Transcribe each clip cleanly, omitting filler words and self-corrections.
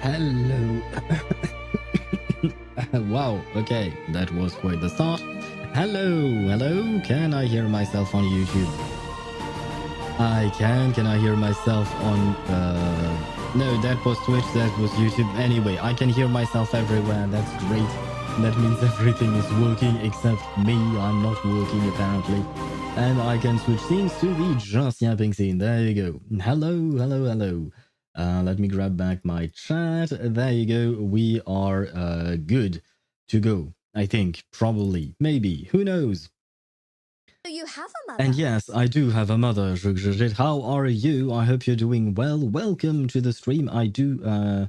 Hello. Wow, okay, that was quite the start. Hello. Can I hear myself on YouTube? I can. Can I hear myself on... No, that was Twitch, that was YouTube. Anyway, I can hear myself everywhere. That's great. That means everything is working except me. I'm not working, apparently. And I can switch scenes to the just yapping scene. There you go. Hello. Let me grab back my chat. There you go. We are good to go. I think. Probably. Maybe. Who knows? You have a mother. And yes, I do have a mother. How are you? I hope you're doing well. Welcome to the stream. I do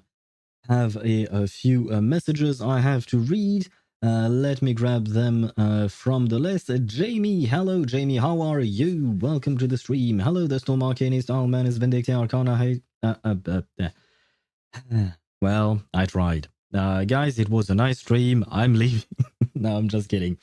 have a few messages I have to read. Let me grab them from the list. Jamie, hello Jamie, how are you? Welcome to the stream. Hello, the Storm Arcanist, Owlman is Vindictive Arcana. Hey, well, I tried. Guys, it was a nice stream. I'm leaving. No, I'm just kidding.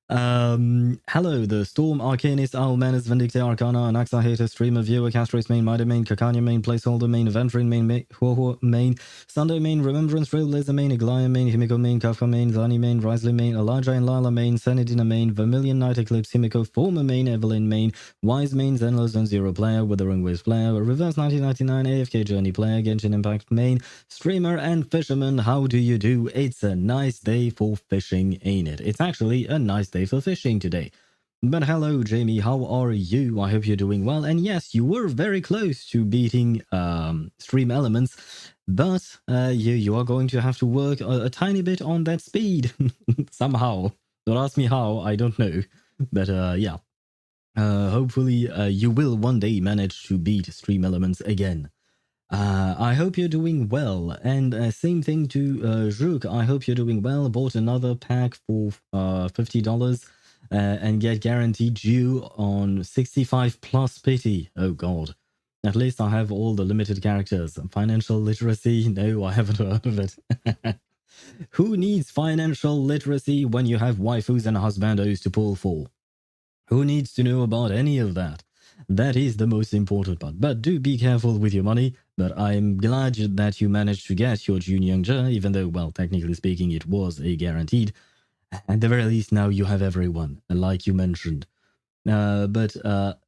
Hello, the Storm Arcanist, Owlmanus, Vindicte Arcana, Anaxa Hater, Streamer, Viewer, Castrace main, Mitre main, Kakanya main, Placeholder main, Venturing main, Ho main, Sunday main, Remembrance, Trailblazer main, Iglaya main, Himiko main, Kafka main, Zani main, Risley main, Elijah and Lila main, Sanidina main, Vermilion Night Eclipse, Himiko, Former main, Evelyn main, Wise main, Zenlo Zone Zero player, Withering Waves player, Reverse 1999, AFK Journey player, Genshin Impact main, Streamer and Fisherman, how do you do? It's a nice day for fishing, ain't it? It's actually a nice day for fishing today. But hello Jamie, how are you? I hope you're doing well. And yes, you were very close to beating stream elements, but you are going to have to work a tiny bit on that speed somehow. Don't ask me how, I don't know. But yeah, hopefully you will one day manage to beat stream elements again. I hope you're doing well, and same thing to Zhuk. I hope you're doing well. Bought another pack for $50 and get guaranteed due on 65 plus pity. Oh god. At least I have all the limited characters. Financial literacy? No, I haven't heard of it. Who needs financial literacy when you have waifus and husbandos to pull for? Who needs to know about any of that? That is the most important part. But do be careful with your money. But I'm glad that you managed to get your Junyangja, even though, well, technically speaking, it was a guaranteed. At the very least, now you have everyone, like you mentioned. But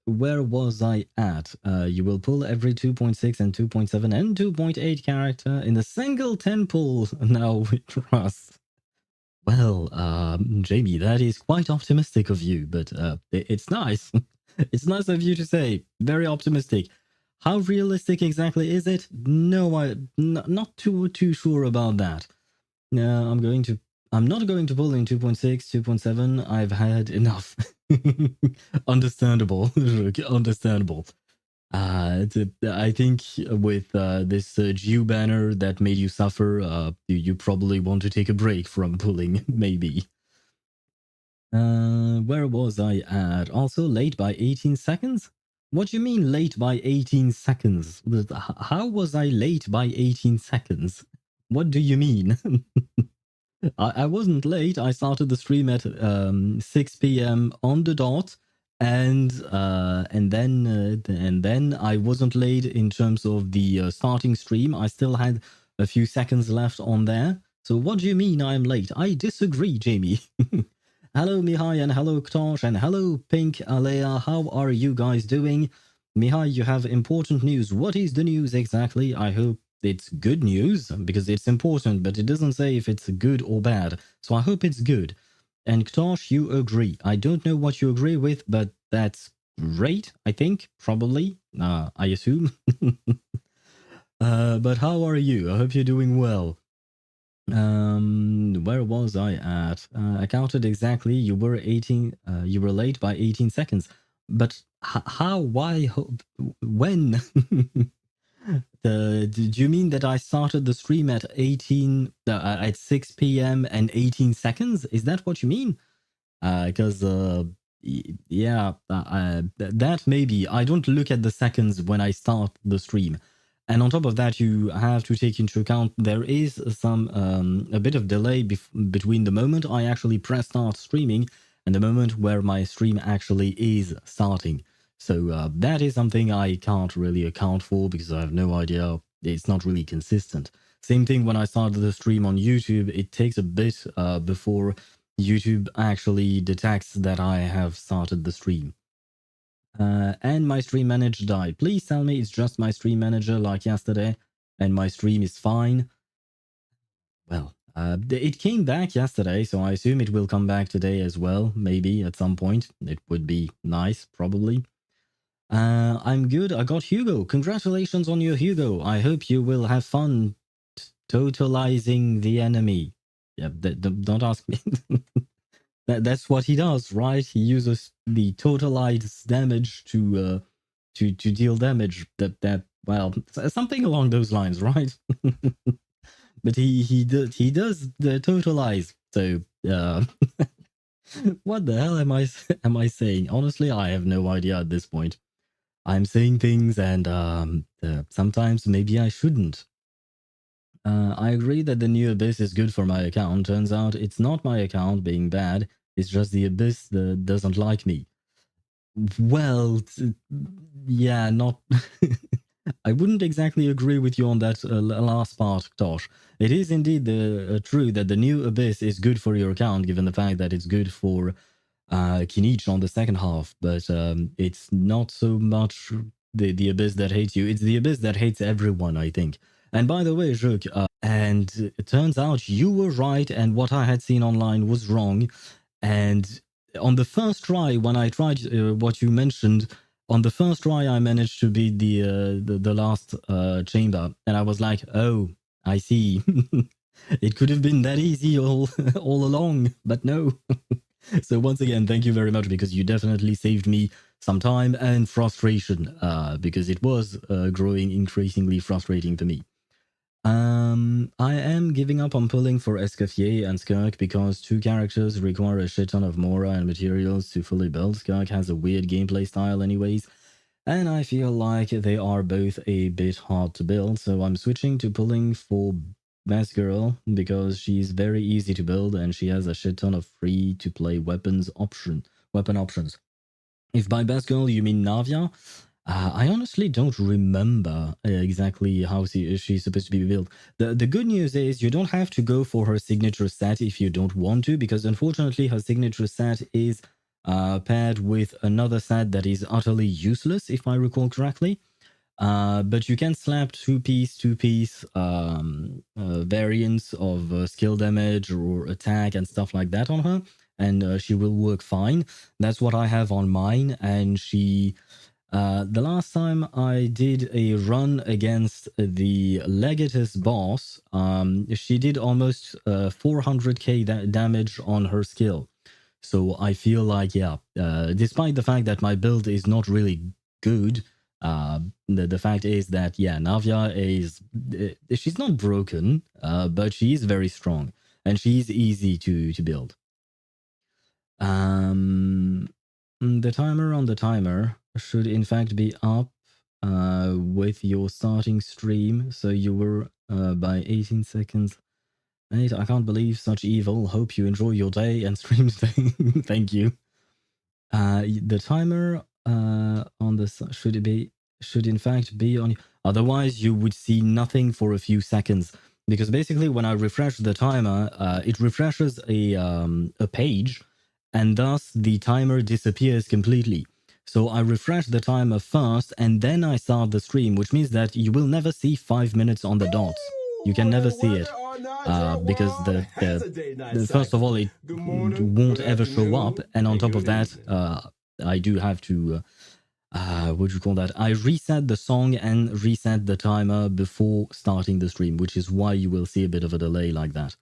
where was I at? You will pull every 2.6 and 2.7 and 2.8 character in a single 10 pull now with Rust. Well, Jamie, that is quite optimistic of you, but it's nice. It's nice of you to say. Very optimistic. How realistic exactly is it? No, not too sure about that. I'm not going to pull in 2.6, 2.7. I've had enough. Understandable. Understandable. I think with this Jew banner that made you suffer, you probably want to take a break from pulling, maybe. Where was I at? Also late by 18 seconds? What do you mean late by 18 seconds? How was I late by 18 seconds? What do you mean? I wasn't late. I started the stream at 6 p.m. on the dot, and then I wasn't late in terms of the starting stream. I still had a few seconds left on there. So what do you mean I'm late? I disagree, Jamie. Hello, Mihai, and hello, Ktosh, and hello, Pink Alea. How are you guys doing? Mihai, you have important news. What is the news exactly? I hope it's good news, because it's important, but it doesn't say if it's good or bad. So I hope it's good. And Ktosh, you agree. I don't know what you agree with, but that's great, I think, probably. I assume. But how are you? I hope you're doing well. Where was I at? I counted exactly. You were 18. You were late by 18 seconds. But how? Why? When? Do you mean that I started the stream at 6 p.m. and 18 seconds? Is that what you mean? Because yeah, that maybe. I don't look at the seconds when I start the stream. And on top of that, you have to take into account there is a bit of delay between the moment I actually press start streaming and the moment where my stream actually is starting. So that is something I can't really account for because I have no idea. It's not really consistent. Same thing when I started the stream on YouTube. It takes a bit before YouTube actually detects that I have started the stream. And my stream manager died. Please tell me it's just my stream manager like yesterday and my stream is fine. Well, it came back yesterday, so I assume it will come back today as well, maybe at some point. It would be nice, probably. I'm good. I got Hugo. Congratulations on your Hugo. I hope you will have fun totalizing the enemy. Yeah, don't ask me. That's what he does, right? He uses the totalized damage to deal damage. Well, something along those lines, right? But he does the totalize. So what the hell am I saying? Honestly, I have no idea at this point. I'm saying things, and sometimes maybe I shouldn't. I agree that the new Abyss is good for my account. Turns out it's not my account being bad. It's just the Abyss that doesn't like me. Well, yeah, not... I wouldn't exactly agree with you on that last part, Tosh. It is indeed true that the new Abyss is good for your account, given the fact that it's good for Kinich on the second half, but it's not so much the Abyss that hates you. It's the Abyss that hates everyone, I think. And by the way, Juk, and it turns out you were right, and what I had seen online was wrong. And on the first try, when I tried what you mentioned, on the first try, I managed to beat the last chamber, and I was like, oh, I see. It could have been that easy all along, but no. So once again, thank you very much, because you definitely saved me some time and frustration, because it was growing increasingly frustrating for me. I am giving up on pulling for Escoffier and Skirk because two characters require a shit ton of Mora and materials to fully build. Skirk has a weird gameplay style anyways, and I feel like they are both a bit hard to build, so I'm switching to pulling for Best Girl because she's very easy to build and she has a shit ton of free-to-play weapon options. If by Best Girl you mean Navia, I honestly don't remember exactly how she's supposed to be built. The good news is you don't have to go for her signature set if you don't want to, because unfortunately her signature set is paired with another set that is utterly useless, if I recall correctly. But you can slap two-piece variants of skill damage or attack and stuff like that on her, and she will work fine. That's what I have on mine, and she... the last time I did a run against the Legatus boss, she did almost 400k damage on her skill. So I feel like, yeah, despite the fact that my build is not really good, the fact is that, yeah, Navia is... she's not broken, but she is very strong, and she's easy to build. The timer on the timer should in fact be up with your starting stream, so you were by 18 seconds. Nate, I can't believe such evil. Hope you enjoy your day and stream today. Thank you. The timer on the should in fact be on. Otherwise, you would see nothing for a few seconds, because basically, when I refresh the timer, it refreshes a page, and thus the timer disappears completely. So I refresh the timer first, and then I start the stream, which means that you will never see 5 minutes on the dots. You can never see it. Because first of all, it won't ever show up, and on top of that, I do have to what do you call that? I reset the song and reset the timer before starting the stream, which is why you will see a bit of a delay like that.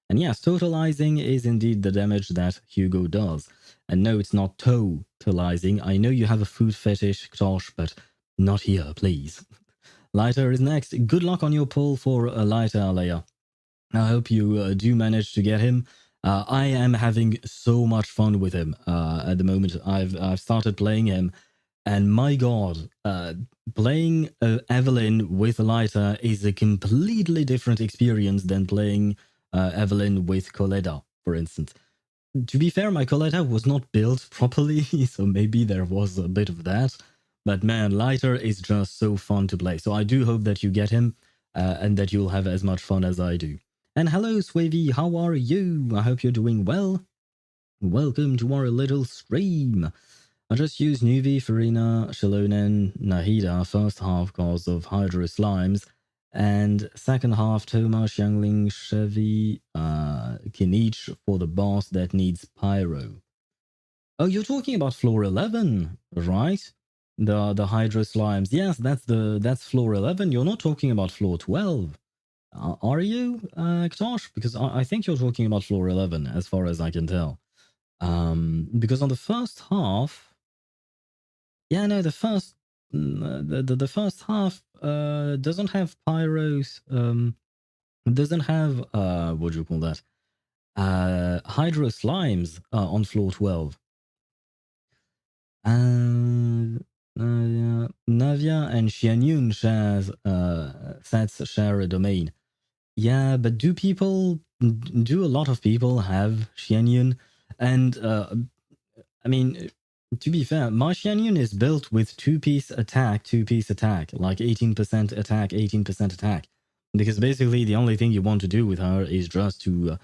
And yes, totalizing is indeed the damage that Hugo does. And no, it's not totalizing. I know you have a food fetish, Tosh, but not here, please. Lighter is next. Good luck on your pull for a Lighter, Alea. I hope you do manage to get him. I am having so much fun with him at the moment. I've started playing him, and my god, playing Evelyn with Lighter is a completely different experience than playing Evelyn with Coletta, for instance. To be fair, my Coletta was not built properly, so maybe there was a bit of that. But man, Lighter is just so fun to play. So I do hope that you get him. and that you'll have as much fun as I do. And hello, Swavy, how are you? I hope you're doing well. Welcome to our little stream. I just used Nuvi, Farina, Shalonen, Nahida first half cause of Hydro Slimes, and second half Toma, Xiangling, Chevy, Kinich for the boss that needs Pyro. Oh, you're talking about floor 11, right? The Hydro Slimes. Yes, that's floor 11. You're not talking about floor 12. Are you, Ktosh? Because I think you're talking about floor 11, as far as I can tell. Because on the first half, yeah, no, the first half doesn't have pyros. Doesn't have what do you call that? Hydro Slimes on floor 12. Navia and Xianyun sets share a domain. Yeah, but do a lot of people have Xianyun? And I mean, to be fair, my Xianyun is built with two-piece attack, like 18% attack, 18% attack. Because basically the only thing you want to do with her is just to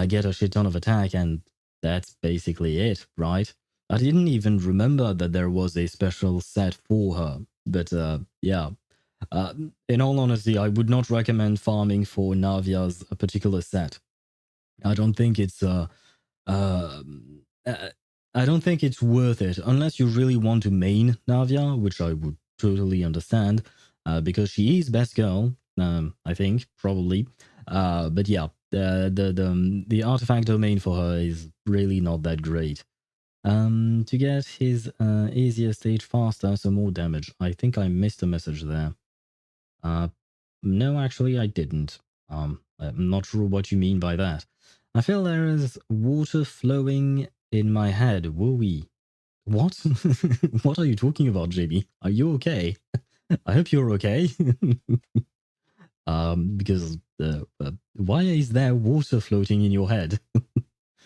get a shit ton of attack, and that's basically it, right? I didn't even remember that there was a special set for her, but yeah. In all honesty, I would not recommend farming for Navia's particular set. I don't think it's I don't think it's worth it unless you really want to main Navia, which I would totally understand, because she is best girl. I think probably, but yeah, the artifact domain for her is really not that great. To get his easier stage faster, so more damage. I think I missed a message there. No, actually, I didn't. I'm not sure what you mean by that. I feel there is water flowing in my head. Wooey. What? What are you talking about, JB? Are you okay? I hope you're okay. Because why is there water floating in your head?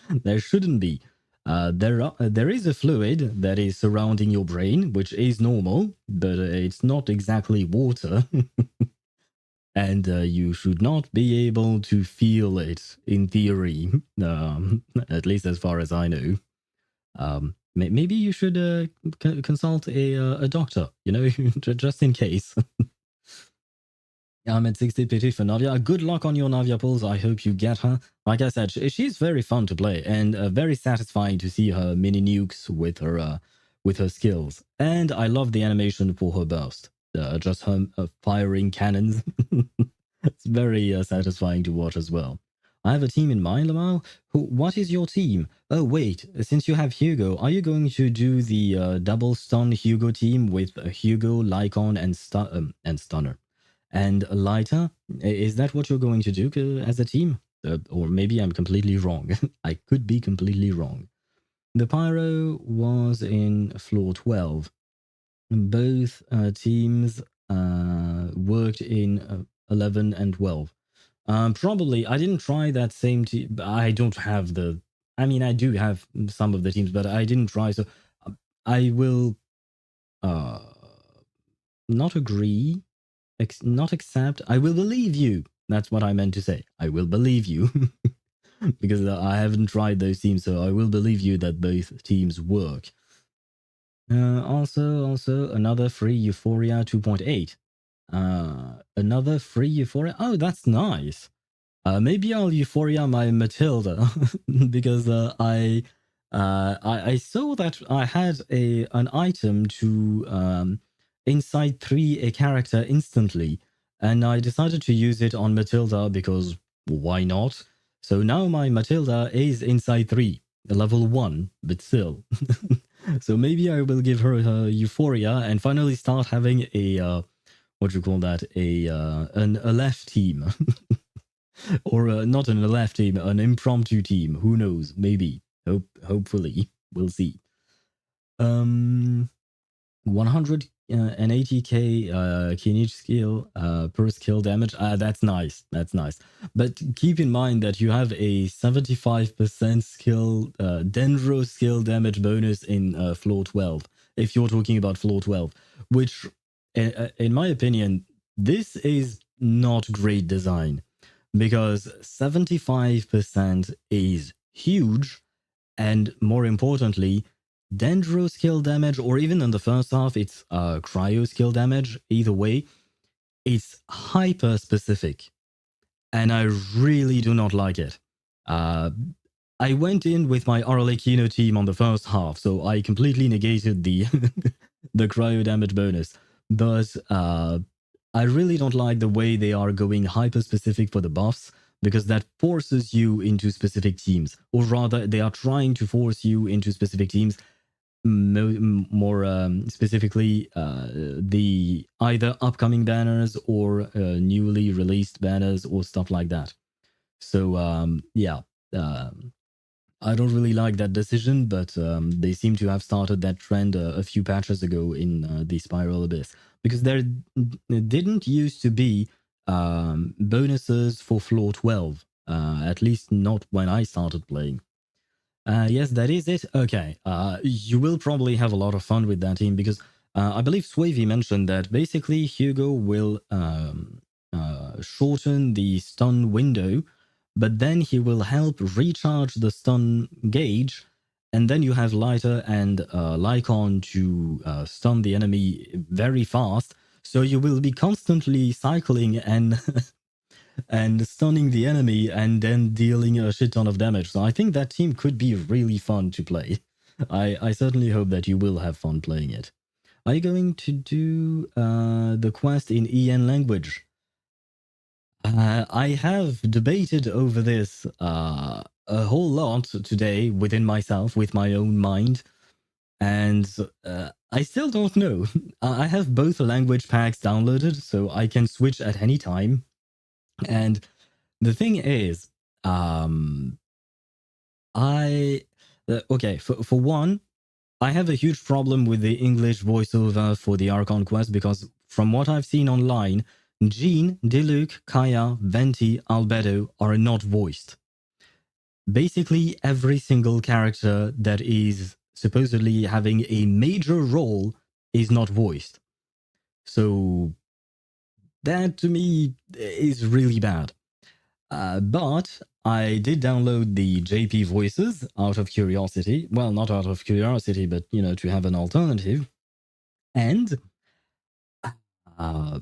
There shouldn't be. There is a fluid that is surrounding your brain, which is normal, but it's not exactly water. And you should not be able to feel it in theory, at least as far as I know. Maybe you should consult a doctor, you know, just in case. I'm at 60 PT for Navia. Good luck on your Navia pulls. I hope you get her. Like I said, she's very fun to play and very satisfying to see her mini nukes with her skills. And I love the animation for her burst. Just her firing cannons. It's very satisfying to watch as well. I have a team in mind, Lamal. What is your team? Oh, wait. Since you have Hugo, are you going to do the double stun Hugo team with Hugo, Lycon, and Stunner? And Lighter? Is that what you're going to do as a team? Or maybe I'm completely wrong. I could be completely wrong. The Pyro was in floor 12. Both teams worked in 11 and 12. Probably, I didn't try that same team. I don't have the... I mean, I do have some of the teams, but I didn't try, so I will not agree, not accept. I will believe you. That's what I meant to say. I will believe you. Because I haven't tried those teams, so I will believe you that both teams work. Also, another free Euphoria 2.8. Another free Euphoria. Oh, that's nice. Maybe I'll Euphoria my Matilda because I saw that I had an item to inside 3 a character instantly, and I decided to use it on Matilda because why not? So now my Matilda is inside 3, level 1, but still. So maybe I will give her Euphoria and finally start having a what do you call that? A left team. Or not an left team, an impromptu team. Who knows? Maybe. Hopefully. We'll see. 180k Kinich skill per skill damage. That's nice. That's nice. But keep in mind that you have a 75% skill Dendro skill damage bonus in floor 12. If you're talking about floor 12, which in my opinion, this is not great design, because 75% is huge, and more importantly, Dendro skill damage, or even in the first half, it's cryo skill damage, either way, it's hyper specific. And I really do not like it. I went in with my Arlecchino team on the first half, so I completely negated the the cryo damage bonus. But I really don't like the way they are going hyper specific for the buffs, because that forces you into specific teams, or rather, they are trying to force you into specific teams. More specifically, the either upcoming banners or newly released banners or stuff like that. So yeah, I don't really like that decision, but they seem to have started that trend a few patches ago in the Spiral Abyss, because there didn't used to be bonuses for floor 12, at least not when I started playing. Yes, that is it. Okay, you will probably have a lot of fun with that team, because I believe Swavy mentioned that basically Hugo will shorten the stun window, but then he will help recharge the stun gauge, and then you have Lighter and Lycon to stun the enemy very fast. So you will be constantly cycling and and stunning the enemy and then dealing a shit ton of damage. So I think that team could be really fun to play. I certainly hope that you will have fun playing it. Are you going to do the quest in EN language? I have debated over this a whole lot today within myself, with my own mind, and I still don't know. I have both language packs downloaded, so I can switch at any time. And the thing is, I okay, for one, I have a huge problem with the English voiceover for the Archon Quest, because from what I've seen online, Jean, Diluc, Kaya, Venti, Albedo are not voiced. Basically, every single character that is supposedly having a major role is not voiced. So that to me is really bad. But I did download the JP voices out of curiosity. Well, not out of curiosity, but to have an alternative. And uh,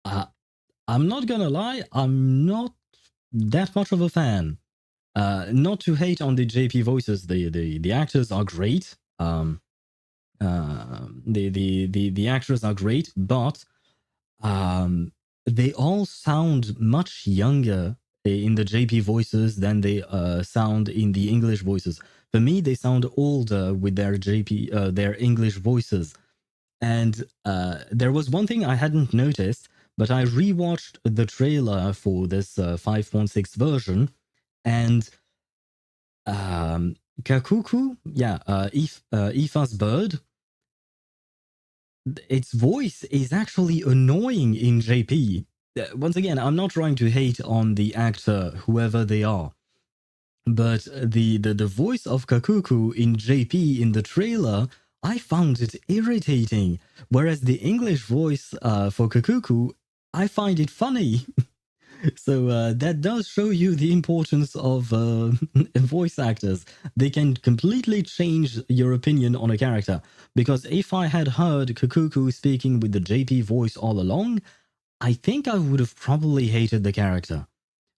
uh, I'm not gonna lie, I'm not that much of a fan. Not to hate on the JP voices, the actors are great. The actors are great, but they all sound much younger in the JP voices than they sound in the English voices. For me, they sound older with their English voices. And there was one thing I hadn't noticed, but I rewatched the trailer for this 5.6 version, and Kakuku, yeah, Aoife's bird, its voice is actually annoying in JP. Once again, I'm not trying to hate on the actor, whoever they are, but the voice of Kakuku in JP in the trailer, I found it irritating. Whereas the English voice for Kakuku, I find it funny. So that does show you the importance of voice actors. They can completely change your opinion on a character. Because if I had heard Kakuku speaking with the JP voice all along, I think I would have probably hated the character.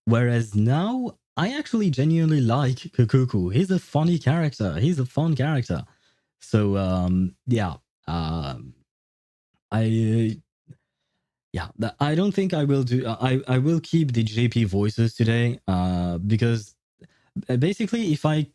Whereas now, I actually genuinely like Kakuku. He's a funny character. He's a fun character. So yeah, I I don't think I will do. I will keep the JP voices today. Because basically, if I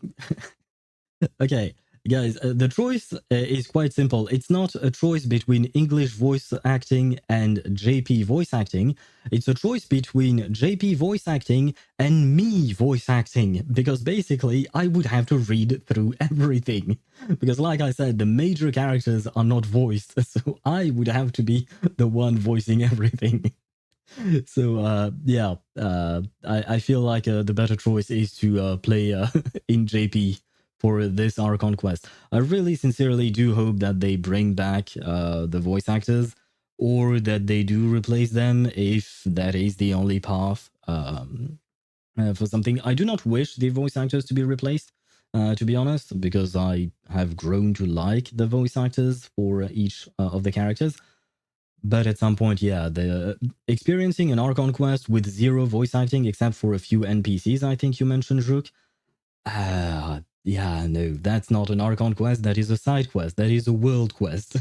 okay, guys, the choice is quite simple. It's not a choice between English voice acting and JP voice acting. It's a choice between JP voice acting and me voice acting. Because basically, I would have to read through everything. Because, like I said, the major characters are not voiced. So I would have to be the one voicing everything. So yeah, I feel like the better choice is to play in JP for this Archon Quest. I really sincerely do hope that they bring back the voice actors, or that they do replace them if that is the only path for something. I do not wish the voice actors to be replaced, to be honest, because I have grown to like the voice actors for each of the characters. But at some point, yeah, the experiencing an Archon Quest with zero voice acting except for a few NPCs, I think you mentioned, Rook. Yeah, no, that's not an Archon Quest. That is a side quest. That is a world quest.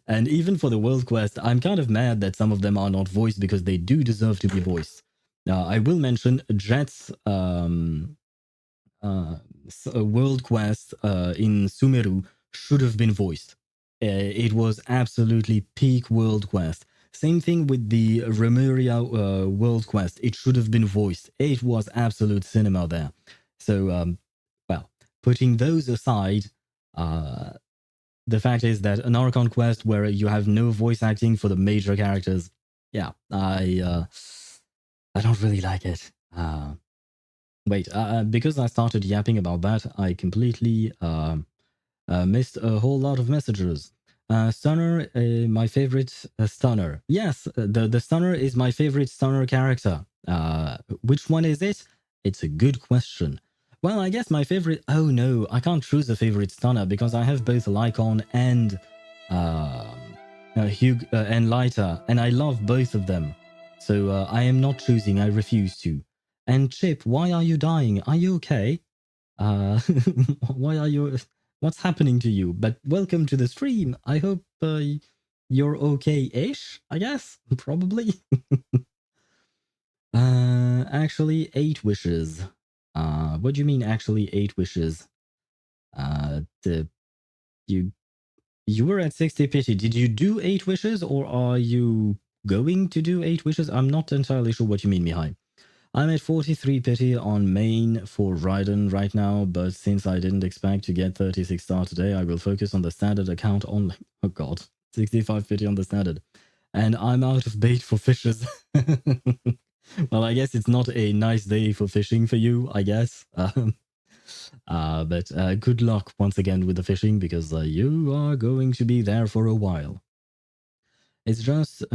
And even for the world quest, I'm kind of mad that some of them are not voiced because they do deserve to be voiced. I will mention Jet's world quest in Sumeru should have been voiced. It was absolutely peak world quest. Same thing with the Remuria world quest. It should have been voiced. It was absolute cinema there. So, well, putting those aside, the fact is that an Archon quest where you have no voice acting for the major characters, yeah, I don't really like it. Wait, because I started yapping about that, I completely missed a whole lot of messages. Stunner, my favorite stunner. Yes, the stunner is my favorite stunner character. Which one is it? It's a good question. Well, I guess my favorite. Oh no, I can't choose a favorite stunner because I have both Lycon and Hugh and Lyta, and I love both of them. So I am not choosing. I refuse to. And Chip, why are you dying? Are you okay? Why are you? What's happening to you? But welcome to the stream. I hope you're okay-ish. I guess probably. Actually, 8 wishes. What do you mean? Actually, 8 wishes. The you were at 60 pity. Did you do 8 wishes, or are you going to do 8 wishes? I'm not entirely sure what you mean, Mihai. I'm at 43 pity on main for Raiden right now, but since I didn't expect to get 36 star today, I will focus on the standard account only. Oh god, 65 pity on the standard. And I'm out of bait for fishes. Well, I guess it's not a nice day for fishing for you, I guess. But good luck once again with the fishing, because you are going to be there for a while. It's just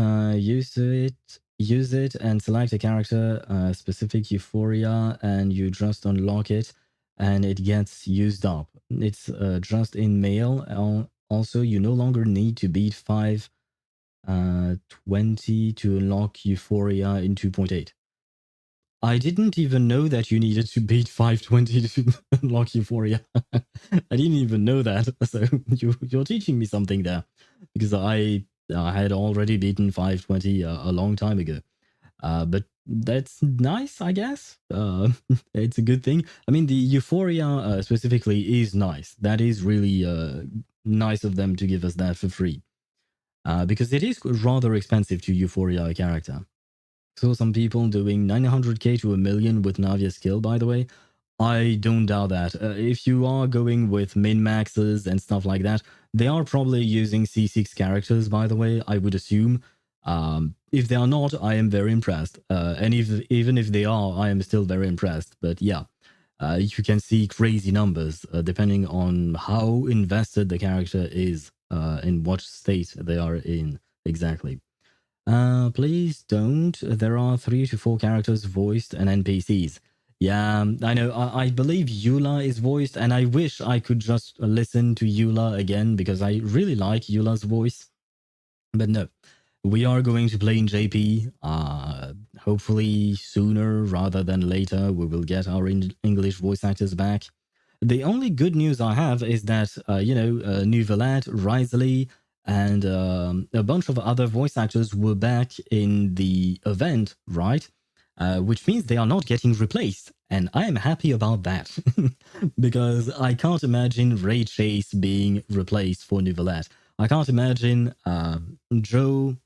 use it and select a character, specific euphoria, and you just unlock it and it gets used up. It's just in mail. Also, you no longer need to beat 520 to unlock euphoria in 2.8. I didn't even know that you needed to beat 520 to unlock euphoria. I didn't even know that. So you're teaching me something there, because I had already beaten 520 a long time ago. But that's nice, I guess. It's a good thing. I mean, the euphoria specifically is nice. That is really nice of them to give us that for free. Because it is rather expensive to euphoria a character. So some people doing 900k to a million with Navia's skill, by the way. I don't doubt that. If you are going with min-maxes and stuff like that, they are probably using C6 characters, by the way, I would assume. If they are not, I am very impressed. And even if they are, I am still very impressed. But yeah, you can see crazy numbers depending on how invested the character is, in what state they are in exactly. Please don't. There are 3 to 4 characters voiced and NPCs. Yeah, I know. I believe Eula is voiced, and I wish I could just listen to Eula again because I really like Eula's voice. But no, we are going to play in JP. Hopefully sooner rather than later, we will get our English voice actors back. The only good news I have is that, Nouvelat, Risley, and a bunch of other voice actors were back in the event, right? Which means they are not getting replaced. And I am happy about that. Because I can't imagine Ray Chase being replaced for Nouvelat. I can't imagine Joe.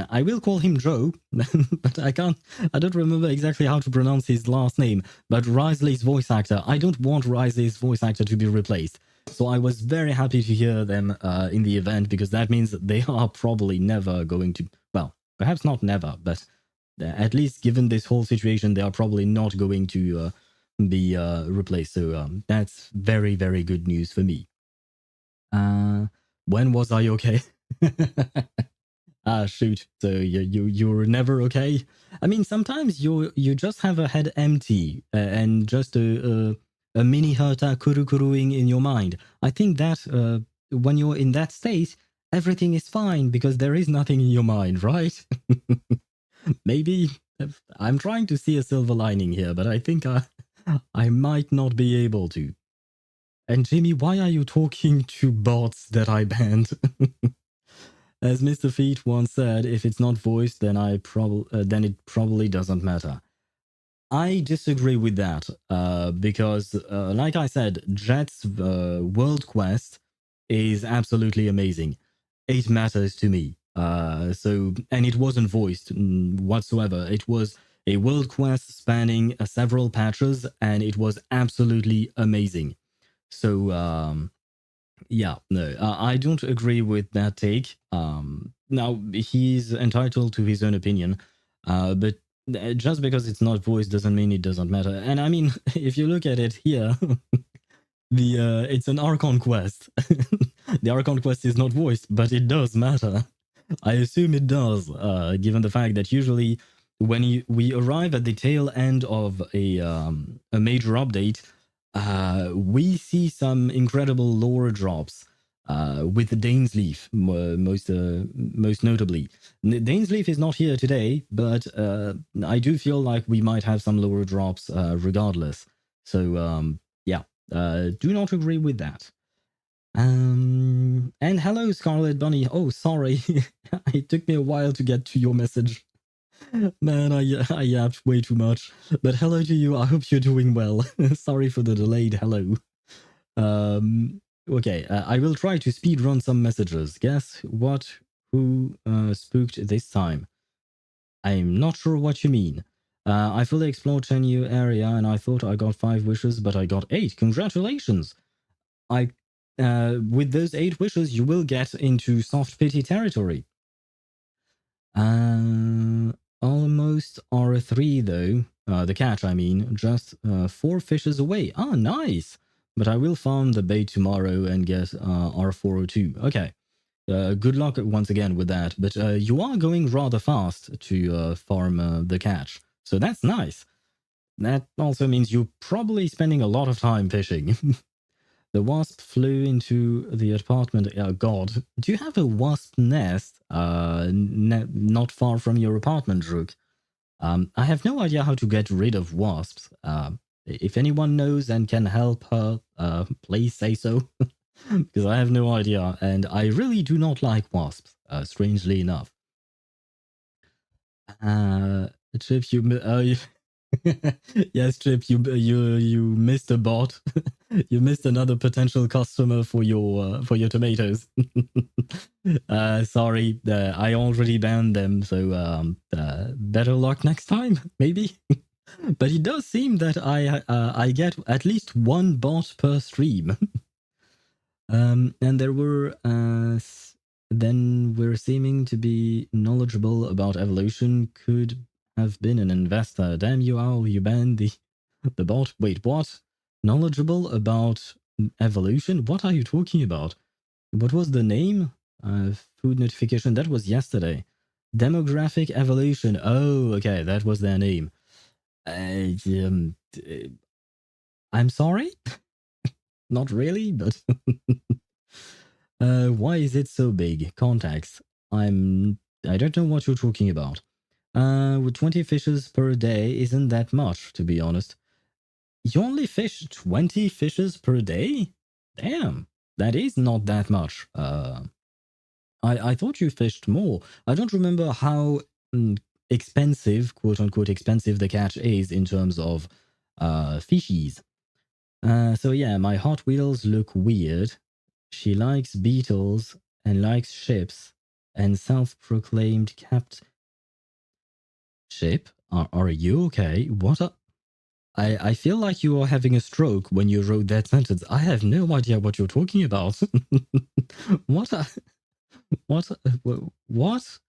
I will call him Joe, but I don't remember exactly how to pronounce his last name. But Risley's voice actor, I don't want Risley's voice actor to be replaced. So I was very happy to hear them in the event, because that means that they are probably never going to, well, perhaps not never, but at least given this whole situation, they are probably not going to be replaced. So that's very, very good news for me. When was I okay? Ah, shoot. So you're never okay. I mean, sometimes you just have a head empty and just a mini Herta kurukuruing in your mind. I think that when you're in that state, everything is fine because there is nothing in your mind, right? Maybe I'm trying to see a silver lining here, but I think I might not be able to. And Jimmy, why are you talking to bots that I banned? As Mr. Feet once said, if it's not voiced, then then it probably doesn't matter. I disagree with that because, like I said, Jet's World Quest is absolutely amazing. It matters to me. And it wasn't voiced whatsoever. It was a world quest spanning several patches, and it was absolutely amazing. So, yeah, no, I don't agree with that take. Now, he's entitled to his own opinion, but just because it's not voiced doesn't mean it doesn't matter. And I mean, if you look at it here, it's an Archon Quest. The Archon Quest is not voiced, but it does matter. I assume it does, given the fact that usually when we arrive at the tail end of a major update, we see some incredible lore drops with the Dainsleaf, most notably. Dainsleaf is not here today, but I do feel like we might have some lore drops regardless. So, yeah, do not agree with that. And hello, Scarlet Bunny. Oh, sorry. It took me a while to get to your message. Man, I yapped way too much. But hello to you. I hope you're doing well. Sorry for the delayed hello. Okay, I will try to speed run some messages. Guess what? Who spooked this time? I'm not sure what you mean. I fully explored Chenyu area and I thought I got 5 wishes, but I got 8. Congratulations! With those 8 wishes, you will get into soft pity territory. Almost R3 though. The catch, I mean, just 4 fishes away. Ah, nice! But I will farm the bait tomorrow and get R402. Okay. Good luck once again with that. But you are going rather fast to farm the catch. So that's nice. That also means you're probably spending a lot of time fishing. The wasp flew into the apartment. Oh God, do you have a wasp nest not far from your apartment, Rook? I have no idea how to get rid of wasps. If anyone knows and can help her, please say so. Because I have no idea, and I really do not like wasps, strangely enough. Chip, yes, Chip, you missed a bot. You missed another potential customer for your tomatoes. Sorry, I already banned them, so better luck next time, maybe. But it does seem that I get at least 1 bot per stream. And there were then we're seeming to be knowledgeable about evolution. Could have been an investor. Damn you, Owl! You banned the bot. Wait, what? Knowledgeable about evolution? What are you talking about? What was the name? Food notification. That was yesterday. Demographic evolution. Oh, okay, that was their name. I'm sorry. Not really, but why is it so big? Context. I don't know what you're talking about. With 20 fishes per day isn't that much, to be honest. You only fish 20 fishes per day? Damn, that is not that much. I thought you fished more. I don't remember how expensive, quote unquote, expensive the catch is in terms of fishies. So yeah, my Hot Wheels look weird. She likes beetles and likes ships and self-proclaimed capt. Ship? Are you okay? I feel like you are having a stroke when you wrote that sentence. I have no idea what you're talking about. What? What? What?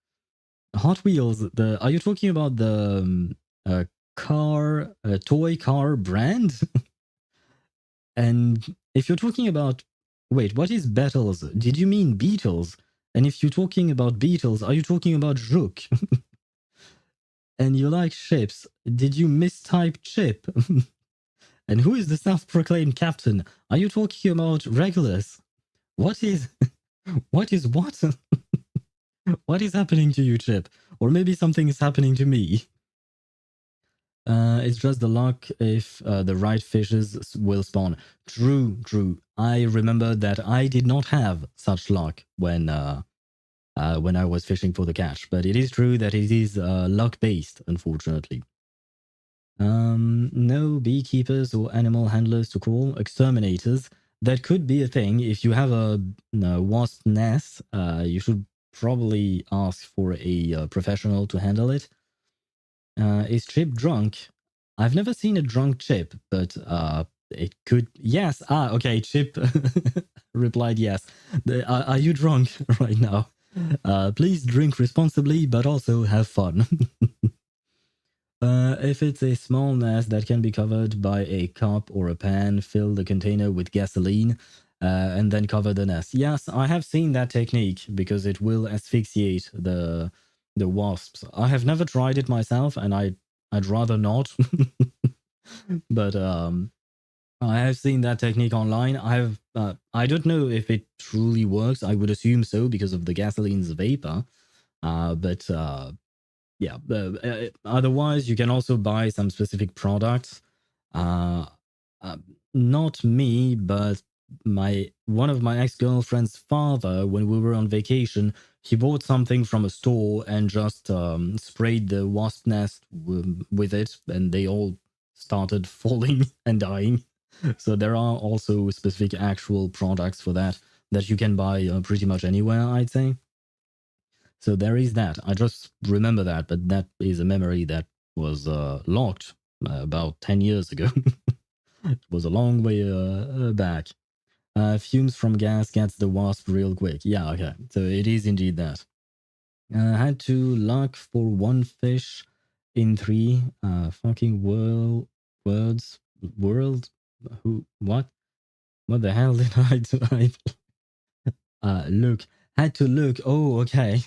Hot Wheels. Are you talking about the toy car brand? And if you're talking about, wait, what is Beetles? Did you mean Beetles? And if you're talking about beetles, are you talking about Jook? And you like ships, did you mistype chip? And who is the self-proclaimed captain? Are you talking about Regulus? What is what is what? What is happening to you, Chip? Or maybe something is happening to me. It's just the luck if the right fishes will spawn. True, true. I remember that I did not have such luck when I was fishing for the catch, but it is true that it is luck based, unfortunately. No beekeepers or animal handlers to call. Exterminators. That could be a thing. If you have a wasp nest, you should probably ask for a professional to handle it. Is Chip drunk? I've never seen a drunk Chip, but it could. Yes. Okay. Chip replied yes. Are you drunk right now? Please drink responsibly, but also have fun. If it's a small nest that can be covered by a cup or a pan, fill the container with gasoline and then cover the nest. Yes, I have seen that technique because it will asphyxiate the wasps. I have never tried it myself, and I'd rather not. But I have seen that technique online. I don't know if it truly works. I would assume so because of the gasoline's vapor. But yeah, otherwise you can also buy some specific products. Uh, Not me, but one of my ex-girlfriend's father, when we were on vacation, he bought something from a store and just sprayed the wasp nest with it, and they all started falling and dying. So there are also specific actual products for that you can buy pretty much anywhere, I'd say. So there is that. I just remember that, but that is a memory that was locked about 10 years ago. It was a long way back. Fumes from gas gets the wasp real quick. Yeah, okay. So it is indeed that. Had to luck for one fish in 3 fucking words. World? Who? What? What the hell did I type? Look. Had to look. Oh, okay.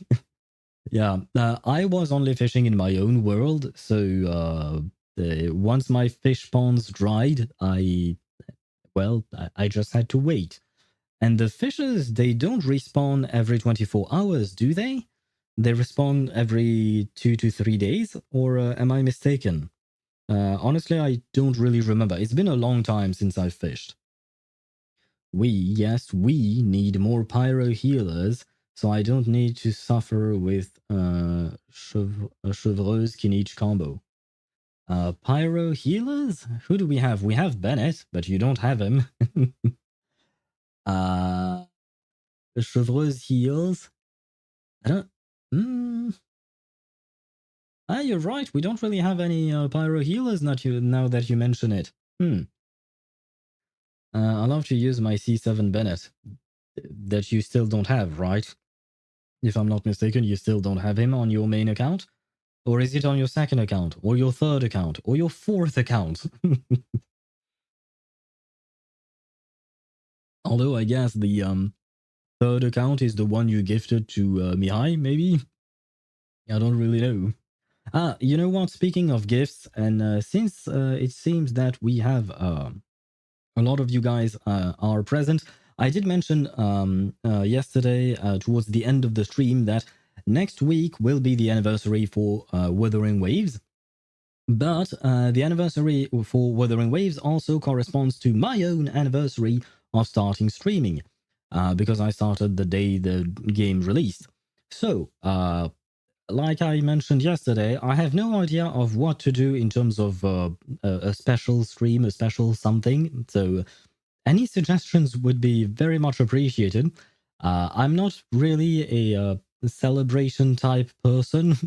Yeah, I was only fishing in my own world, so once my fish ponds dried, I just had to wait. And the fishes, they don't respawn every 24 hours, do they? They respawn every 2 to 3 days, or am I mistaken? Honestly, I don't really remember. It's been a long time since I've fished. Yes, we need more pyro healers, so I don't need to suffer with chevreuse Kinich combo. Pyro healers? Who do we have? We have Bennett, but you don't have him. uh, chevreuse heals. I don't. You're right. We don't really have any pyro healers. Now that you mention it. I love to use my C7 Bennett that you still don't have, right? If I'm not mistaken, you still don't have him on your main account? Or is it on your second account? Or your third account? Or your fourth account? Although I guess the third account is the one you gifted to Mihai, maybe? I don't really know. You know what? Speaking of gifts, and since it seems that we have a lot of you guys are present, I did mention yesterday towards the end of the stream that next week will be the anniversary for Wuthering Waves. But the anniversary for Wuthering Waves also corresponds to my own anniversary of starting streaming, because I started the day the game released. So, like I mentioned yesterday, I have no idea of what to do in terms of a special stream, a special something. So any suggestions would be very much appreciated. I'm not really a celebration type person.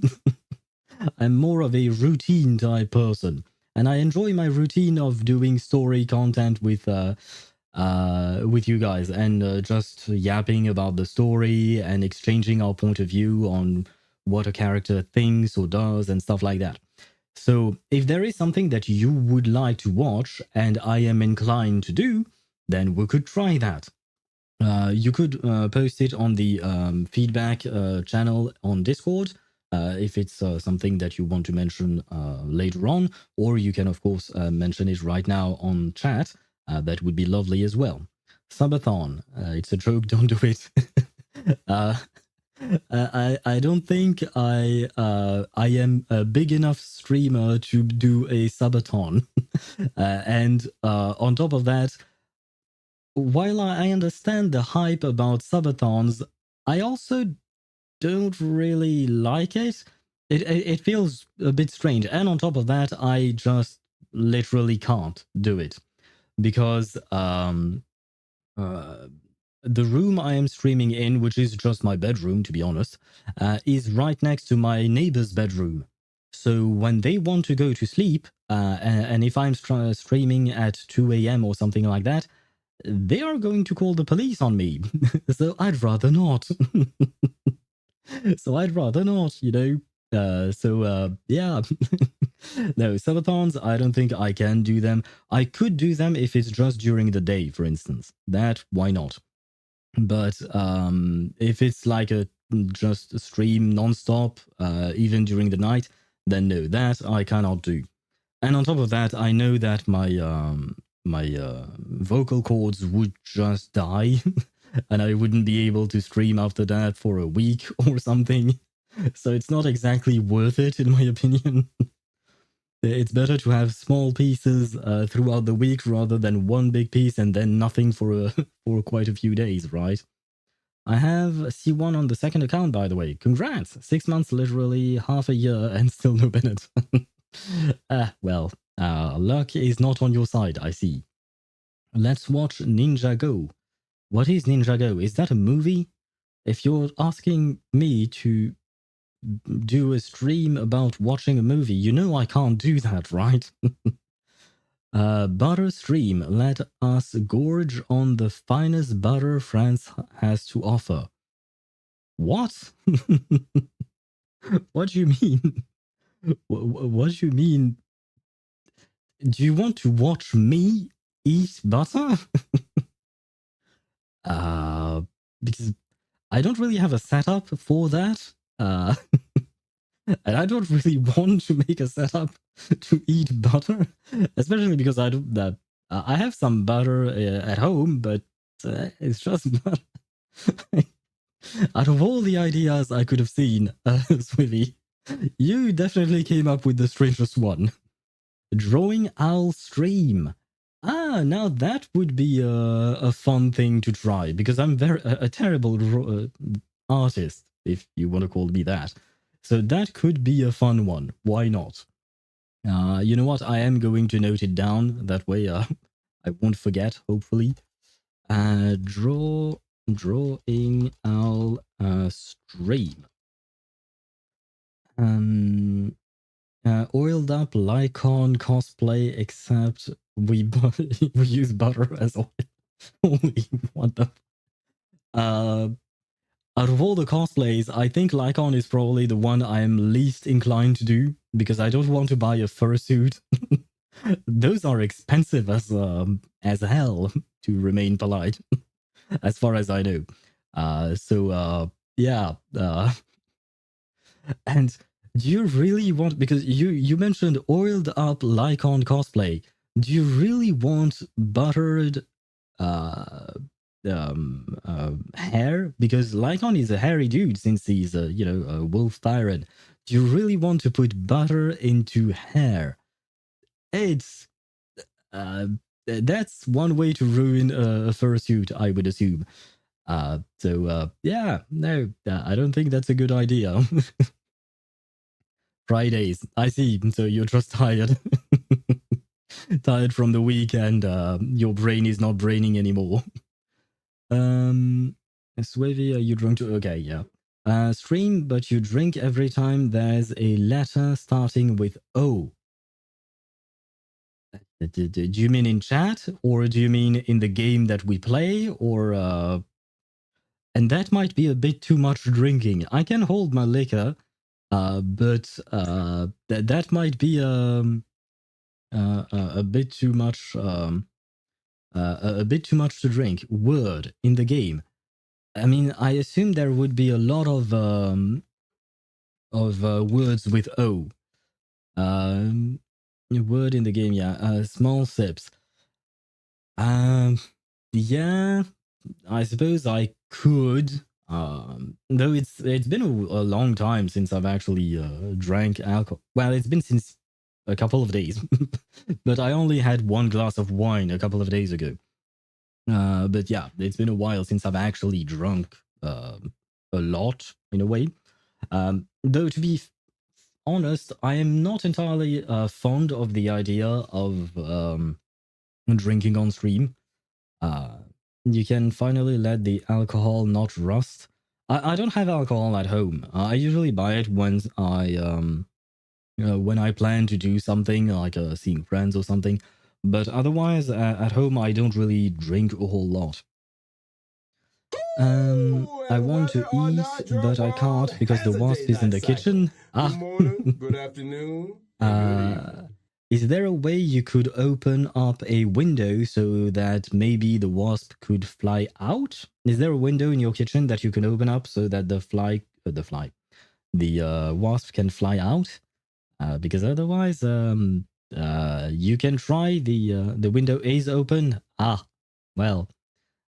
I'm more of a routine type person, and I enjoy my routine of doing story content with you guys and just yapping about the story and exchanging our point of view on what a character thinks or does and stuff like that. So, if there is something that you would like to watch and I am inclined to do, then we could try that. You could post it on the feedback channel on Discord if it's something that you want to mention later on, or you can, of course, mention it right now on chat. That would be lovely as well. Subathon. It's a joke, don't do it. I don't think I am a big enough streamer to do a subathon. And on top of that, while I understand the hype about subathons, I also don't really like it. It feels a bit strange. And on top of that, I just literally can't do it because uh, the room I am streaming in, which is just my bedroom, to be honest, is right next to my neighbor's bedroom. So when they want to go to sleep, and if I'm streaming at 2 a.m. or something like that, they are going to call the police on me. So I'd rather not. So I'd rather not, you know. Yeah. No, subathons, I don't think I can do them. I could do them if it's just during the day, for instance. That, why not? But if it's like a just a stream nonstop, even during the night, then no, that I cannot do. And on top of that, I know that my vocal cords would just die, and I wouldn't be able to stream after that for a week or something. So it's not exactly worth it, in my opinion. It's better to have small pieces throughout the week rather than one big piece and then nothing for for quite a few days, right? I have C1 on the second account, by the way. Congrats! 6 months, literally half a year, and still no Bennett. Luck is not on your side, I see. Let's watch Ninja Go. What is Ninja Go? Is that a movie? If you're asking me to do a stream about watching a movie, you know I can't do that, right? Butter stream. Let us gorge on the finest butter France has to offer. What? What do you mean? What do you mean? Do you want to watch me eat butter? Because I don't really have a setup for that. And I don't really want to make a setup to eat butter, especially because I don't. I have some butter at home, but it's just butter. Out of all the ideas I could have seen, Swivy, you definitely came up with the strangest one. Drawing owl stream. Now that would be a fun thing to try because I'm a terrible artist, if you want to call me that. So that could be a fun one. Why not? You know what? I am going to note it down. That way, I won't forget. Hopefully, drawing owl stream. Oiled up Lycon cosplay, except we we use butter as oil. Holy, what the? Out of all the cosplays, I think Lycon is probably the one I'm least inclined to do because I don't want to buy a fursuit. Those are expensive as hell, to remain polite, as far as I know. Yeah. And do you really want, because you mentioned oiled up Lycon cosplay, do you really want buttered hair? Because Lycon is a hairy dude since he's a wolf tyrant. Do you really want to put butter into hair? It's that's one way to ruin a fursuit, I would assume. Yeah, no, I don't think that's a good idea. Fridays, I see. So you're just tired. Tired from the week and your brain is not braining anymore. Swavy, are you drunk too? Okay, yeah. Stream, but you drink every time there's a letter starting with O. Do you mean in chat, or do you mean in the game that we play, or and that might be a bit too much drinking. I can hold my liquor, but that might be a bit too much. a bit too much to drink word in the game. I mean, I assume there would be a lot of words with O. Word in the game, yeah. Small sips. Yeah, I suppose I could. Though it's been a long time since I've actually drank alcohol. Well, it's been since a couple of days, but I only had one glass of wine a couple of days ago. But yeah, it's been a while since I've actually drunk a lot in a way. Though to be honest, I am not entirely fond of the idea of drinking on stream. You can finally let the alcohol not rust. I don't have alcohol at home. I usually buy it when I plan to do something like seeing friends or something. But otherwise, at home, I don't really drink a whole lot. I want to eat, but I can't because the wasp is in the kitchen. Good morning, good afternoon, and good evening. Is there a way you could open up a window so that maybe the wasp could fly out? Is there a window in your kitchen that you can open up so that the wasp can fly out? Because otherwise, you can try the window is open. Well,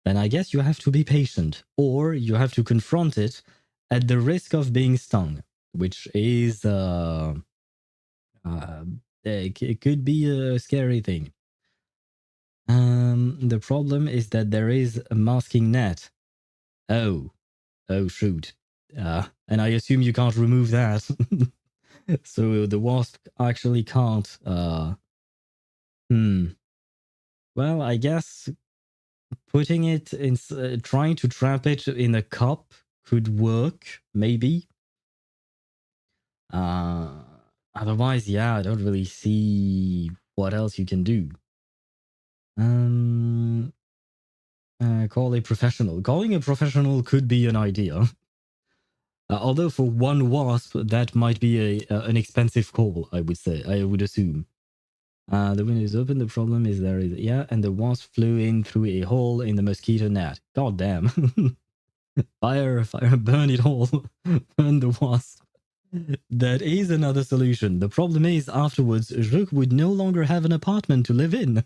then I guess you have to be patient, or you have to confront it at the risk of being stung, which is it could be a scary thing. The problem is that there is a masking net. Oh shoot. And I assume you can't remove that. So the wasp actually can't. Well, I guess putting it in, trying to trap it in a cup could work, maybe. Otherwise, yeah, I don't really see what else you can do. Call a professional. Calling a professional could be an idea. Although for one wasp, that might be an expensive call, I would assume. The window is open. The problem is and the wasp flew in through a hole in the mosquito net. God damn. Fire, burn it all. Burn the wasp. That is another solution. The problem is, afterwards, Rook would no longer have an apartment to live in.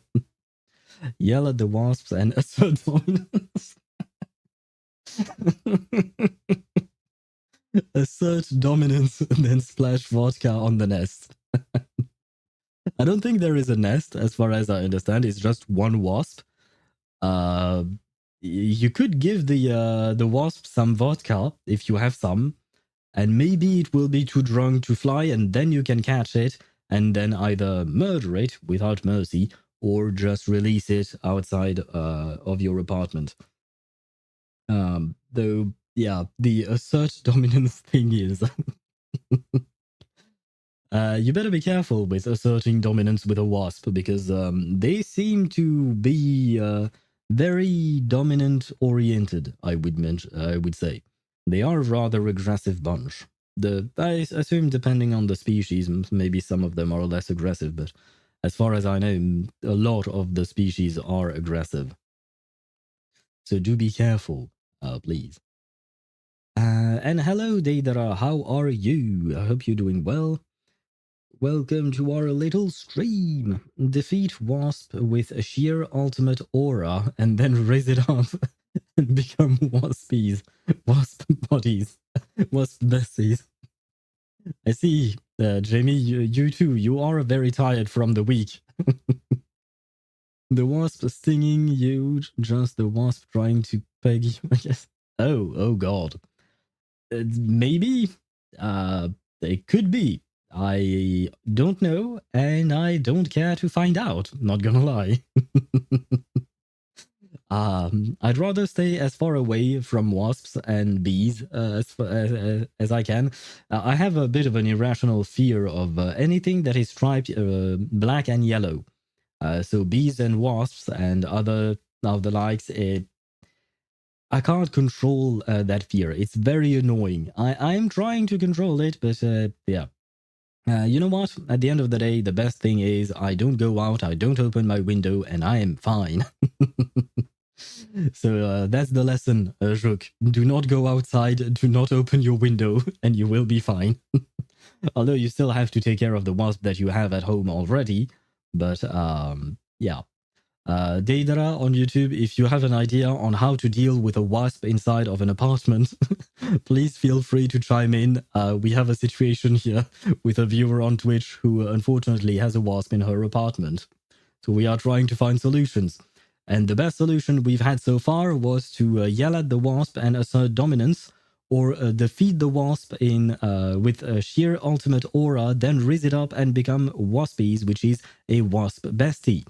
Yell at the wasps and assert dominance. Assert dominance and then splash vodka on the nest. I don't think there is a nest, as far as I understand. It's just one wasp. You could give the wasp some vodka if you have some, and maybe it will be too drunk to fly, and then you can catch it and then either murder it without mercy or just release it outside of your apartment. Though, yeah, the assert dominance thing is you better be careful with asserting dominance with a wasp, because they seem to be very dominant oriented. I would say they are a rather aggressive bunch. I assume, depending on the species, maybe some of them are less aggressive, but as far as I know, a lot of the species are aggressive. So do be careful, please. And hello, Deidara, how are you? I hope you're doing well. Welcome to our little stream. Defeat Wasp with a sheer ultimate aura and then raise it up and become waspies. Wasp bodies. Wasp besties. I see, Jamie, you too. You are very tired from the week. The wasp stinging you, just the wasp trying to peg you, I guess. Oh god. Maybe. It could be. I don't know, and I don't care to find out, not gonna lie. I'd rather stay as far away from wasps and bees as I can. I have a bit of an irrational fear of anything that is striped black and yellow. So bees and wasps and other of the likes, I can't control that fear. It's very annoying. I'm trying to control it, but yeah. You know what? At the end of the day, the best thing is I don't go out, I don't open my window, and I am fine. So that's the lesson, Rook. Do not go outside, do not open your window, and you will be fine. Although you still have to take care of the wasp that you have at home already. But yeah. Deidara on YouTube, if you have an idea on how to deal with a wasp inside of an apartment, please feel free to chime in. We have a situation here with a viewer on Twitch who unfortunately has a wasp in her apartment. So we are trying to find solutions. And the best solution we've had so far was to yell at the wasp and assert dominance, or defeat the wasp in with a sheer ultimate aura, then raise it up and become waspies, which is a wasp bestie.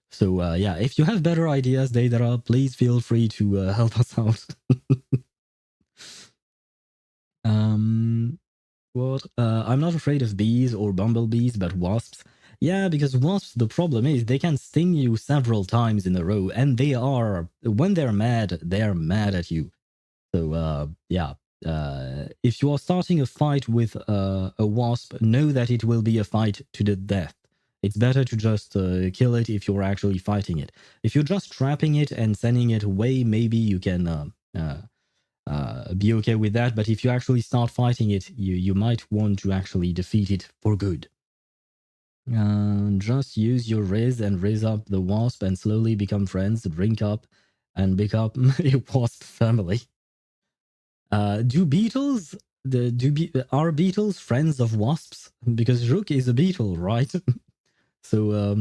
So yeah, if you have better ideas, Deidara, please feel free to help us out. What? I'm not afraid of bees or bumblebees, but wasps. Yeah, because wasps, the problem is they can sting you several times in a row, and they are, when they're mad at you. So yeah, if you are starting a fight with a wasp, know that it will be a fight to the death. It's better to just kill it if you're actually fighting it. If you're just trapping it and sending it away, maybe you can be okay with that. But if you actually start fighting it, you might want to actually defeat it for good. Just use your raise and raise up the wasp and slowly become friends, drink up, and become a wasp family. Do beetles are beetles friends of wasps? Because Rook is a beetle, right? So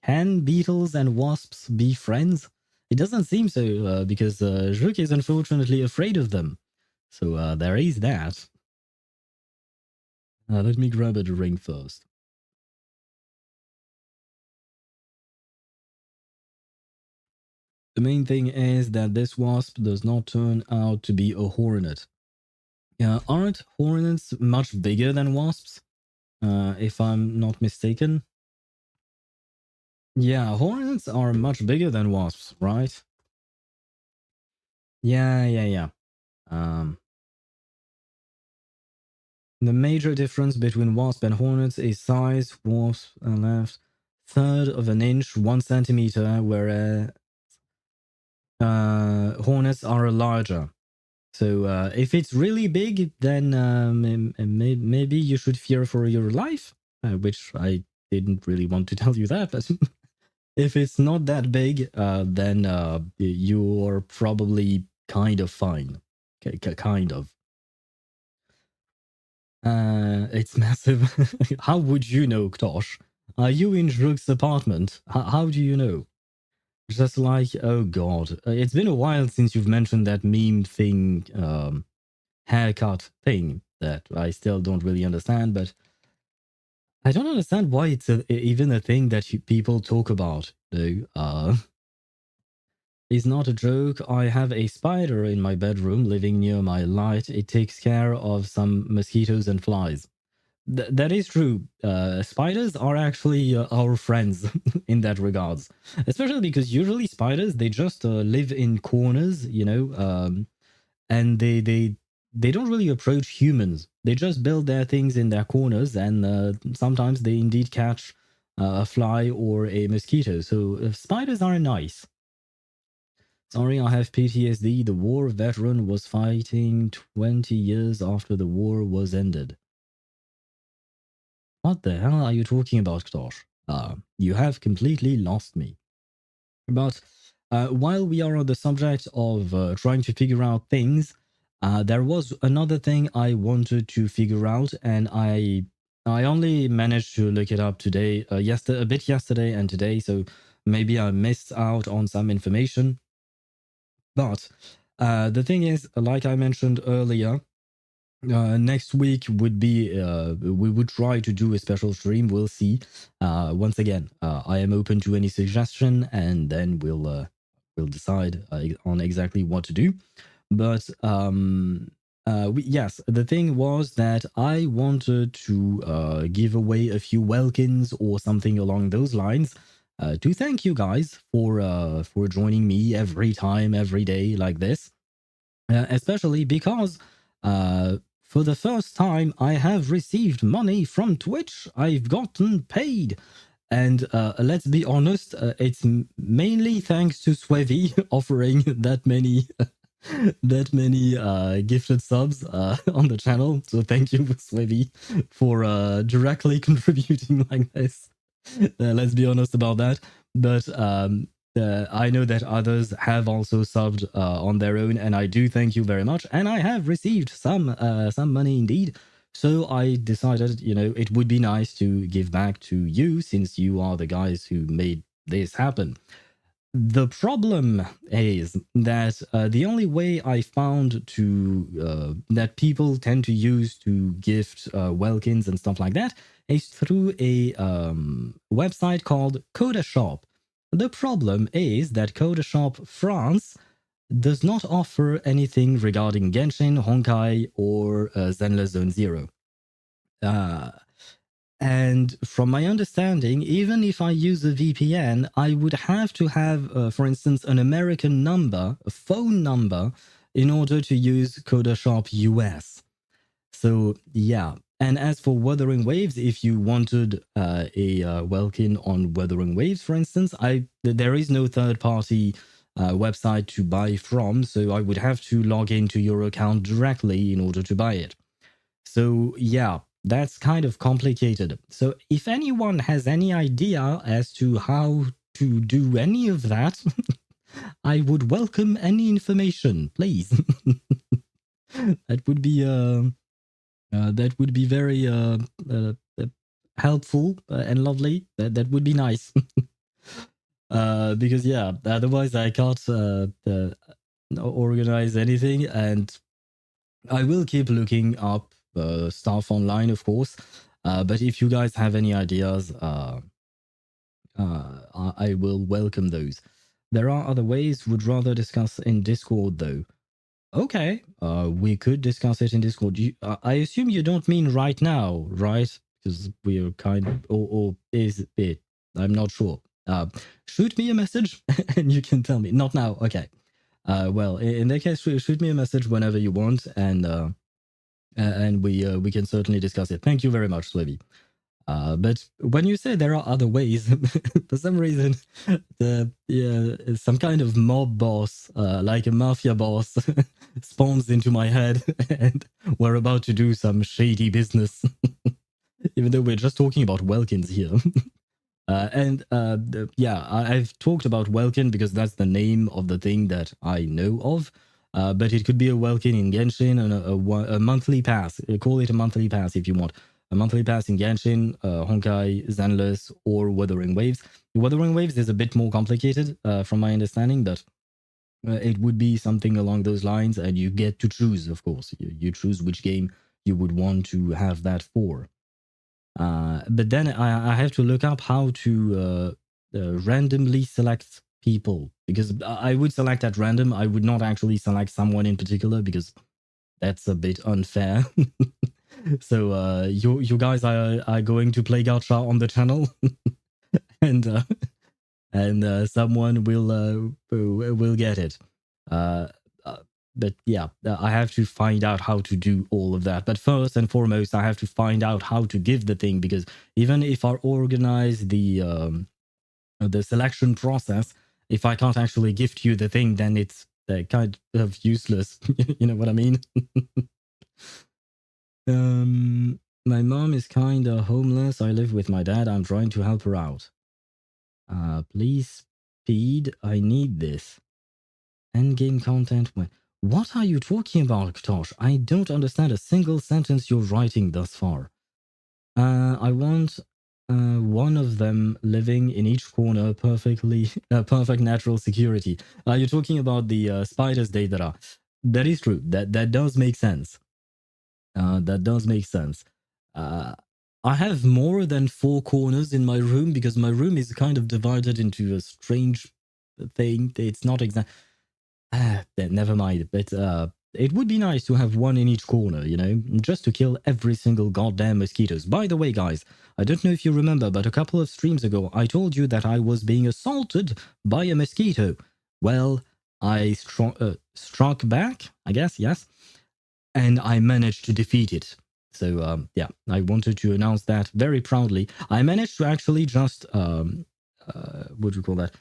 can beetles and wasps be friends? It doesn't seem so because Rook is unfortunately afraid of them. So there is that. Let me grab a drink first. The main thing is that this wasp does not turn out to be a hornet. Aren't hornets much bigger than wasps? If I'm not mistaken. Yeah, hornets are much bigger than wasps, right? Yeah. The major difference between wasp and hornets is size. Wasps are left third of an inch, 1 centimeter, whereas hornets are larger. So if it's really big, then maybe you should fear for your life, which I didn't really want to tell you that, but if it's not that big, then you're probably kind of fine. Kind of. It's massive. How would you know, Ktosh? Are you in Drug's apartment? How do you know? Just like, oh god. It's been a while since you've mentioned that meme thing, haircut thing that I still don't really understand, but I don't understand why it's even a thing that people talk about, though. It's not a joke. I have a spider in my bedroom living near my light. It takes care of some mosquitoes and flies. That is true. Spiders are actually our friends in that regards, especially because usually spiders, they just live in corners, and they don't really approach humans. They just build their things in their corners, and sometimes they indeed catch a fly or a mosquito. So spiders are nice. Sorry, I have PTSD. The war veteran was fighting 20 years after the war was ended. What the hell are you talking about, Ktosh? You have completely lost me. But while we are on the subject of trying to figure out things, there was another thing I wanted to figure out, and I only managed to look it up today, a bit yesterday and today, so maybe I missed out on some information. But the thing is, like I mentioned earlier, next week would be we would try to do a special stream. We'll see. Once again, I am open to any suggestion, and then we'll decide on exactly what to do. But yes, the thing was that I wanted to give away a few Welkins or something along those lines. To thank you guys for joining me every time, every day like this, especially because for the first time I have received money from Twitch. I've gotten paid, And let's be honest, it's mainly thanks to Swevy offering that many gifted subs on the channel. So thank you, Swevy, for directly contributing like this. Let's be honest about that. But I know that others have also subbed on their own, and I do thank you very much. And I have received some money indeed. So I decided, it would be nice to give back to you, since you are the guys who made this happen. The problem is that the only way I found that people tend to use to gift Welkins and stuff like that is through a website called Coda Shop. The problem is that Coda Shop France does not offer anything regarding Genshin, Honkai, or Zenless Zone Zero. And from my understanding, even if I use a VPN, I would have to have, for instance, an American number, a phone number, in order to use Coda Shop US. So yeah. And as for Wuthering Waves, if you wanted a Welkin on Wuthering Waves, for instance, there is no third-party website to buy from, so I would have to log into your account directly in order to buy it. So yeah, that's kind of complicated. So if anyone has any idea as to how to do any of that, I would welcome any information, please. That would be very helpful and lovely. That would be nice. Because yeah, otherwise I can't organize anything, and I will keep looking up stuff online, of course. But if you guys have any ideas, I will welcome those. There are other ways. Would rather discuss in Discord, though. Okay, we could discuss it in Discord. I assume you don't mean right now, right? Because we are kind of, or is it? I'm not sure. Shoot me a message and you can tell me. Not now. Okay. Well, in that case, shoot me a message whenever you want, and we can certainly discuss it. Thank you very much, Swevy. But when you say there are other ways, for some reason, some kind of mob boss, like a mafia boss, spawns into my head, and we're about to do some shady business, even though we're just talking about Welkins here. I've talked about Welkin because that's the name of the thing that I know of. But it could be a Welkin in Genshin and a monthly pass. Call it a monthly pass if you want. A monthly pass in Genshin, Honkai, Zenless, or Wuthering Waves. Wuthering Waves is a bit more complicated from my understanding, but it would be something along those lines, and you get to choose, of course. You choose which game you would want to have that for. But then I have to look up how to randomly select people, because I would select at random. I would not actually select someone in particular, because that's a bit unfair. So you guys are going to play gacha on the channel, and someone will get it. But yeah, I have to find out how to do all of that. But first and foremost, I have to find out how to give the thing, because even if I organize the selection process, if I can't actually gift you the thing, then it's kind of useless. You know what I mean? My mom is kind of homeless. I live with my dad. I'm trying to help her out. Please speed. I need this. Endgame content. What are you talking about, Tosh? I don't understand a single sentence you're writing thus far. I want one of them living in each corner, perfect natural security. You're talking about the spiders, Deidara. That is true. That does make sense. That does make sense. I have more than 4 corners in my room, because my room is kind of divided into a strange thing. It's not exact. Never mind. But it would be nice to have one in each corner, just to kill every single goddamn mosquitoes. By the way, guys, I don't know if you remember, but a couple of streams ago, I told you that I was being assaulted by a mosquito. Well, I struck back, I guess, yes, and I managed to defeat it. So yeah, I wanted to announce that very proudly. I managed to actually just what do you call that?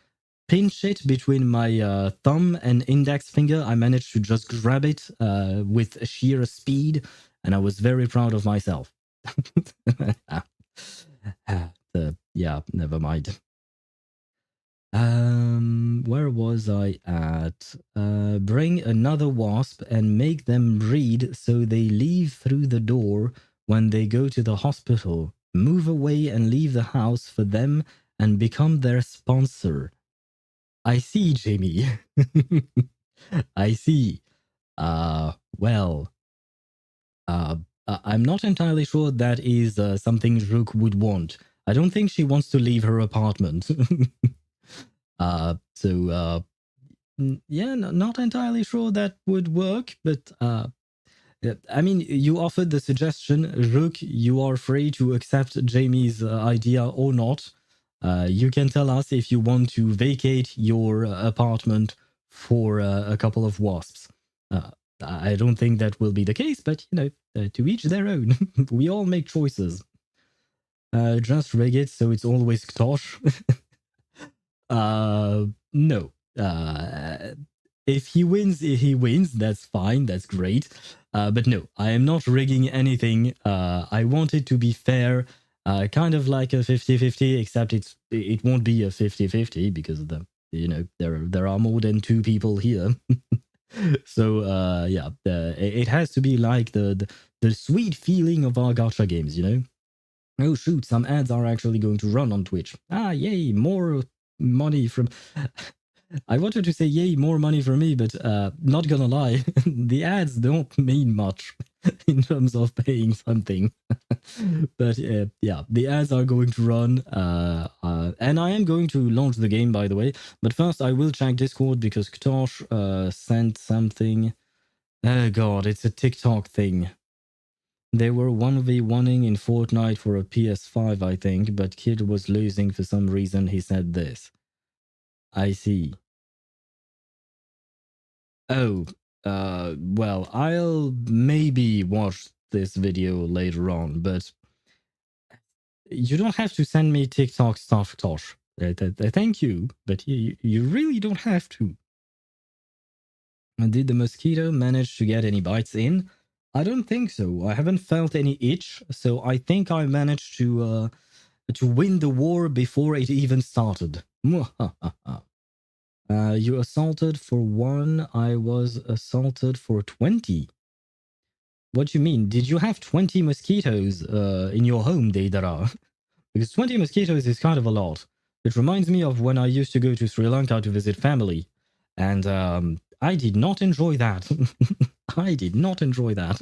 Pinch it between my thumb and index finger. I managed to just grab it with sheer speed, and I was very proud of myself. Yeah, never mind. Where was I at? Bring another wasp and make them breed so they leave through the door when they go to the hospital. Move away and leave the house for them and become their sponsor. I see, Jamie. I see. Well, I'm not entirely sure that is something Rook would want. I don't think she wants to leave her apartment. So yeah, not entirely sure that would work, but I mean, you offered the suggestion, Rook. You are free to accept Jamie's idea or not. You can tell us if you want to vacate your apartment for a couple of wasps. I don't think that will be the case, but you know, to each their own. We all make choices. Just rig it so it's always Ktosh. No. If he wins, he wins. That's fine. That's great. But no, I am not rigging anything. I want it to be fair, kind of like a 50-50, except it won't be a 50-50 because of there are more than two people here. So yeah, it has to be like the sweet feeling of our gacha games, you know. Oh shoot, some ads are actually going to run on Twitch. Ah, yay, more money from... I wanted to say yay, more money for me, but not gonna lie, the ads don't mean much in terms of paying something. But yeah, the ads are going to run, and I am going to launch the game, by the way. But first, I will check Discord because Ktosh sent something. Oh god, it's a TikTok thing. They were 1v1ing in Fortnite for a PS5, I think, but Kid was losing for some reason. He said this. I see. Oh, well, I'll maybe watch this video later on, but you don't have to send me TikTok stuff, Tosh. Thank you, but you really don't have to. Did the mosquito manage to get any bites in? I don't think so. I haven't felt any itch, so I think I managed to win the war before it even started. You assaulted for 1, I was assaulted for 20. What do you mean? Did you have 20 mosquitoes in your home, Deidara? Because 20 mosquitoes is kind of a lot. It reminds me of when I used to go to Sri Lanka to visit family. And I did not enjoy that. I did not enjoy that.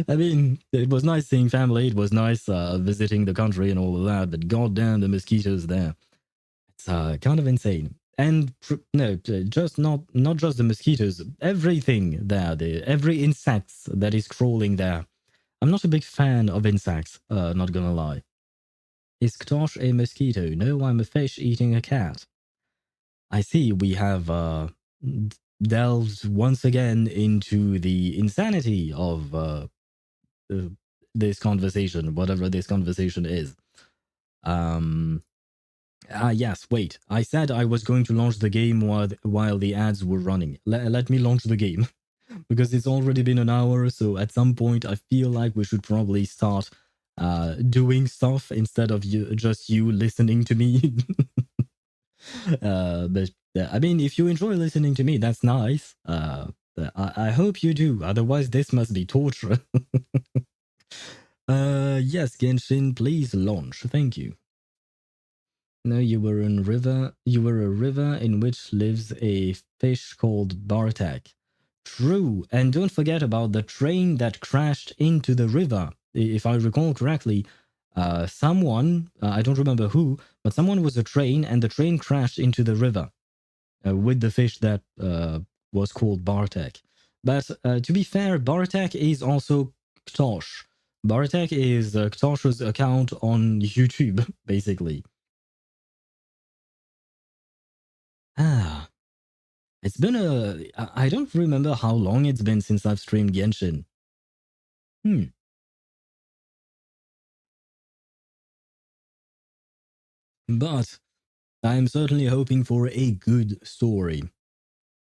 I mean, it was nice seeing family. It was nice visiting the country and all of that. But goddamn, the mosquitoes there. It's kind of insane. And no, just not just the mosquitoes. Everything there, every insects that is crawling there. I'm not a big fan of insects. Not gonna lie. Is Ktosh a mosquito? No, I'm a fish eating a cat. I see we have delved once again into the insanity of this conversation, whatever this conversation is. Yes, wait. I said I was going to launch the game while the ads were running. Let me launch the game. Because it's already been an hour, so at some point I feel like we should probably start doing stuff instead of just you listening to me. But I mean, if you enjoy listening to me, that's nice. I hope you do. Otherwise, this must be torture. Yes, Genshin, please launch. Thank you. No, you were in river. You were a river in which lives a fish called Bartek. True, and don't forget about the train that crashed into the river. If I recall correctly, someone, I don't remember who, but someone was a train and the train crashed into the river with the fish that was called Bartek. But to be fair, Bartek is also Ktosh. Bartek is Ktosh's account on YouTube, basically. Ah, it's been I don't remember how long it's been since I've streamed Genshin. But I'm certainly hoping for a good story.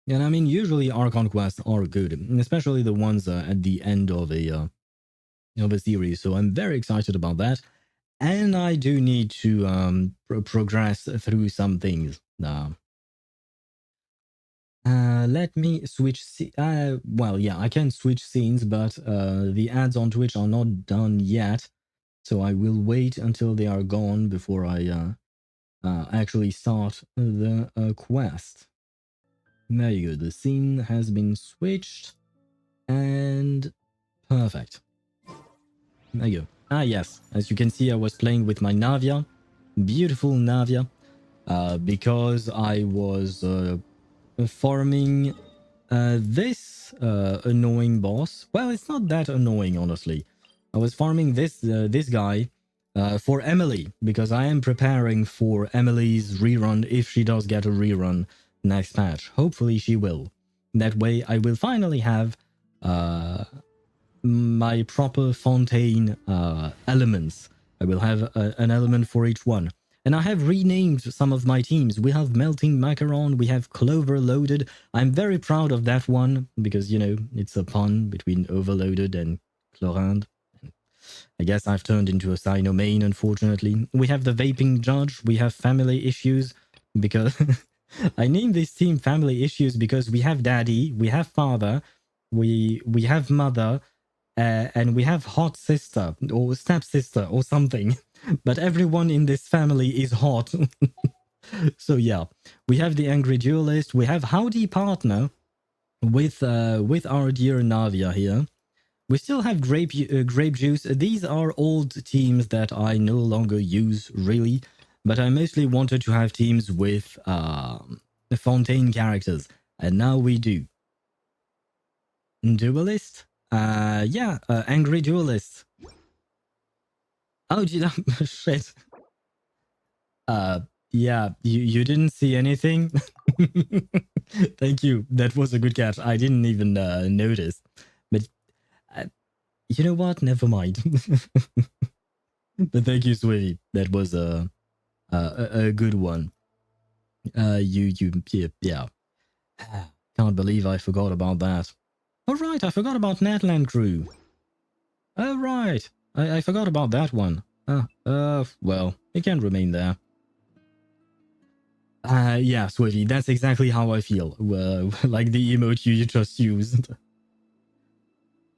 And I mean, usually Archon Quests are good, especially the ones at the end of a series. So I'm very excited about that. And I do need to progress through some things. Let me switch. Well, yeah, I can switch scenes, but the ads on Twitch are not done yet. So I will wait until they are gone before I actually start the quest. There you go. The scene has been switched. And perfect. There you go. Ah, yes. As you can see, I was playing with my Navia. Beautiful Navia. Because I was farming this annoying boss. Well, it's not that annoying, honestly. I was farming this guy for Emily, because I am preparing for Emily's rerun if she does get a rerun next patch. Hopefully she will. That way I will finally have my proper Fontaine elements. I will have an element for each one. And I have renamed some of my teams. We have Melting Macaron, we have Clover Loaded. I'm very proud of that one because, you know, it's a pun between Overloaded and Chlorinde. I guess I've turned into a Sino main, unfortunately. We have the Vaping Judge, we have Family Issues, because I named this team Family Issues because we have Daddy, we have Father, we have Mother, and we have Hot Sister, or Stepsister, or something. But everyone in this family is hot. So yeah, we have the Angry Duelist, we have Howdy Partner with our dear Navia here. We still have Grape Juice. These are old teams that I no longer use, really. But I mostly wanted to have teams with Fontaine characters. And now we do. Duelist? Yeah, Angry Duelist. Oh, shit. Yeah, you didn't see anything? Thank you. That was a good catch. I didn't even notice. But you know what? Never mind. But thank you, Swifty. That was a good one. Yeah. Can't believe I forgot about that. Oh, right, I forgot about Natland Crew. Oh, right. I forgot about that one. Well, it can remain there. Yeah, Swifty, that's exactly how I feel. Like the emote you just used.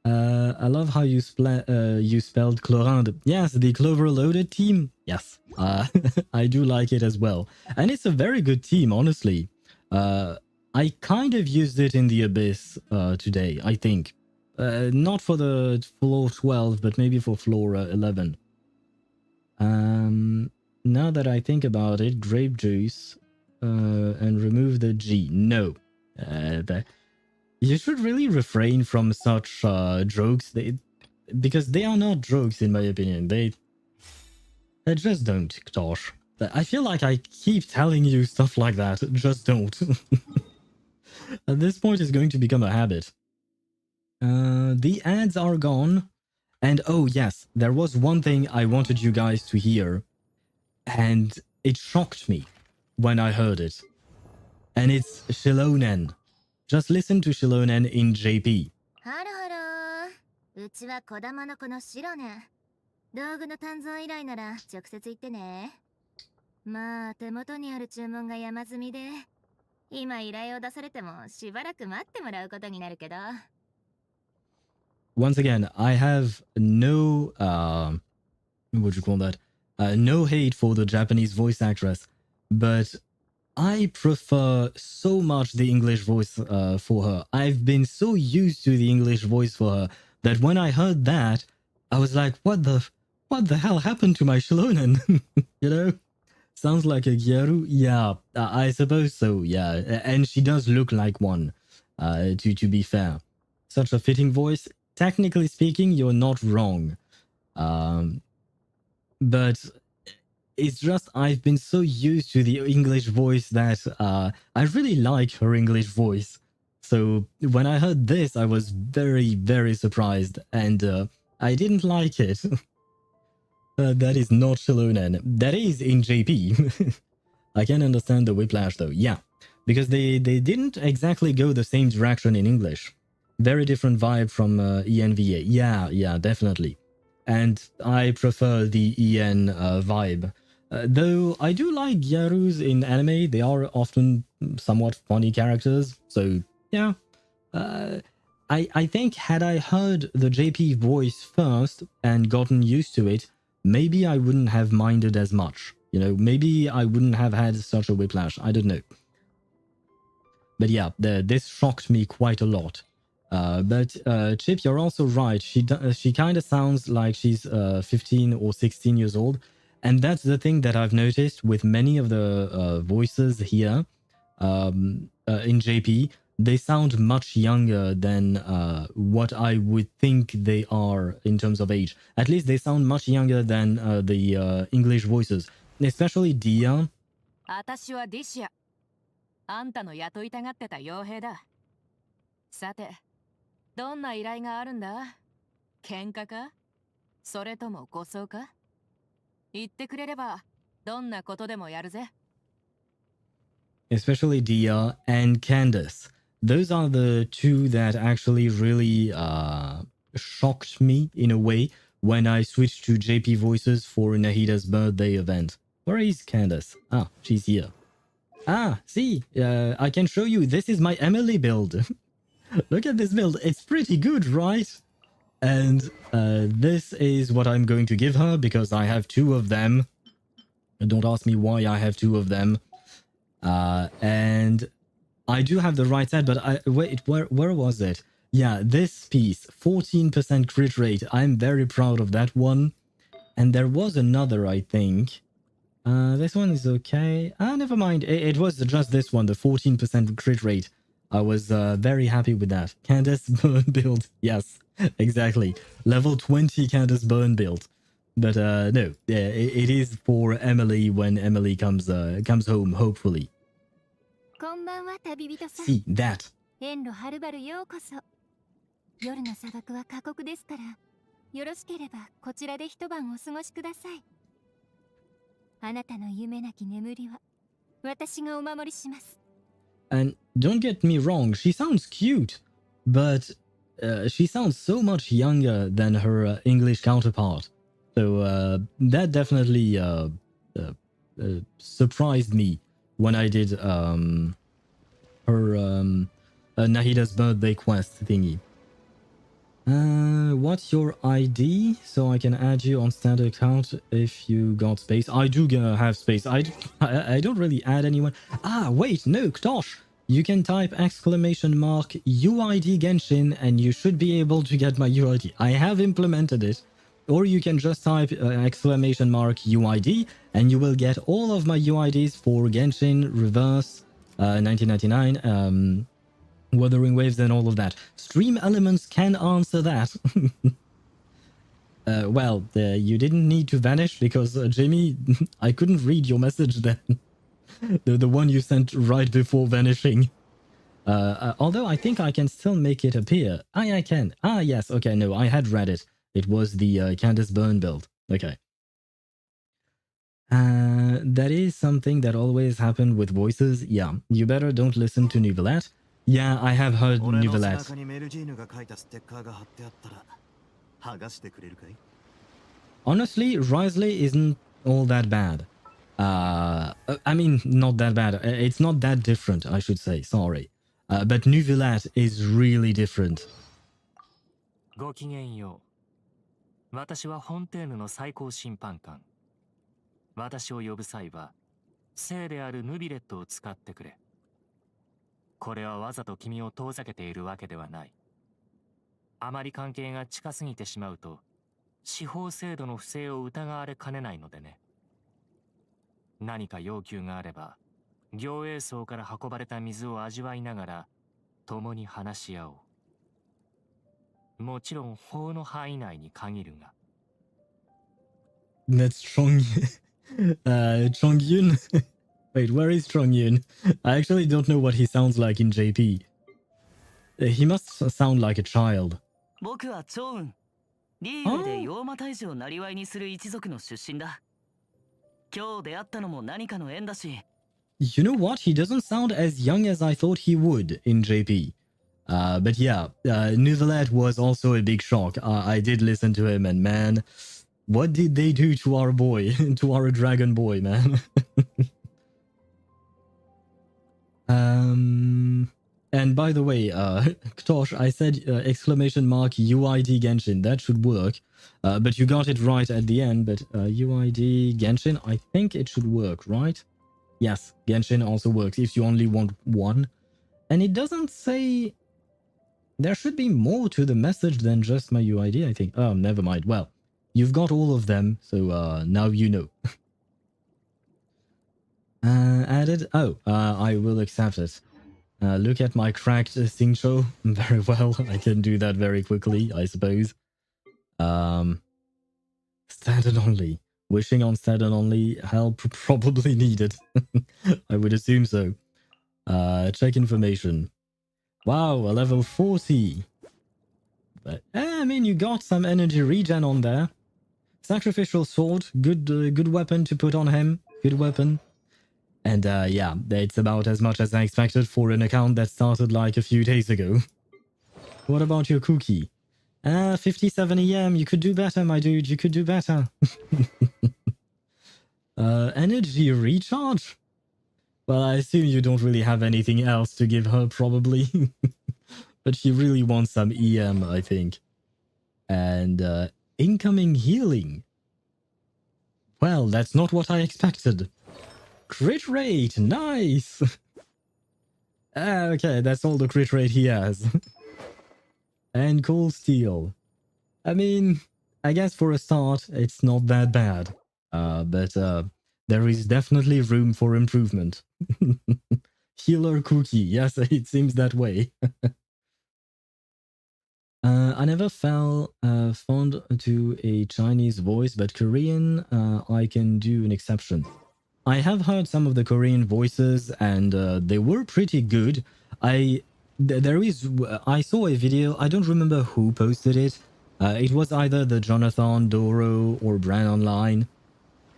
I love how you spelled Chlorinde. Yes, the Clover Loaded team. Yes, I do like it as well. And it's a very good team, honestly. I kind of used it in the Abyss today, I think. Not for the floor 12, but maybe for floor 11. Now that I think about it, grape juice and remove the G. No. You should really refrain from such jokes, because they are not jokes in my opinion. They just don't, Tosh. I feel like I keep telling you stuff like that. Just don't. At this point, it's going to become a habit. The ads are gone. And oh yes, there was one thing I wanted you guys to hear. And it shocked me when I heard it. And it's Shilonen. Just listen to Shilonen in JP. ハロハロー。うちは小玉の子のシロネン。道具の鍛造依頼なら直接言ってね。まあ手元にある注文が山積みで、今依頼を出されてもしばらく待ってもらうことになるけど。Once again, I have no what do you call that? No hate for the Japanese voice actress, but I prefer so much the English voice for her. I've been so used to the English voice for her that when I heard that, I was like, what the hell happened to my Shilonen? You know? Sounds like a Gyaru? Yeah, I suppose so, yeah. And she does look like one, to be fair. Such a fitting voice. Technically speaking, you're not wrong. But it's just I've been so used to the English voice that I really like her English voice. So when I heard this, I was very, very surprised, and I didn't like it. That is not Shilonen. That is in JP. I can understand the whiplash though. Yeah, because they didn't exactly go the same direction in English. Very different vibe from ENVA. Yeah, definitely. And I prefer the EN vibe. Though I do like Gyarus in anime. They are often somewhat funny characters. So yeah. I think had I heard the JP voice first and gotten used to it, maybe I wouldn't have minded as much. You know, maybe I wouldn't have had such a whiplash. I don't know. But yeah, this shocked me quite a lot. But Chip, you're also right. She kind of sounds like she's 15 or 16 years old. And that's the thing that I've noticed with many of the voices here in JP. They sound much younger than what I would think they are in terms of age. At least they sound much younger than the English voices, especially Dia. 私はディシア。あんたの雇いたがってた傭兵だ。さて、どんな依頼があるんだ？喧嘩か？それとも護送か？言ってくれれば、どんなことでもやるぜ。Especially Dia and Candace. Those are the two that actually really shocked me in a way when I switched to JP voices for Nahida's birthday event. Where is Candace? Ah, she's here. Ah, see, I can show you. This is my Emily build. Look at this build. It's pretty good, right? And this is what I'm going to give her because I have two of them. Don't ask me why I have two of them. And I do have the right set, but wait, where was it? Yeah, this piece, 14% crit rate. I'm very proud of that one. And there was another, I think. This one is okay. Never mind. It was just this one, the 14% crit rate. I was very happy with that. Candace Burn build. Yes, exactly. Level 20 Candace Burn build. But no, yeah, it is for Emily when Emily comes home, hopefully. こんばんは、旅人さん。 See, that. 遠路はるばるようこそ。夜の砂漠は過酷ですから、よろしければこちらで一晩お過ごしください。あなたの夢なき眠りは私がお守りします。 And don't get me wrong, she sounds cute, but she sounds so much younger than her English counterpart. So that definitely surprised me when I did her Nahida's birthday quest thingy. What's your ID so I can add you on standard account if you got space? I do have space. I don't really add anyone. Ah, wait, no, Ktosh. You can type !UID Genshin and you should be able to get my UID. I have implemented it. Or you can just type !UID and you will get all of my UIDs for Genshin, Reverse, 1999, Wuthering Waves and all of that. Stream Elements can answer that. Well, you didn't need to vanish because, Jamie, I couldn't read your message then. the one you sent right before vanishing. Although I think I can still make it appear. I can. Ah, yes. Okay, no, I had read it. It was the Candace Burn build. Okay. That is something that always happened with voices. Yeah, you better don't listen to Nouvellette. Yeah, I have heard Nouvellette. Honestly, Risley isn't all that bad. I mean, not that bad. It's not that different, I should say. Sorry. But Nouvellette is really different. ごきげんよう。私はフォンテーヌの最高審判官。私を呼ぶ際は、聖であるヌビレットを使ってくれ。これはわざと君を遠ざけているわけではない。あまり関係が近すぎてしまうと、司法制度の不正を疑われかねないのでね。何か要求があれば、行営層から運ばれた水を味わいながら、共に話し合おう。もちろん法の範囲内に限るが。That's Chongyun. Wait, where is Chongyun? I actually don't know what he sounds like in JP. He must sound like a child. 僕はチョウン。リーグで妖魔退治をなりわいにする一族の出身だ。今日出会ったのも何かの縁だし。You know what? He doesn't sound as young as I thought he would in JP. But yeah, Nuvelet was also a big shock. I did listen to him, and man, what did they do to our boy, to our dragon boy, man? And by the way, Ktosh, I said exclamation mark UID Genshin. That should work. But you got it right at the end. But UID Genshin, I think it should work, right? Yes, Genshin also works if you only want one. And it doesn't say... There should be more to the message than just my UID, I think. Oh, never mind. Well, you've got all of them, so now you know. Added? Oh, I will accept it. Look at my cracked Singcho. Very well, I can do that very quickly, I suppose. Standard only. Wishing on standard only, help probably needed. I would assume so. Check information. Wow, a level 40. But, I mean, you got some energy regen on there. Sacrificial sword, good weapon to put on him. Good weapon. And yeah, it's about as much as I expected for an account that started like a few days ago. What about your cookie? 57 EM, you could do better, my dude, you could do better. Energy recharge? Well, I assume you don't really have anything else to give her, probably. But she really wants some EM, I think. And incoming healing. Well, that's not what I expected. Crit rate, nice! Okay, that's all the crit rate he has. And cold steel. I mean, I guess for a start, it's not that bad. But there is definitely room for improvement. Healer cookie, yes, it seems that way. I never fell fond to a Chinese voice, but Korean, I can do an exception. I have heard some of the Korean voices, and they were pretty good. I saw a video, I don't remember who posted it. It was either the Jonathan, Doro, or Bran Online.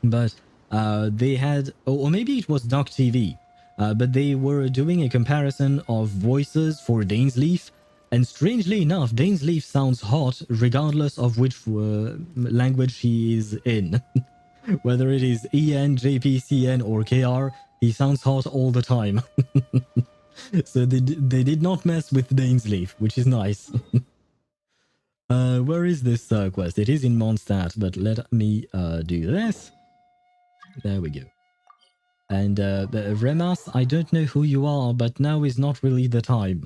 But they had, or maybe it was Duck TV. But they were doing a comparison of voices for Dainsleif. And strangely enough, Dainsleif sounds hot regardless of which language he is in. Whether it is EN, JP, CN, or KR, he sounds hot all the time. So they did not mess with Dainsleif, which is nice. Where is this quest? It is in Mondstadt, but let me do this. There we go. And Remas, I don't know who you are, but now is not really the time.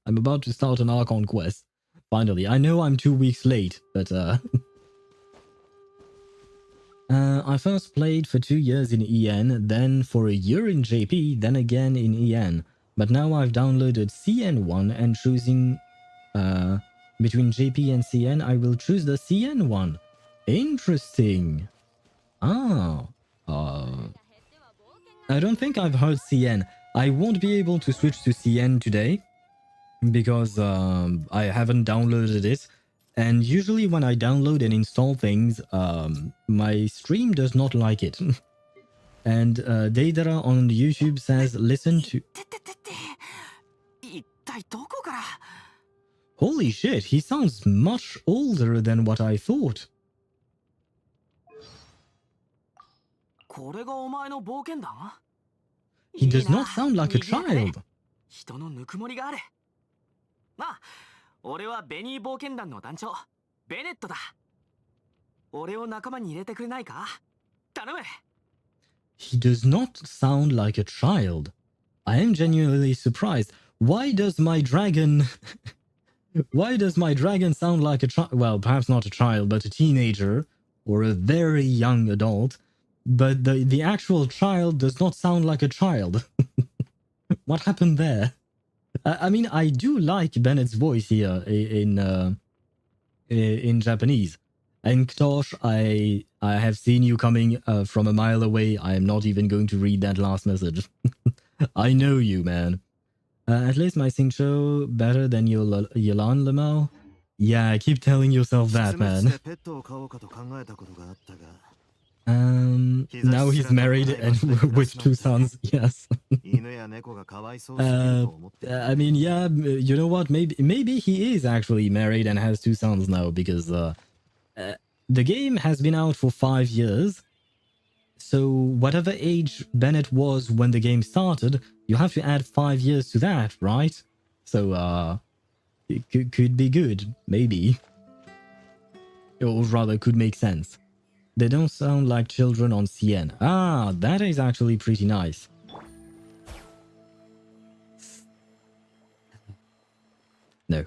I'm about to start an Archon Quest. Finally, I know I'm 2 weeks late, but I first played for 2 years in EN, then for a year in JP, then again in EN. But now I've downloaded CN1 and choosing between JP and CN, I will choose the CN one. Interesting. I don't think I've heard CN. I won't be able to switch to CN today because I haven't downloaded it. And usually when I download and install things, my stream does not like it. And Deidara on YouTube says, listen to... Holy shit, he sounds much older than what I thought. He does not sound like a child. 俺はベニー冒険団の団長ベネットだ。俺を仲間に入れてくれないか？頼む。 He does not sound like a child. I am genuinely surprised. Why does my dragon sound like a child? Well, perhaps not a child, but a teenager or a very young adult. But the actual child does not sound like a child. What happened there? I mean, I do like Bennett's voice here in Japanese. And Ktosh, I have seen you coming from a mile away. I am not even going to read that last message. I know you, man. At least my Singcho better than Yolan Lamau. Yeah, keep telling yourself that, man. Now he's married and with 2 sons. Yes. I mean, yeah, you know what? Maybe he is actually married and has 2 sons now, because the game has been out for 5 years. So whatever age Bennett was when the game started, you have to add 5 years to that, right? So it could be good, maybe. Or rather, could make sense. They don't sound like children on CN. Ah, that is actually pretty nice. No.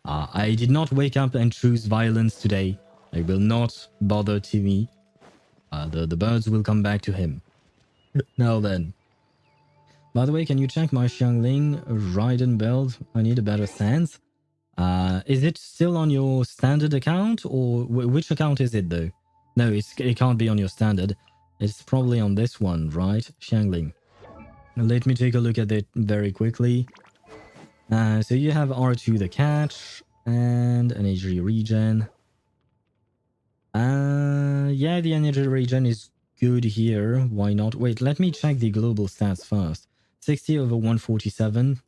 I did not wake up and choose violence today. I will not bother Timmy. The birds will come back to him. Now then. By the way, can you check my Xiangling Raiden build? I need a better sense. Is it still on your standard account, or which account is it though? No, it can't be on your standard. It's probably on this one, right? Xiangling. Let me take a look at it very quickly. So you have R2 the catch and energy regen. Yeah, the energy regen is good here. Why not? Wait, let me check the global stats first. 60 over 147.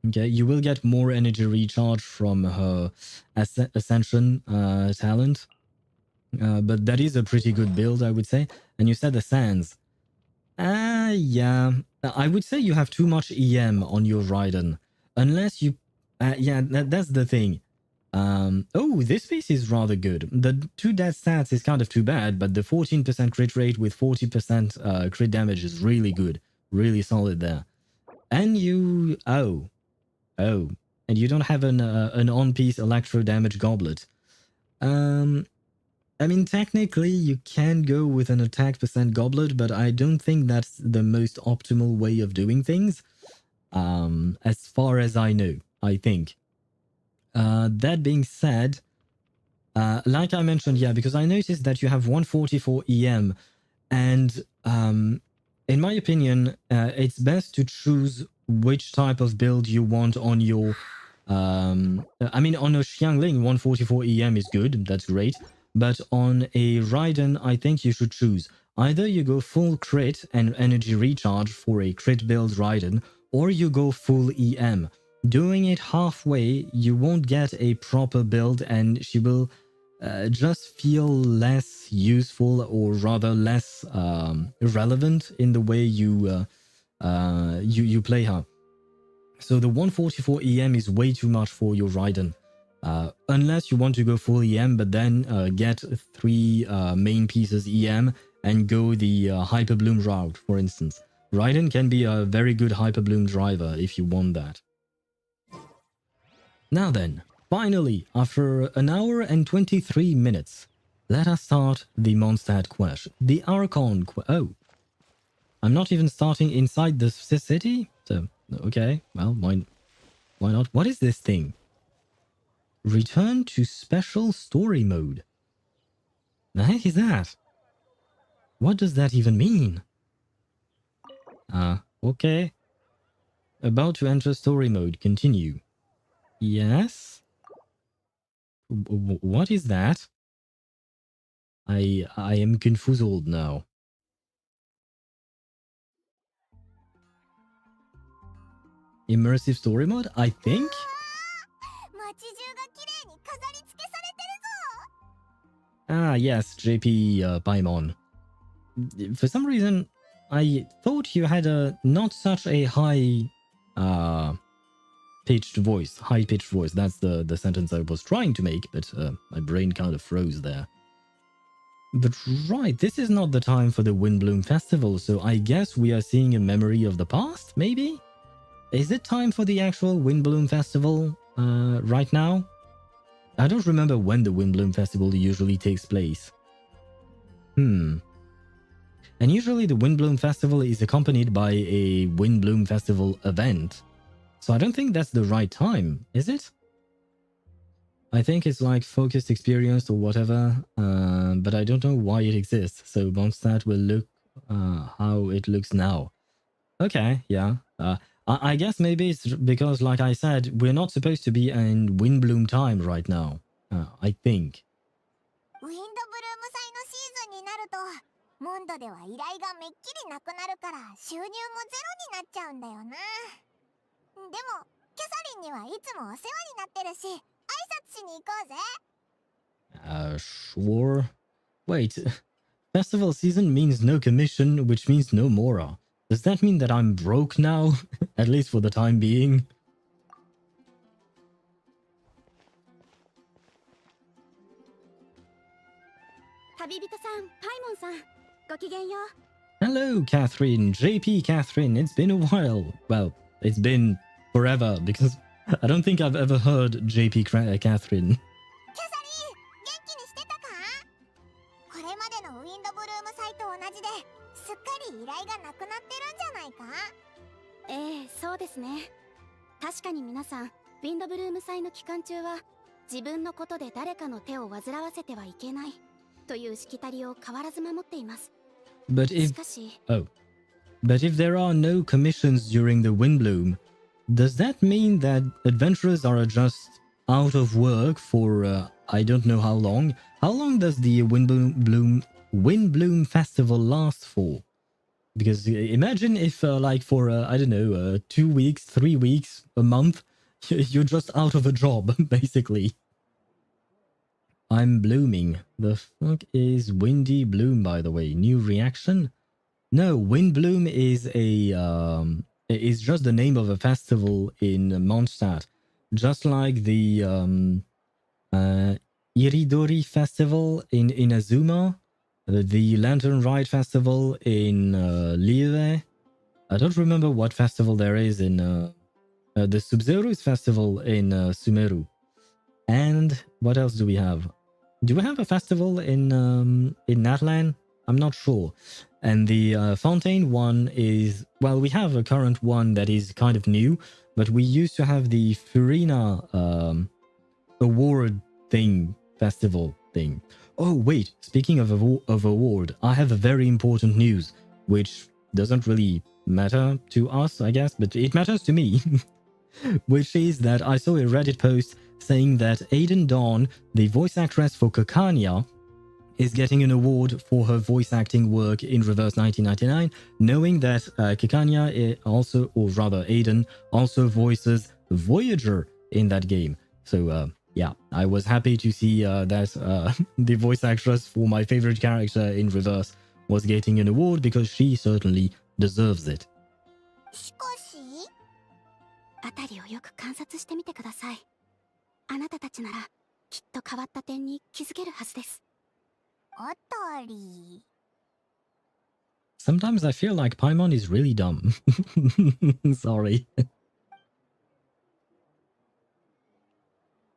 Okay, you will get more energy recharge from her Ascension talent. But that is a pretty good build, I would say. And you said the Sands. Yeah. I would say you have too much EM on your Raiden. Unless you... yeah, that's the thing. Oh, this piece is rather good. The 2 death stats is kind of too bad, but the 14% crit rate with 40% crit damage is really good. Really solid there. And you... Oh, and you don't have an on-piece electro damage goblet. I mean, technically, you can go with an attack percent goblet, but I don't think that's the most optimal way of doing things. As far as I know, I think. That being said, like I mentioned, yeah, because I noticed that you have 144 EM, and in my opinion, it's best to choose which type of build you want on your... I mean, on a Xiangling, 144 EM is good, that's great. But on a Raiden, I think you should choose. Either you go full crit and energy recharge for a crit build Raiden, or you go full EM. Doing it halfway, you won't get a proper build, and she will just feel less useful, or rather less relevant in the way you play her. So the 144 EM is way too much for your Raiden. Unless you want to go full EM, but then get 3 main pieces EM and go the Hyper Bloom route, for instance. Raiden can be a very good Hyper Bloom driver if you want that. Now then, finally, after an hour and 23 minutes, let us start the Mondstadt quest. The Archon Quest. Oh, I'm not even starting inside the city? So, okay, well, why not? What is this thing? Return to special story mode. The heck is that? What does that even mean? Okay. About to enter story mode. Continue. Yes? What is that? I am confused now. Immersive story mode, I think? Ah, yes, JP Paimon. For some reason, I thought you had a not such a high pitched voice. High-pitched voice. That's the sentence I was trying to make, but my brain kind of froze there. But right, this is not the time for the Windbloom Festival, so I guess we are seeing a memory of the past, maybe? Is it time for the actual Windbloom Festival right now? I don't remember when the Windbloom Festival usually takes place. And usually the Windbloom Festival is accompanied by a Windbloom Festival event. So I don't think that's the right time, is it? I think it's like focused experience or whatever, but I don't know why it exists. So Mondstadt will look how it looks now. Okay, yeah. I guess maybe it's because, like I said, we're not supposed to be in Windbloom time right now. I think. ウィンドブルーム祭のシーズンになるとモンドでは依頼がめっきりなくなるから収入もゼロになっちゃうんだよな。でもキャサリンにはいつもお世話になってるし挨拶しに行こうぜ。Sure. Wait, festival season means no commission, which means no mora. Does that mean that I'm broke now? At least for the time being? 旅人さん、パイモンさん、ごきげんよう。 Hello, Catherine. JP Catherine. It's been a while. Well, it's been forever because I don't think I've ever heard JP Catherine. キャサリン、元気にしてたか？これまでのウィンドブルーム祭と同じですっかり依頼がなくなってるんじゃないか？ええ、そうですね。確かに皆さん、ウィンドブルーム祭の期間中は自分のことで誰かの手を煩わせてはいけないというしきたりを変わらず守っています。 But し if かし、 but if there are no commissions during the Windbloom, does that mean that adventurers are just out of work for I don't know how long? How long does the Windbloom festival last for? Because imagine if like for I don't know 2 weeks, 3 weeks, a month, you're just out of a job basically. I'm blooming. The fuck is Windy Bloom, by the way? New reaction? No, Windbloom is is just the name of a festival in Mondstadt, just like the Iridori festival in Azuma, the Lantern Ride festival in Lieve. I don't remember what festival there is in the Sub-Zero's festival in Sumeru. And what else do we have? Do we have a festival in Natlan? I'm not sure. And the Fontaine one is, well, we have a current one that is kind of new, but we used to have the Furina award thing, festival thing. Oh, wait, speaking of award, I have a very important news, which doesn't really matter to us, I guess, but it matters to me. Which is that I saw a Reddit post saying that Aiden Dawn, the voice actress for Kakanya, is getting an award for her voice acting work in Reverse 1999, knowing that Kakanya also, or rather Aiden, also voices Voyager in that game. So yeah, I was happy to see that the voice actress for my favorite character in Reverse was getting an award because she certainly deserves it. しかし、辺りをよく観察してみてください。あなたたちならきっと変わった点に気づけるはずです。あたり。 Sometimes I feel like Paimon is really dumb. Sorry.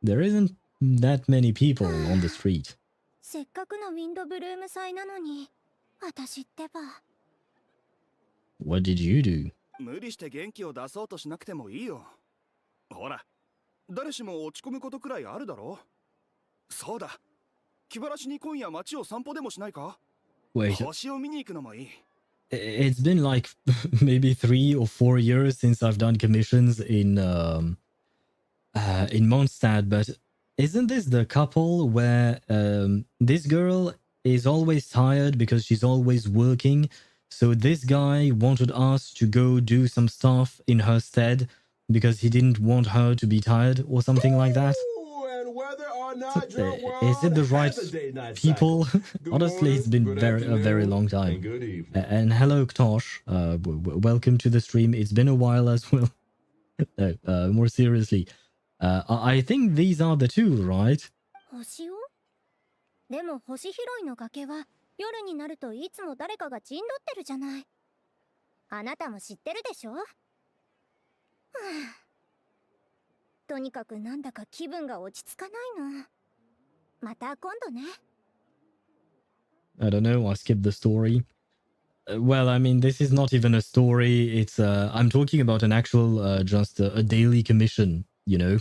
There isn't that many people on the street. せっかくのウィンドブルーム祭なのに、私ってば。 What did you do? 無理して元気を出そうとしなくてもいいよ。ほら、誰しも落ち込むことくらいあるだろ。そうだ。気晴らしに今夜街を散歩でもしないか？ Wait, 星を見に行くのもいい。 it's been like maybe 3 or 4 years since I've done commissions in Mondstadt, but isn't this the couple where this girl is always tired because she's always working? So this guy wanted us to go do some stuff in her stead because he didn't want her to be tired or something like that. And whether or not your world Is it the right has a day-night people? cycle. Honestly, it's been Good a afternoon, very long and time. good evening. And hello, Ktosh. Welcome to the stream. It's been a while as well. No, more seriously, I think these are the two, right? 星を？でも星拾いの崖は夜になるといつも誰かが陣取ってるじゃない。あなたも知ってるでしょ？はあ、とにかくなんだか気分が落ち着かないの。また今度ね。 I don't know. I skipped the story. Well, I mean, this is not even a story. It's I'm talking about an actual just a daily commission, you know.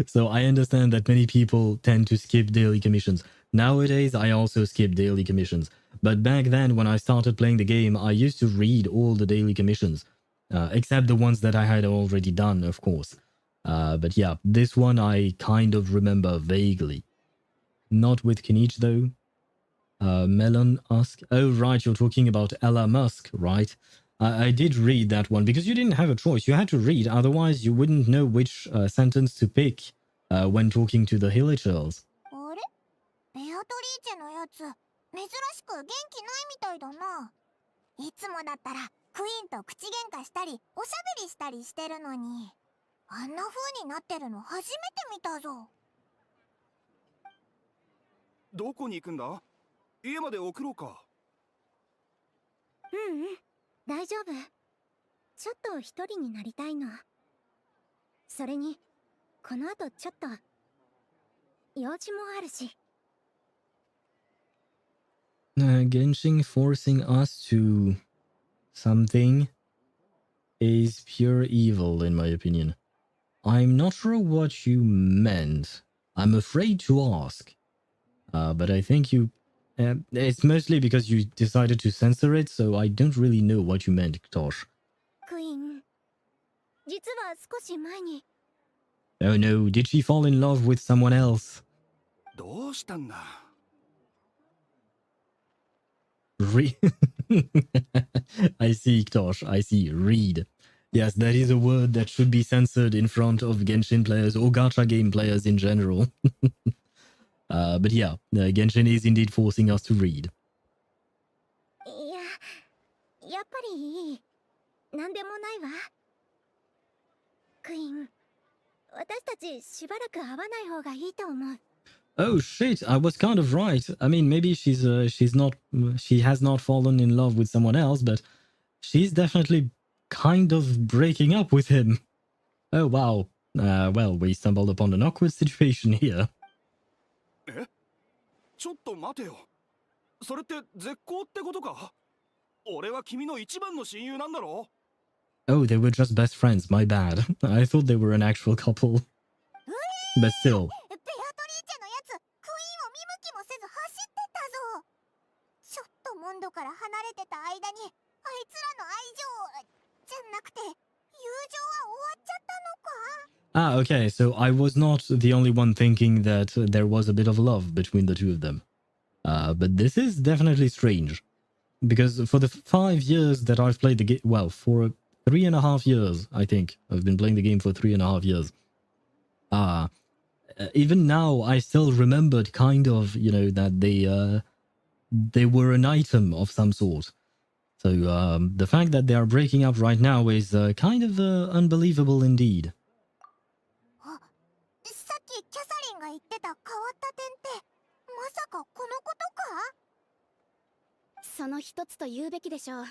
So I understand that many people tend to skip daily commissions. Nowadays, I also skip daily commissions. But back then, when I started playing the game, I used to read all the daily commissions. except the ones that I had already done, of course. But yeah, this one I kind of remember vaguely. Not with Kinich though. Melon ask. Oh right, you're talking about Ella Musk, right? I did read that one because you didn't have a choice. You had to read, otherwise you wouldn't know which sentence to pick when talking to the Hillagers. あれベアトリーチェのやつ珍しく元気ないみたいだな。いつもだったらクイーンと口喧嘩したりおしゃべりしたりしてるのにあんな風になってるの初めて見たぞ。どこに行くんだ？家まで送ろうか。大丈夫。ちょっと一人になりたいの。それにこの後ちょっと用事もあるし。Genshin forcing us to something is pure evil, in my opinion. I'm not sure what you meant. I'm afraid to ask. But I think you... it's mostly because you decided to censor it, so I don't really know what you meant, Tosh. クイーン、実は少し前に。 Oh no, did she fall in love with someone else? どうしたんだ？ I see, Tosh, I see. Read. Yes, that is a word that should be censored in front of Genshin players or gacha game players in general. But yeah, Genshin is indeed forcing us to read. いや、やっぱりいい。なんでもないわ。クイーン、私たちしばらく会わない方がいいと思う。 Oh shit, I was kind of right. I mean, maybe she has not fallen in love with someone else, but she's definitely kind of breaking up with him. Oh wow. Well, we stumbled upon an awkward situation here. え？ちょっと待てよ。それって絶交ってことか？俺は君の一番の親友なんだろ？ Oh, they were just best friends, my bad. I thought they were an actual couple. But still. ベアトリーチェのやつクイーンを見向きもせず走ってたぞ。ちょっとモンドから離れてた間にあいつらの愛情じゃなくて友情は終わっちゃったのか？ Ah, okay, so I was not the only one thinking that there was a bit of love between the two of them. But this is definitely strange. Because for the 5 years that I've played the game, well, for 3.5 years, I think. I've been playing the game for 3.5 years. Even now, I still remembered kind of, you know, that they were an item of some sort. So the fact that they are breaking up right now is kind of unbelievable indeed. さっきキャサリンが言ってた変わった点ってまさかこのことか？その一つと言うべきでしょう。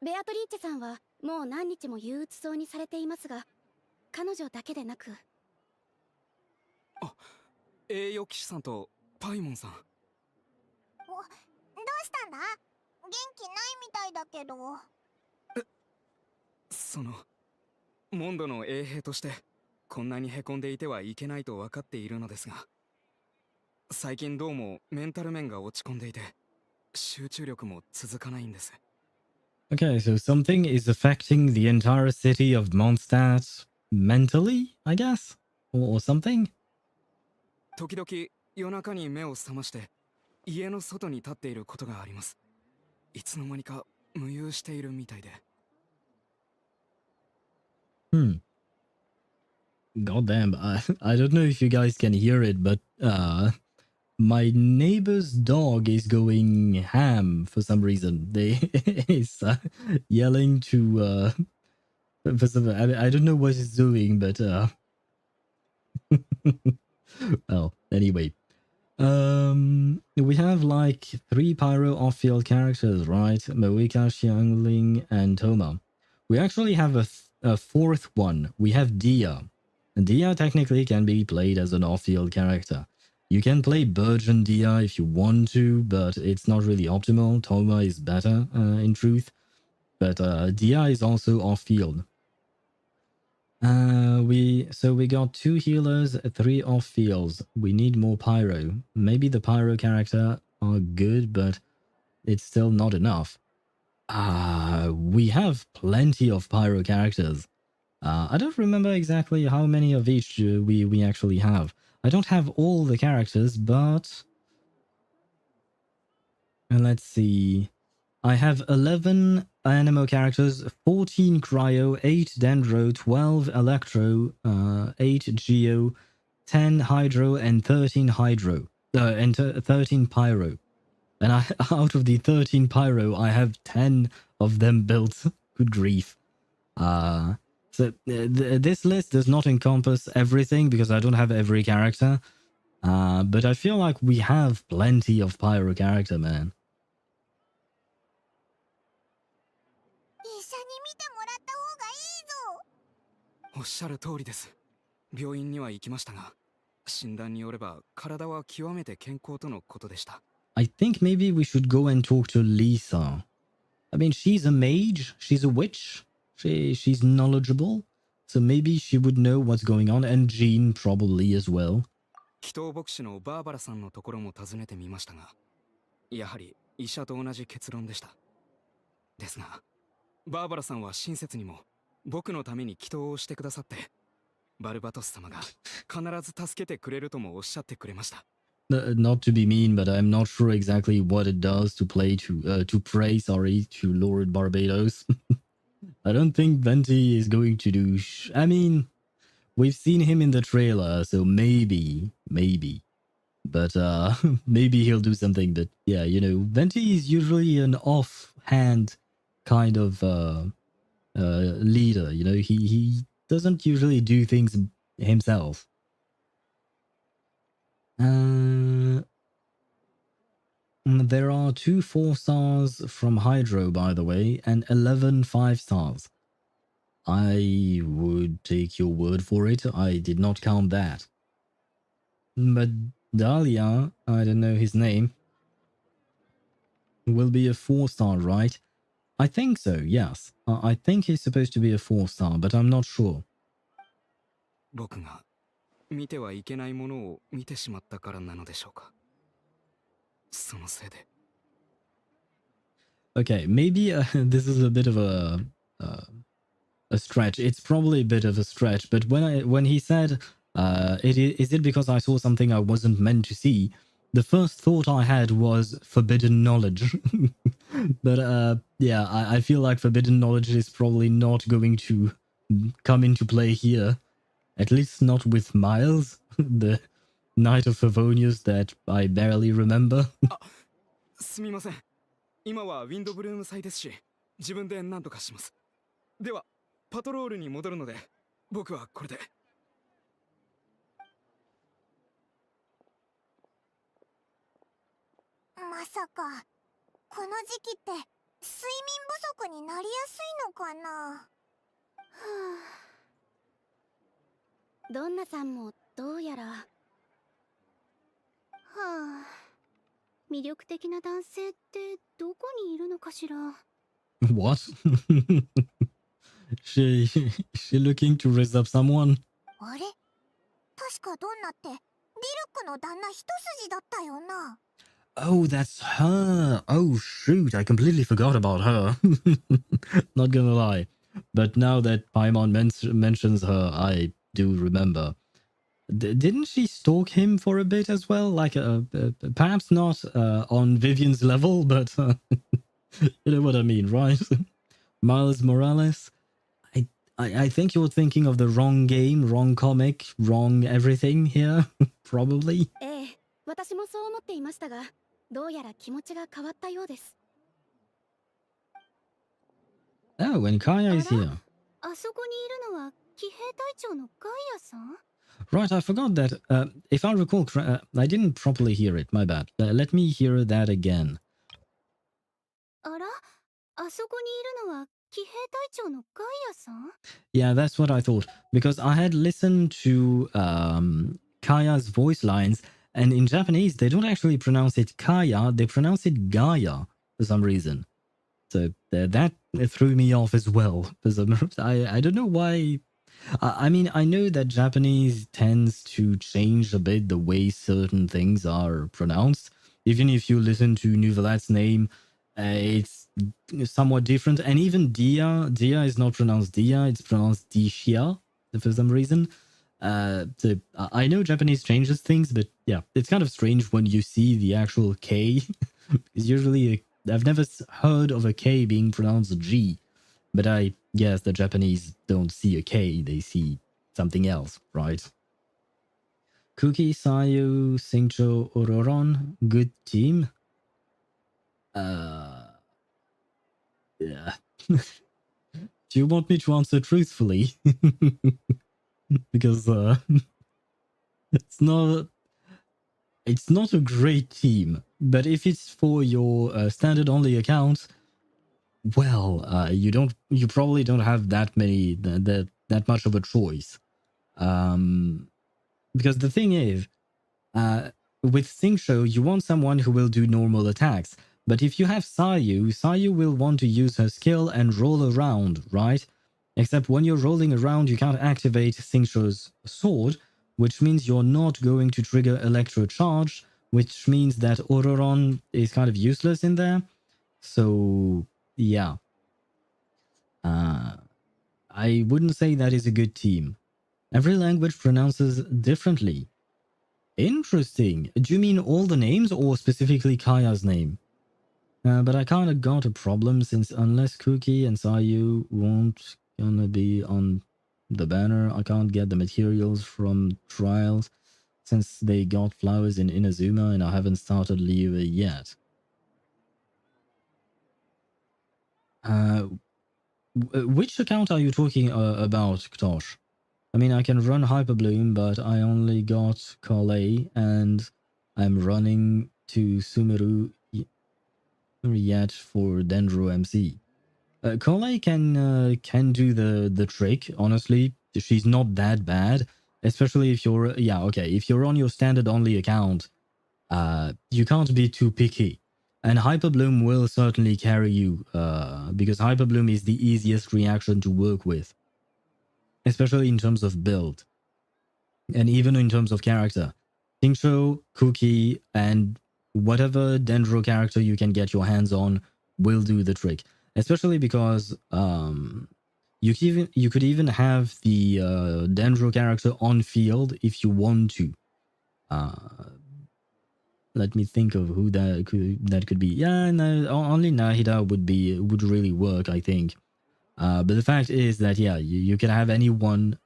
ベアトリーチェさんはもう何日も憂鬱そうにされていますが、彼女だけでなく。あ、栄誉騎士さんとパイモンさん。どうしたんだ？元気ないみたいだけど。そのモンドの衛兵としてこんなにへこんでいてはいけないと分かっているのですが、最近どうもメンタル面が落ち込んでいて集中力も続かないんです。 Okay, so something is affecting the entire city of Mondstadt mentally, I guess? Or something? 時々夜中に目を覚まして家の外に立っていることがあります。いつの間にか無遊しているみたいで。Goddamn, I don't know if you guys can hear it, but my neighbor's dog is going ham for some reason. They is yelling to for some, I don't know what he's doing, but well, anyway. We have like 3 pyro off-field characters, right? Moika, Xiangling, and Toma. We actually have a fourth one. We have Dia. And Dia technically can be played as an off-field character. You can play Burgeon Dia if you want to, but it's not really optimal. Toma is better, in truth. But Dia is also off-field. So we got 2 healers, 3 off-fields. We need more pyro. Maybe the pyro character are good, but it's still not enough. We have plenty of pyro characters. I don't remember exactly how many of each we actually have. I don't have all the characters, but... And let's see. I have 11 Anemo characters, 14 Cryo, 8 Dendro, 12 Electro, 8 Geo, 10 Hydro, and 13 Hydro. And 13 Pyro. And out of the 13 Pyro, I have 10 of them built. Good grief. This list does not encompass everything because I don't have every character. But I feel like we have plenty of Pyro character, man. おっしゃる通りです。病院には行きましたが、診断によれば体は極めて健康とのことでした。I think maybe we should go and talk to Lisa. I mean, she's a mage, she's a witch, she's knowledgeable, so maybe she would know what's going on, and Jean probably as well. 祈祷牧師のバーバラさんのところも訪ねてみましたが、やはり医者と同じ結論でした。ですが、バーバラさんは親切にも僕のために祈祷をしてくださって、バルバトス様が必ず助けてくれるともおっしゃってくれました。Not to be mean, but I'm not sure exactly what it does to pray to Lord Barbados. I don't think Venti is going to do. I mean, we've seen him in the trailer, so maybe, but maybe he'll do something. But yeah, you know, Venti is usually an offhand kind of leader. You know, he doesn't usually do things himself. There are 2 4-stars from Hydro, by the way, and 11 5-stars. I would take your word for it. I did not count that. But Dahlia, I don't know his name, will be a 4-star, right? I think so, yes. I think he's supposed to be a 4-star, but I'm not sure. 僕が見てはいけないものを見てしまったからなのでしょうか。そのせいで。Okay, maybe this is a bit of a stretch. It's probably a bit of a stretch, but when he said, is it because I saw something I wasn't meant to see? The first thought I had was forbidden knowledge. But yeah, I feel like forbidden knowledge is probably not going to come into play here. At least not with Miles, the Knight of Favonius that I barely remember. すみません。今はウィンドブルーム祭ですし、自分で何とかします。では、パトロールに戻るので、僕はこれで。まさか、この時期って睡眠不足になりやすいのかな。どんなさんもどうやら。はあ、魅力的な男性ってどこにいるのかしら。What? she looking to raise up someone? あれ、確かドンナってディルックの旦那一筋だったよな。Oh, that's her. Oh, shoot. I completely forgot about her. Not gonna lie. But now that Paimon mentions her, I do remember. Didn't she stalk him for a bit as well? Like, perhaps not on Vivian's level, but you know what I mean, right? Miles Morales. I think you're thinking of the wrong game, wrong comic, wrong everything here. Probably. ええ、私もそう思っていましたが、どうやら気持ちが変わったようです。Oh, and Kaya is here. あそこにいるのは騎兵隊長のガイアさん? Right, I forgot that. If I recall, I didn't properly hear it. My bad. Let me hear that again. あら、あそこにいるのは騎兵隊長のガイアさん? Yeah, that's what I thought. Because I had listened to Kaya's voice lines, and in Japanese, they don't actually pronounce it Kaya, they pronounce it Gaia for some reason. So that threw me off as well. Because I don't know why. I mean, I know that Japanese tends to change a bit the way certain things are pronounced. Even if you listen to Nouvelat's name It's somewhat different. And even Dia is not pronounced Dia, it's pronounced Dishia for some reason. So I know Japanese changes things, but yeah, it's kind of strange when you see the actual K. Because usually I've never heard of a K being pronounced G, but I guess the Japanese don't see a K, they see something else, right? Kuki, Sayu, Singcho, Ororon, good team. Yeah. Do you want me to answer truthfully? Because it's not a great team, but if it's for your standard only account, well, you probably don't have that much of a choice. Because the thing is, with Singcho, you want someone who will do normal attacks. But if you have Sayu will want to use her skill and roll around, right? Except when you're rolling around, you can't activate Singcho's sword, which means you're not going to trigger Electro Charge, which means that Ororon is kind of useless in there. So, yeah. I wouldn't say that is a good team. Every language pronounces differently. Interesting. Do you mean all the names or specifically Kaya's name? But I kind of got a problem since unless Kuki and Sayu won't gonna be on the banner, I can't get the materials from trials since they got flowers in Inazuma and I haven't started Liuba yet. Which account are you talking about, Ktosh? I mean, I can run Hyperbloom, but I only got Kale, and I'm running to Sumeru yet for Dendro MC. Kale can do the trick, honestly. She's not that bad, especially if you're... Yeah, okay, if you're on your standard only account, you can't be too picky. And Hyperbloom will certainly carry you, because Hyperbloom is the easiest reaction to work with. Especially in terms of build. And even in terms of character. Singcho, Kuki, and whatever Dendro character you can get your hands on will do the trick. Especially because you could even have the Dendro character on field if you want to. Let me think of who that could be. Yeah, no, only Nahida would really work, I think. But the fact is that, yeah, you can have anyone,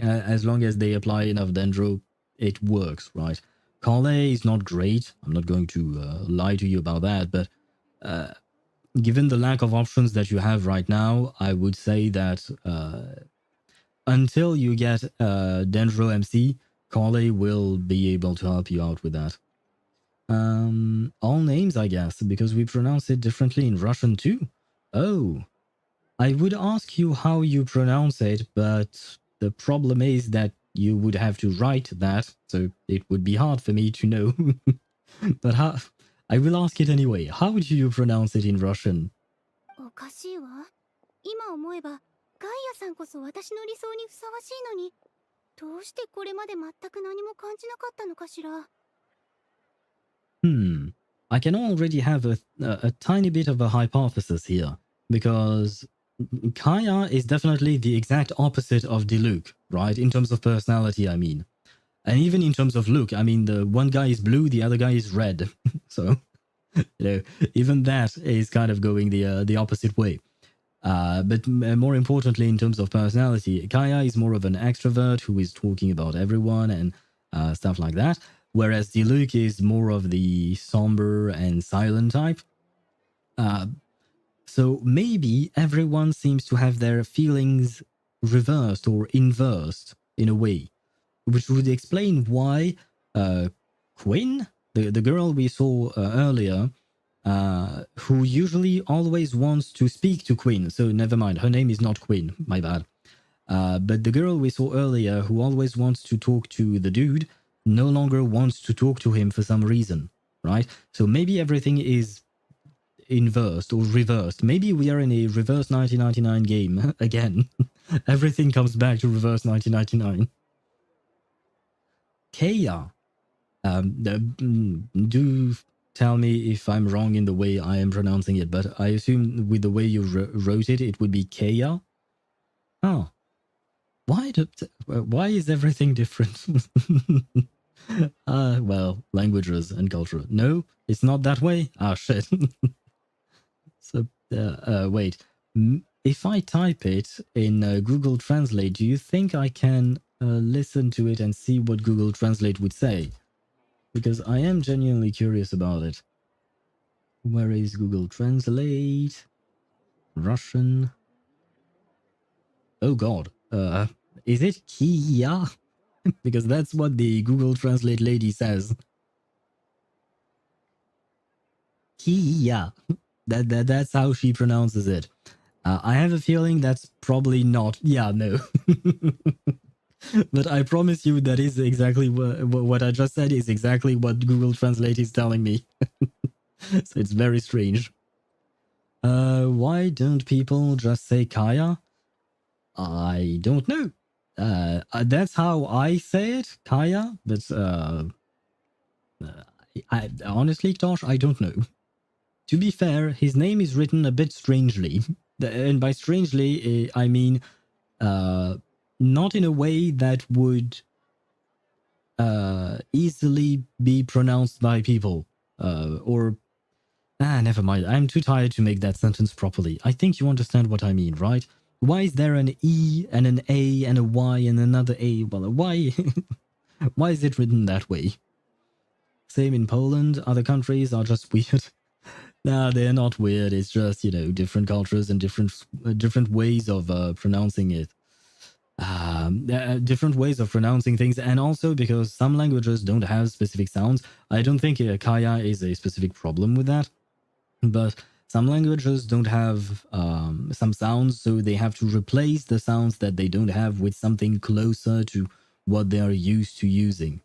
as long as they apply enough Dendro, it works, right? Kale is not great. I'm not going to lie to you about that, but given the lack of options that you have right now, I would say that until you get Dendro MC, Kale will be able to help you out with that. All names, I guess, because we pronounce it differently in Russian too. Oh. I would ask you how you pronounce it, but the problem is that you would have to write that, so it would be hard for me to know. But I will ask it anyway. How do you pronounce it in Russian? おかしいわ。今思えば、ガイアさんこそ私の理想にふさわしいのに、どうしてこれまで全く何も感じなかったのかしら。I can already have a tiny bit of a hypothesis here, because Kaya is definitely the exact opposite of Diluc, right? In terms of personality, I mean. And even in terms of look, I mean, the one guy is blue, the other guy is red. So, even that is kind of going the opposite way. But more importantly, in terms of personality, Kaya is more of an extrovert who is talking about everyone and stuff like that. Whereas Diluc is more of the somber and silent type. So maybe everyone seems to have their feelings reversed or inversed in a way, which would explain why Quinn, the girl we saw earlier, who usually always wants to speak to Quinn, so never mind, her name is not Quinn, my bad. But the girl we saw earlier who always wants to talk to the dude no longer wants to talk to him for some reason, right? So maybe everything is inversed or reversed. Maybe we are in a reverse 1999 game again. Everything comes back to reverse 1999. Kaya. tell me if I'm wrong in the way I am pronouncing it, but I assume with the way you wrote it, it would be Kaya. Oh. Why is everything different? Well, languages and culture. No, it's not that way. Ah, shit. So, wait. If I type it in Google Translate, do you think I can listen to it and see what Google Translate would say? Because I am genuinely curious about it. Where is Google Translate? Russian. Oh god. Is it Kia? Because that's what the Google Translate lady says. Kia. That's how she pronounces it. I have a feeling that's probably not. Yeah, no. But I promise you that is exactly what I just said is exactly what Google Translate is telling me. So it's very strange. Why don't people just say Kaya? I don't know. That's how I say it, Kaya. But I honestly, Tosh, I don't know. To be fair, his name is written a bit strangely. And by strangely, I mean not in a way that would easily be pronounced by people. Never mind. I'm too tired to make that sentence properly. I think you understand what I mean, right? Why is there an E and an A and a Y and another A? Well, why? Why is it written that way? Same in Poland. Other countries are just weird. Nah, they're not weird. It's just, different cultures and different ways of pronouncing it. Different ways of pronouncing things. And also because some languages don't have specific sounds. I don't think Kaya is a specific problem with that. But some languages don't have some sounds, so they have to replace the sounds that they don't have with something closer to what they are used to using.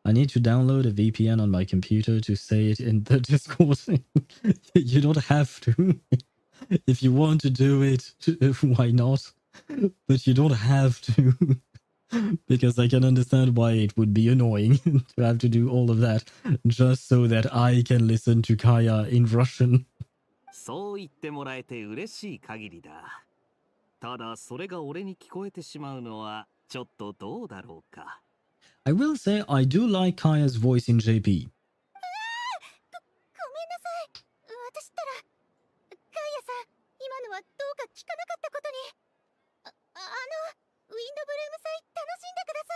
I need to download a VPN on my computer to say it in the Discord. You don't have to. If you want to do it, why not? But you don't have to. Because I can understand why it would be annoying to have to do all of that just so that I can listen to Kaya in Russian. そう言ってもらえて嬉しい限りだ。ただそれが俺に聞こえてしまうのはちょっとどうだろうか。I will say I do like Kaya's voice in JP. ごめんなさい。私ったらカイヤさん、今のはどうか聞かなかったことに。ウィンドブルーム祭楽しんでくださ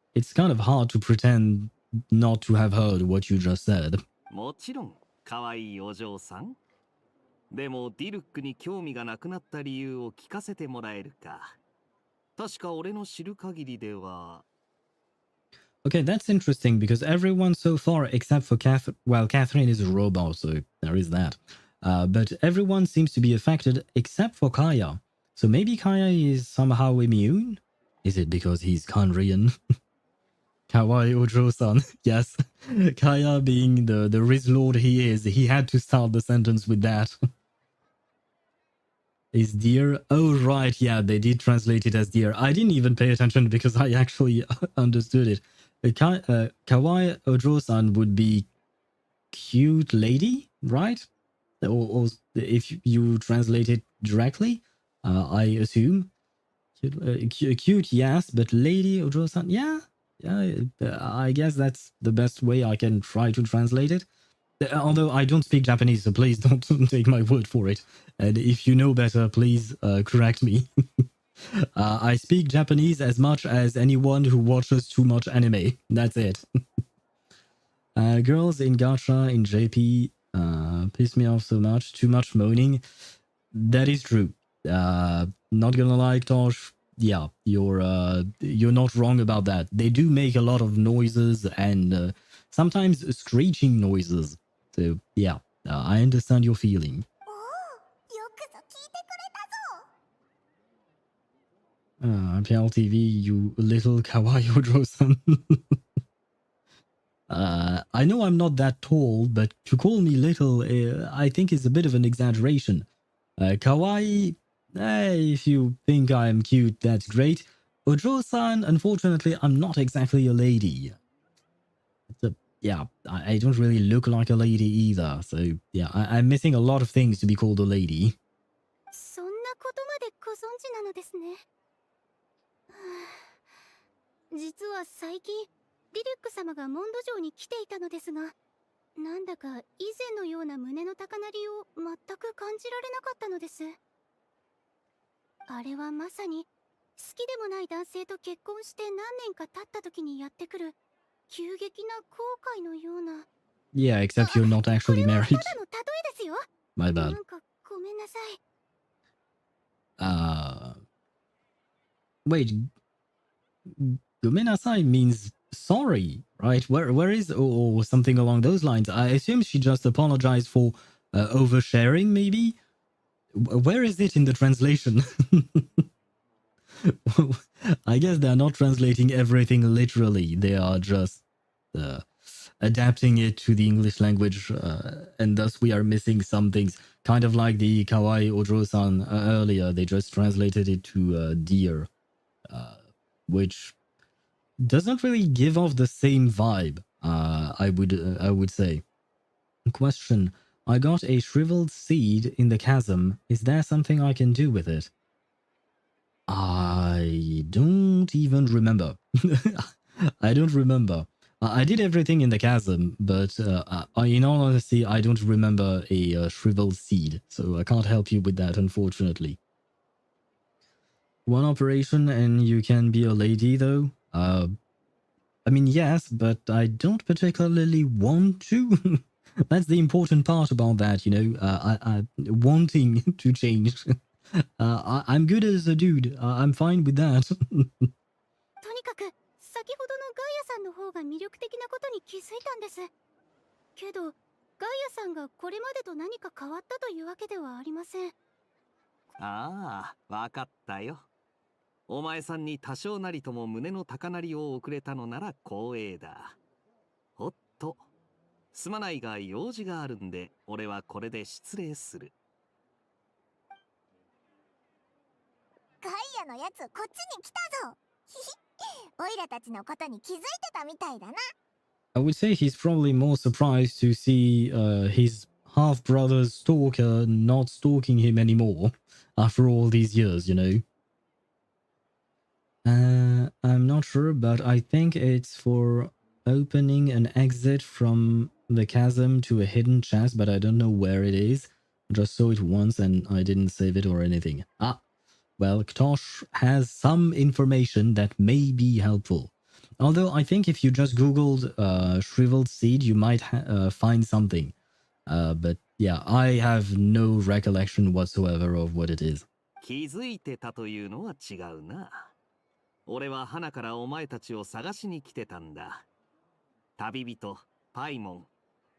い。It's kind of hard to pretend not to have heard what you just said. もちろん可愛いお嬢さん。でもディルックに興味がなくなった理由を聞かせてもらえるか。確か俺の知る限りでは。Okay, that's interesting because everyone so far except for Catherine, well, Catherine is a robot, so there is that. But everyone seems to be affected except for Kaya. So maybe Kaya is somehow immune? Is it because he's Kanrian? Kawaii Ojo-san. Yes. Kaya being the Riz Lord he is, he had to start the sentence with that. Is dear? Oh, right. Yeah, they did translate it as dear. I didn't even pay attention because I actually understood it. Kawaii Ojo-san would be cute lady, right? Or if you translate it directly, I assume. Cute, yes, but lady Ojo-san, yeah. I guess that's the best way I can try to translate it. Although I don't speak Japanese, so please don't take my word for it. And if you know better, please correct me. I speak Japanese as much as anyone who watches too much anime. That's it. Girls in gacha in JP piss me off so much. Too much moaning. That is true. Not gonna lie, Tosh. Yeah, you're not wrong about that. They do make a lot of noises and sometimes screeching noises. So yeah, I understand your feeling. PL TV, you little kawaii Ojo-san. I know I'm not that tall, but to call me little, I think is a bit of an exaggeration. Kawaii, if you think I'm cute, that's great. Ojo-san, unfortunately, I'm not exactly a lady. yeah, I don't really look like a lady either. So yeah, I'm missing a lot of things to be called a lady. そんなことまでご存知なのですね。実は最近ディルック様がモンド城に来ていたのですが、なんだか以前のような胸の高鳴りを全く感じられなかったのです。あれはまさに好きでもない男性と結婚して何年か経った時にやってくる急激な後悔のような。 Yeah, except you're not actually これは married. ただの例えですよ。 My な bad. んかごめんなさい。Wait, Gomenasai means sorry, right? Where is or something along those lines? I assume she just apologized for oversharing, maybe. Where is it in the translation? I guess they're not translating everything literally. They are just adapting it to the English language, and thus we are missing some things. Kind of like the Kawaii Ojoro-san earlier, they just translated it to dear, which doesn't really give off the same vibe. I would say. Question: I got a shriveled seed in the chasm. Is there something I can do with it? I don't even remember. I don't remember. I did everything in the chasm, but in all honesty, I don't remember a shriveled seed, so I can't help you with that, unfortunately. One operation and you can be a lady, though? I mean, yes, but I don't particularly want to. That's the important part about that, you know, I wanting to change. I'm good as a dude. I'm fine with that. とにかく先ほどのガイアさんの方が魅力的なことに気づいたんです。けどガイアさんがこれまでと何か変わったというわけではありません。ああ、わかったよ。お前さんに多少なりとも胸の高鳴りを遅れたのなら光栄だ。おっと、すまないが用事があるんで、俺はこれで失礼する。ガイアのやつこっちに来たぞ。オイラたちのことに気づいてたみたいだな。I would say he's probably more surprised to see his half-brother's stalker not stalking him anymore after all these years, you know. I'm not sure, but I think it's for opening an exit from the chasm to a hidden chest, but I don't know where it is. I just saw it once and I didn't save it or anything. Ah, well, Ktosh has some information that may be helpful. Although I think if you just googled shriveled seed, you might find something. But yeah, I have no recollection whatsoever of what it is. 気づいてたというのは違うな。俺は花からお前たちを探しに来てたんだ。旅人、パイモン、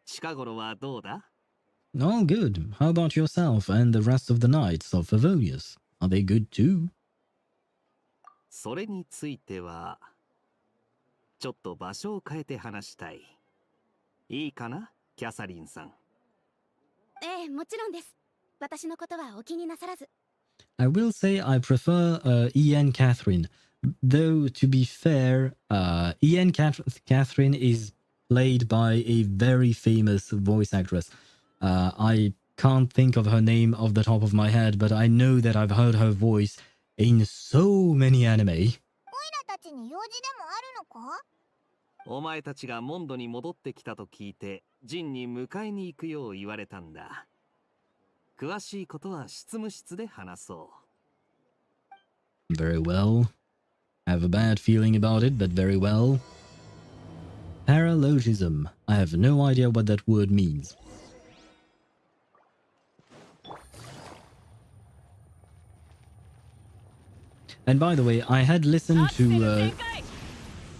近頃はどうだ? All good. How about yourself and the rest of the knights of Favonius? Are they good too? それについては、ちょっと場所を変えて話したい。いいかな、キャサリンさん。ええ、もちろんです。私のことはお気になさらず。I will say I prefer Ian Catherine. Though, to be fair, Ian Catherine is played by a very famous voice actress. I can't think of her name off the top of my head, but I know that I've heard her voice in so many anime. オイラたちに用事でもあるのか? お前たちがモンドに戻ってきたと聞いて、ジンに迎えに行くよう言われたんだ。詳しいことは執務室で話そう。Very well. I have a bad feeling about it, but very well. Paralogism. I have no idea what that word means. And by the way, I had listened to...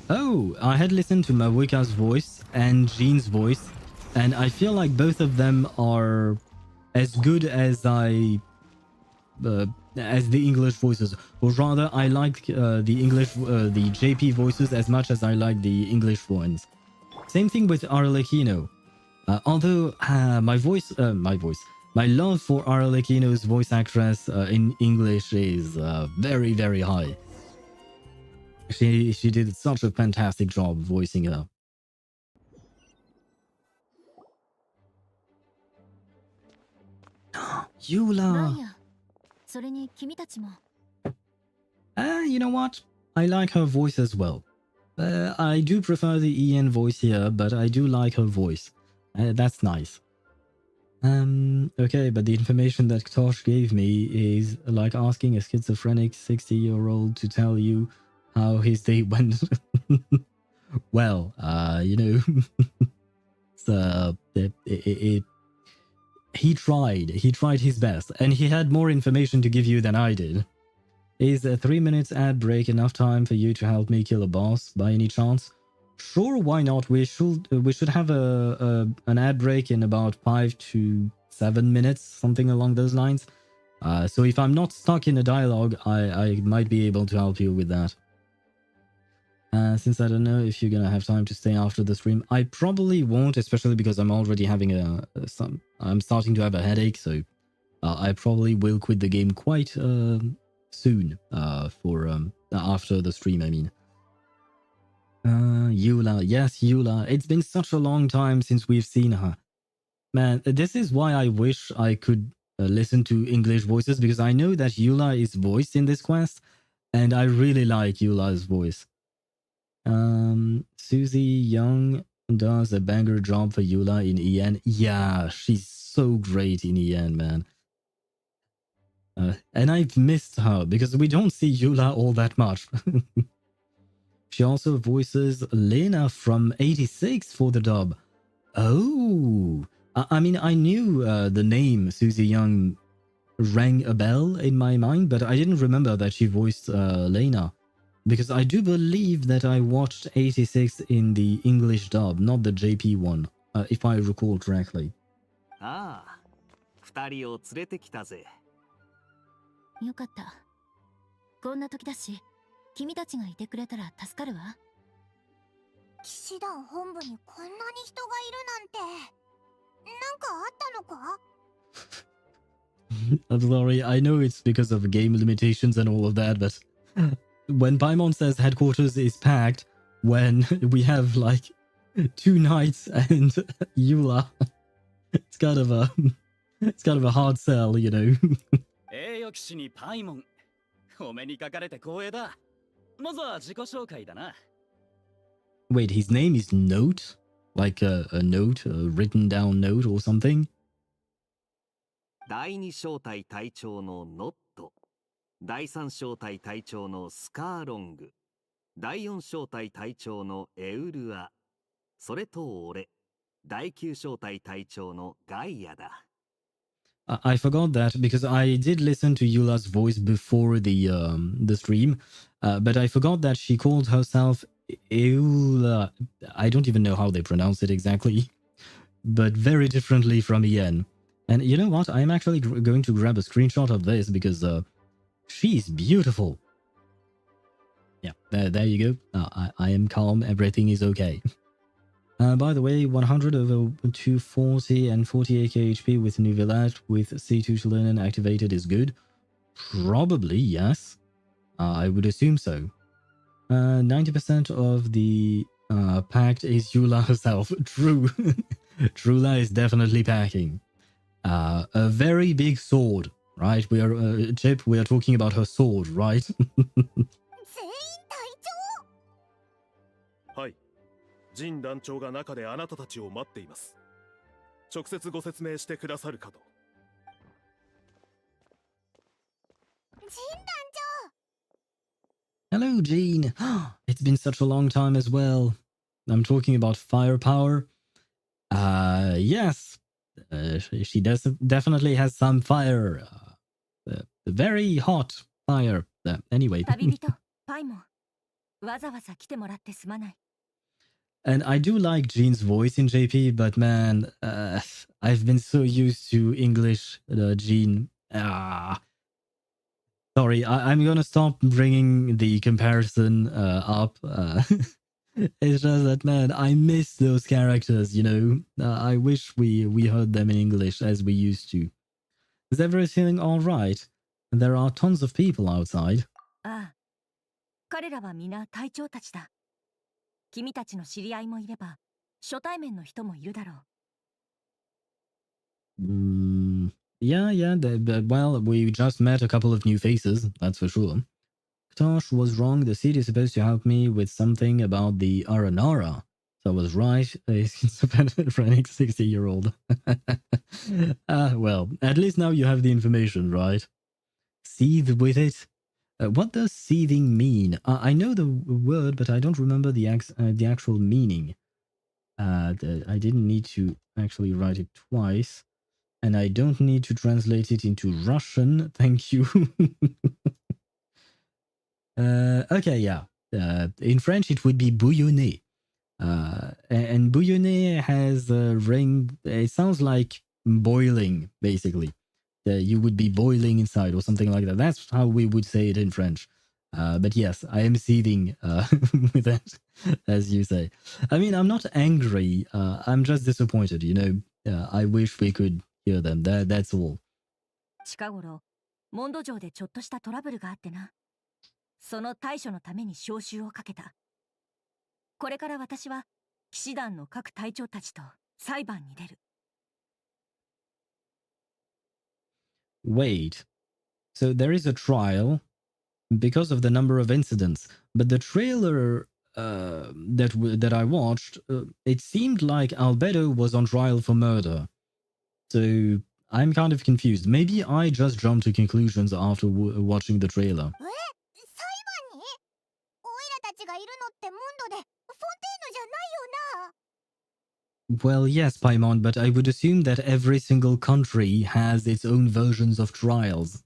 I had listened to Mavuika's voice and Jean's voice, and I feel like both of them are as good as as the English voices, or rather, I like the English, the JP voices as much as I like the English ones. Same thing with Arlecchino. Although my love for Arlecchino's voice actress in English is very, very high. She did such a fantastic job voicing her. Yula. や、それに君たちも。You know what? I like her voice as well. I do prefer the Ian voice here, but I do like her voice. That's nice. Okay, but the information that Tosh gave me is like asking a schizophrenic 60-year-old to tell you how his day went. Well, you know, he tried his best, and he had more information to give you than I did. Is a 3 minutes ad break enough time for you to help me kill a boss by any chance? Sure, why not? We should have an ad break in about 5 to 7 minutes, something along those lines. So if I'm not stuck in a dialogue, I might be able to help you with that. Since I don't know if you're gonna have time to stay after the stream, I probably won't, especially because I'm already having I'm starting to have a headache, so I probably will quit the game quite soon. After the stream, I mean. Eula, yes, Eula. It's been such a long time since we've seen her. Man, this is why I wish I could listen to English voices, because I know that Eula is voiced in this quest, and I really like Eula's voice. Susie Young does a banger job for Eula in EN. Yeah, she's so great in EN, man. And I've missed her, because we don't see Eula all that much. She also voices Lena from 86 for the dub. Oh, I mean, I knew the name Susie Young rang a bell in my mind, but I didn't remember that she voiced Lena. Because I do believe that I watched 86 in the English dub, not the JP one, if I recall correctly. ああ、二人を連れてきたぜ。よかった。こんな時だし、君たちがいてくれたら助かるわ。騎士団本部にこんなに人がいるなんて、なんかあったのか？ I'm sorry, I know it's because of game limitations and all of that, but when Paimon says headquarters is packed, when we have like 2 knights and Eula, it's kind of a hard sell, you know. 栄誉騎士にパイモン、お目にかかれて光栄だ。まずは自己紹介だな。Wait, his name is Note? Like a note, a written down note or something? 第二小隊隊長のノット、第三小隊隊長のスカーロング、第四小隊隊長のエウルア、それと俺、第九小隊隊長のガイアだ。I forgot that because I did listen to Eula's voice before the stream, but I forgot that she called herself Eula. I don't even know how they pronounce it exactly, but very differently from Ian. And you know what? I'm actually going to grab a screenshot of this because she's beautiful. Yeah, there you go. I am calm. Everything is okay. By the way, 100 over 240 and 48k HP with Nuvilat with C2 Shalinen activated is good. Probably, yes. I would assume so. 90% of the packed is Eula herself. True. Trula is definitely packing. A very big sword, right? Chip, we are talking about her sword, right? はい。ジン団長が中であなたたちを待っています。直接ご説明してくださるかと。ジン団長。 Hello, Jean. It's been such a long time as well. I'm talking about firepower. Yes. She definitely has some fire. Very hot fire. Anyway. 旅人、パイモン。わざわざ来てもらってすまない。 And I do like Jean's voice in JP, but man, I've been so used to English Jean. Sorry, I'm gonna stop bringing the comparison up. It's just that, man, I miss those characters, you know? I wish we heard them in English as we used to. Is everything alright? There are tons of people outside. ああ、彼らは皆隊長たちだ。君たちの知り合いもいれば、初対面の人もいるだろう。Yeah. Well, we just met a couple of new faces, that's for sure. Ktosh was wrong. The seed is supposed to help me with something about the Aranara. So I was right. He's schizophrenic 60-year-old. Well, at least now you have the information, right? Seethe with it. What does seething mean? I know the word, but I don't remember the actual meaning. I didn't need to actually write it twice. And I don't need to translate it into Russian. Thank you. Okay, yeah. In French, it would be bouillonner. And bouillonner has a ring. It sounds like boiling, basically. You would be boiling inside or something like that. That's how we would say it in French. But yes, I am seething with that, as you say. I mean, I'm not angry. I'm just disappointed, you know. I wish we could hear them. That's all. 近頃、モンド城でちょっとしたトラブルがあってな。その対処のために招集をかけた。これから私は騎士団の各隊長たちと裁判に出る。Wait. So there is a trial because of the number of incidents, but the trailer that I watched, it seemed like Albedo was on trial for murder. So I'm kind of confused. Maybe I just jumped to conclusions after watching the trailer. Well, yes, Paimon, but I would assume that every single country has its own versions of trials.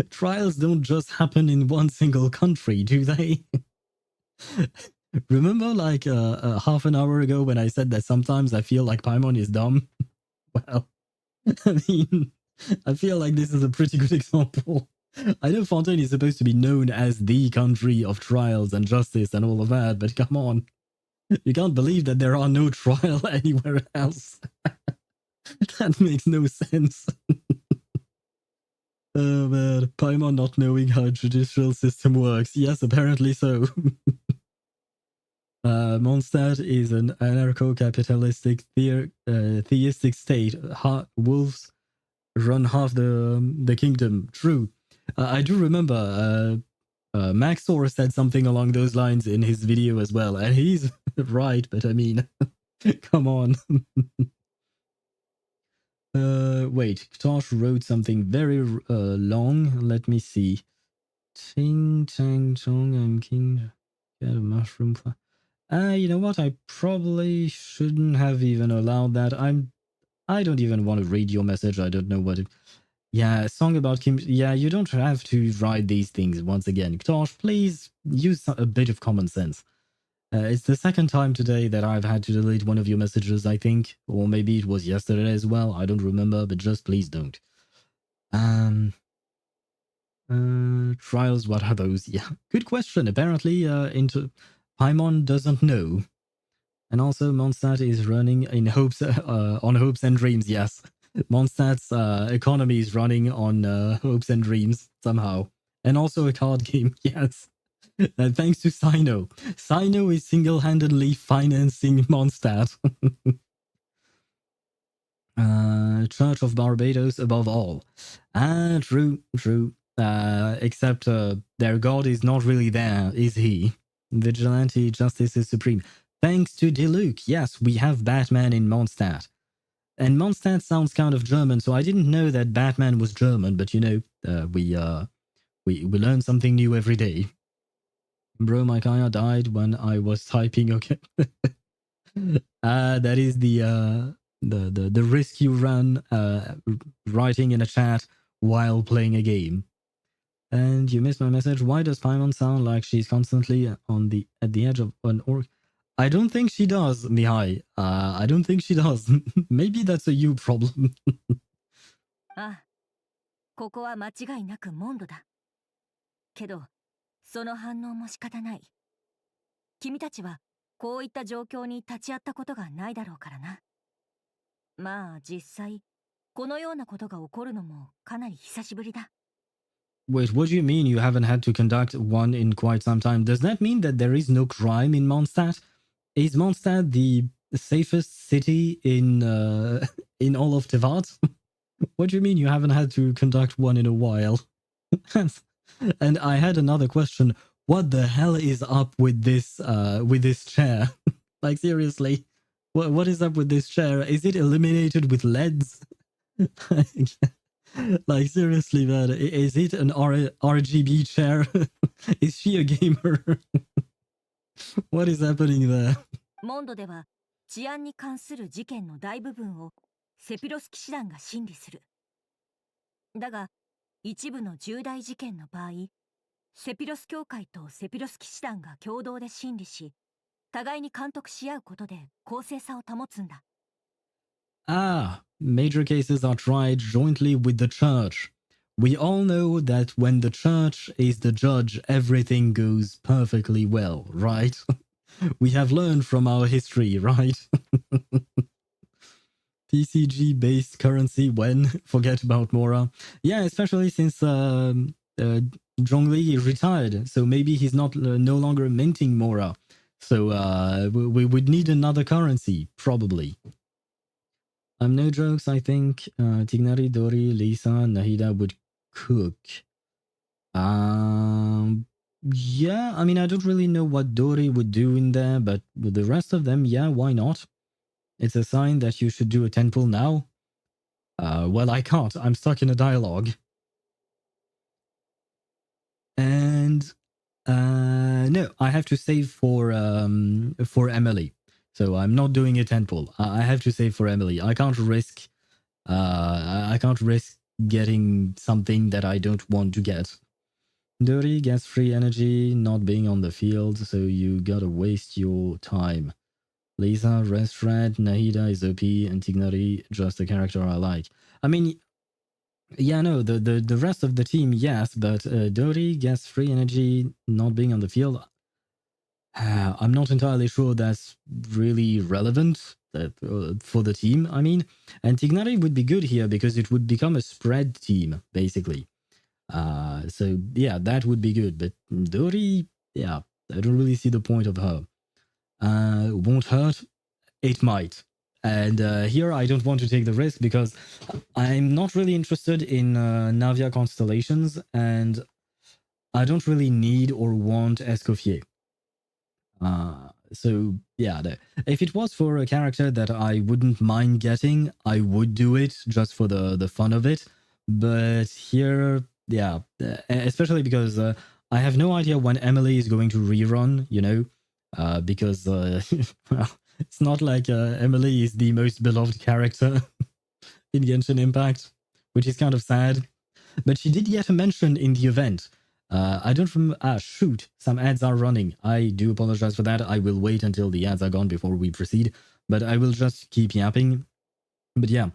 Trials don't just happen in one single country, do they? Remember like half an hour ago when I said that sometimes I feel like Paimon is dumb? Well, I mean, I feel like this is a pretty good example. I know Fontaine is supposed to be known as the country of trials and justice and all of that, but come on. You can't believe that there are no trial anywhere else. That makes no sense. Oh man, Paimon not knowing how judicial system works. Yes, apparently so. Mondstadt is an anarcho-capitalistic theistic state. Wolves run half the kingdom. True. I do remember Maxor said something along those lines in his video as well, and he's right, but I mean, come on. Wait, Ktosh wrote something very long. Let me see. Ting tang chong, I'm king. Get a mushroom. You know what? I probably shouldn't have even allowed that. I don't even want to read your message. I don't know what it. Yeah, a song about Kim. Yeah, you don't have to write these things once again. Ktosh, please use a bit of common sense. It's the second time today that I've had to delete one of your messages, I think. Or maybe it was yesterday as well. I don't remember, but just please don't. Trials, what are those? Yeah, good question. Apparently, Paimon doesn't know. And also, Mondstadt is running in hopes on hopes and dreams, yes. Mondstadt's economy is running on hopes and dreams, somehow. And also a card game, yes. Thanks to Sino. Sino is single-handedly financing Mondstadt. Church of Barbados above all. True. Except their god is not really there, is he? Vigilante justice is supreme. Thanks to Diluc, yes, we have Batman in Mondstadt. And Mondstadt sounds kind of German, so I didn't know that Batman was German, but you know, we learn something new every day. Bro, my Kaya died when I was typing, okay. That is the risk you run writing in a chat while playing a game. And you missed my message. Why does Paimon sound like she's constantly at the edge of an orc? I don't think she does, Mihai. I don't think she does. Maybe that's a you problem. ああ、ここは間違いなくモンドだ。けど、その反応も仕方ない。君たちはこういった状況に立ち会ったことがないだろうからな。まあ実際、このようなことが起こるのもかなり久しぶりだ。Wait, what do you mean you haven't had to conduct one in quite some time? Does that mean that there is no crime in Mondstadt? Is Mondstadt the safest city in in all of Teyvat? What do you mean you haven't had to conduct one in a while? And I had another question. What the hell is up with this chair? Like, seriously, what is up with this chair? Is it illuminated with LEDs? Like, seriously, man, is it an RGB chair? Is she a gamer? What is happening there? モンドでは治安に関する事件の大部分をセピロス騎士団が審理する。だが一部の重大事件の場合、セピロス協会とセピロス騎士団が共同で審理し、互いに監督し合うことで公正さを保つんだ。Ah, major cases are tried jointly with the church. We all know that when the church is the judge, everything goes perfectly well, right? We have learned from our history, right? TCG-based currency when? Forget about Mora. Yeah, especially since Zhongli retired, so maybe he's no longer minting Mora. So we would need another currency, probably. No jokes, I think Tignari, Dori, Lisa, Nahida would cook. Yeah, I mean, I don't really know what Dori would do in there, but with the rest of them, yeah, why not? It's a sign that you should do a 10 pull now. Well, I can't. I'm stuck in a dialogue. And no, I have to save for Emily. So I'm not doing a 10 pull. I have to save for Emily. I can't risk getting something that I don't want to get. Dori gets free energy not being on the field, so you gotta waste your time. Lisa, Rest Red, Nahida is OP, and Tignari just a character I like. I mean, yeah, no, the rest of the team, yes, but Dori gets free energy not being on the field. I'm not entirely sure that's really relevant for the team, I mean. And Tignari would be good here because it would become a spread team, basically. So, yeah, that would be good. But Dori, yeah, I don't really see the point of her. Won't hurt? It might. And here I don't want to take the risk because I'm not really interested in Navia constellations, and I don't really need or want Escoffier. So yeah, if it was for a character that I wouldn't mind getting, I would do it just for the fun of it. But here, yeah, especially because I have no idea when Emily is going to rerun, you know, because well, it's not like Emily is the most beloved character in Genshin Impact, which is kind of sad. But she did get a mention in the event. I don't remember. Shoot, some ads are running. I do apologize for that. I will wait until the ads are gone before we proceed, but I will just keep yapping. But yeah,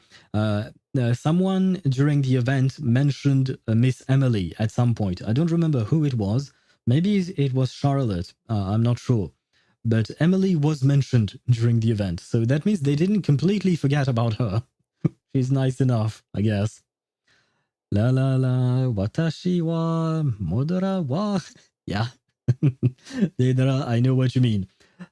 someone during the event mentioned Miss Emily at some point. I don't remember who it was. Maybe it was Charlotte. I'm not sure. But Emily was mentioned during the event, so that means they didn't completely forget about her. She's nice enough, I guess. La la la, watashi wa modora wa. Yeah. Deidara, I know what you mean.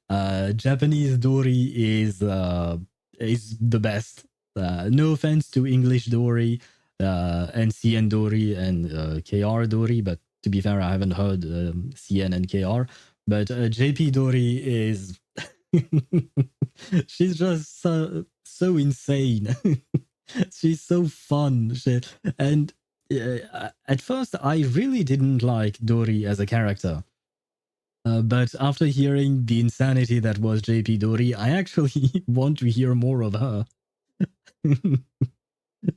Japanese Dori is the best. No offense to English Dori, and CN Dori and KR Dori, but to be fair, I haven't heard CN and KR. But JP Dori is... she's just so insane. She's so fun. And at first, I really didn't like Dori as a character. But after hearing the insanity that was JP Dori, I actually want to hear more of her.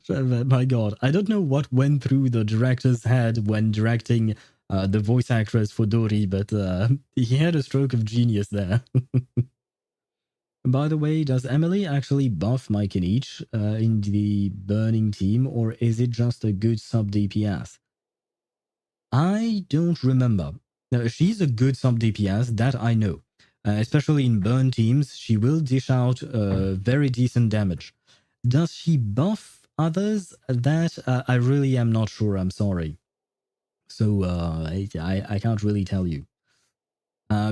My god, I don't know what went through the director's head when directing the voice actress for Dori, but he had a stroke of genius there. By the way, does Emily actually buff Mike and Each in the Burning team, or is it just a good sub DPS? I don't remember. She's a good sub DPS, that I know. Especially in burn teams, she will dish out very decent damage. Does she buff others? That I really am not sure, I'm sorry. So I can't really tell you.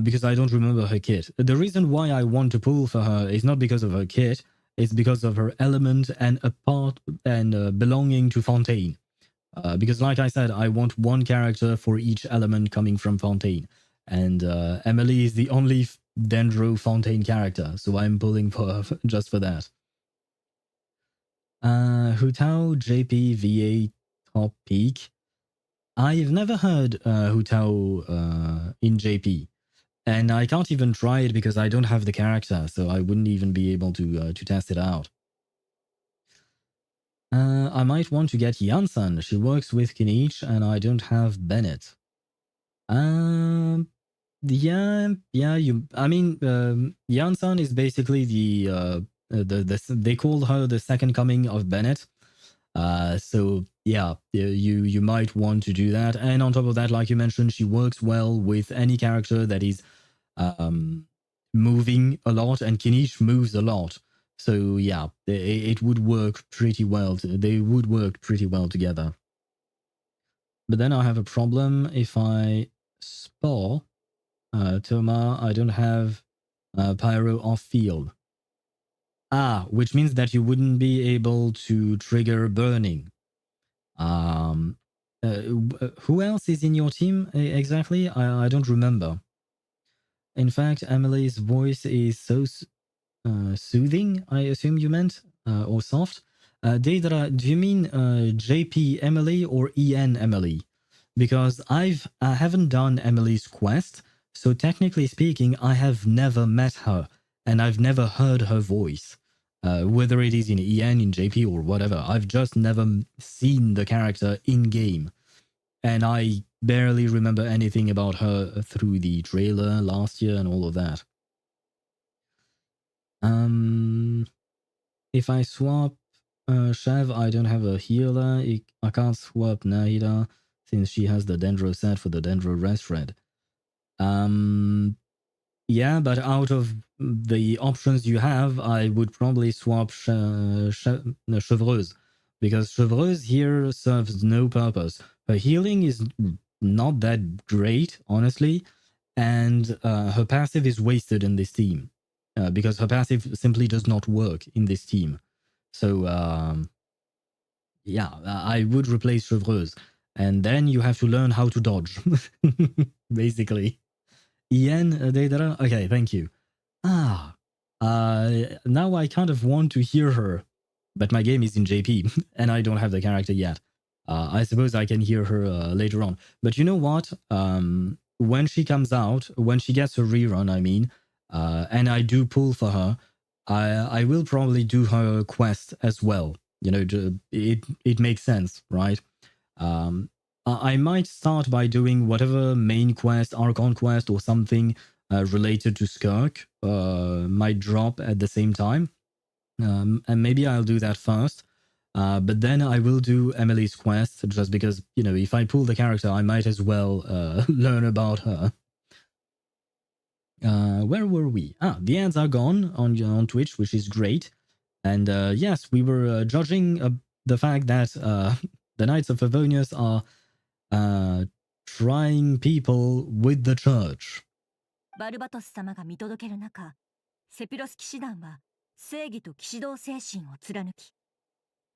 Because I don't remember her kit. The reason why I want to pull for her is not because of her kit, it's because of her element and belonging to Fontaine. Because like I said, I want one character for each element coming from Fontaine. And Emily is the only Dendro Fontaine character, so I'm pulling for her just for that. Hu Tao, JP, VA, Top Peak. I've never heard Hu Tao in JP. And I can't even try it because I don't have the character, so I wouldn't even be able to test it out. I might want to get Yansan. She works with Kinich, and I don't have Bennett. Yeah. Yansan is basically they called her the second coming of Bennett. So yeah, you might want to do that. And on top of that, like you mentioned, she works well with any character that is moving a lot, and Kinich moves a lot. So yeah, it would work pretty well. They would work pretty well together. But then I have a problem if I spore Toma. I don't have Pyro off field. Which means that you wouldn't be able to trigger burning. Who else is in your team exactly? I don't remember. In fact, Emily's voice is so soothing, I assume you meant, or soft. Deidara, do you mean JP Emily or EN Emily? Because I haven't done Emily's quest, so technically speaking, I have never met her, and I've never heard her voice. Whether it is in EN, in JP, or whatever, I've just never seen the character in-game. And I barely remember anything about her through the trailer last year and all of that. If I swap Shev, I don't have a healer. I can't swap Nahida since she has the Dendro set for the Dendro Rest Red. Yeah, but out of the options you have, I would probably swap Chevreuse, because Chevreuse here serves no purpose. Her healing is not that great, honestly, and her passive is wasted in this team. Because her passive simply does not work in this team. So, yeah, I would replace Chevreuse. And then you have to learn how to dodge, basically. Ian, Deidara? Okay, thank you. Now I kind of want to hear her, but my game is in JP, and I don't have the character yet. I suppose I can hear her later on. But you know what? When she comes out, when she gets her rerun, I mean, and I do pull for her, I will probably do her quest as well. You know, it makes sense, right? I might start by doing whatever main quest, Archon Quest, or something related to Skirk might drop at the same time. And maybe I'll do that first. But then I will do Emily's quest, just because, you know, if I pull the character, I might as well learn about her. Where were we? The ads are gone on Twitch, which is great. And yes, we were judging the fact that the Knights of Favonius are trying people with the church. バルバトス様が見届ける中、セピロス騎士団は正義と騎士道精神を貫き、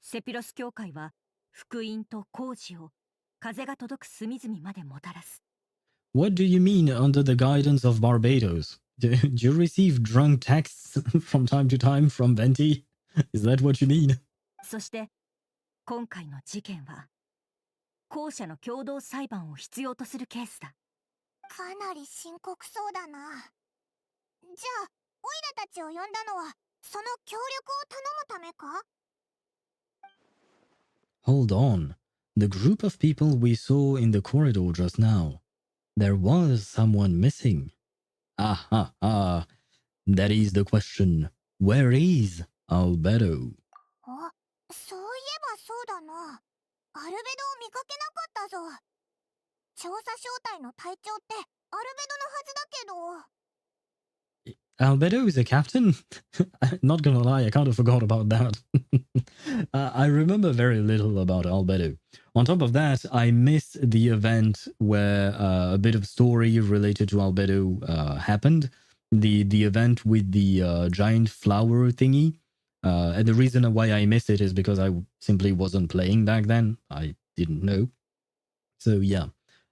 セピロス教会は福音と工事を風が届く隅々までもたらす。What do you mean under the guidance of Barbados? Do you receive drunk texts from time to time from Venti? Is that what you mean? そして今回の事件は後者の共同裁判を必要とするケースだ。かなり深刻そうだな。じゃあオイラたちを呼んだのはその協力を頼むためか？ Hold on. The group of people we saw in the corridor just now. There was someone missing. That is the question. Where is Albedo? あ、そういえばそうだな。アルベドを見かけなかったぞ。調査小隊の隊長ってアルベドのはずだけど。Albedo is a captain? Not gonna lie, I kind of forgot about that. I remember very little about Albedo. On top of that, I missed the event where a bit of story related to Albedo happened. The event with the giant flower thingy. And the reason why I missed it is because I simply wasn't playing back then. I didn't know. So yeah,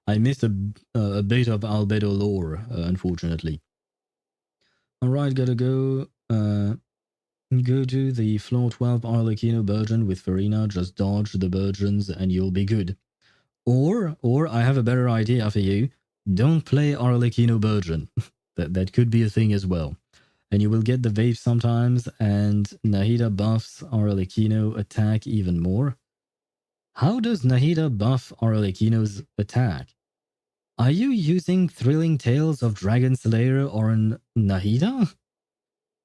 I missed a bit of Albedo lore, unfortunately. Alright, gotta go. Go to the floor 12 Arlecchino Burgeon with Farina, just dodge the Burgeons and you'll be good. Or I have a better idea for you. Don't play Arlecchino Burgeon. that could be a thing as well. And you will get the Vape sometimes, and Nahida buffs Arlecchino attack even more. How does Nahida buff Arlecchino's attack? Are you using Thrilling Tales of Dragon Slayer on Nahida?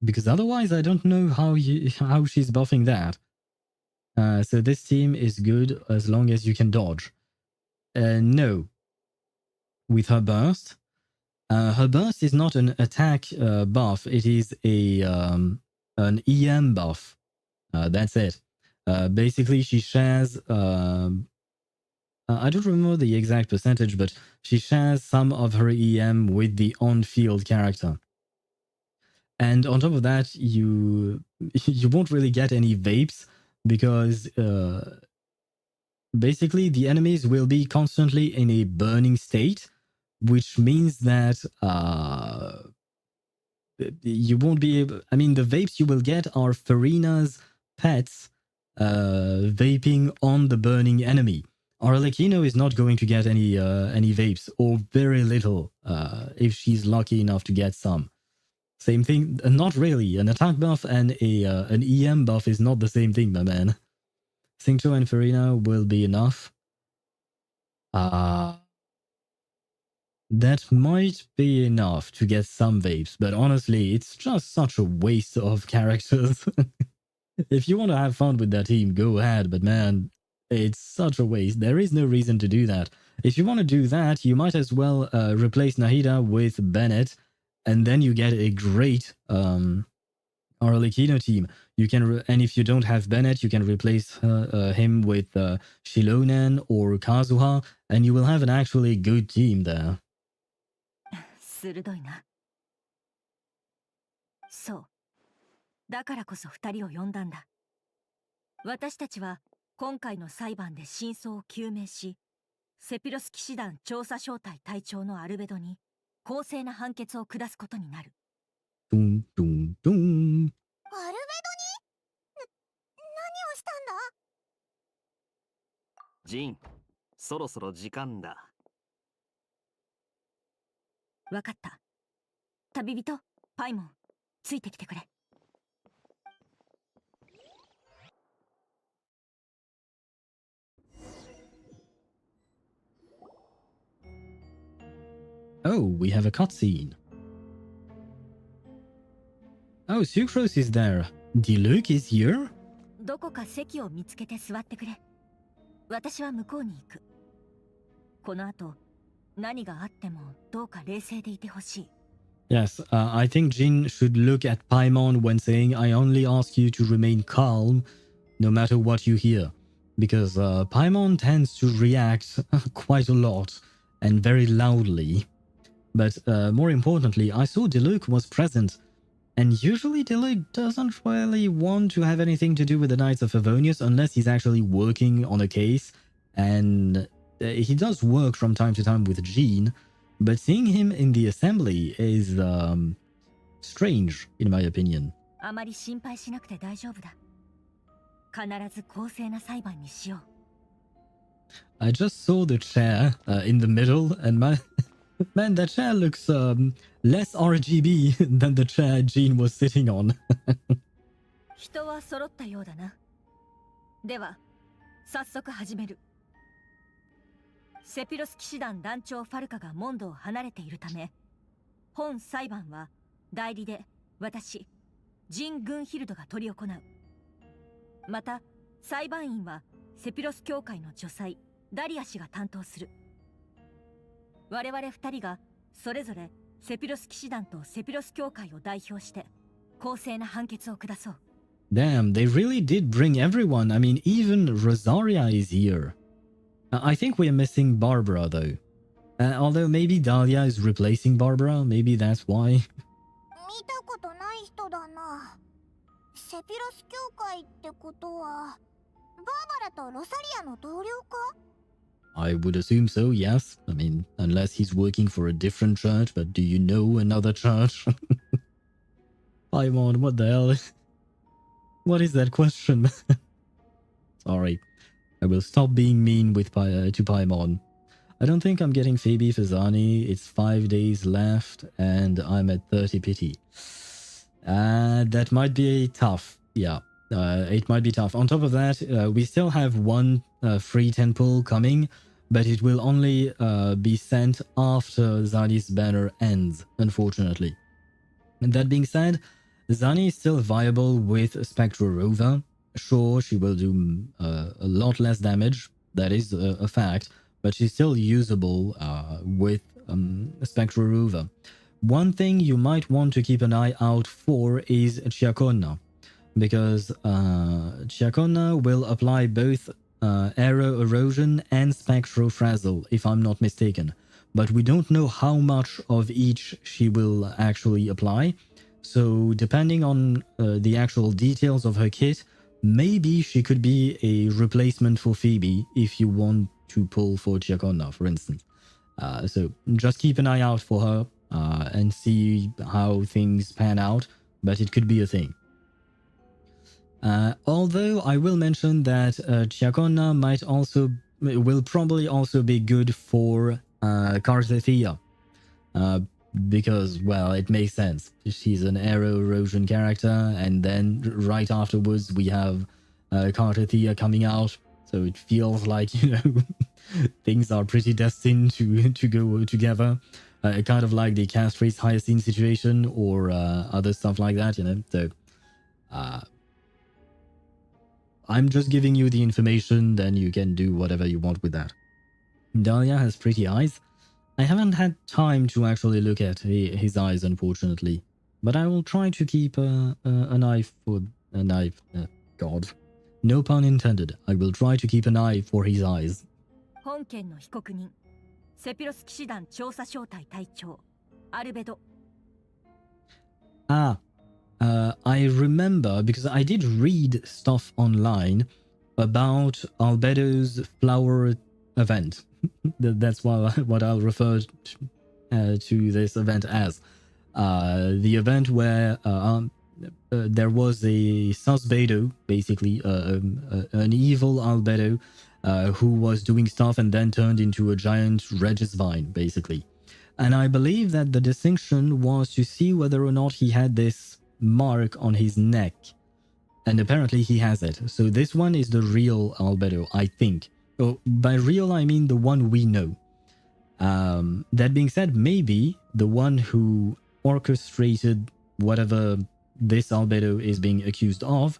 Because otherwise I don't know how she's buffing that. So this team is good as long as you can dodge. No. With her burst. Her burst is not an attack buff. It is an EM buff. That's it. Basically, she shares... I don't remember the exact percentage, but she shares some of her EM with the on-field character. And on top of that, you won't really get any vapes because basically the enemies will be constantly in a burning state, which means that you won't be able... I mean, the vapes you will get are Farina's pets vaping on the burning enemy. Arlecchino is not going to get any vapes, or very little, if she's lucky enough to get some. Same thing, not really. An attack buff and an EM buff is not the same thing, my man. Xingqiu and Farina will be enough. That might be enough to get some vapes, but honestly, it's just such a waste of characters. If you want to have fun with that team, go ahead, but man, it's such a waste. There is no reason to do that. If you want to do that, you might as well replace Nahida with Bennett, and then you get a great Arlecchino team. You can, and if you don't have Bennett, you can replace him with Shilonen or Kazuha, and you will have an actually good team there. 鋭いな。そう。だからこそ二人を呼んだんだ。私たちは今回の裁判で真相を究明し、セピロス騎士団調査小隊隊長のアルベドに公正な判決を下すことになる。ドンドンドン。アルベドに？何をしたんだ？ジン、そろそろ時間だ。わかった。旅人、パイモン、ついてきてくれ。Oh, we have a cutscene. Oh, Sucrose is there. Diluc is here? どこか席を見つけて座ってくれ。私は向こうに行く。この後、何があってもどうか冷静でいてほしい。Yes, I think Jin should look at Paimon when saying, I only ask you to remain calm no matter what you hear. Because Paimon tends to react quite a lot and very loudly. But more importantly, I saw Diluc was present. And usually Diluc doesn't really want to have anything to do with the Knights of Favonius unless he's actually working on a case. And he does work from time to time with Jean. But seeing him in the assembly is strange, in my opinion. あまり心配しなくて大丈夫だ。必ず公正な裁判にしよう。I just saw the chair in the middle, and man, that chair looks less RGB than the chair Jean was sitting on. 人は揃ったようだな。では、早速始める。セピロス騎士団団長ファルカがモンドを離れているため、本裁判は代理で私、ジン・グンヒルドが執り行う。また、裁判員はセピロス教会の女祭、ダリア氏が担当する。我々二人がそれぞれセピロス騎士団とセピロス教会を代表して公正な判決を下そう。Damn, they really did bring everyone. I mean, even Rosaria is here. I think we're missing Barbara, though. Although maybe Dahlia is replacing Barbara, maybe that's why. 見たことない人だな。セピロス教会ってことは、バーバラとロサリアの同僚か？ I would assume so, yes. I mean, unless he's working for a different church, but do you know another church? Paimon, what the hell? What is that question? Sorry. I will stop being mean with to Paimon. I don't think I'm getting Phoebe Fazani. It's 5 days left, and I'm at 30 pity. That might be tough. Yeah, it might be tough. On top of that, we still have one free temple coming, but it will only be sent after Zani's banner ends, unfortunately. And that being said, Zani is still viable with Spectral Rover. Sure, she will do a lot less damage. That is a fact. But she's still usable with Spectral Rover. One thing you might want to keep an eye out for is Chiaconna, because Chiaconna will apply both Aero Erosion and Spectral Frazzle, if I'm not mistaken. But we don't know how much of each she will actually apply, so depending on the actual details of her kit, maybe she could be a replacement for Phoebe if you want to pull for Chiaconna, for instance. So just keep an eye out for her and see how things pan out, but it could be a thing. Although I will mention that Chiaconna will probably also be good for Carthethia, because, well, it makes sense. She's an Aero Erosion character, and then right afterwards we have Carthethia coming out, so it feels like, things are pretty destined to go together. Kind of like the Castrace Hyacine situation or other stuff like that, so I'm just giving you the information, then you can do whatever you want with that. Dahlia has pretty eyes. I haven't had time to actually look at his eyes, unfortunately, but I will try to keep a knife for a knife. God, no pun intended. I will try to keep an eye for his eyes. 本件の被告人、セピロス騎士団調査小隊隊長、アルベド。I remember because I did read stuff online about Albedo's flower event. That's what I'll refer to this event as. The event where there was a Albedo, basically an evil Albedo, who was doing stuff and then turned into a giant Regis vine, basically. And I believe that the distinction was to see whether or not he had this mark on his neck. And apparently he has it. So this one is the real Albedo, I think. Oh, by real, I mean the one we know. That being said, maybe the one who orchestrated whatever this Albedo is being accused of,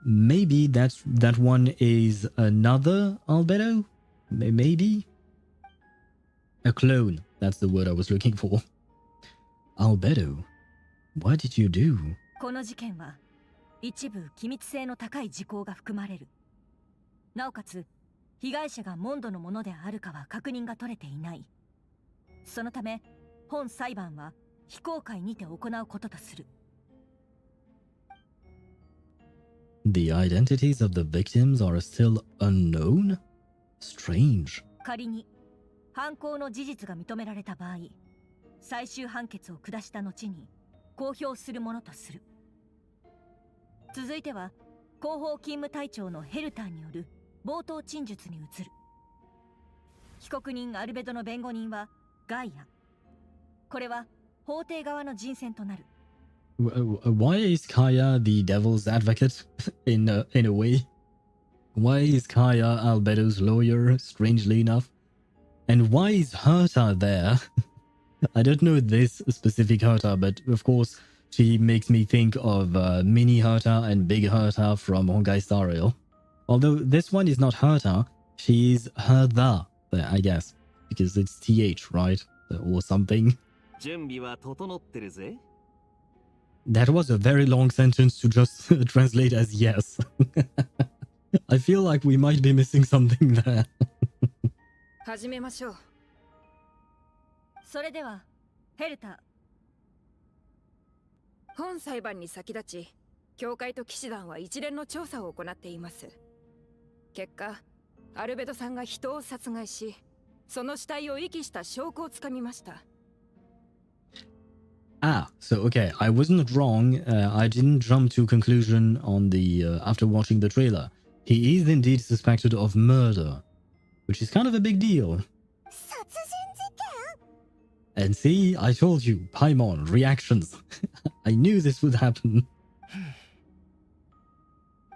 maybe that one is another Albedo? Maybe? A clone. That's the word I was looking for. Albedo, what did you do? この事件は一部機密性の高い事項が含まれる。なおかつ被害者がモンドのものであるかは確認が取れていない。そのため本裁判は非公開にて行うこととする。The identities of the victims are still unknown? Strange. 仮に犯行の事実が認められた場合、最終判決を下した後に公表するものとする。続いては広報勤務隊長のヘルターによる冒頭陳述に移る。被告人アルベドの弁護人はガイア。これは法廷側の人選となる。Why is Kaya the devil's advocate in a way? Why is Kaya Albedo's lawyer, strangely enough? And why is Herta there? I don't know this specific Herta, but of course she makes me think of Mini Herta and Big Herta from Honkai Star Rail. Although this one is not Herta, she is Hertha, I guess, because it's TH, right? Or something. That was a very long sentence to just translate as yes. I feel like we might be missing something there. 始めましょう。それではヘルター。本裁判に先立ち、教会と騎士団は一連の調査を行っています。結果、アルベドさんが人を殺害し、その死体を遺棄した証拠をつかみました。Ah, so okay, I wasn't wrong. I didn't jump to conclusion on the after watching the trailer. He is indeed suspected of murder, which is kind of a big deal. And see, I told you, Paimon, reactions. I knew this would happen.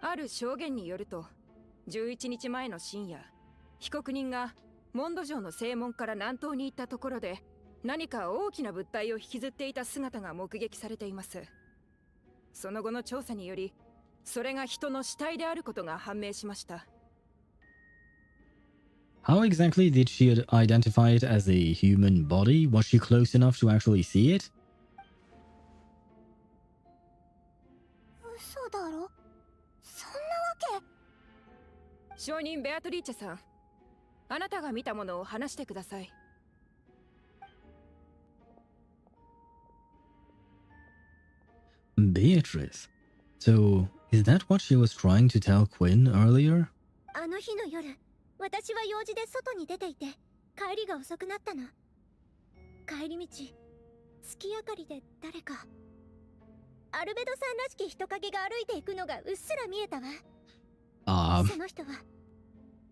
ある証言によると、11日前の深夜、被告人がモンド城の正門から南東に行ったところで、何か大きな物体を引きずっていた姿が目撃されています。その後の調査により、それが人の死体であることが判明しました。How exactly did she identify it as a human body? Was she close enough to actually see it? 嘘だろ？そんなわけ？証人ベアトリーチェさん、あなたが見たものを話してください。Beatrice. So, is that what she was trying to tell Quinn earlier? あの日の夜、私は用事で外に出ていて、帰りが遅くなったの。帰り道、月明かりで誰か。アルベドさんらしき人影が歩いていくのがうっすら見えたわ。その人は、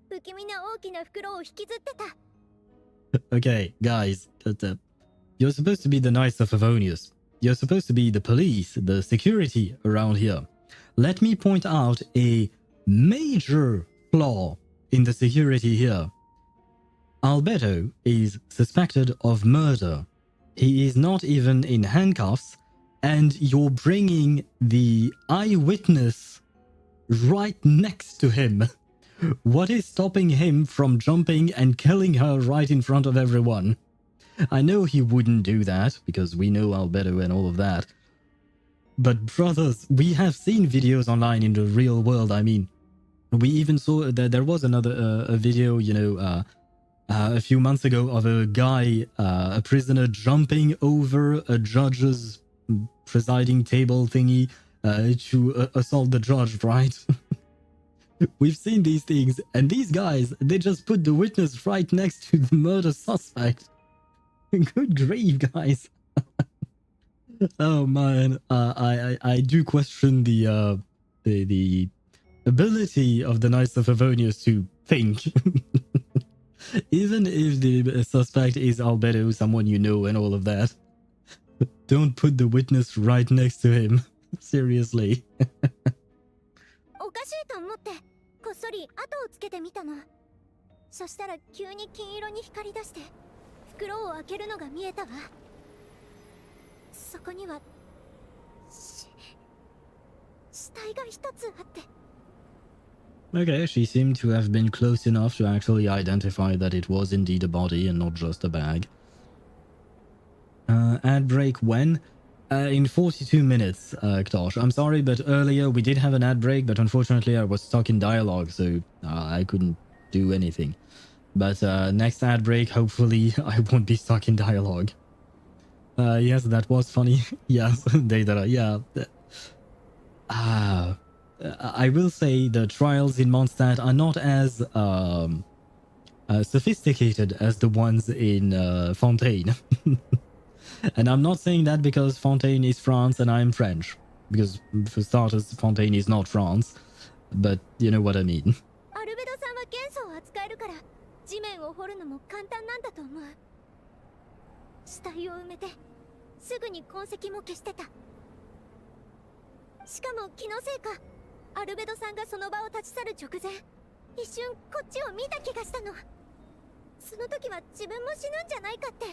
不気味な大きな袋を引きずってた。Okay, guys, you're supposed to be the Knights of Favonius. You're supposed to be the police, the security around here. Let me point out a major flaw in the security here. Albedo is suspected of murder. He is not even in handcuffs, and you're bringing the eyewitness right next to him. What is stopping him from jumping and killing her right in front of everyone? I know he wouldn't do that, because we know Albedo and all of that. But brothers, we have seen videos online in the real world. I mean, we even saw that there was another a video, you know, a few months ago of a guy, a prisoner jumping over a judge's presiding table thingy to assault the judge, right? We've seen these things, and these guys, they just put the witness right next to the murder suspect. Good grief, guys. Oh man, I do question the ability of the Knights of Favonius to think. Even if the suspect is Albedo, someone you know and all of that. Don't put the witness right next to him. Seriously. おかしいと思ってこっそり後をつけてみたの。そしたら急に金色に光り出して袋を開けるのが見えたわ。そこには死体が一つあって。Okay, she seemed to have been close enough to actually identify that it was indeed a body and not just a bag. Ad break when? In 42 minutes, Ktosh. I'm sorry, but earlier we did have an ad break, but unfortunately I was stuck in dialogue, so I couldn't do anything. But next ad break, hopefully I won't be stuck in dialogue. Yes, that was funny. Yes, Deidara, yeah. I will say the trials in Mondstadt are not as sophisticated as the ones in Fontaine. And I'm not saying that because Fontaine is France and I'm French. Because for starters, Fontaine is not France. But you know what I mean. アルベドさんは元素を扱えるから地面を掘るのも簡単なんだと思う。死体を埋めてすぐに痕跡も消してた。しかも気のせいかアルベドさんがその場を立ち去る直前一瞬こっちを見た気がしたの。その時は自分も死ぬんじゃないかって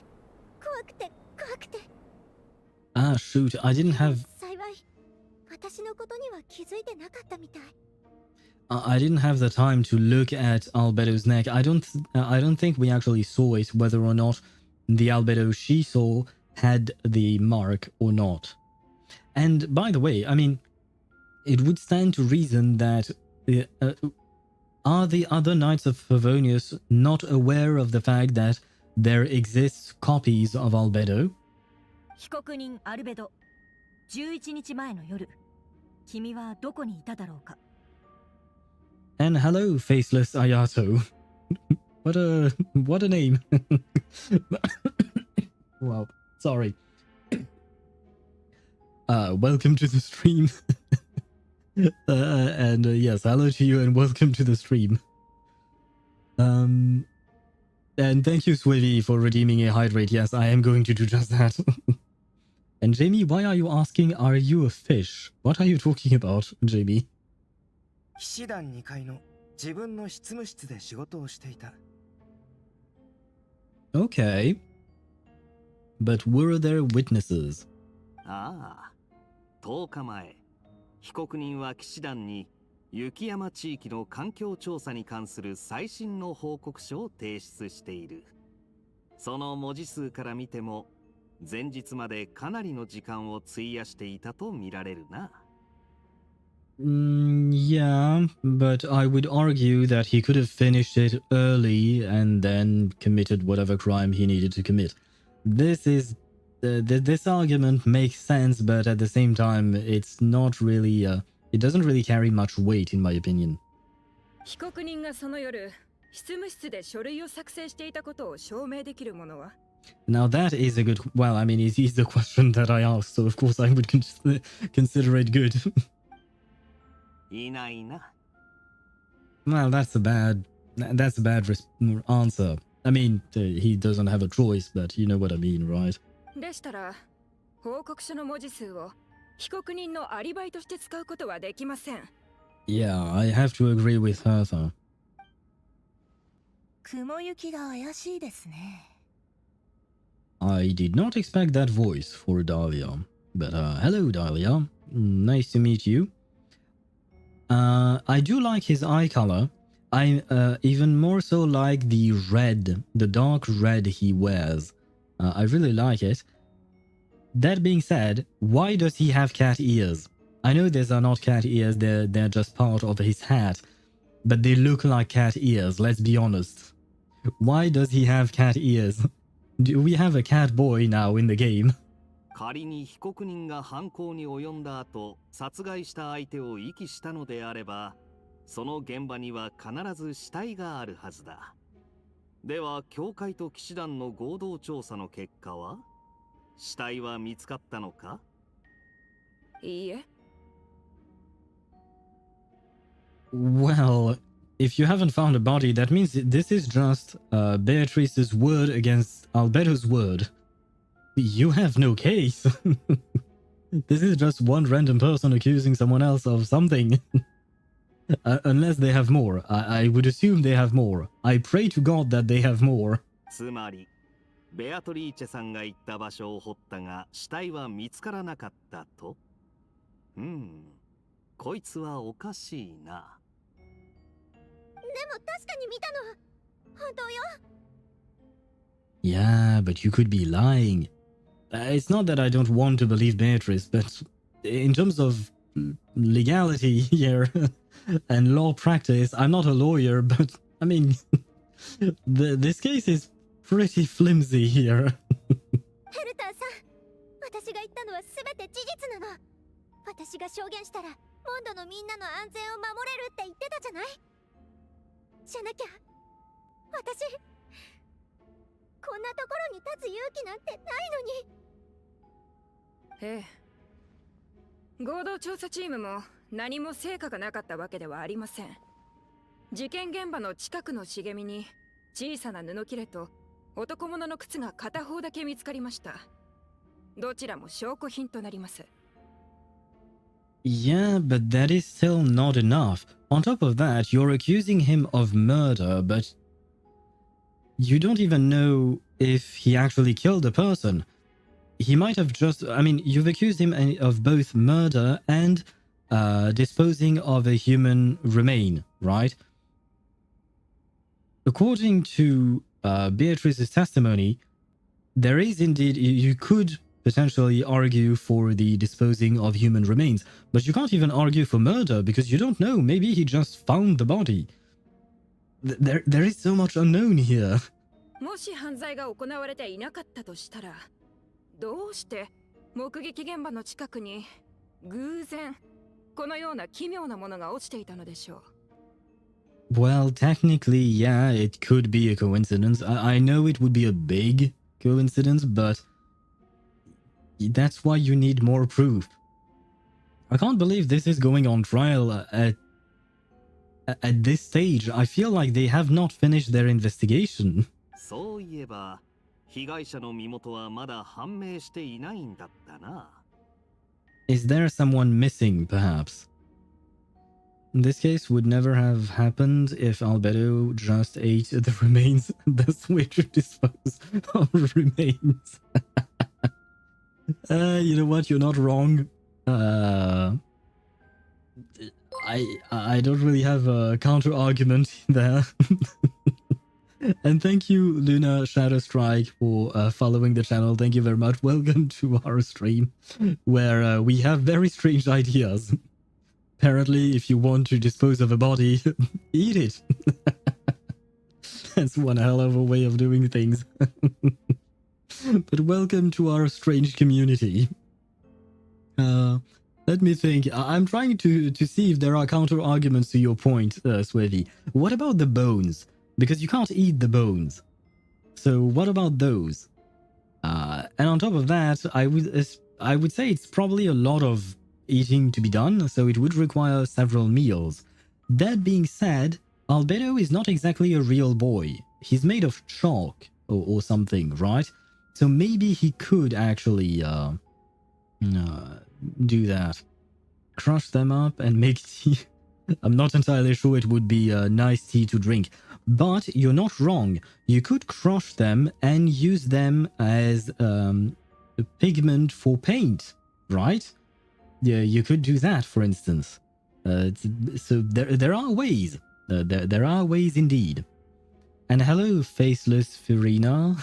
怖くて怖くて。Ah, shoot, I didn't have... 幸い私のことには気づいてなかったみたい。I didn't have the time to look at Albedo's neck. I don't think we actually saw it, whether or not the Albedo she saw had the mark or not. And by the way, I mean, it would stand to reason that are the other Knights of Favonius not aware of the fact that there exists copies of Albedo? 被告人アルベド、11日前の夜、君はどこにいただろうか。 And hello, faceless Ayato. what a name. Wow, sorry. Welcome to the stream. And yes, hello to you and welcome to the stream. And thank you, Swivy, for redeeming a hydrate. Yes, I am going to do just that. And Jamie, why are you asking, are you a fish? What are you talking about, Jamie? 騎士団2階の自分の執務室で仕事をしていた。 Okay. But were there witnesses? ああ、10日前、被告人は騎士団に雪山地域の環境調査に関する最新の報告書を提出している。その文字数から見ても、前日までかなりの時間を費やしていたと見られるな。Yeah, but I would argue that he could have finished it early and then committed whatever crime he needed to commit. This argument makes sense, but at the same time, it's not really, it doesn't really carry much weight in my opinion. 被告人がその夜、執務室で書類を作成していたことを証明できるものは Now that is a good, well, I mean, it's the question that I asked, so of course I would consider it good. いないな。 Well, that's a bad answer. I mean, he doesn't have a choice, but you know what I mean, right? でしたら、報告書の文字数を被告人のアリバイとして使うことはできません。 Yeah, I have to agree with her, though. 雲行きが怪しいですね。 I did not expect that voice for Dahlia. But hello, Dahlia. Nice to meet you. I do like his eye color. I even more so like the red, the dark red he wears. I really like it. That being said, why does he have cat ears? I know these are not cat ears, they're just part of his hat. But they look like cat ears, let's be honest. Why does he have cat ears? Do we have a cat boy now in the game? 仮に被告人が犯行に及んだ後、殺害した相手を遺棄したのであれば、その現場には必ず死体があるはずだ。では、教会と騎士団の合同調査の結果は？死体は見つかったのか？いいえ。Well, if you haven't found a body, that means this is just Beatrice's word against Albedo's word. You have no case. This is just one random person accusing someone else of something. Unless they have more. I would assume they have more. I pray to God that they have more. つまり、ベアトリーチェさんが行った場所を掘ったが、死体は見つからなかったと？こいつはおかしいな。でも確かに見たの。本当よ。Yeah, but you could be lying. It's not that I don't want to believe Beatrice, but in terms of legality here and law practice, I'm not a lawyer, but I mean, this case is pretty flimsy here. ヘルターさん、私が言ったのは全て事実なの。私が証言したら、モンドのみんなの安全を守れるって言ってたじゃない。じゃなきゃ、私、こんなところに立つ勇気なんてないのに。ええ。合同調査チームも何も成果がなかったわけではありません。事件現場の近くの茂みに小さな布切れと男物の靴が片方だけ見つかりました。どちらも証拠品となります。Yeah, but that is still not enough. On top of that, you're accusing him of murder, but you don't even know if he actually killed a person. He might have just, I mean, you've accused him of both murder and disposing of a human remain, right? According to Beatrice's testimony, there is indeed, you could potentially argue for the disposing of human remains, but you can't even argue for murder because you don't know. Maybe he just found the body. There is so much unknown here. もし犯罪が行われていなかったとしたら、どうして目撃現場の近くに偶然このような奇妙なものが落ちていたのでしょう。 Well, technically, yeah, it could be a coincidence. I know it would be a big coincidence, but that's why you need more proof. I can't believe this is going on trial at this stage. I feel like they have not finished their investigation. そういえば、被害者の身元はまだ判明していないんだったな。 Is there someone missing, perhaps? This case would never have happened if Albedo just ate the remains. Best way to dispose of remains. You know what? You're not wrong. I don't really have a counter argument there. And thank you, Luna Shadow Strike, for following the channel. Thank you very much. Welcome to our stream, where we have very strange ideas. Apparently, if you want to dispose of a body, eat it. That's one hell of a way of doing things. But welcome to our strange community. Let me think. I'm trying to see if there are counter arguments to your point, Swevy. What about the bones? Because you can't eat the bones. So what about those? And on top of that, I would say it's probably a lot of eating to be done, so it would require several meals. That being said, Albedo is not exactly a real boy. He's made of chalk or something, right? So maybe he could actually do that. Crush them up and make tea. I'm not entirely sure it would be a nice tea to drink. But you're not wrong. You could crush them and use them as a pigment for paint, right? Yeah, you could do that, for instance. So there are ways. There are ways indeed. And hello, Faceless Furina.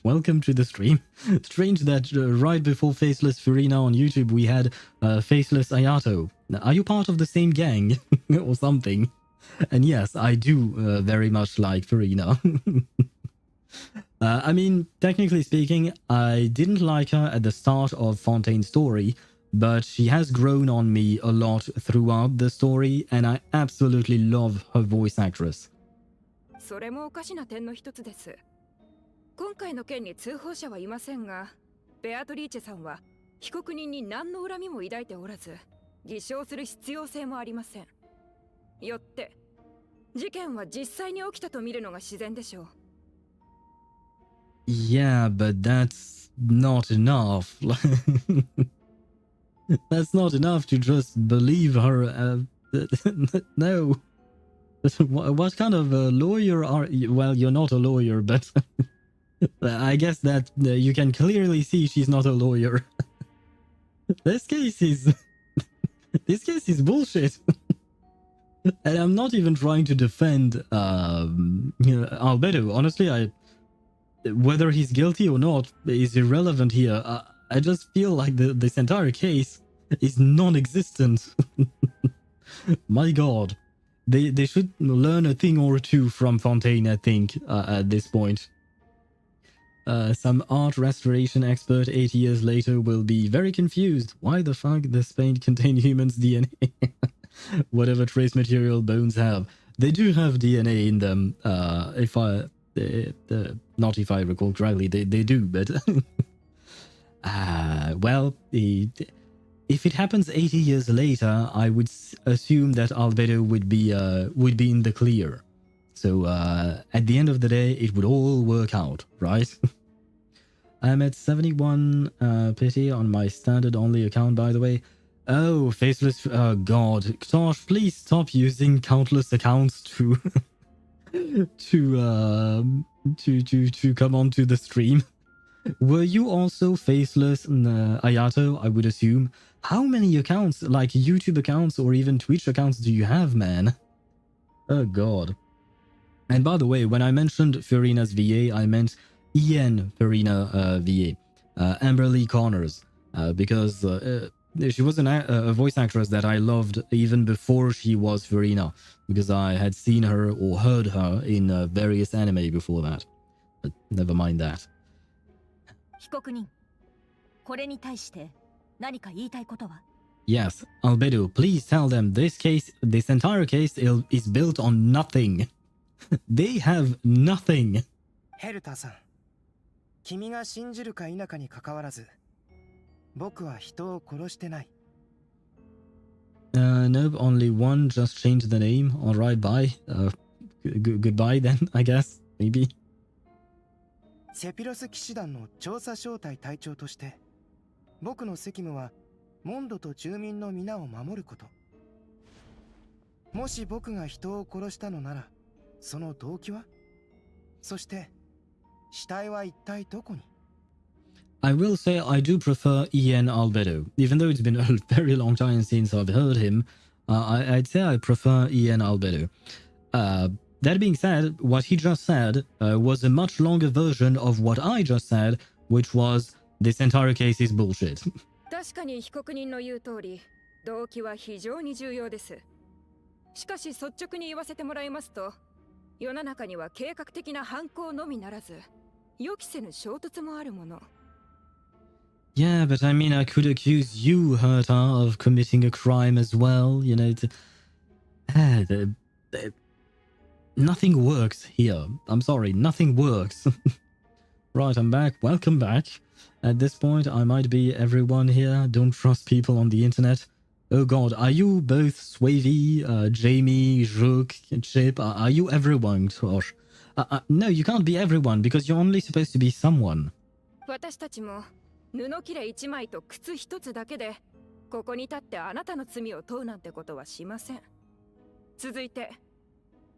Welcome to the stream. Strange that right before Faceless Furina on YouTube, we had Faceless Ayato. Are you part of the same gang or something? And yes, I do very much like Furina. I mean, technically speaking, I didn't like her at the start of Fontaine's story, but she has grown on me a lot throughout the story, and I absolutely love her voice actress. それもおかしな点の一つです。今回の件に通報者はいませんが、ベアトリーチェさんは被告人に何の恨みも抱いておらず、偽証する必要性もありません。よって、事件は実際に起きたと見るのが自然でしょう。Yeah, but that's not enough. That's not enough to just believe her. No. What kind of a lawyer are you? Well, you're not a lawyer, but I guess that you can clearly see she's not a lawyer. This case is bullshit. And I'm not even trying to defend Albedo. Honestly, whether he's guilty or not is irrelevant here. I just feel like this entire case is non-existent. My God. They should learn a thing or two from Fontaine, I think, at this point. Some art restoration expert 80 years later will be very confused. Why the fuck does paint contain humans' DNA? Whatever trace material bones have. They do have DNA in them, not if I recall correctly, they do, but... well, if it happens 80 years later, I would assume that Albedo would be in the clear. So at the end of the day, it would all work out, right? I'm at 71 pity on my standard only account, by the way. Oh, faceless. Oh God, Tosh, please stop using countless accounts to come onto the stream. Were you also faceless, Ayato? I would assume. How many accounts, like YouTube accounts or even Twitch accounts, do you have, man? Oh God. And by the way, when I mentioned Furina's VA, I meant Ian Furina VA, Amberly Connors, because she was a voice actress that I loved even before she was Furina, because I had seen her or heard her in various anime before that. But never mind that. 被告人、これに対して何か言いたいことは？ Yes, Albedo, please tell them this entire case is built on nothing. They have nothing. ヘルターさん、君が信じるか否かに関わらず、僕は人を殺してない。Nope, only one, just change the name. Alright, bye. Goodbye then, I guess. Maybe. セピロス騎士団の調査小隊隊長として、僕の責務はモンドと住民の皆を守ること。もし僕が人を殺したのなら、その動機は？そして、死体は一体どこに？ I will say I do prefer Ian Albedo. Even though it's been a very long time since I've heard him, I'd say I prefer Ian Albedo. That being said, what he just said was a much longer version of what I just said, which was, this entire case is bullshit. 確かに被告人の言う通り、動機は非常に重要です。しかし率直に言わせてもらいますと、世の中には計画的な犯行のみならず、予期せぬ衝突もあるもの。Yeah, but I mean, I could accuse you, Herta, of committing a crime as well. You know, nothing works here. I'm sorry, nothing works. Right, I'm back. Welcome back. At this point, I might be everyone here. Don't trust people on the internet. Oh god, are you both Swavey, Jamie, Rook, Chip? Are you everyone, Tosh? No, you can't be everyone because you're only supposed to be someone. 私たちも布切れ一枚と靴一つだけでここに立ってあなたの罪を問うなんてことはしません。続いて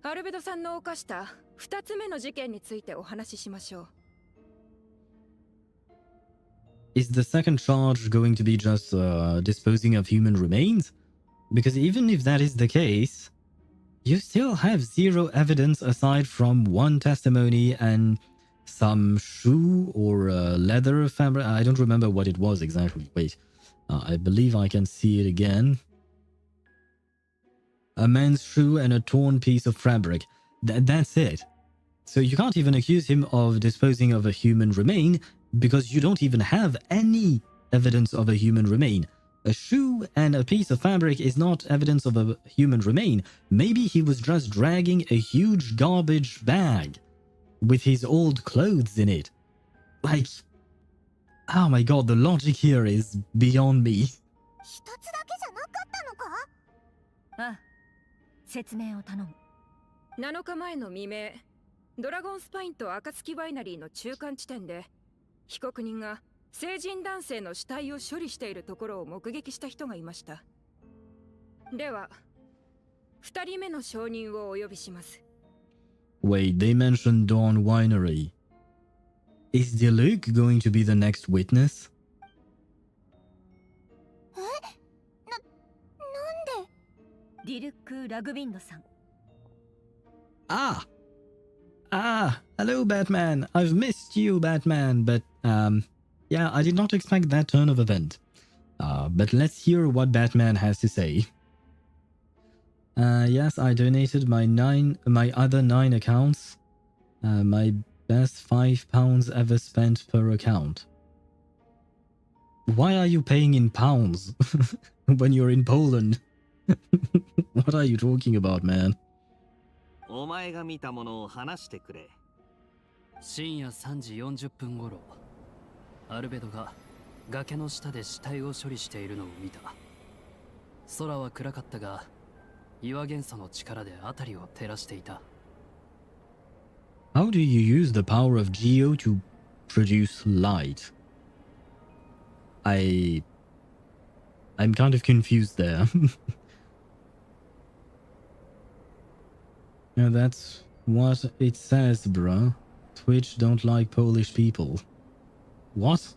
アルベドさんの犯した2つ目の事件についてお話ししましょう。Is the second charge going to be just disposing of human remains? Because even if that is the case, you still have zero evidence aside from one testimony and some shoe or leather fabric. I don't remember what it was exactly. Wait, I believe I can see it again. A man's shoe and a torn piece of fabric. That's it. So you can't even accuse him of disposing of a human remain because you don't even have any evidence of a human remain. A shoe and a piece of fabric is not evidence of a human remain. Maybe he was just dragging a huge garbage bag with his old clothes in it. Like, oh my god, the logic here is beyond me. 一つだけじゃなかったのか？ああ、説明を頼む。7日前の未明、ドラゴンスパインと暁ワイナリーの中間地点で被告人が成人男性の死体を処理しているところを目撃した人がいました。では、2人目の証人をお呼びします。Wait, they mentioned Dawn Winery. Is Diluc going to be the next witness? なんで？ディルク・ラグビンドさん。Ah! Hello, Batman. I've missed you, Batman, but, yeah, I did not expect that turn of event. But let's hear what Batman has to say. Yes, I donated my other 9 accounts. My best £5 ever spent per account. Why are you paying in pounds when you're in Poland? What are you talking about, man? お前が見たものを話してくれ。深夜3時40分頃、アルベドが崖の下で死体を処理しているのを見た。空は暗かったが、岩元素の力で辺りを照らしていた。How do you use the power of Geo to produce light? I'm kind of confused there. Yeah, that's what it says, bruh. Twitch don't like Polish people. What?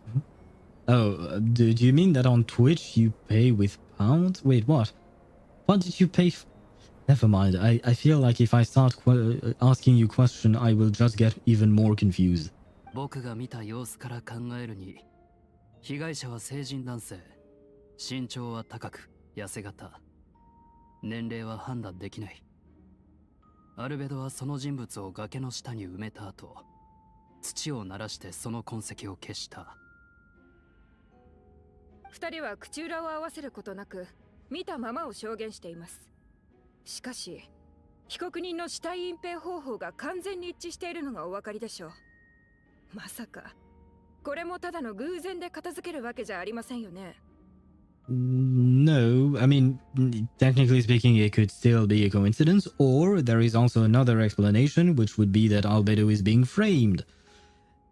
Oh, do you mean that on Twitch you pay with pounds? Wait, what? What did you pay? Never mind. I feel like if I start asking you question, I will just get even more confused. 僕が見た様子から考えるに、被害者は成人男性。身長は高く、痩せ型。年齢は判断できない。アルベドはその人物を崖の下に埋めた後、土を鳴らしてその痕跡を消した。2人は口裏を合わせることなく見たままを証言しています。しかし被告人の死体隠蔽方法が完全に一致しているのがお分かりでしょう。まさかこれもただの偶然で片付けるわけじゃありませんよね。No, I mean, technically speaking, it could still be a coincidence, or there is also another explanation, which would be that Albedo is being framed.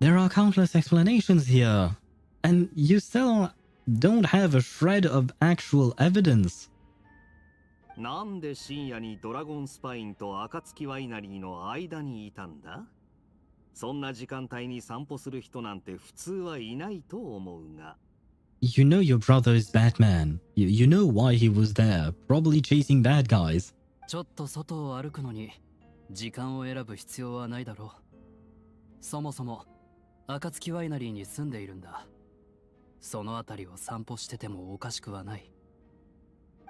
There are countless explanations here, and you still don't have a shred of actual evidence. なんで深夜にドラゴンスパインと暁ワイナリーの間にいたんだ？そんな時間帯に散歩する人なんて普通はいないと思うが。You know your brother is Batman. You know why he was there, probably chasing bad guys. ちょっと外を歩くのに時間を選ぶ必要はないだろう。そもそも暁ワイナリーに住んでいるんだ。その辺りを散歩しててもおかしくはない。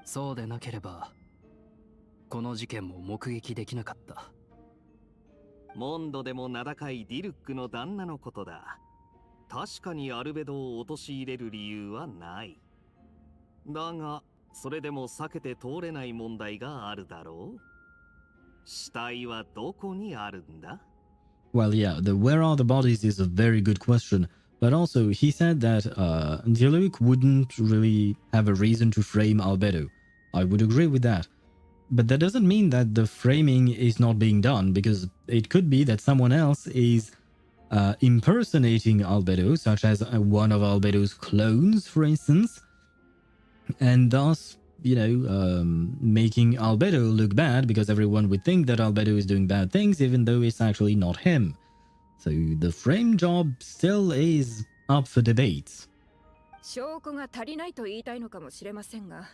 そうでなければこの事件も目撃できなかった。モンドでも名高いディルックの旦那のことだ。確かにアルベドを陥れる理由はない。だがそれでも避けて通れない問題があるだろう。死体はどこにあるんだ？ Well, yeah, the where are the bodies is a very good question. But also, he said that Diluc wouldn't really have a reason to frame Albedo. I would agree with that. But that doesn't mean that the framing is not being done, because it could be that someone else is impersonating Albedo, such as one of Albedo's clones, for instance, and thus, you know, making Albedo look bad, because everyone would think that Albedo is doing bad things, even though it's actually not him. So the frame job still is up for debates. 証拠が足りないと言いたいのかもしれませんが、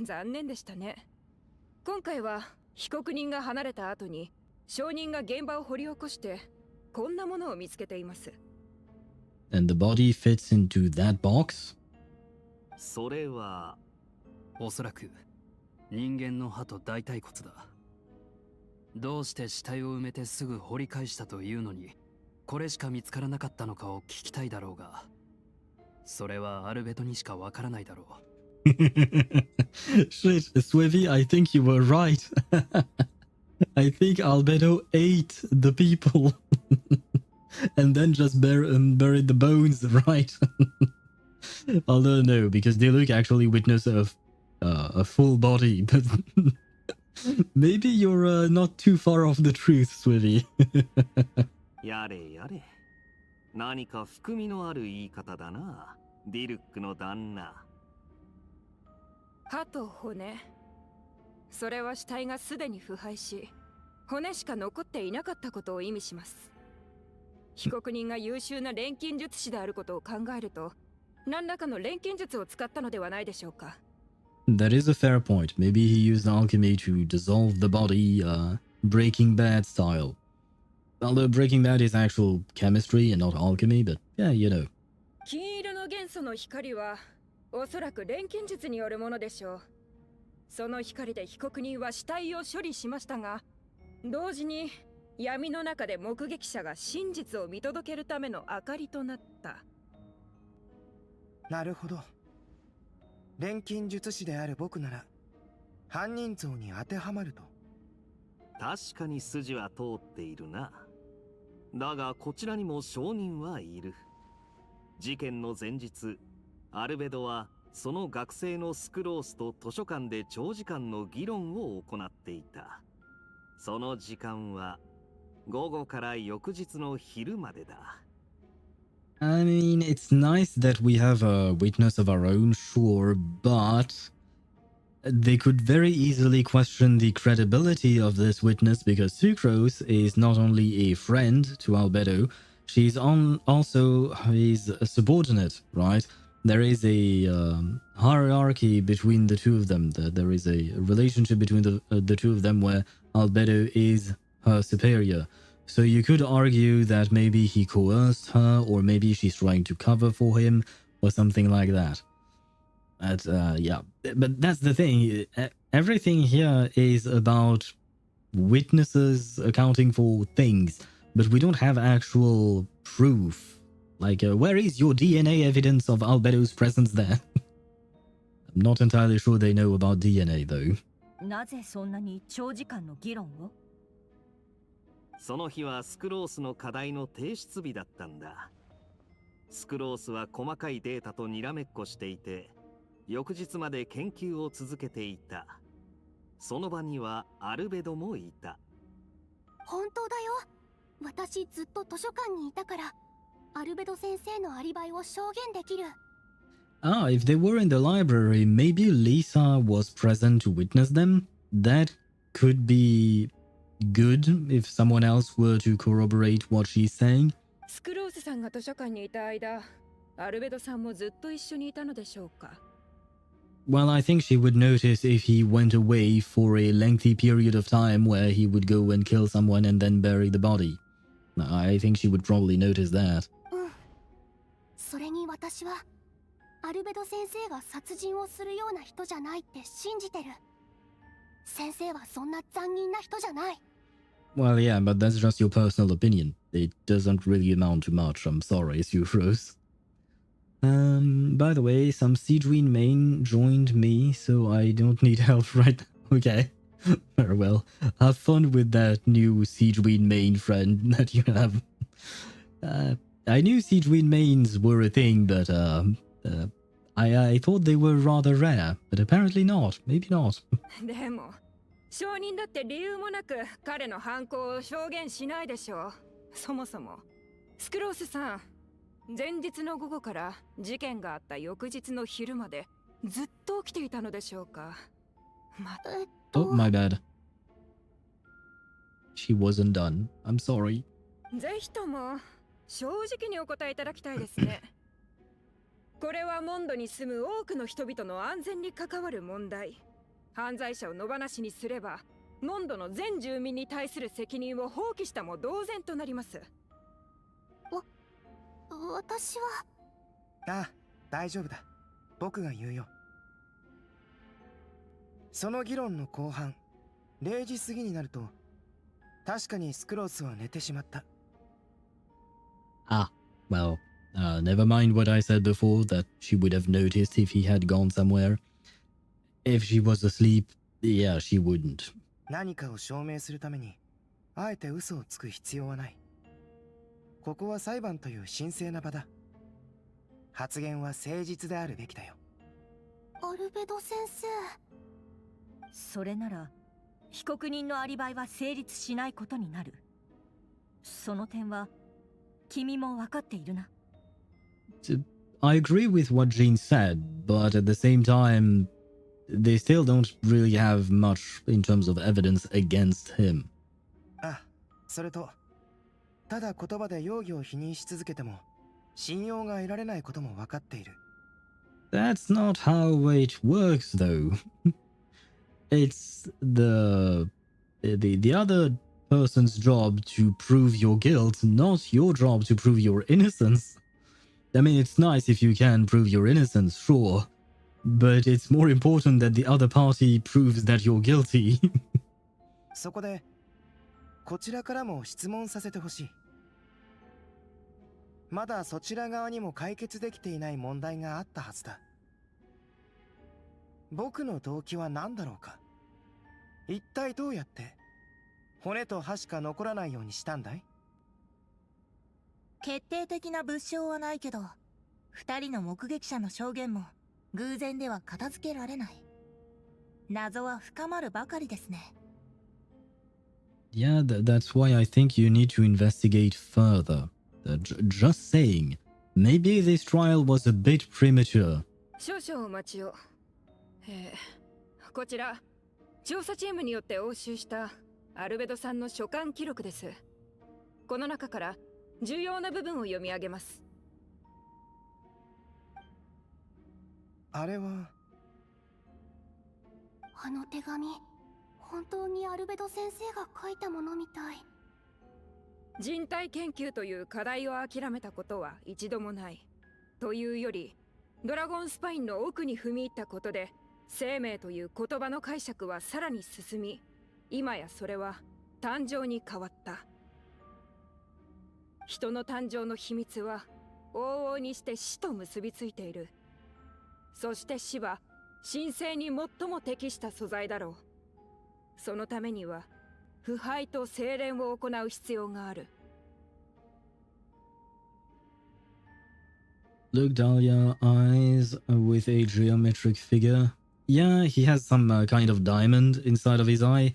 残念でしたね。今回は被告人が離れた後に証人が現場を掘り起こしてこんなものを見つけています。And the body fits into that box? それはおそらく人間の歯と大腿骨だ。どうして死体を埋めてすぐ掘り返したというのにこれしか見つからなかったのかを聞きたいだろうが、それはアルベドにしかわからないだろう。Shit, Swivy, I think you were right. I think Albedo ate the people and then just buried the bones, right? Although no, because Diluc actually witnessed a full body, but maybe you're not too far off the truth, Swivy. やれやれ。何か含みのある言い方だな。ディルックの旦那。歯と骨。それは死体がすでに腐敗し、骨しか残っていなかったことを意味します。被告人が優秀な錬金術師であることを考えると、何らかの錬金術を使ったのではないでしょうか。That is a fair point. Maybe he used alchemy to dissolve the body, Breaking Bad style. Although Breaking Bad is actual chemistry and not alchemy, but yeah, you know. 金色の元素の光はおそらく錬金術によるものでしょう。その光で被告人は死体を処理しましたが、同時に闇の中で目撃者が真実を見届けるための明かりとなった。なるほど。錬金術師である僕なら犯人像に当てはまると。確かに筋は通っているな。だがこちらにも証人はいる。事件の前日、アルベドはその学生のスクロースと図書館で長時間の議論を行っていた。その時間は午後から翌日の昼までだ。I mean, it's nice that we have a witness of our own, sure, but they could very easily question the credibility of this witness because Sucrose is not only a friend to Albedo, she's also his subordinate, right? There is a hierarchy between the two of them. There is a relationship between the two of them where Albedo is her superior. So you could argue that maybe he coerced her, or maybe she's trying to cover for him, or something like that. Yeah, but that's the thing. Everything here is about witnesses accounting for things, but we don't have actual proof. Like, where is your DNA evidence of Albedo's presence there? I'm not entirely sure they know about DNA though. なぜそんなに長時間の議論を？その日はスクロースの課題の提出日だったんだ。スクロースは細かいデータとにらめっこしていて、翌日まで研究を続けていた。その場にはアルベドもいた。本当だよ。私ずっと図書館にいたから、アルベド先生のアリバイを証言できる。Ah, if they were in the library, maybe Lisa was present to witness them? That could be good if someone else were to corroborate what she's saying. スクロースさんが図書館にいた間、アルベドさんもずっと一緒にいたのでしょうか。Well, I think she would notice if he went away for a lengthy period of time where he would go and kill someone and then bury the body. I think she would probably notice that. それに私はアルベド先生が殺人をするような人じゃないって信じてる。先生はそんな残忍な人じゃない。Well, yeah, but that's just your personal opinion. It doesn't really amount to much. I'm sorry, Sufros. By the way, some Siegeween main joined me, so I don't need help right now. Okay. Very well. Have fun with that new Siegeween main friend that you have. I knew Siegeween mains were a thing, but I thought they were rather rare, but apparently not. Maybe not. でも、証人だって理由もなく彼の犯行を証言しないでしょう。そもそも、スクロースさん、前日の午後から事件があった翌日の昼までずっと起きていたのでしょうか。Oh, my bad. She wasn't done. I'm sorry. ぜひとも正直にお答えいただきたいですね。これはモンドに住む多くの人々の安全に関わる問題。犯罪者を野放しにすれば、モンドの全住民に対する責任を放棄したも同然となります。私は。ああ、大丈夫だ。僕が言うよ。その議論の後半、0時過ぎになると、確かにスクロースは寝てしまった。Ah, well, never mind what I said before, that she would have noticed if he had gone somewhere. If she was asleep, yeah, she wouldn't. 何かを証明するために、あえて嘘をつく必要はない。ここは裁判という神聖な場だ。発言は誠実であるべきだよ。アルベド先生。それなら、被告人のアリバイは成立しないことになる。その点は、君も分かっているな。I agree with what Jean said, but at the same time, they still don't really have much in terms of evidence against him. あ、それと、ただ言葉で容疑を否認し続けても、信用が得られないことも分かっている。That's not how it works, though. It's the other person's job to prove your guilt, not your job to prove your innocence. I mean, it's nice if you can prove your innocence, sure, but it's more important that the other party proves that you're guilty. そこで、こちらからも質問させてほしい。まだそちら側にも解決できていない問題があったはずだ。僕の動機は何だろうか。一体どうやって骨と歯しか残らないようにしたんだい？決定的な物証はないけど、二人の目撃者の証言も偶然では片付けられない。謎は深まるばかりですね。Yeah, that's why I think you need to investigate further. Just saying, maybe this trial was a bit premature. 少々お待ちを。こちら、調査チームによって押収したアルベドさんの書簡記録です。この中から重要な部分を読み上げます。あれは、あの手紙、本当にアルベド先生が書いたものみたい。人体研究という課題を諦めたことは一度もない。というより、ドラゴンスパインの奥に踏み入ったことで、生命という言葉の解釈はさらに進み、今やそれは誕生に変わった。人の誕生の秘密は往々にして死と結びついている。そして死は神聖に最も適した素材だろう。そのためには腐敗と精錬を行う必要がある。Look, Dahlia, eyes with a geometric figure. Yeah, he has some kind of diamond inside of his eye.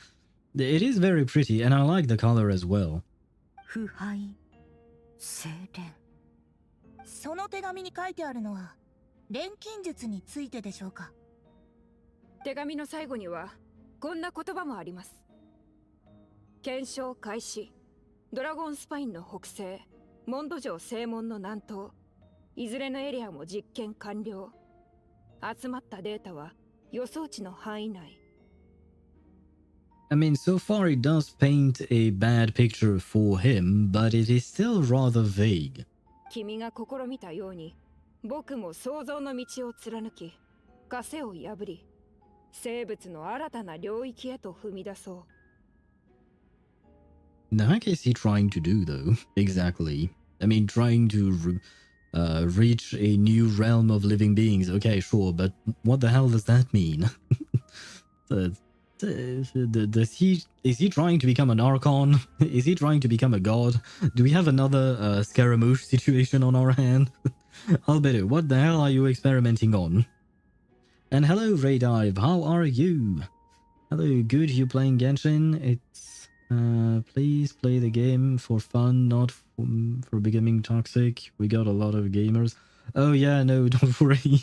It is very pretty, and I like the color as well. 腐敗精錬。その手紙に書いてあるのは錬金術についてでしょうか。手紙の最後にはこんな言葉もあります。検証開始。ドラゴンスパインの北西、モンド城正門の南東、いずれのエリアも実験完了。集まったデータは予想値の範囲内。I mean, so far it does paint a bad picture for him, but it is still rather vague. 君が試みたように、僕も想像の道を貫き、枷を破り、生物の新たな領域へと踏み出そう。The heck is he trying to do, though? Exactly. I mean, trying to reach a new realm of living beings. Okay, sure, but what the hell does that mean? Is he trying to become an Archon? Is he trying to become a god? Do we have another Scaramouche situation on our hand? Albedo, what the hell are you experimenting on? And hello, Raydive, how are you? Hello, good, you playing Genshin? It's, please play the game for fun, not for becoming toxic. We got a lot of gamers. Oh yeah, no, don't worry.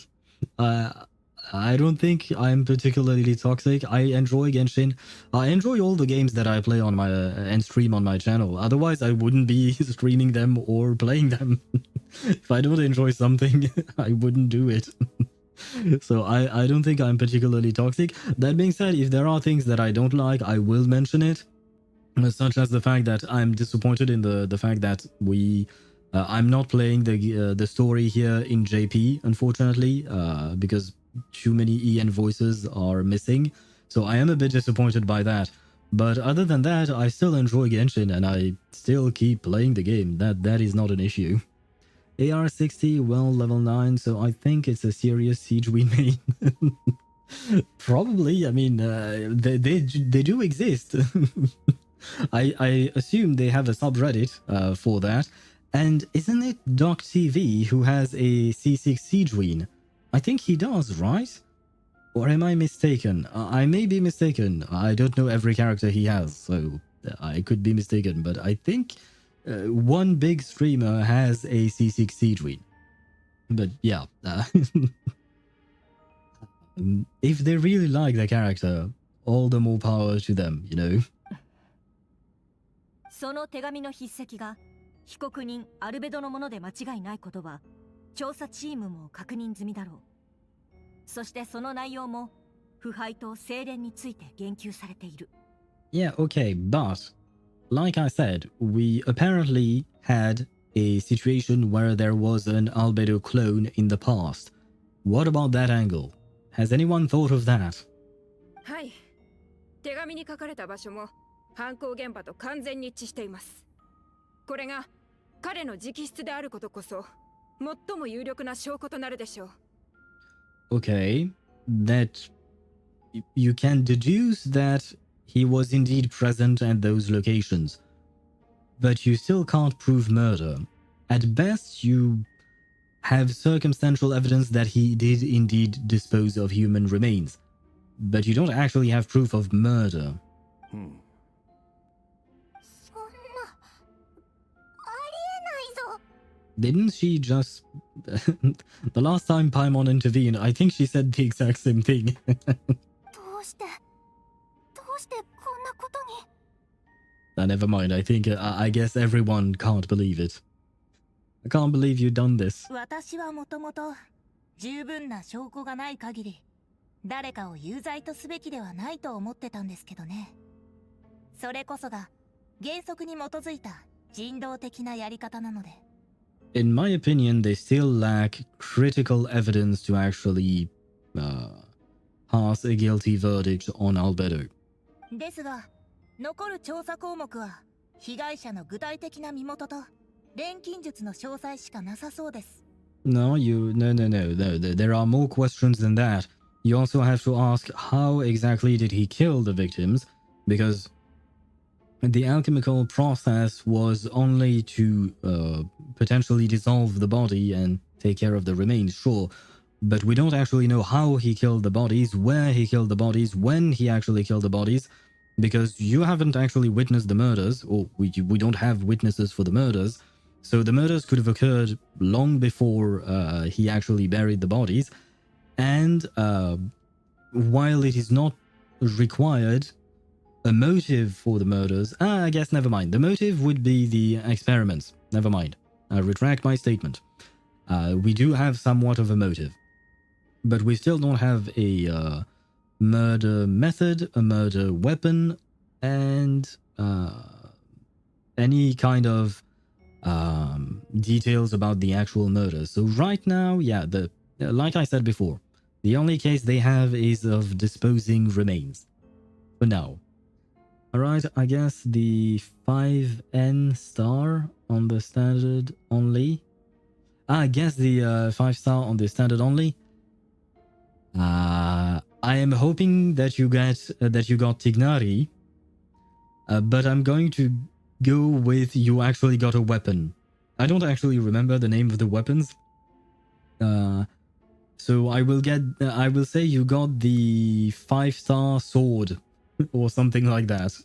I don't think I'm particularly toxic. I enjoy Genshin. I enjoy all the games that I play on my and stream on my channel. Otherwise, I wouldn't be streaming them or playing them. If I don't enjoy something, I wouldn't do it. So I don't think I'm particularly toxic. That being said, if there are things that I don't like, I will mention it. Such as the fact that I'm disappointed in the fact that I'm not playing the story here in JP, unfortunately, because too many EN voices are missing. So I am a bit disappointed by that. But other than that, I still enjoy Genshin and I still keep playing the game. That is not an issue. AR-60, well, level 9, so I think it's a serious siege we made. Probably, I mean, they do exist. I assume they have a subreddit for that. And isn't it Doc TV who has a C6 siege ween? I think he does, right? Or am I mistaken? I may be mistaken. I don't know every character he has, so I could be mistaken. But I think one big streamer has a C6 siege ween. But yeah, if they really like the character, all the more power to them, you know? その手紙の筆跡が被告人アルベドのもので間違いないことは調査チームも確認済みだろう。そしてその内容も腐敗と精錬について言及されている。Yeah, okay, but like I said, we apparently had a situation where there was an Albedo clone in the past. What about that angle? Has anyone thought of that? はい。手紙に書かれた場所も犯行現場と完全に一致しています。これが彼の直筆であることこそ最も有力な証拠となるでしょう。Okay, that you can deduce that he was indeed present at those locations, but you still can't prove murder. At best, you have circumstantial evidence that he did indeed dispose of human remains, but you don't actually have proof of murder. Didn't she just... the last time Paimon intervened, I think she said the exact same thing. Never mind, I think, I guess everyone can't believe it. I can't believe you've done this. 私はもともと十分な証拠がない限り誰かを有罪とすべきではないと思ってたんですけどね。それこそが原則に基づいた人道的なやり方なので。In my opinion, they still lack critical evidence to actually pass a guilty verdict on Albedo. ですが、残る調査項目は被害者の具体的な身元と錬金術の詳細しかなさそうです。No, there are more questions than that. you also have to ask how exactly did he kill the victims, because the alchemical process was only to potentially dissolve the body and take care of the remains, sure, but we don't actually know how he killed the bodies, where he killed the bodies, when he actually killed the bodies, because you haven't actually witnessed the murders, or we don't have witnesses for the murders, so the murders could have occurred long before he actually buried the bodies, and while it is not required a motive for the murders, I guess never mind. The motive would be the experiments. Never mind. I retract my statement. We do have somewhat of a motive, but we still don't have a murder method, a murder weapon, and any kind of details about the actual murder. So right now, yeah, like I said before, the only case they have is of disposing remains. For now. Alright, I guess the 5N star on the standard only. I guess the 5-star on the standard only. I am hoping that you got Tignari, but I'm going to go with you actually got a weapon. I don't actually remember the name of the weapons. So I will say you got the 5-star sword or something like that.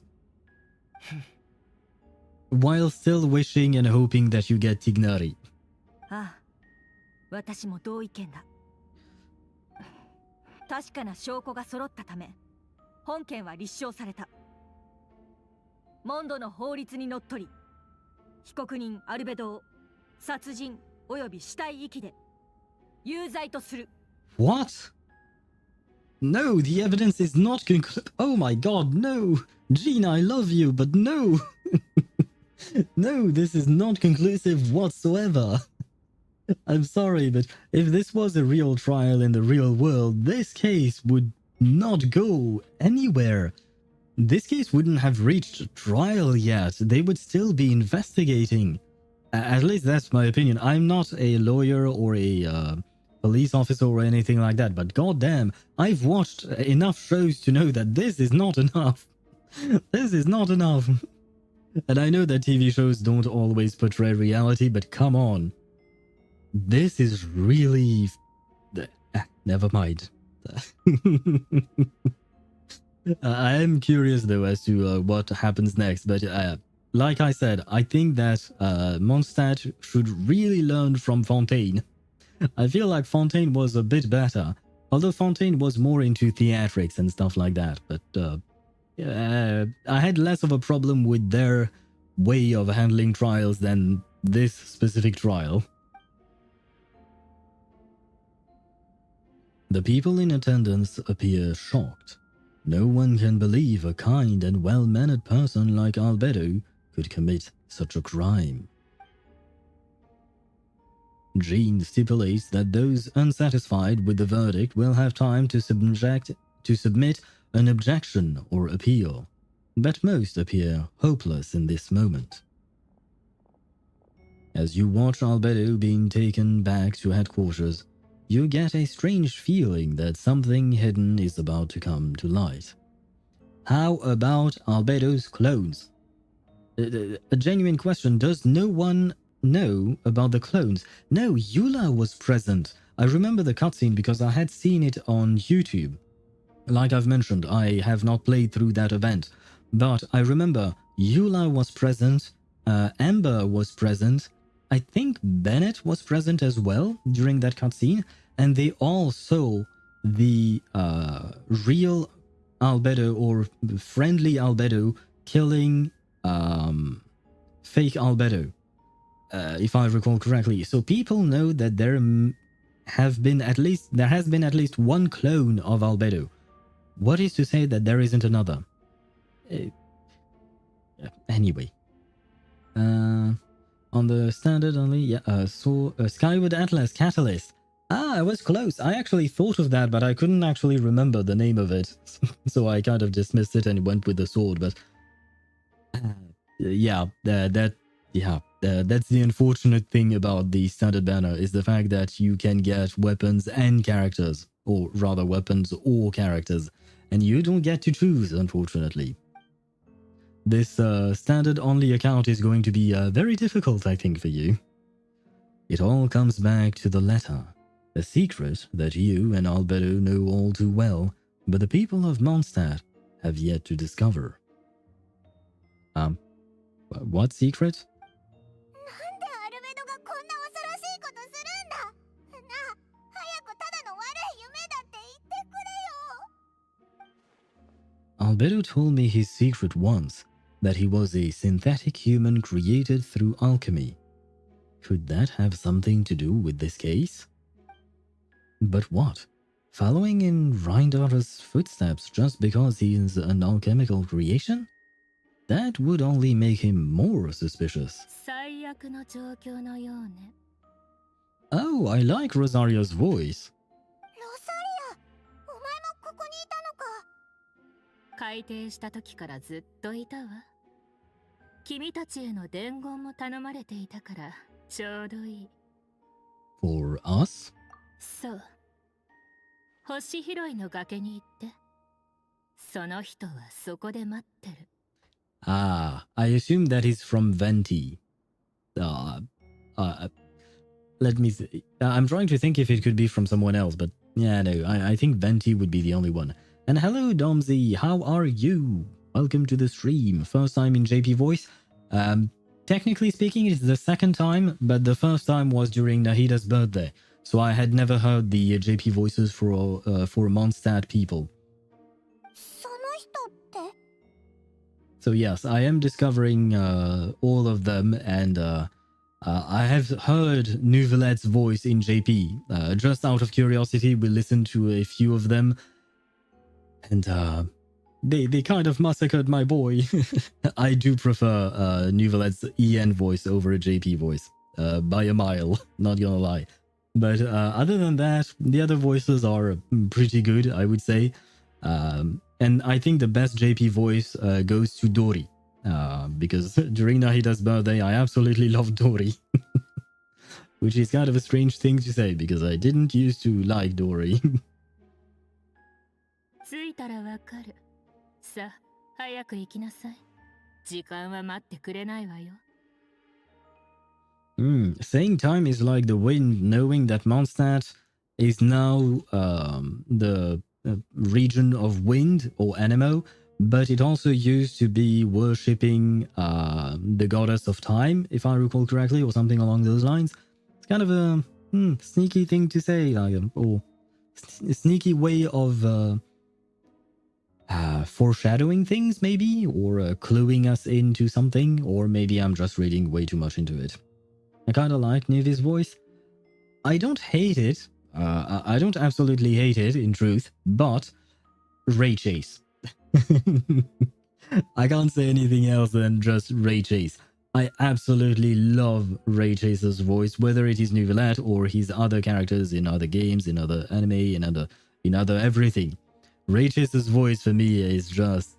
While still wishing and hoping that you get Tignari. ああ、私も同意見だ。確かな証拠が揃ったため、本件は立証された。モンドの法律にのっとり、被告人アルベドを殺人および死体遺棄で有罪とする。What? No, the evidence is not conclusive. Oh my god, no! Gina, I love you, but no! No, this is not conclusive whatsoever. I'm sorry, but if this was a real trial in the real world, this case would not go anywhere. This case wouldn't have reached trial yet. They would still be investigating. At least that's my opinion. I'm not a lawyer or a police officer or anything like that, but goddamn, I've watched enough shows to know that this is not enough. This is not enough. And I know that TV shows don't always portray reality, but come on. This is really... never mind. I am curious though as to what happens next, but like I said, I think that Mondstadt should really learn from Fontaine. I feel like Fontaine was a bit better, although Fontaine was more into theatrics and stuff like that, but I had less of a problem with their way of handling trials than this specific trial. The people in attendance appear shocked. No one can believe a kind and well-mannered person like Albedo could commit such a crime. Jean stipulates that those unsatisfied with the verdict will have time to submit an objection or appeal, but most appear hopeless in this moment. As you watch Albedo being taken back to headquarters, you get a strange feeling that something hidden is about to come to light. How about Albedo's clones? A genuine question, does no one know about the clones? No, Eula was present. I remember the cutscene because I had seen it on YouTube. Like I've mentioned, I have not played through that event, but I remember Eula was present, Amber was present, I think Bennett was present as well during that cutscene, and they all saw the real Albedo or friendly Albedo killing fake Albedo, if I recall correctly. So people know that there has been at least one clone of Albedo. What is to say that there isn't another? Anyway. On the standard only, yeah, so Skyward Atlas Catalyst. Ah, I was close. I actually thought of that, but I couldn't actually remember the name of it. So I kind of dismissed it and went with the sword, but... that's the unfortunate thing about the standard banner, is the fact that you can get weapons and characters or rather weapons or characters, and you don't get to choose, unfortunately. This standard-only account is going to be very difficult, I think, for you. It all comes back to the letter, a secret that you and Albedo know all too well, but the people of Mondstadt have yet to discover. What secret? Albedo told me his secret once, that he was a synthetic human created through alchemy. Could that have something to do with this case? But what? Following in Reindar's footsteps just because he is an alchemical creation? That would only make him more suspicious. Oh, I like Rosario's voice. 改定した時からずっといたわ。君たちへの伝言も頼まれていたからちょうどいい。For us? そう。星拾いの崖に行って。その人はそこで待ってる。Ah, I assume that is from Venti. Let me see. I'm trying to think if it could be from someone else, but yeah, no, I think Venti would be the only one. And hello, Domzy, how are you? Welcome to the stream. First time in JP voice. Technically speaking, it's the second time, but the first time was during Nahida's birthday, so I had never heard the JP voices for Mondstadt people. So yes, I am discovering all of them, and I have heard Nouvelette's voice in JP. Just out of curiosity, we listened to a few of them, and they kind of massacred my boy. I do prefer Nouvelette's EN voice over a JP voice, by a mile, not gonna lie. But other than that, the other voices are pretty good, I would say. And I think the best JP voice goes to Dori, because during Nahida's birthday, I absolutely loved Dori. Which is kind of a strange thing to say, because I didn't used to like Dori. 着いたらわかる。さあ、早く行きなさい。時間は待ってくれないわよ。Saying time is like the wind, knowing that Mondstadt is now the region of wind or Anemo, but it also used to be worshipping the goddess of time, if I recall correctly, or something along those lines. It's kind of a sneaky thing to say, like, or a sneaky way of foreshadowing things, maybe, or cluing us into something, or maybe I'm just reading way too much into it. I kind of like Nivi's voice. I don't hate it. I don't absolutely hate it, in truth, but Ray Chase. I can't say anything else than just Ray Chase. I absolutely love Ray Chase's voice, whether it is Nouvelette or his other characters in other games, in other anime, in other everything. Ray Chase's voice for me is just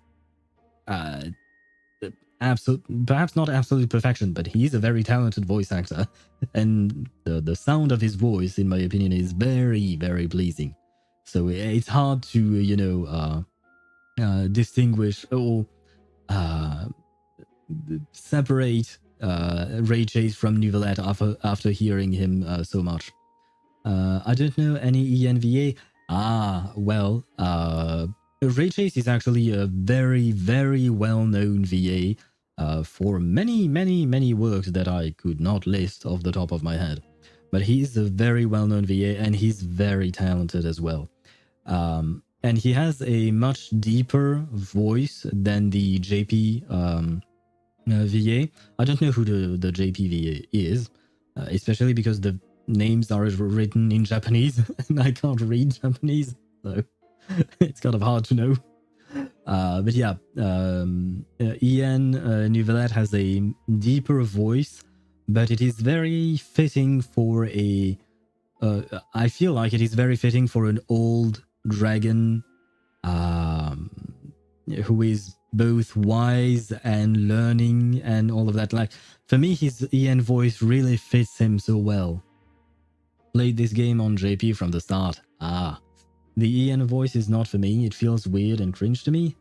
absolute, perhaps not absolute perfection, but he's a very talented voice actor, and the sound of his voice, in my opinion, is very, very pleasing. So it's hard to distinguish or separate Ray Chase from Nouvelette after hearing him so much. I don't know any ENVA. Well, Ray Chase is actually a very, very well-known VA for many, many, many works that I could not list off the top of my head. But he's a very well-known VA, and he's very talented as well. And he has a much deeper voice than the JP VA. I don't know who the JP VA is, especially because the names are written in Japanese, and I can't read Japanese, so it's kind of hard to know. But yeah, Ian Nouvelette has a deeper voice, but it is very fitting for a... I feel like it is very fitting for an old dragon who is both wise and learning and all of that. Like, for me, his Ian voice really fits him so well. Played this game on JP from the start. The EN voice is not for me. It feels weird and cringe to me.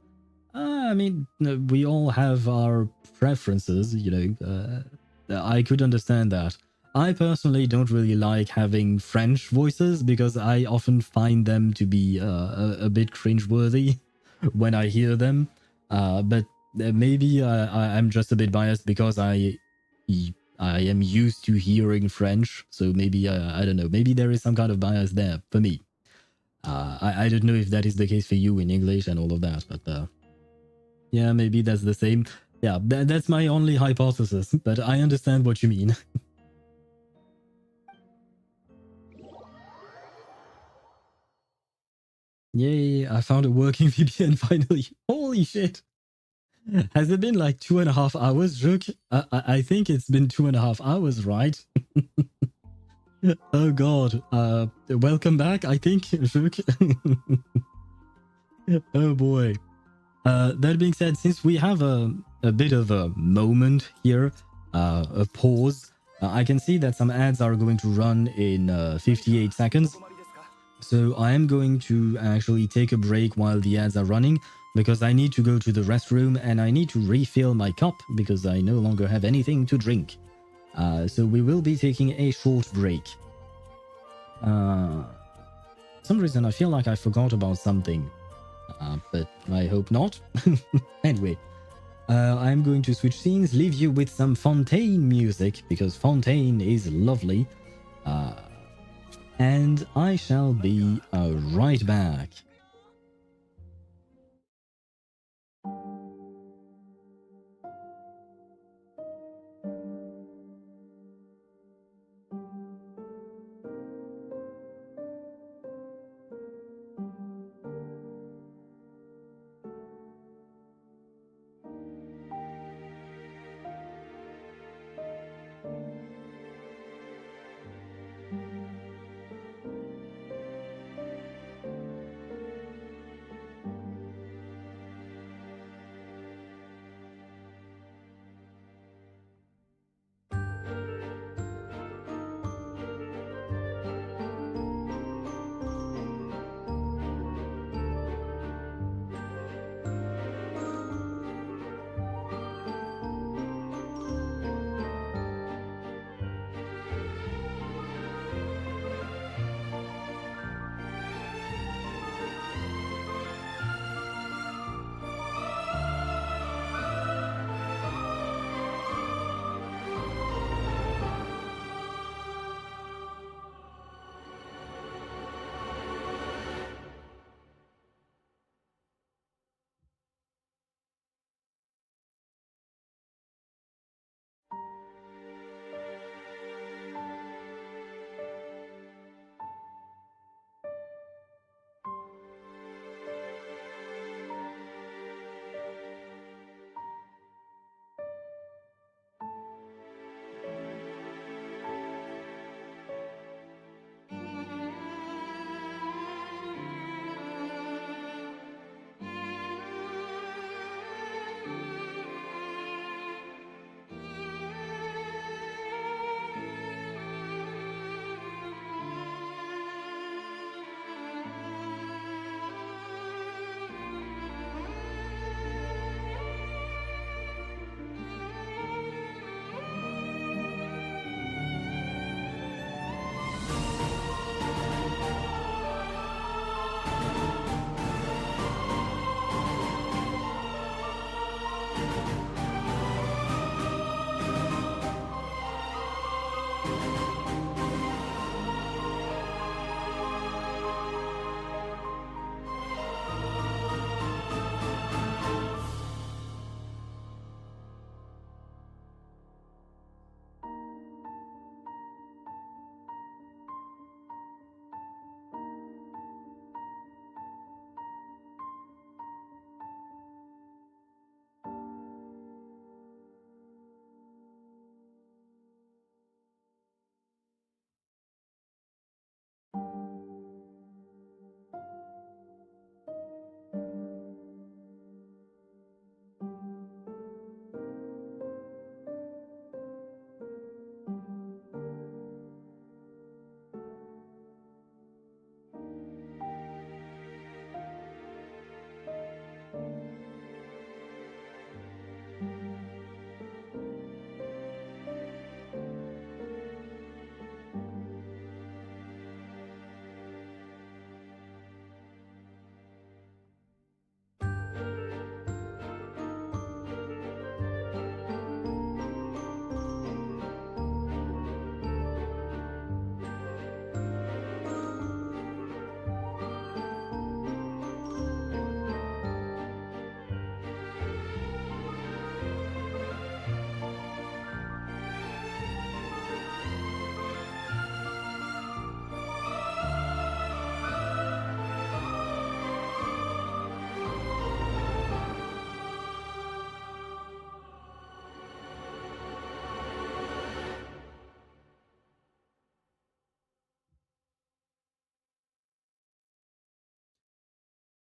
I mean, we all have our preferences, you know. I could understand that. I personally don't really like having French voices because I often find them to be a bit cringeworthy when I hear them. But maybe I'm just a bit biased because I am used to hearing French. So maybe, I don't know, maybe there is some kind of bias there for me. I don't know if that is the case for you in English and all of that, but yeah, maybe that's the same. Yeah, that's my only hypothesis, but I understand what you mean. Yay, I found a working VPN finally. Holy shit. Has it been like 2.5 hours, Juk? I think it's been 2.5 hours, right? Oh god. Welcome back, I think, Juk. Oh boy. That being said, since we have a bit of a moment here, a pause, I can see that some ads are going to run in 58 seconds. So I am going to actually take a break while the ads are running because I need to go to the restroom and I need to refill my cup because I no longer have anything to drink. So we will be taking a short break. For some reason I feel like I forgot about something. But I hope not. Anyway, I'm going to switch scenes, leave you with some Fontaine music, because Fontaine is lovely. And I shall be right back.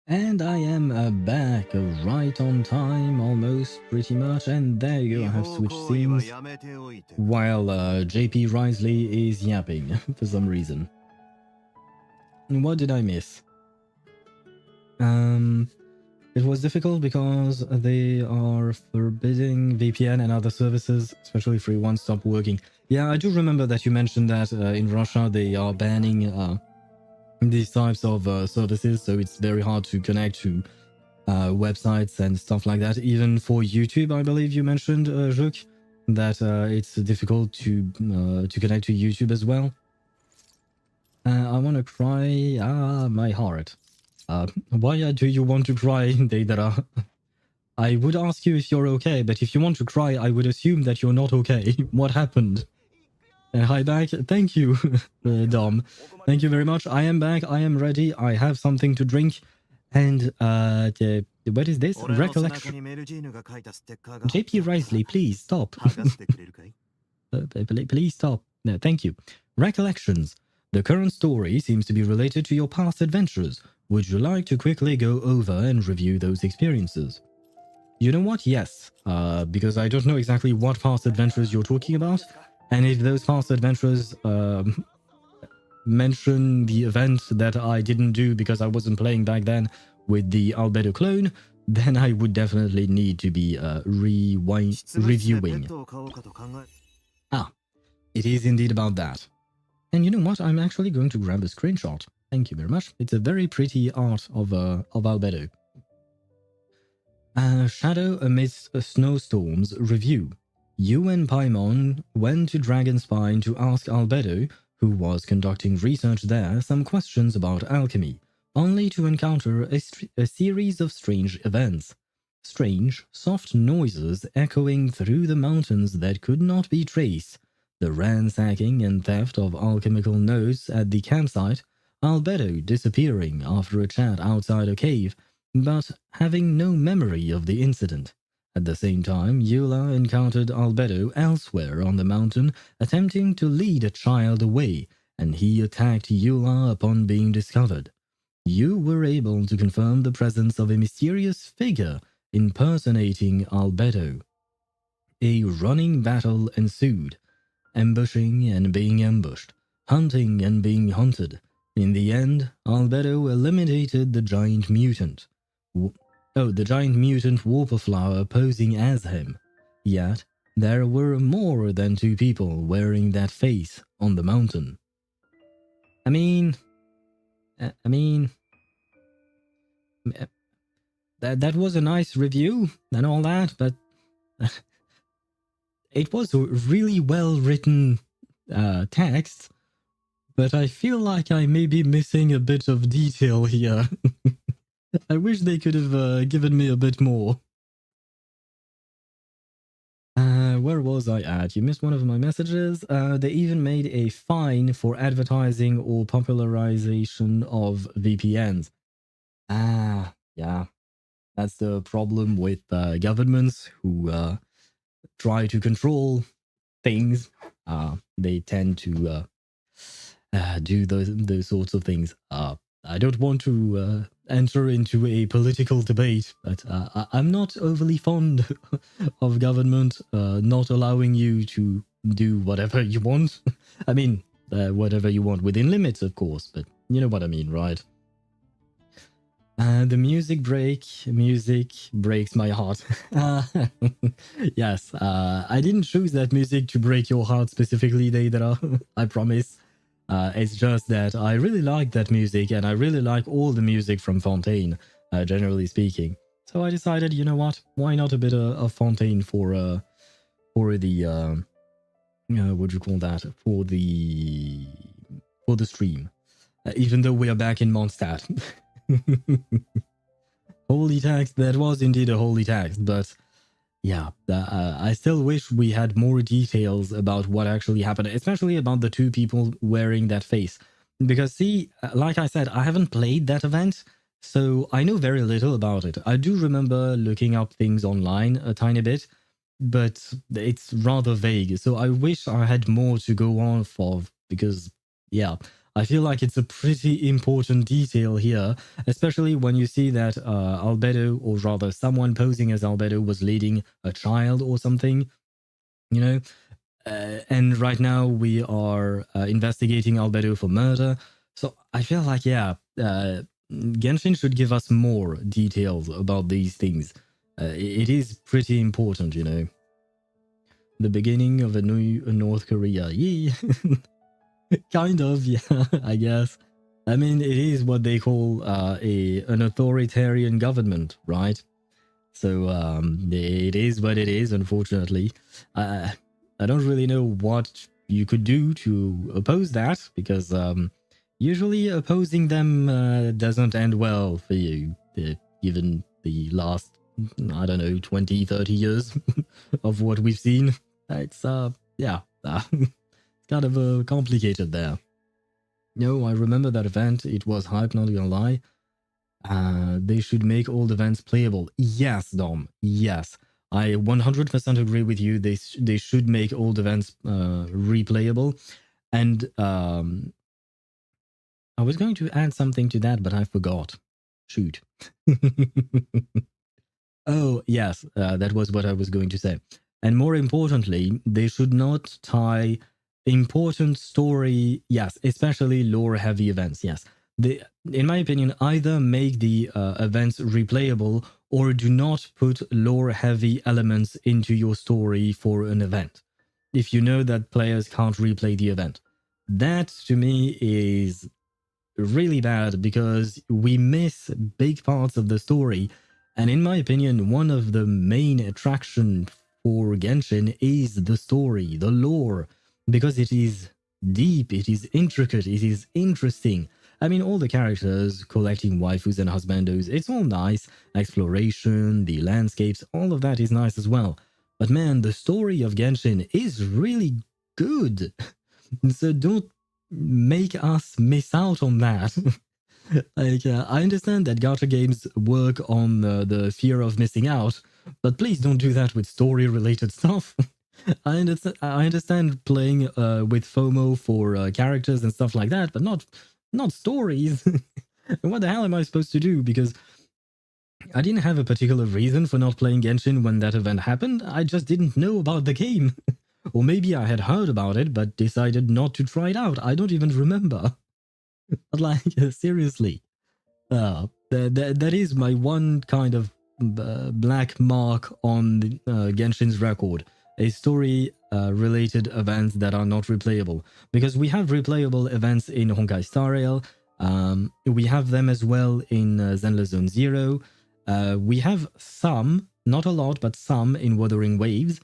And I am back right on time, almost, pretty much. And there you go, I have switched scenes while JP Risley is yapping for some reason. What did I miss? It was difficult because they are forbidding VPN and other services, especially free ones, stop working. Yeah, I do remember that you mentioned that in Russia they are banning these types of services, so it's very hard to connect to websites and stuff like that. Even for YouTube, I believe you mentioned, Juk, that it's difficult to connect to YouTube as well. I want to cry. My heart. Why do you want to cry, Deidara? I would ask you if you're okay, but if you want to cry, I would assume that you're not okay. What happened? Hi back. Thank you, Dom. Thank you very much. I am back. I am ready. I have something to drink. And what is this? Recollection. JP Risley, please stop. Please stop. No, thank you. Recollections. The current story seems to be related to your past adventures. Would you like to quickly go over and review those experiences? You know what? Yes. Because I don't know exactly what past adventures you're talking about. And if those past adventures mention the event that I didn't do because I wasn't playing back then with the Albedo clone, then I would definitely need to be reviewing. It is indeed about that. And you know what? I'm actually going to grab a screenshot. Thank you very much. It's a very pretty art of Albedo. Shadow amidst snowstorms review. You and Paimon went to Dragonspine to ask Albedo, who was conducting research there, some questions about alchemy, only to encounter a series of strange events. Strange, soft noises echoing through the mountains that could not be traced, the ransacking and theft of alchemical notes at the campsite, Albedo disappearing after a chat outside a cave, but having no memory of the incident. At the same time, Eula encountered Albedo elsewhere on the mountain, attempting to lead a child away, and he attacked Eula upon being discovered. You were able to confirm the presence of a mysterious figure impersonating Albedo. A running battle ensued, ambushing and being ambushed, hunting and being hunted. In the end, Albedo eliminated the giant mutant. The giant mutant Warperflower posing as him. Yet, there were more than 2 people wearing that face on the mountain. I mean, that was a nice review and all that, but it was a really well written text, but I feel like I may be missing a bit of detail here. I wish they could have given me a bit more. Where was I at? You missed one of my messages. They even made a fine for advertising or popularization of VPNs. Yeah. That's the problem with governments who try to control things. They tend to do those sorts of things. I don't want to enter into a political debate, but I'm not overly fond of government not allowing you to do whatever you want. I mean, whatever you want within limits, of course, but you know what I mean, right? The music breaks my heart. Yes, I didn't choose that music to break your heart specifically, Deidara. I promise. It's just that I really like that music, and I really like all the music from Fontaine, generally speaking. So I decided, you know what? Why not a bit of Fontaine for the what do you call that? For the stream, even though we are back in Mondstadt. Holy text, that was indeed a holy text, but yeah, I still wish we had more details about what actually happened, especially about the 2 people wearing that face. Because see, like I said, I haven't played that event, so I know very little about it. I do remember looking up things online a tiny bit, but it's rather vague, so I wish I had more to go off of, because, yeah, I feel like it's a pretty important detail here, especially when you see that Albedo, or rather someone posing as Albedo, was leading a child or something, you know? And right now we are investigating Albedo for murder. So I feel like, yeah, Genshin should give us more details about these things. It is pretty important, you know? The beginning of a new North Korea. Yeah. Kind of, yeah, I guess. I mean, it is what they call an authoritarian government, right? So it is what it is, unfortunately. I don't really know what you could do to oppose that, because usually opposing them doesn't end well for you, given the last, I don't know, 20, 30 years of what we've seen. It's, yeah, kind of complicated there. No, I remember that event. It was hype, not gonna lie. They should make old events playable. Yes, Dom. Yes. I 100% agree with you. They should make old events replayable. And I was going to add something to that, but I forgot. Shoot. Oh, yes. That was what I was going to say. And more importantly, they should not tie important story, yes, especially lore-heavy events, yes. In my opinion, either make the events replayable or do not put lore-heavy elements into your story for an event, if you know that players can't replay the event. That, to me, is really bad, because we miss big parts of the story. And in my opinion, one of the main attractions for Genshin is the story, the lore, because it is deep, it is intricate, it is interesting. I mean, all the characters, collecting waifus and husbandos, it's all nice. Exploration, the landscapes, all of that is nice as well. But man, the story of Genshin is really good. So don't make us miss out on that. Like, I understand that gacha games work on the fear of missing out, but please don't do that with story-related stuff. I understand playing with FOMO for characters and stuff like that, but not stories. What the hell am I supposed to do? Because I didn't have a particular reason for not playing Genshin when that event happened. I just didn't know about the game. Or maybe I had heard about it, but decided not to try it out. I don't even remember. But like, seriously. That is my one kind of black mark on Genshin's record. A story-related events that are not replayable. Because we have replayable events in Honkai Star Rail. We have them as well in Zenless Zone Zero. We have some, not a lot, but some in Wuthering Waves.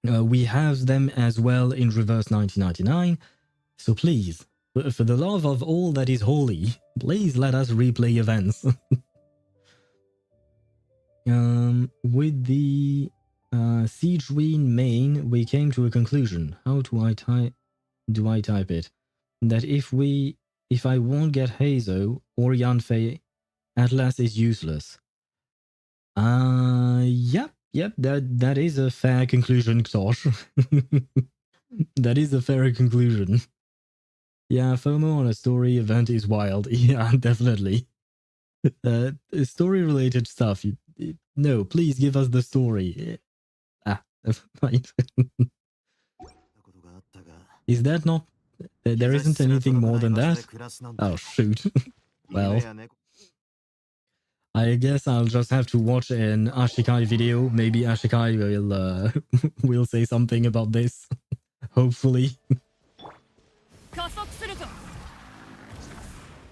We have them as well in Reverse 1999. So please, for the love of all that is holy, please let us replay events. With the Siege Ween main, we came to a conclusion. How do I type it? That if I won't get Hazo or Yanfei, Atlas is useless. Yep, that is a fair conclusion, Ktosh. That is a fair conclusion. Yeah, FOMO on a story event is wild. Yeah, definitely. Story-related stuff. No, please give us the story. Fine. Is that not... There isn't anything more than that? Oh, shoot. Well... I guess I'll just have to watch an Ashikai video. Maybe Ashikai will will say something about this. Hopefully.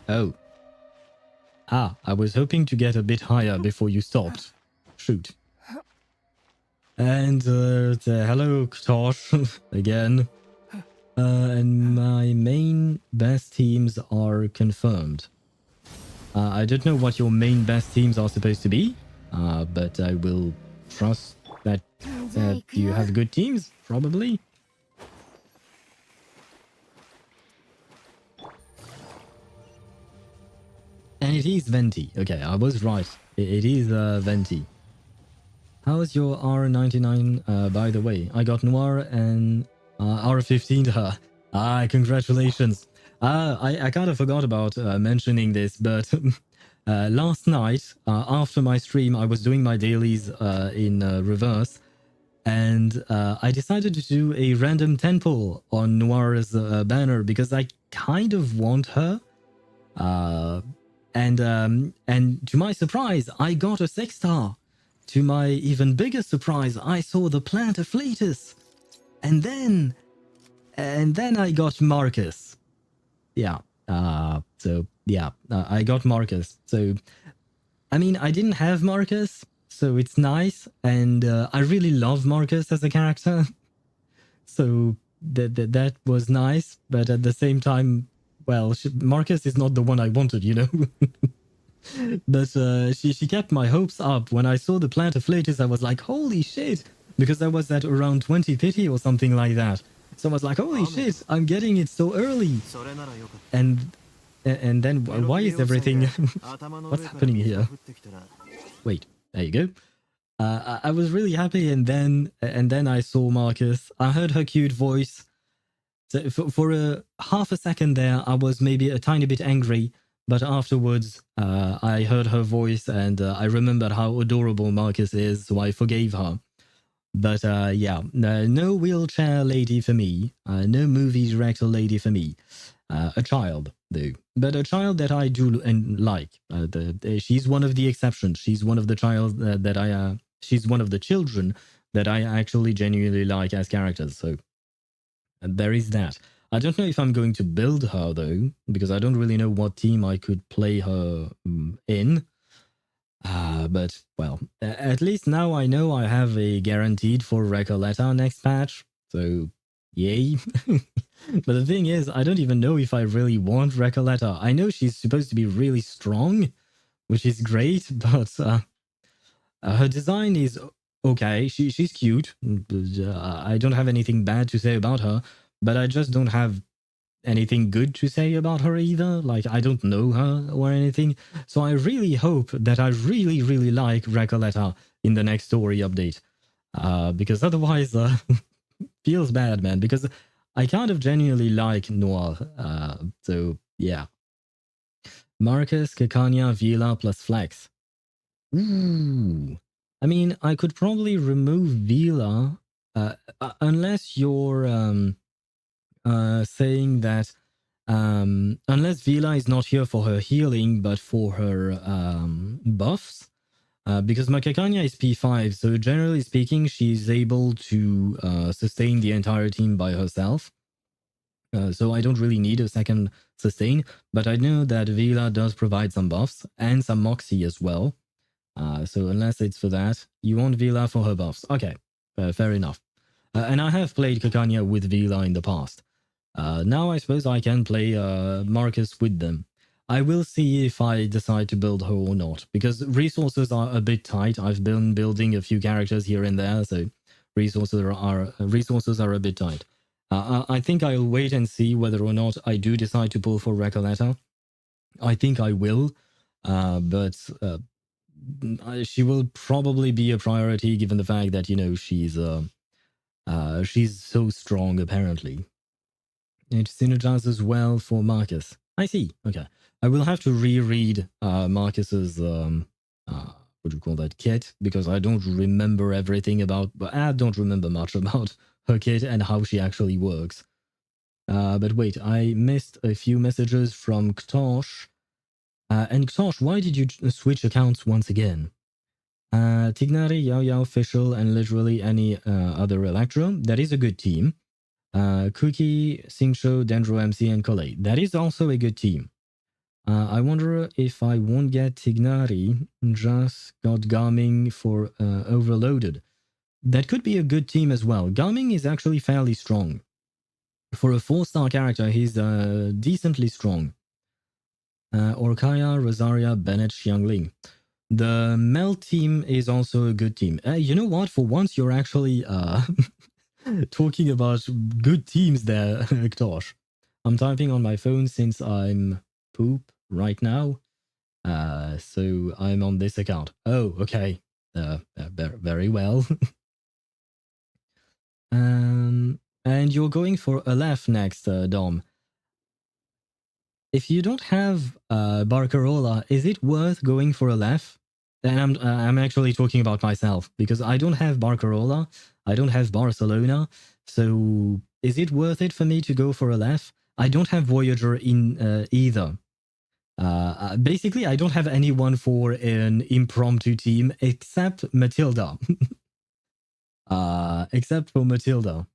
Oh. I was hoping to get a bit higher before you stopped. Shoot. And hello, Ktosh, again. And my main best teams are confirmed. I don't know what your main best teams are supposed to be, but I will trust that you have good teams, probably. And it is Venti. Okay, I was right. It is Venti. How's your R99, by the way? I got Noir and R15 to her. Congratulations. I kind of forgot about mentioning this, but last night, after my stream, I was doing my dailies in reverse, and I decided to do a random 10 pull on Noir's banner because I kind of want her. And to my surprise, I got a 6-star. To my even bigger surprise, I saw the plant of Fleetus. And then I got Marcus. Yeah. I got Marcus. So, I mean, I didn't have Marcus, so it's nice. And I really love Marcus as a character. So that was nice. But at the same time, well, Marcus is not the one I wanted, you know? But she kept my hopes up. When I saw the plant of Flatus, I was like, holy shit! Because I was at around 20 pity or something like that. So I was like, holy shit, I'm getting it so early. And then why is everything... What's happening here? Wait, there you go. I was really happy, and then I saw Marcus. I heard her cute voice. So for a half a second there, I was maybe a tiny bit angry. But afterwards, I heard her voice and I remembered how adorable Marcus is, so I forgave her. But yeah, no wheelchair lady for me. No movie director lady for me. A child, though. But a child that I do like. She's one of the exceptions. She's one of the child that I... she's one of the children that I actually genuinely like as characters. So there is that. I don't know if I'm going to build her, though, because I don't really know what team I could play her in. But, well, at least now I know I have a guaranteed for Recoleta next patch, so yay. But the thing is, I don't even know if I really want Recoleta. I know she's supposed to be really strong, which is great, but her design is okay. She's cute. I don't have anything bad to say about her. But I just don't have anything good to say about her either. Like, I don't know her or anything. So I really hope that I really, really like Recoleta in the next story update. Because otherwise, feels bad, man. Because I kind of genuinely like Noir. So, yeah. Marcus, Kakanya, Vila plus Flex. Ooh. I mean, I could probably remove Vila unless you're... saying that unless Vila is not here for her healing, but for her buffs, because Makakanya is P5, so generally speaking, she's able to sustain the entire team by herself. So I don't really need a second sustain, but I know that Vila does provide some buffs and some Moxie as well. So unless it's for that, you want Vila for her buffs. Okay, fair enough. And I have played Kakanya with Vila in the past. Now I suppose I can play Marcus with them. I will see if I decide to build her or not, because resources are a bit tight. I've been building a few characters here and there, so resources are a bit tight. I think I'll wait and see whether or not I do decide to pull for Recoleta. I think I will, but she will probably be a priority given the fact that, you know, she's so strong apparently. It synergizes well for Marcus. I see. Okay. I will have to reread Marcus's, what do you call that, kit, because I don't remember everything about, I don't remember much about her kit and how she actually works. But wait, I missed a few messages from Ktosh. And Ktosh, why did you switch accounts once again? Tignari, Yao Yao, Fischl, and literally any other Electro. That is a good team. Cookie, Singsho, Dendro MC, and Collet. That is also a good team. I wonder if I won't get Tignari, just got Garming for Overloaded. That could be a good team as well. Garming is actually fairly strong. For a 4-star character, he's decently strong. Orkaya, Rosaria, Bennett, Xiangling. The Mel team is also a good team. You know what? For once, you're actually talking about good teams there, Ktosh. I'm typing on my phone since I'm poop right now. So I'm on this account. Oh, okay. Very well. And you're going for Aleph next, Dom. if you don't have Barcarola, is it worth going for a laugh? And I'm actually talking about myself because I don't have Barcarola, I don't have Barcelona, so is it worth it for me to go for a laugh? I don't have Voyager in either. Basically, I don't have anyone for an impromptu team except Matilda. Except for Matilda.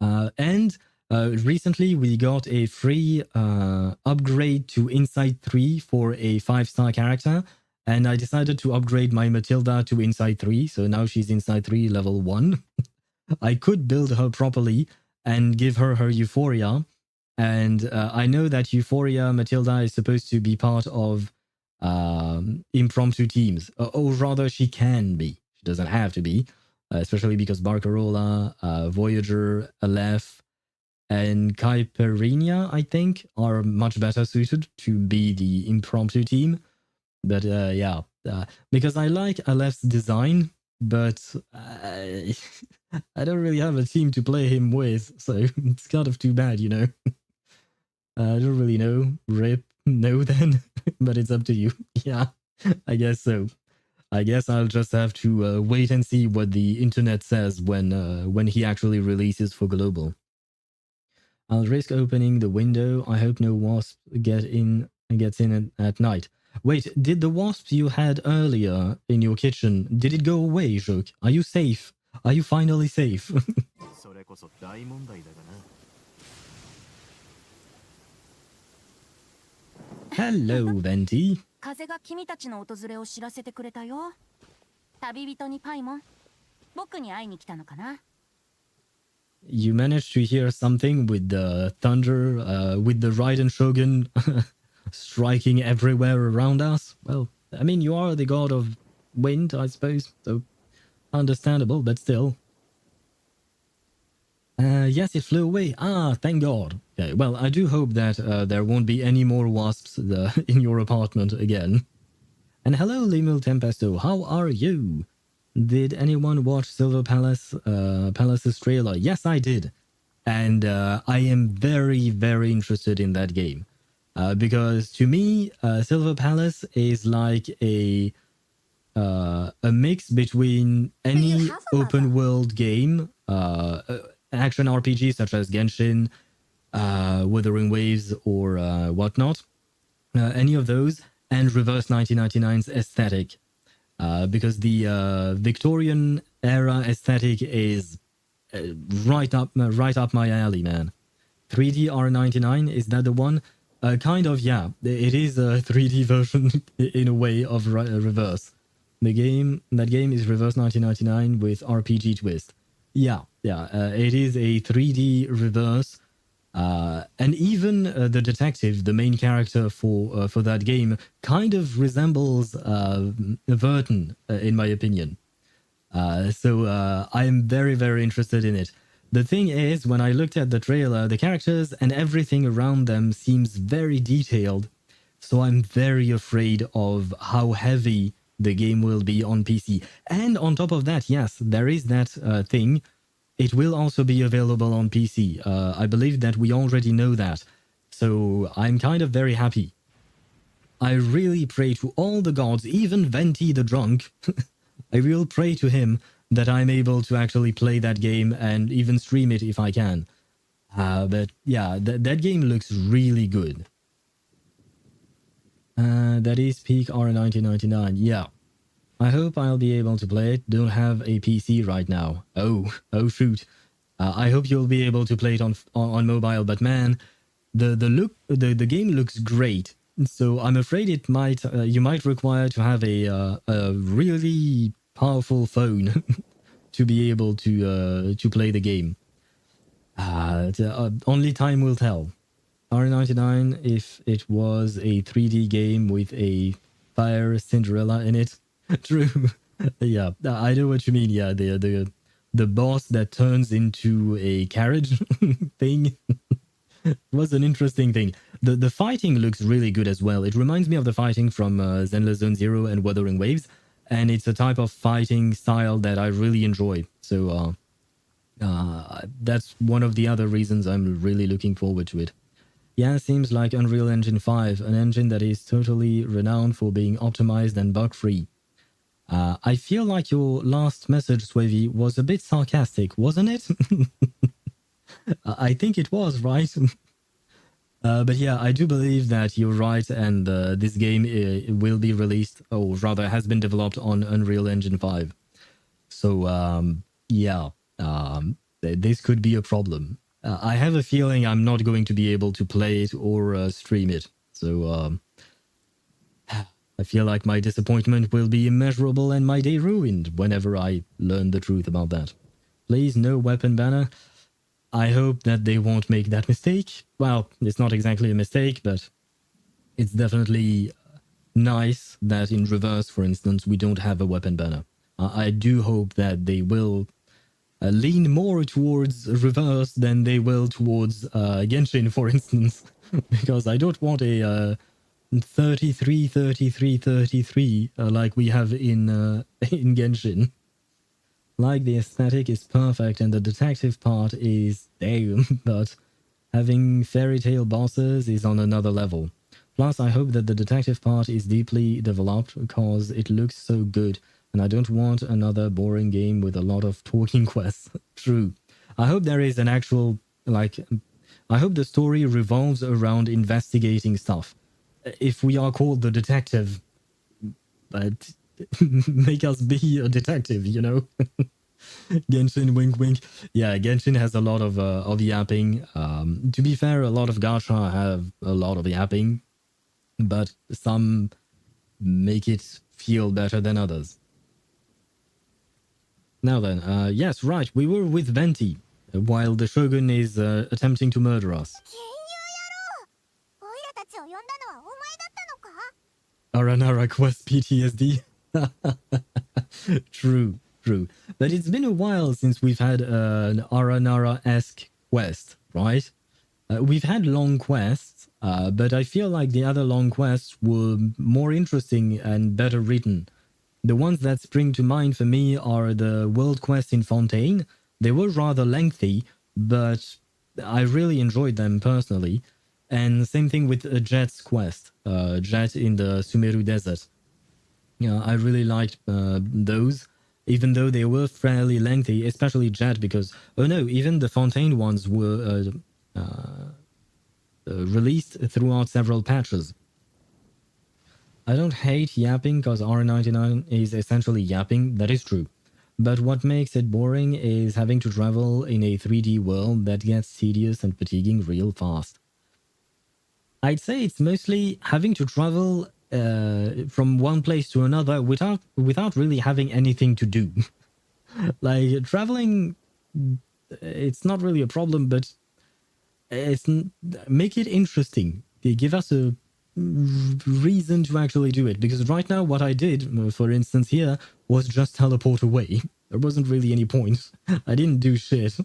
And recently we got a free upgrade to Insight 3 for a 5-star character. And I decided to upgrade my Matilda to Insight 3. So now she's Insight 3 level 1. I could build her properly and give her Euphoria. And I know that Euphoria Matilda is supposed to be part of impromptu teams. Or rather, she can be. She doesn't have to be. Especially because Barcarola, Voyager, Aleph, and Caipirinha, I think, are much better suited to be the impromptu team. But yeah, because I like Aleph's design, but I don't really have a team to play him with, so it's kind of too bad, you know. I don't really know. Rip, no then, but it's up to you. Yeah, I guess so. I guess I'll just have to wait and see what the internet says when he actually releases for global. I'll risk opening the window. I hope no wasp gets in at night. Wait, did the wasps you had earlier in your kitchen, did it go away, Joke? Are you safe? Are you finally safe? Hello, Venti. 風が君たちの訪れを知らせてくれたよ。旅人にパイモン、僕に会いに来たのかな? You managed to hear something with the thunder, with the Raiden Shogun striking everywhere around us? Well, I mean, you are the god of wind, I suppose, so understandable, but still. Yes, it flew away. Ah, thank God. Okay, well, I do hope that there won't be any more wasps in your apartment again. And hello, Lemul Tempesto, how are you? Did anyone watch Silver Palace's trailer? Yes, I did. And I am very, very interested in that game. Because to me, Silver Palace is like a mix between any open world game, action RPG such as Genshin, Wuthering Waves, or whatnot, any of those, and Reverse 1999's aesthetic. Because the Victorian era aesthetic is right up my alley, man. 3D R99, is that the one? Kind of, yeah. It is a 3D version in a way of Reverse. That game is Reverse 1999 with RPG twist. Yeah. It is a 3D Reverse. And even the detective, the main character for that game, kind of resembles Verton, in my opinion. So I'm very, very interested in it. The thing is, when I looked at the trailer, the characters and everything around them seems very detailed. So I'm very afraid of how heavy the game will be on PC. And on top of that, yes, there is that thing. It will also be available on PC. I believe that we already know that. So I'm kind of very happy. I really pray to all the gods, even Venti the drunk. I will pray to him that I'm able to actually play that game and even stream it if I can. But yeah, that game looks really good. That is peak R1999. Yeah. I hope I'll be able to play it. Don't have a PC right now. Oh shoot. I hope you'll be able to play it on mobile, but man, the game looks great. So I'm afraid it might you might require to have a really powerful phone to be able to play the game. Only time will tell. R99, if it was a 3D game with a fire Cinderella in it. True. Yeah, I know what you mean. Yeah, the boss that turns into a carriage thing was an interesting thing. The fighting looks really good as well. It reminds me of the fighting from Zenless Zone Zero and Wuthering Waves, and it's a type of fighting style that I really enjoy. So that's one of the other reasons I'm really looking forward to it. Yeah, seems like Unreal Engine 5, an engine that is totally renowned for being optimized and bug-free. I feel like your last message, Swavy, was a bit sarcastic, wasn't it? I think it was, right? But yeah, I do believe that you're right, and this game will be released, or rather has been developed on Unreal Engine 5. So, yeah, this could be a problem. I have a feeling I'm not going to be able to play it or stream it. So, I feel like my disappointment will be immeasurable and my day ruined whenever I learn the truth about that. Please, no weapon banner. I hope that they won't make that mistake. Well, it's not exactly a mistake, but it's definitely nice that in reverse, for instance, we don't have a weapon banner. I do hope that they will lean more towards reverse than they will towards Genshin, for instance, because I don't want a 33, 33, 33 like we have in Genshin. Like, the aesthetic is perfect and the detective part is damn, but having fairy tale bosses is on another level. Plus, I hope that the detective part is deeply developed because it looks so good, and I don't want another boring game with a lot of talking quests. True. I hope there is an actual, like, I hope the story revolves around investigating stuff. If we are called the detective, but make us be a detective, you know? Genshin, wink, wink. Yeah, Genshin has a lot of yapping. To be fair, a lot of gacha have a lot of yapping, but some make it feel better than others. Now then, yes, right, we were with Venti, while the Shogun is attempting to murder us. Aranara Quest PTSD. True, true. But it's been a while since we've had an Aranara-esque quest, right? We've had long quests, but I feel like the other long quests were more interesting and better written. The ones that spring to mind for me are the world quest in Fontaine. They were rather lengthy, but I really enjoyed them personally. And same thing with Jet's quest, Jet in the Sumeru Desert. Yeah, I really liked those, even though they were fairly lengthy, especially Jet, because, oh no, even the Fontaine ones were released throughout several patches. I don't hate yapping because R99 is essentially yapping, that is true. But what makes it boring is having to travel in a 3D world that gets tedious and fatiguing real fast. I'd say it's mostly having to travel from one place to another without really having anything to do. Like, traveling, it's not really a problem, but make it interesting. Give us a reason to actually do it, because right now what I did, for instance here, was just teleport away. There wasn't really any point. I didn't do shit.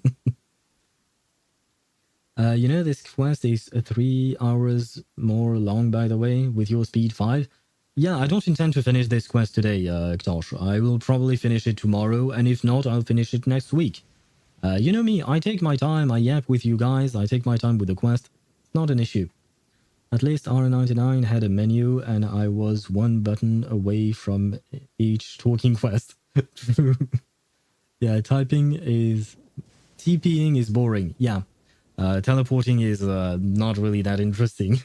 You know, this quest is 3 hours more long, by the way, with your speed 5. Yeah, I don't intend to finish this quest today, Ktosh. I will probably finish it tomorrow, and if not, I'll finish it next week. You know me, I take my time, I yap with you guys, I take my time with the quest. It's not an issue. At least R99 had a menu, and I was one button away from each talking quest. True. Yeah, typing is... TPing is boring, yeah. Teleporting is not really that interesting.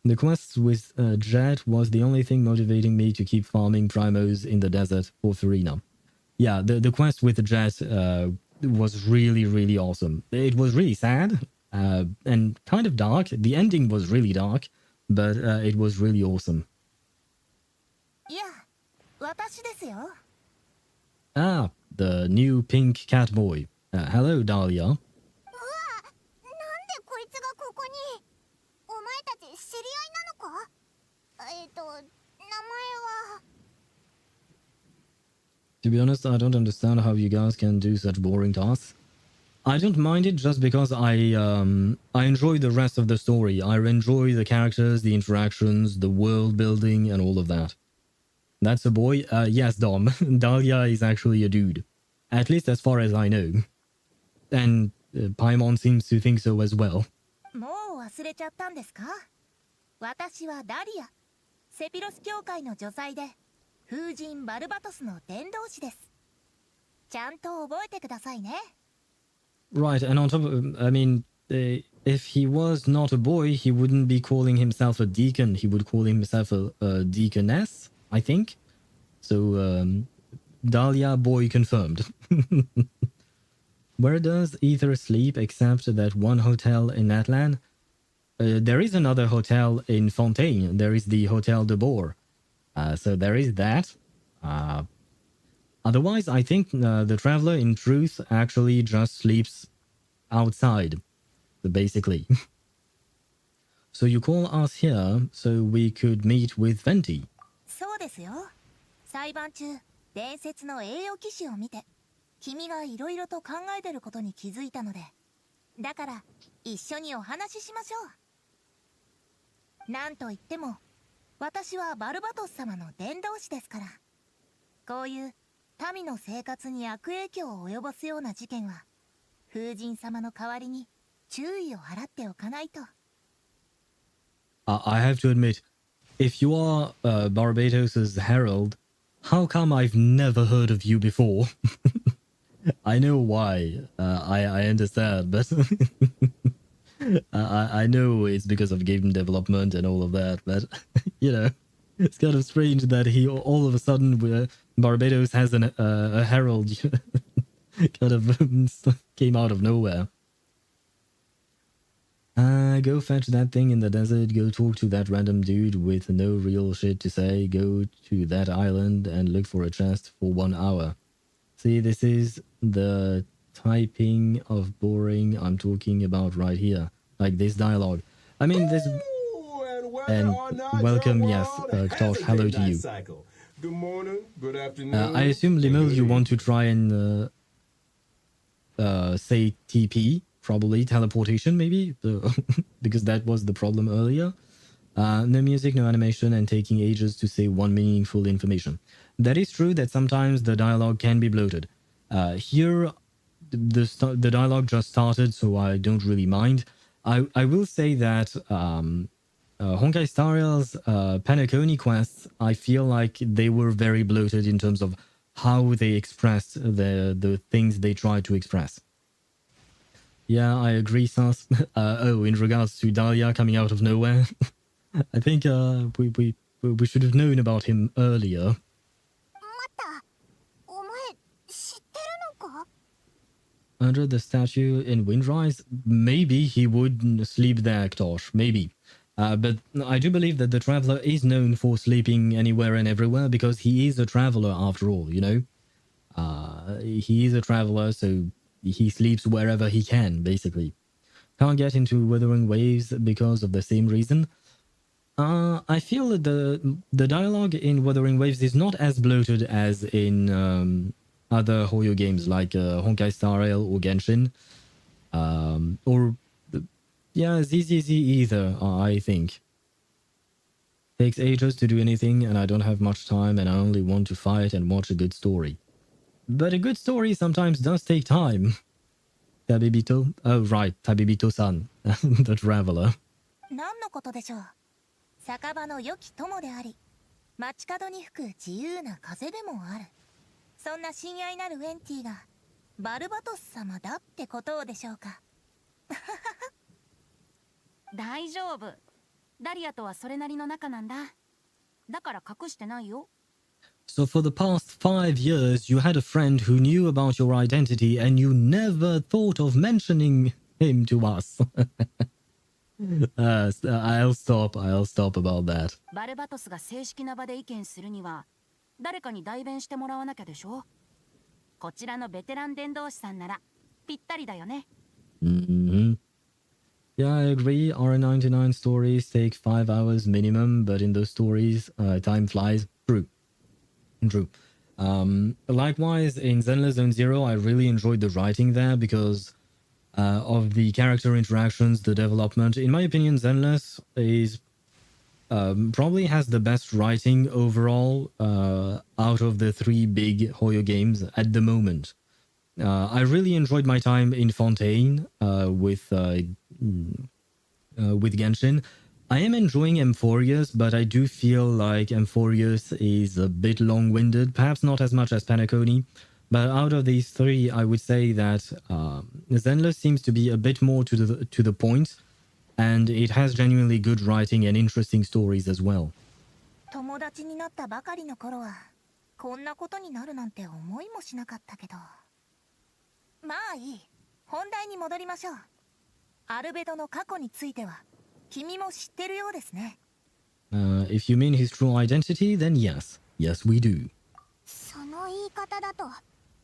The quests with Jet was the only thing motivating me to keep farming primos in the desert for Farina. Yeah, the quest with Jet was really, really awesome. It was really sad and kind of dark. The ending was really dark, but it was really awesome. Yeah, 私ですよ. Ah, the new pink cat boy. Hello, Dahlia. To be honest, I don't understand how you guys can do such boring tasks. I don't mind it just because I enjoy the rest of the story. I enjoy the characters, the interactions, the world building, and all of that. That's a boy? Yes, Dom. Dahlia is actually a dude. At least as far as I know. And Paimon seems to think so as well. もう忘忘れちゃったんですか？私はダリア、セピロス教会の女祭で風神バルバトスの伝道師です。ちゃんと覚えてくださいね。 Right, and on top of, I mean, if he was not a boy, he wouldn't be calling himself a deacon. He would call himself a deaconess, I think. So, Dahlia boy confirmed. Where does Ether sleep except that one hotel in Atlan? There is another hotel in Fontaine. There is the Hotel de Bourg. So there is that. Otherwise, I think the traveler in truth actually just sleeps outside, basically. So you call us here so we could meet with Venti. そうですよ。裁判中、伝説の栄誉騎士を見て、君がいろいろと考えてることに気づいたので、だから一緒にお話ししましょう。なんといっても、私はバルバトス様の伝道師ですから。こういう民の生活に悪影響を及ぼすような事件は、風神様の代わりに注意を払っておかないと。I have to admit, if you are Barbados' herald, how come I've never heard of you before? I know why. I understand, but I know it's because of game development and all of that. But you know, it's kind of strange that he all of a sudden Barbados has a herald kind of came out of nowhere. Go fetch that thing in the desert, go talk to that random dude with no real shit to say, go to that island and look for a chest for 1 hour. See, this is the typing of boring I'm talking about right here. Like this dialogue. I mean, this... And welcome, yes, Ktosh, hello to you. Good morning, good afternoon. I assume, Limil, you want to try and say TP, probably teleportation, maybe, because that was the problem earlier. No music, no animation, and taking ages to say one meaningful information. That is true that sometimes the dialogue can be bloated. Here, the dialogue just started, so I don't really mind. I will say that Honkai Star Rail's Penacony quests, I feel like they were very bloated in terms of how they expressed the things they tried to express. Yeah, I agree, Sas. In regards to Dahlia coming out of nowhere, I think we should have known about him earlier. Under the statue in Windrise, maybe he would sleep there, Ktosh, maybe. But I do believe that the traveler is known for sleeping anywhere and everywhere because he is a traveler after all, you know? He is a traveler, so he sleeps wherever he can, basically. Can't get into Wuthering Waves because of the same reason. I feel that the dialogue in Wuthering Waves is not as bloated as in other HoYo games like Honkai Star Rail or Genshin. Yeah, ZZZ either, I think. Takes ages to do anything and I don't have much time and I only want to fight and watch a good story. But a good story sometimes does take time. Tabibito? Oh right, Tabibito-san, the traveler. 何のことでしょう。酒場の良き友であり、街角に吹く自由な風でもある。そんな親愛なるウェンティがバルバトス様だってことでしょうか。大丈夫。ダリアとはそれなりの仲なんだ。だから隠してないよ。So for the past 5 years, you had a friend who knew about your identity and you never thought of mentioning him to us. I'll stop about that. バルバトスが正式な場で意見するには、誰かに代弁してもらわなきゃでしょ。こちらのベテラン伝道師さんならぴったりだよね。Mm-hmm. Yeah, I agree. R99 stories take 5 hours minimum, but in those stories, time flies. True. Likewise, in Zenless Zone Zero, I really enjoyed the writing there because of the character interactions, the development. In my opinion, Zenless is probably has the best writing overall out of the 3 big HoYo games at the moment. I really enjoyed my time in Fontaine with with Genshin. I am enjoying M4 but I do feel like M4 is a bit long-winded, perhaps not as much as Penacony, but out of these three, I would say that Zenless seems to be a bit more to the point, and it has genuinely good writing and interesting stories as well. 友達になったばかりの頃はこんなことになるなんて思いもしなかったけど、まあいい、本題に戻りましょう。アルベドの過去については君も知ってるようですね。If you mean his true identity, then yes. Yes, we do. その言い方だと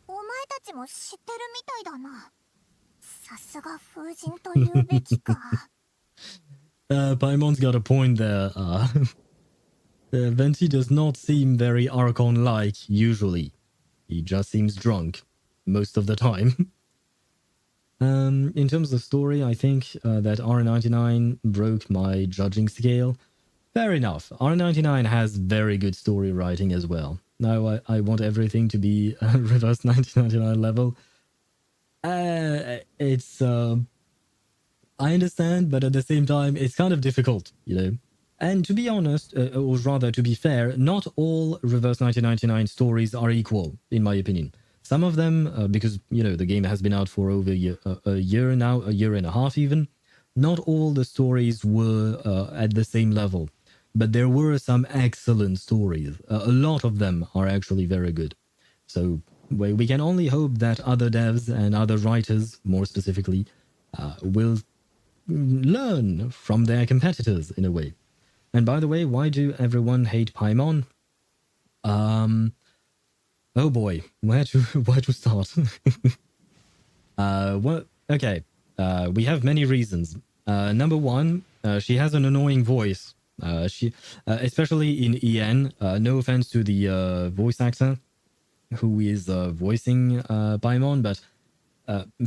お前たちも知ってるみたいだな。さすが風神と言うべきか。Paimon's got a point there. Venti does not seem very Archon-like, usually. He just seems drunk, most of the time. In terms of story, I think that R99 broke my judging scale. Fair enough. R99 has very good story writing as well. Now I want everything to be reverse 1999 level. It's... I understand, but at the same time, it's kind of difficult, you know? And to be honest, or rather to be fair, not all reverse 1999 stories are equal, in my opinion. Some of them, because, you know, the game has been out for over a year now, a year and a half even, not all the stories were at the same level. But there were some excellent stories. A lot of them are actually very good. So we can only hope that other devs and other writers, more specifically, will learn from their competitors in a way. And by the way, why do everyone hate Paimon? Oh boy, where to start? Okay, we have many reasons. Number one, she has an annoying voice. She, especially in EN. No offense to the voice actor who is voicing Paimon, but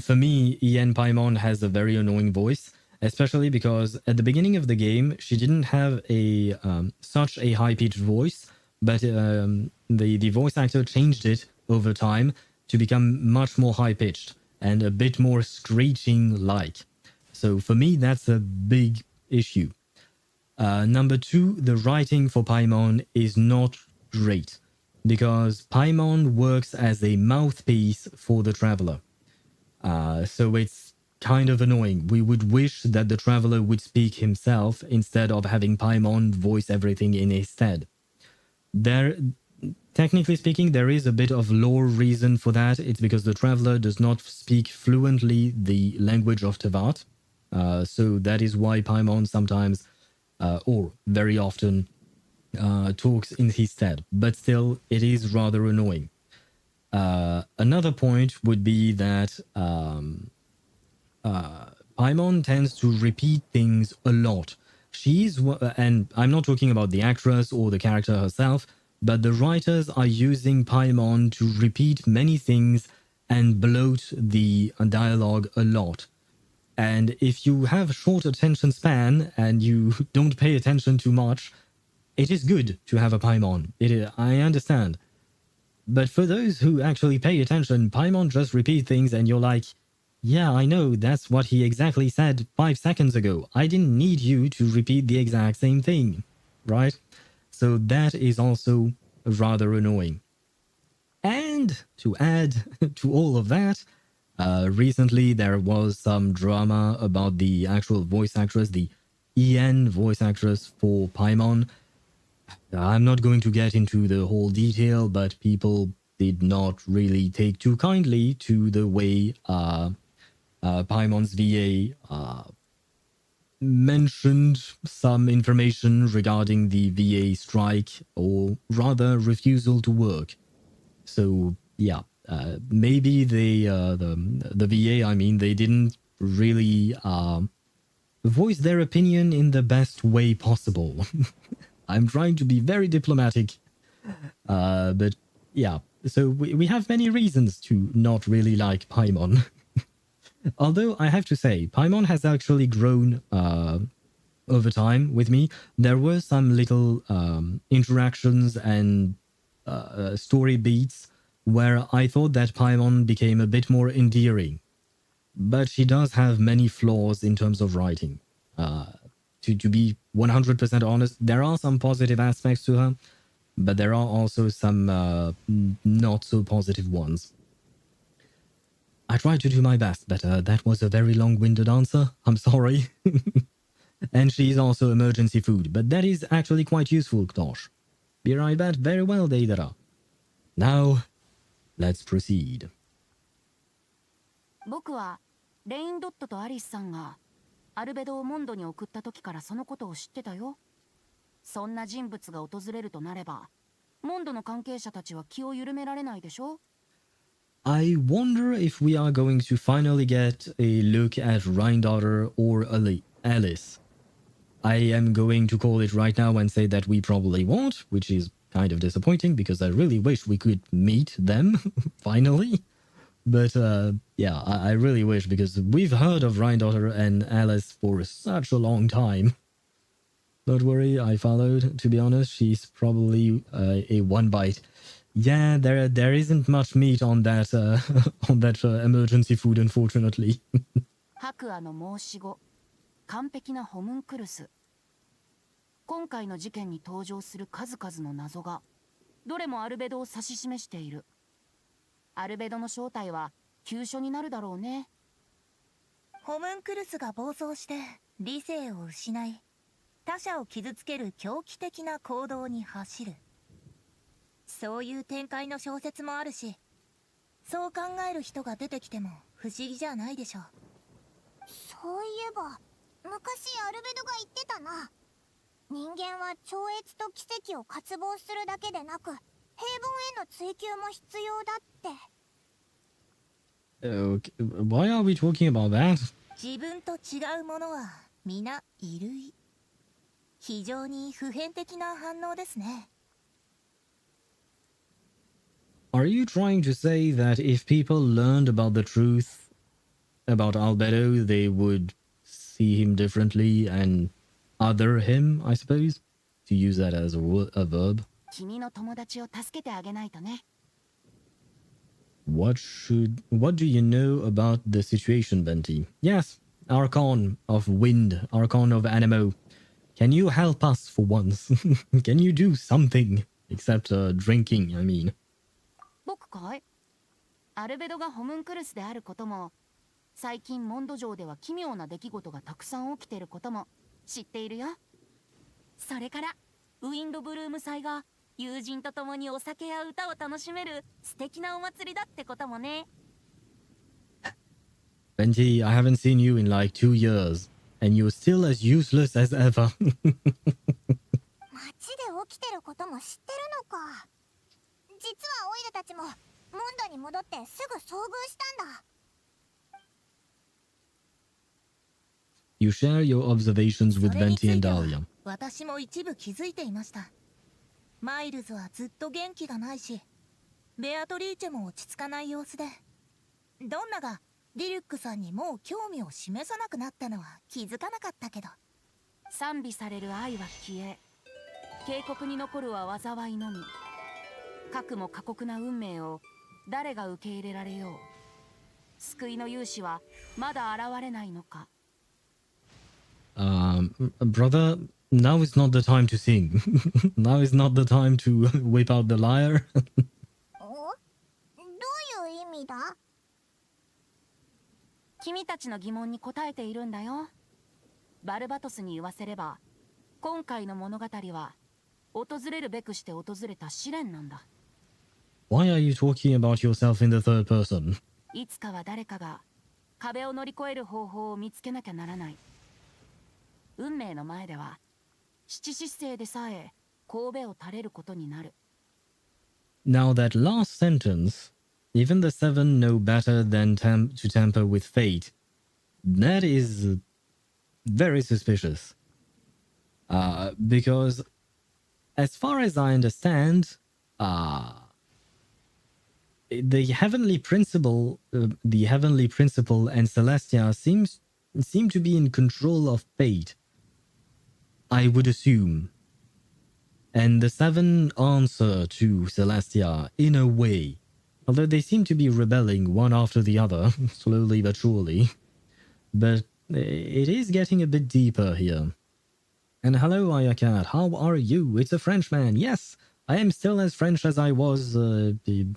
for me, EN Paimon has a very annoying voice. Especially because at the beginning of the game, she didn't have a such a high-pitched voice, but the voice actor changed it over time to become much more high-pitched and a bit more screeching-like. So for me, that's a big issue. Number two, the writing for Paimon is not great, because Paimon works as a mouthpiece for the Traveler. So it's kind of annoying. We would wish that the Traveler would speak himself instead of having Paimon voice everything in his stead. Technically speaking, there is a bit of lore reason for that. It's because the Traveler does not speak fluently the language of Teyvat. So that is why Paimon sometimes, or very often, talks in his stead. But still, it is rather annoying. Another point would be that Paimon tends to repeat things a lot. She's, and I'm not talking about the actress or the character herself, but the writers are using Paimon to repeat many things and bloat the dialogue a lot. And if you have a short attention span and you don't pay attention too much, it is good to have a Paimon. I understand. But for those who actually pay attention, Paimon just repeats things and you're like, yeah, I know, that's what he exactly said 5 seconds ago. I didn't need you to repeat the exact same thing, right? So that is also rather annoying. And to add to all of that, recently there was some drama about the actual voice actress, the EN voice actress for Paimon. I'm not going to get into the whole detail, but people did not really take too kindly to the way Paimon's VA mentioned some information regarding the VA strike, or rather refusal to work. So yeah, maybe the VA, I mean, they didn't really voice their opinion in the best way possible. I'm trying to be very diplomatic, but yeah. So we have many reasons to not really like Paimon. Although I have to say, Paimon has actually grown over time with me. There were some little interactions and story beats where I thought that Paimon became a bit more endearing. But she does have many flaws in terms of writing. To be 100% honest, there are some positive aspects to her, but there are also some not so positive ones. I tried to do my best, but that was a very long-winded answer. I'm sorry. And she's also emergency food, but that is actually quite useful, Ktosh. Be right back. Very well, Deidara. Now, let's proceed. 僕はレインドットとアリスさんがアルベドをモンドに送った時からそのことを知ってたよ。そんな人物が訪れるとなれば、モンドの関係者たちは気を緩められないでしょ。I wonder if we are going to finally get a look at Rhindaughter or Alice. I am going to call it right now and say that we probably won't, which is kind of disappointing because I really wish we could meet them finally. But yeah, I really wish, because we've heard of Rhindaughter and Alice for such a long time. Don't worry, I followed. To be honest, she's probably a one bite. Yeah, there isn't much meat on that on that emergency food, unfortunately. 白亜の申し子、完璧なホムンクルス。今回の事件に登場する数々の謎が、どれもアルベドを指し示している。アルベドの正体は急所になるだろうね。ホムンクルスが暴走して理性を失い、他者を傷つける狂気的な行動に走る。そういう展開の小説もあるし、そう考える人が出てきても不思議じゃないでしょう。そういえば昔アルベドが言ってたな。人間は超越と奇跡を渇望するだけでなく、平凡への追求も必要だって。Okay, why are we talking about that? 自分と違うものは皆異類。非常に普遍的な反応ですね。Are you trying to say that if people learned about the truth about Albedo, they would see him differently and other him, I suppose? To use that as a verb. 君の友達を助けてあげないとね。What do you know about the situation, Venti? Yes, Archon of Wind, Archon of Animo. Can you help us for once? Can you do something? Except drinking, I mean. 僕かい？アルベドがホムンクルスであることも、最近モンド上では奇妙な出来事がたくさん起きていることも知っているよ。それからウィンドブルーム祭が友人と共にお酒や歌を楽しめる素敵なお祭りだってこともね。Benji, I haven't seen you in like 2 years, and you're still as useless as ever. 街で起きてることも知ってるのか。実はオイラたちもモンドに戻ってすぐ遭遇したんだ。You share your observations with Venti and Dahlia. 私も一部気づいていました。マイルズはずっと元気がないし、ベアトリーチェも落ち着かない様子で、ドンナがリリュックさんにもう興味を示さなくなったのは気づかなかったけど。賛美される愛は消え、警告に残るは災いのみ。かくも過酷な運命を誰が受け入れられよう。救いの勇士はまだ現れないのか。Brother, now is not the time to sing. Now is not the time to whip out the lyre. お？どういう意味だ？君たちの疑問に答えているんだよ。バルバトスに言わせれば、今回の物語は訪れるべくして訪れた試練なんだ。Why are you talking about yourself in the third person? いつかは誰かが壁を乗り越える方法を見つけなきゃならない。運命の前では七失星でさえ神戸を垂れることになる。Now that last sentence, even the seven know better than to tamper with fate. That is very suspicious. Because as far as I understand, the heavenly principle and Celestia seem to be in control of fate, I would assume. And the seven answer to Celestia in a way, although they seem to be rebelling one after the other, slowly but surely. But it is getting a bit deeper here. And hello, Ayakat, how are you? It's a Frenchman. Yes, I am still as French as I was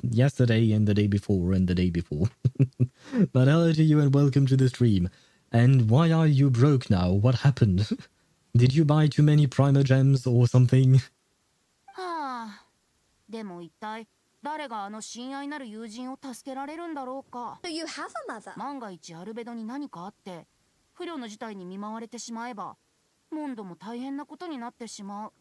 yesterday and the day before and the day before. But hello to you and welcome to the stream. And why are you broke now? What happened? Did you buy too many primer gems or something? はあ、でも一体誰があの親愛なる友人を助けられるんだろうか。So you have a mother? 万が一アルベドに何かあって不慮の事態に見舞われてしまえば、モンドも大変なことになってしまう。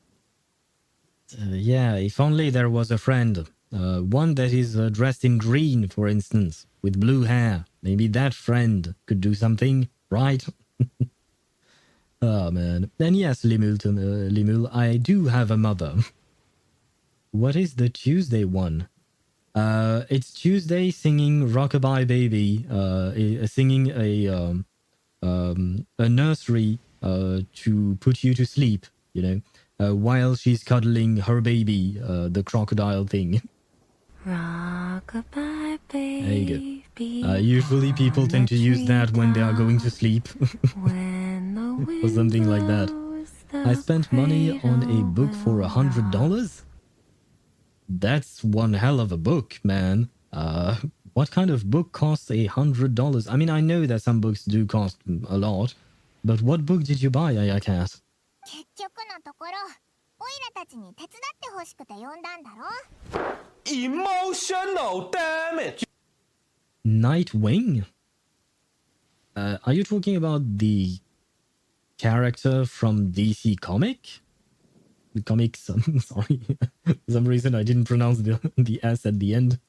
Yeah, if only there was a friend. One that is dressed in green, for instance, with blue hair. Maybe that friend could do something, right? Oh, man. And yes, Limul, I do have a mother. What is the Tuesday one? It's Tuesday singing Rockabye Baby, singing a nursery to put you to sleep, you know, while she's cuddling her baby, the crocodile thing. Rockabye baby. There you go. Usually people tend to use that when they are going to sleep. Or something like that. I spent money on a book for $100? That's one hell of a book, man. What kind of book costs $100? I mean, I know that some books do cost a lot, but what book did you buy, Ayakat? 結局のところ、オイラたちに手伝ってほしくて呼んだんだろ。Emotional damage. Nightwing? Are you talking about the character from DC Comic? The comics, sorry. For some reason I didn't pronounce the S at the end.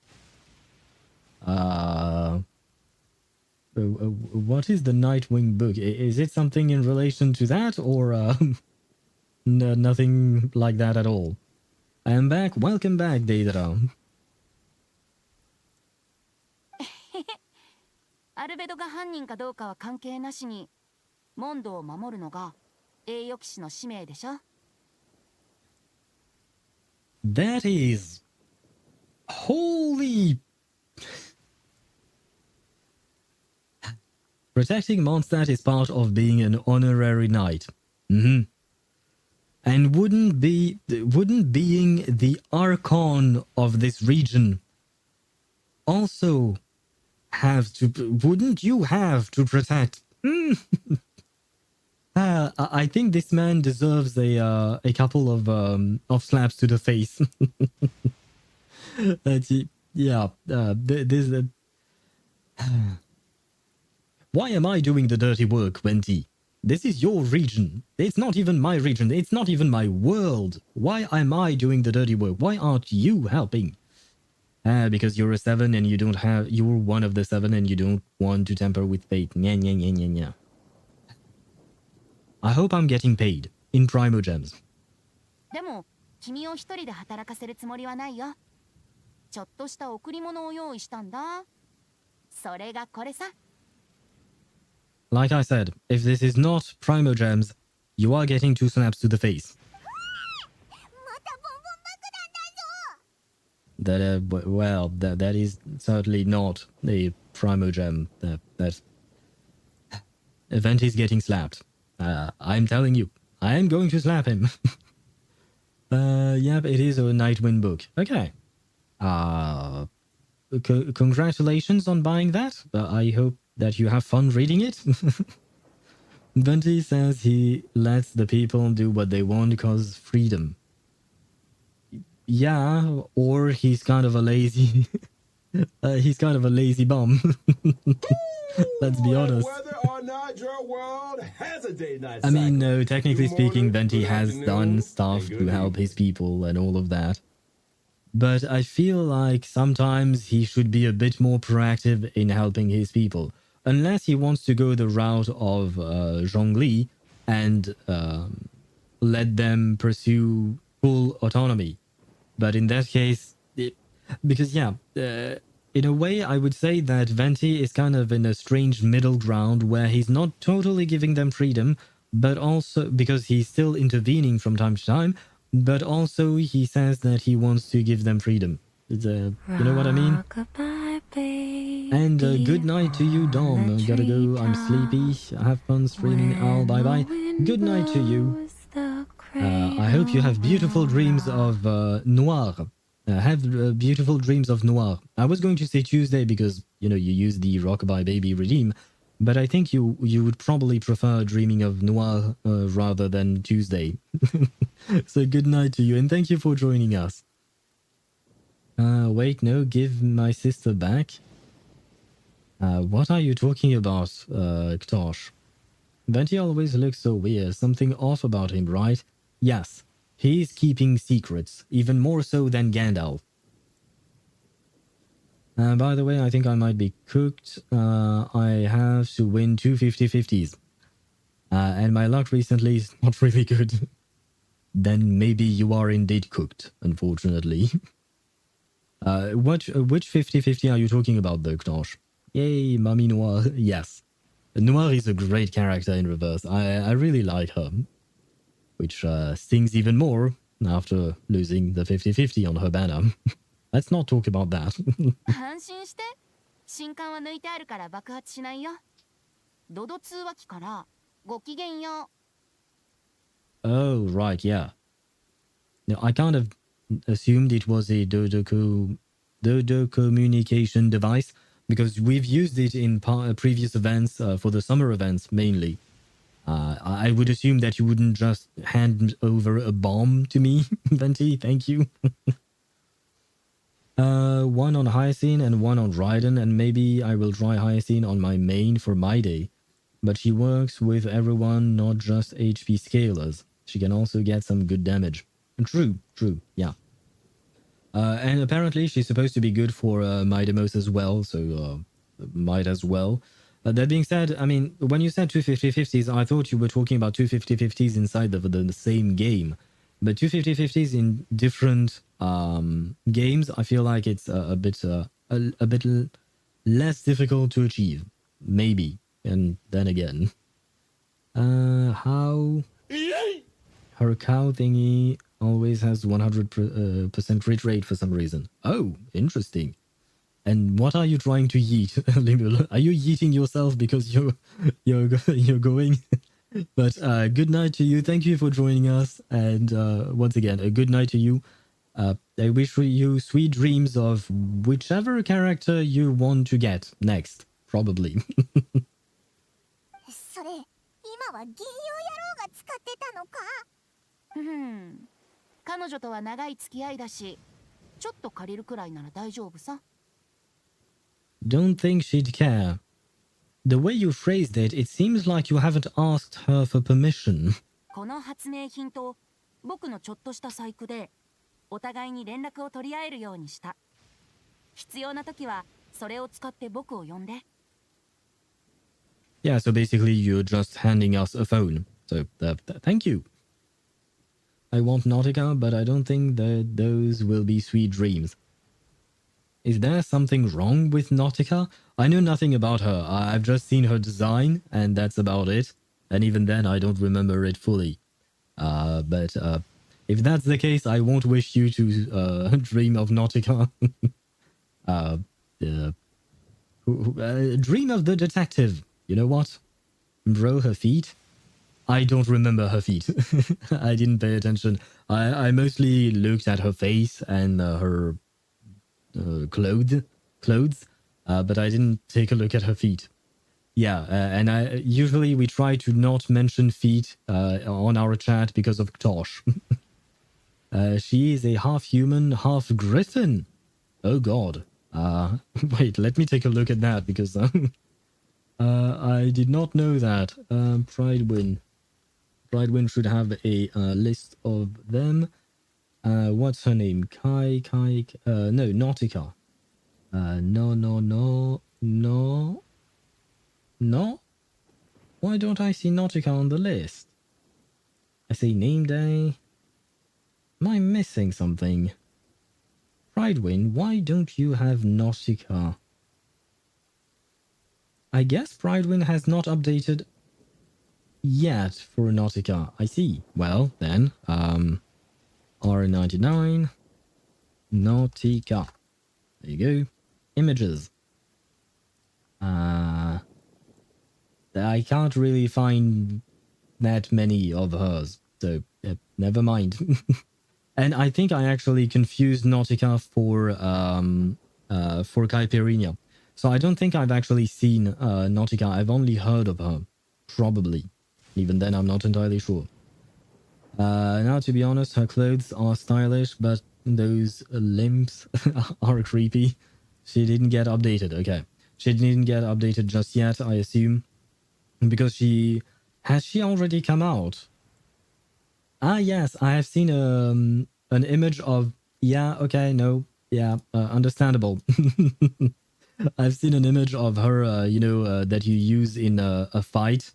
What is the Nightwing book? Is it something in relation to that, or nothing like that at all? I am back. Welcome back, Deidara. アルベドが犯人かどうかは関係なしに、モンドを守るのが栄誉騎士の使命でしょ。That is... Holy... Protecting Mondstadt is part of being an honorary knight. And wouldn't being the Archon of this region also wouldn't you have to protect? I think this man deserves a couple of slaps to the face. Why am I doing the dirty work, Venti? This is your region. It's not even my region. It's not even my world. Why am I doing the dirty work? Why aren't you helping? Because you're a 7 and you're one of the 7 and you don't want to tamper with fate. Nya, nya, nya, nya, nya. I hope I'm getting paid in Primo Gems. でも、君を一人で働かせるつもりはないよ。ちょっとした贈り物を用意したんだ。それがこれさ。Like I said, if this is not Primo Gems, you are getting 2 snaps to the face. That is certainly not a Primo Gem. That event is getting slapped. I'm telling you, I am going to slap him. Yep, it is a Nightwind book. Okay. Congratulations on buying that. I hope that you have fun reading it. Venti says he lets the people do what they want because freedom. Yeah, or he's kind of a lazy... he's kind of a lazy bum. Let's be honest. Whether or not your world has a day-night I mean, no, cycle. technically Good speaking, morning, Venti good has afternoon, done stuff and to good help evening. his people and all of that. But I feel like sometimes he should be a bit more proactive in helping his people. Unless he wants to go the route of Zhongli and let them pursue full autonomy. But in that case, because yeah, in a way I would say that Venti is kind of in a strange middle ground where he's not totally giving them freedom, but also because he's still intervening from time to time, but also he says that he wants to give them freedom. You know what I mean? And good night to you, Dom. Gotta go. I'm sleepy. Have fun streaming, Al. Bye bye. Good night to you. I hope you have beautiful dreams of noir. Have beautiful dreams of noir. I was going to say Tuesday because you use the Rockabye Baby redeem, but I think you would probably prefer dreaming of noir rather than Tuesday. So good night to you, and thank you for joining us. Wait, no, give my sister back. What are you talking about, Ktosh? Venti always looks so weird. Something off about him, right? Yes, he's keeping secrets, even more so than Gandalf. By the way, I think I might be cooked. I have to win 2 50-50s. And my luck recently is not really good. Then maybe you are indeed cooked, unfortunately. Which 50-50 are you talking about, though, Ktosh? Yay, Mami Noir. Yes. Noir is a great character in reverse. I really like her. Which stings even more after losing the 50-50 on her banner. Let's not talk about that. 安心して。新刊は抜いてあるから爆発しないよ。ドド通話機からごきげんよう。 Oh, right, yeah. Now, I kind of assumed it was a Dodo communication device because we've used it in previous events for the summer events mainly. I would assume that you wouldn't just hand over a bomb to me, Venti. Thank you. One on Hyacin and one on Raiden, and maybe I will try Hyacin on my main for my day. But she works with everyone, not just HP scalers. She can also get some good damage. True, yeah. And apparently she's supposed to be good for Maidemos as well, so might as well. That being said, I mean, when you said 2 50-50s, I thought you were talking about 2 50-50s inside the same game. But 2 50-50s in different games, I feel like it's a bit less difficult to achieve. Maybe. And then again. How... Her cow thingy always has 100% crit rate for some reason. Oh, interesting. And what are you trying to yeet, Limul? Are you yeeting yourself because you're going? But good night to you. Thank you for joining us. And once again, a good night to you. I wish you sweet dreams of whichever character you want to get next. Probably. それ、今は銀曜野郎が使ってたのか？彼女とは長い付き合いだし、ちょっと借りるくらいなら大丈夫さ。Don't think she'd care. The way you phrased it, it seems like you haven't asked her for permission. この発明品と僕のちょっとした細工で、お互いに連絡を取り合えるようにした。必要な時はそれを使って僕を呼んで。Yeah, so basically you're just handing us a phone. So thank you. I want Nautica, but I don't think that those will be sweet dreams. Is there something wrong with Nautica? I know nothing about her. I've just seen her design, and that's about it. And even then, I don't remember it fully. But if that's the case, I won't wish you to dream of Nautica. Dream of the detective. You know what? Bro, her feet? I don't remember her feet. I didn't pay attention. I mostly looked at her face and her clothes, but I didn't take a look at her feet. Yeah, and usually we try to not mention feet on our chat because of Ktosh. She is a half human, half griffin. Oh god. Wait, let me take a look at that because I did not know that. Pridewin should have a list of them. What's her name? No, Nautica. No. Why don't I see Nautica on the list? I see name day. Am I missing something? Pridewin, why don't you have Nautica? I guess Pridewin has not updated yet for Nautica. I see. Well, then, R99, Nautica. There you go. Images. I can't really find that many of hers, so never mind. And I think I actually confused Nautica for Caipirinha. So I don't think I've actually seen Nautica. I've only heard of her, probably. Even then, I'm not entirely sure. Now, to be honest, her clothes are stylish, but those limbs are creepy. She didn't get updated. Okay. She didn't get updated just yet, I assume. Because has she already come out? Ah, yes, I have seen an image of... Yeah, okay, no. Yeah, understandable. I've seen an image of her, that you use in a fight.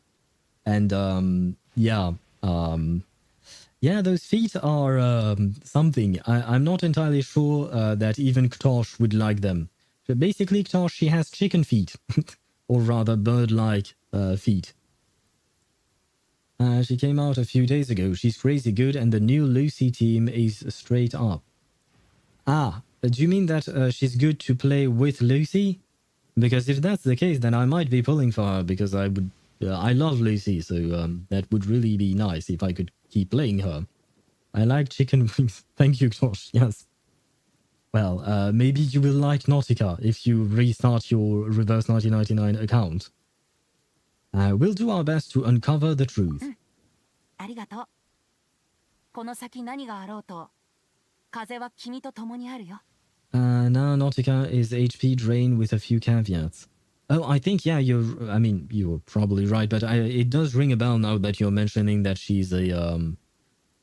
And, yeah, those feet are something. I'm not entirely sure that even Ktosh would like them. So basically, Ktosh, she has chicken feet. Or rather, bird-like feet. She came out a few days ago. She's crazy good, and the new Lucy team is straight up. Ah, do you mean that she's good to play with Lucy? Because if that's the case, then I might be pulling for her, because I love Lucy, so that would really be nice if I could keep playing her. I like chicken wings. Thank you, Tosh. Yes. Well, maybe you will like Nautica if you restart your Reverse 1999 account. We'll do our best to uncover the truth. ありがとう。この先何があろうと、風は君と共にあるよ。Now Nautica is HP drain with a few caveats. Oh, I think, yeah, you're probably right, but it does ring a bell now that you're mentioning that she's an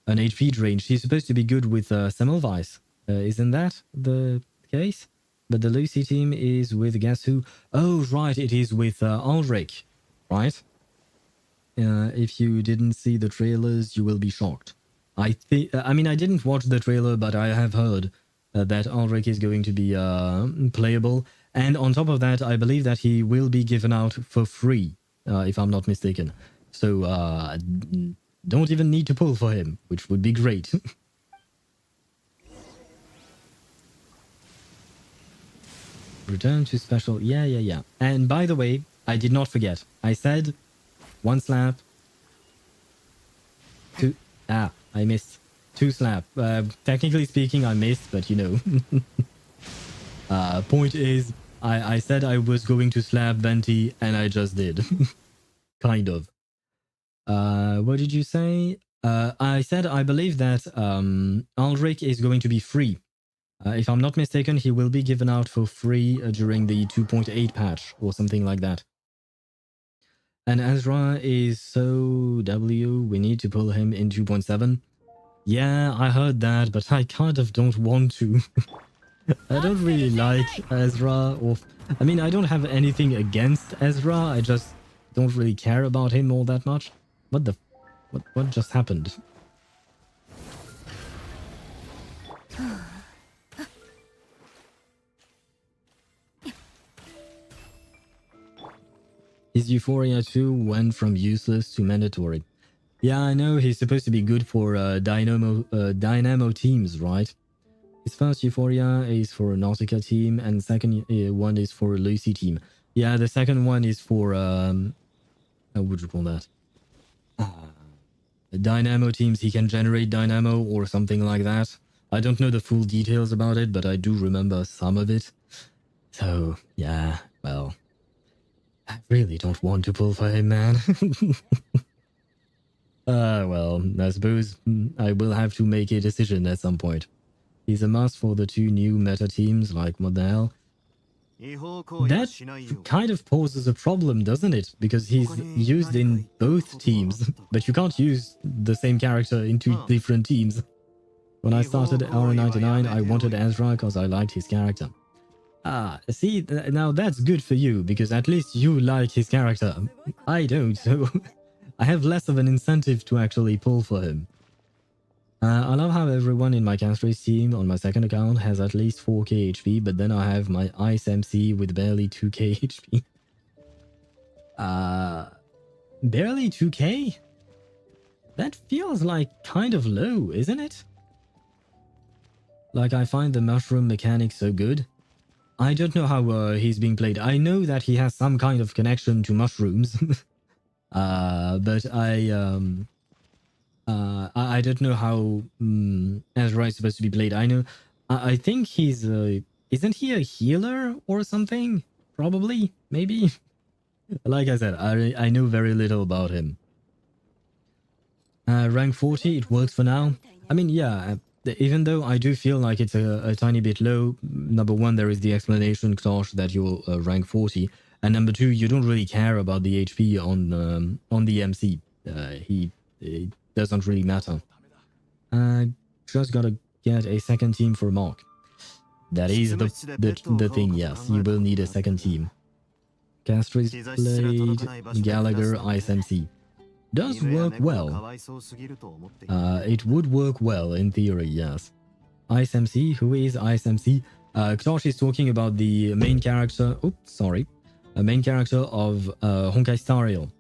HP drain. She's supposed to be good with Semmelweis. Isn't that the case? But the Lucy team is with guess who? Oh, right, it is with Ulrich, right? If you didn't see the trailers, you will be shocked. I didn't watch the trailer, but I have heard that Ulrich is going to be playable. And on top of that, I believe that he will be given out for free, if I'm not mistaken. So don't even need to pull for him, which would be great. Return to special. Yeah. And by the way, I did not forget. I said 1 slap. 2. I missed. 2 slap. Technically speaking, I missed, but you know. Point is, I said I was going to slap Venti, and I just did. Kind of. What did you say? I said I believe that Ulrich is going to be free. If I'm not mistaken, he will be given out for free during the 2.8 patch or something like that. And Ezra is so W, we need to pull him in 2.7. Yeah, I heard that, but I kind of don't want to. I don't really like Ezra, I don't have anything against Ezra, I just don't really care about him all that much. What just happened? His Euphoria 2 went from useless to mandatory. Yeah, I know he's supposed to be good for Dynamo teams, right? His first Euphoria is for Nautica team, and second one is for Lucy team. Yeah, the second one is for what would you call that? Dynamo teams. He can generate Dynamo or something like that. I don't know the full details about it, but I do remember some of it. So yeah, well, I really don't want to pull for him, man. Well, I suppose I will have to make a decision at some point. He's a must for the 2 new meta teams, like what the hell? That kind of poses a problem, doesn't it? Because he's used in both teams, but you can't use the same character in 2 different teams. When I started R99, I wanted Ezra because I liked his character. See, now that's good for you, because at least you like his character. I don't, so I have less of an incentive to actually pull for him. I love how everyone in my Castrace team on my second account has at least 4k HP, but then I have my Ice MC with barely 2k HP. Barely 2k? That feels like kind of low, isn't it? Like, I find the mushroom mechanic so good. I don't know how he's being played. I know that he has some kind of connection to mushrooms, but I don't know how Ezra is supposed to be played. I know, I think he's isn't he a healer or something? Probably, maybe. Like I said, I know very little about him. Rank 40, it works for now. I mean, yeah, even though I do feel like it's a tiny bit low. Number one, there is the explanation, Ktosh, that you'll rank 40. And number two, you don't really care about the HP on the MC. It doesn't really matter. Just gotta get a second team for Mark. That is the thing, yes. You will need a second team. Castries played, Gallagher, Ice MC. Does work well. It would work well in theory, yes. Ice MC, who is Ice MC? Ktosh is talking about the main character. Oops, sorry. A main character of Honkai Star Rail.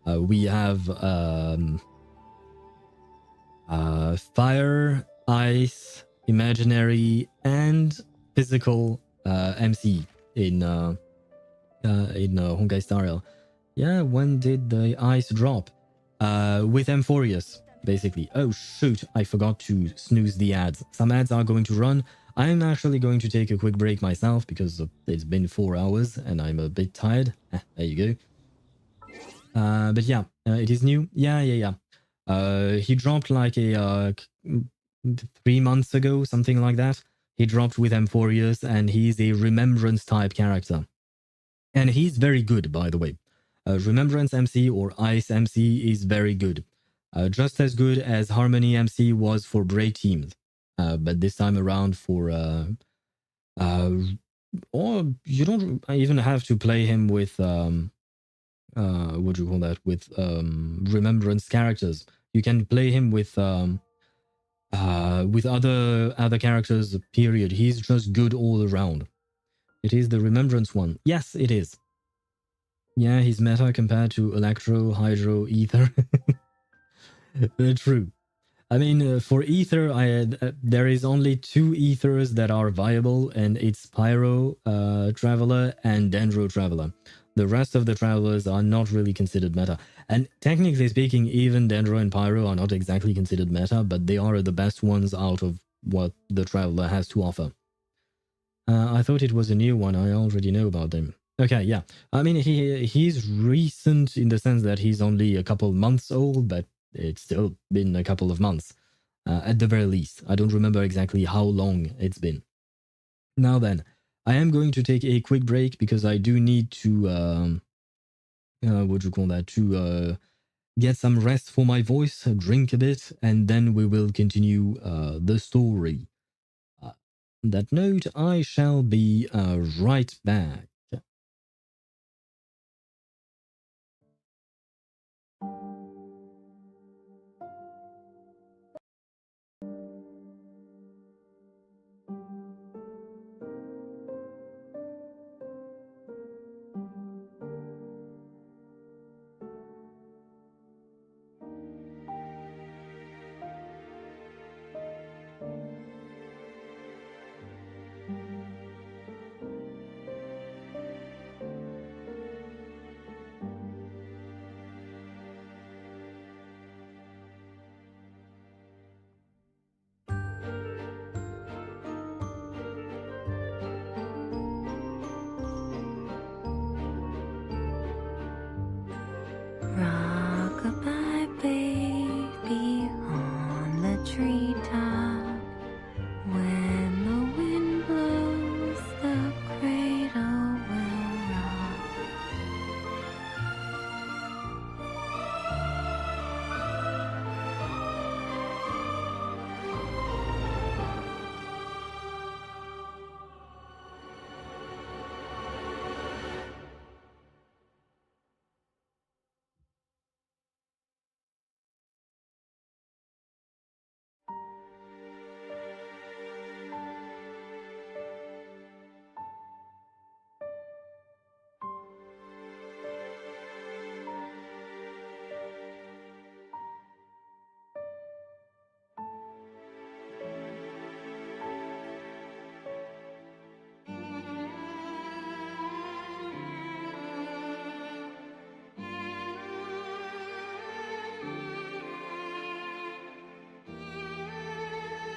We have fire, ice, imaginary, and physical MC in Honkai Star Rail. Yeah, when did the ice drop? With Amphorius, basically. Oh shoot, I forgot to snooze the ads. Some ads are going to run. I'm actually going to take a quick break myself because it's been 4 hours and I'm a bit tired. There you go. But yeah, it is new. Yeah. He dropped like a 3 months ago, something like that. He dropped with Amphorius and he's a remembrance type character. And he's very good, by the way. Remembrance MC or Ice MC is very good. Just as good as Harmony MC was for break teams. But this time around for... or you don't even have to play him with... what do you call that? With remembrance characters. You can play him with other characters, period. He's just good all around. It is the remembrance one. Yes, it is. Yeah, he's meta compared to Electro, Hydro, Ether. True. I mean, for Ether, there is only 2 Ethers that are viable, and it's Pyro Traveler and Dendro Traveler. The rest of the Travelers are not really considered meta. And technically speaking, even Dendro and Pyro are not exactly considered meta, but they are the best ones out of what the Traveler has to offer. I thought it was a new one. I already know about them. Okay, yeah. I mean, he's recent in the sense that he's only a couple months old, but it's still been a couple of months, at the very least. I don't remember exactly how long it's been. Now then, I am going to take a quick break because I do need to, what do you call that, to get some rest for my voice, drink a bit, and then we will continue the story. On that note, I shall be right back.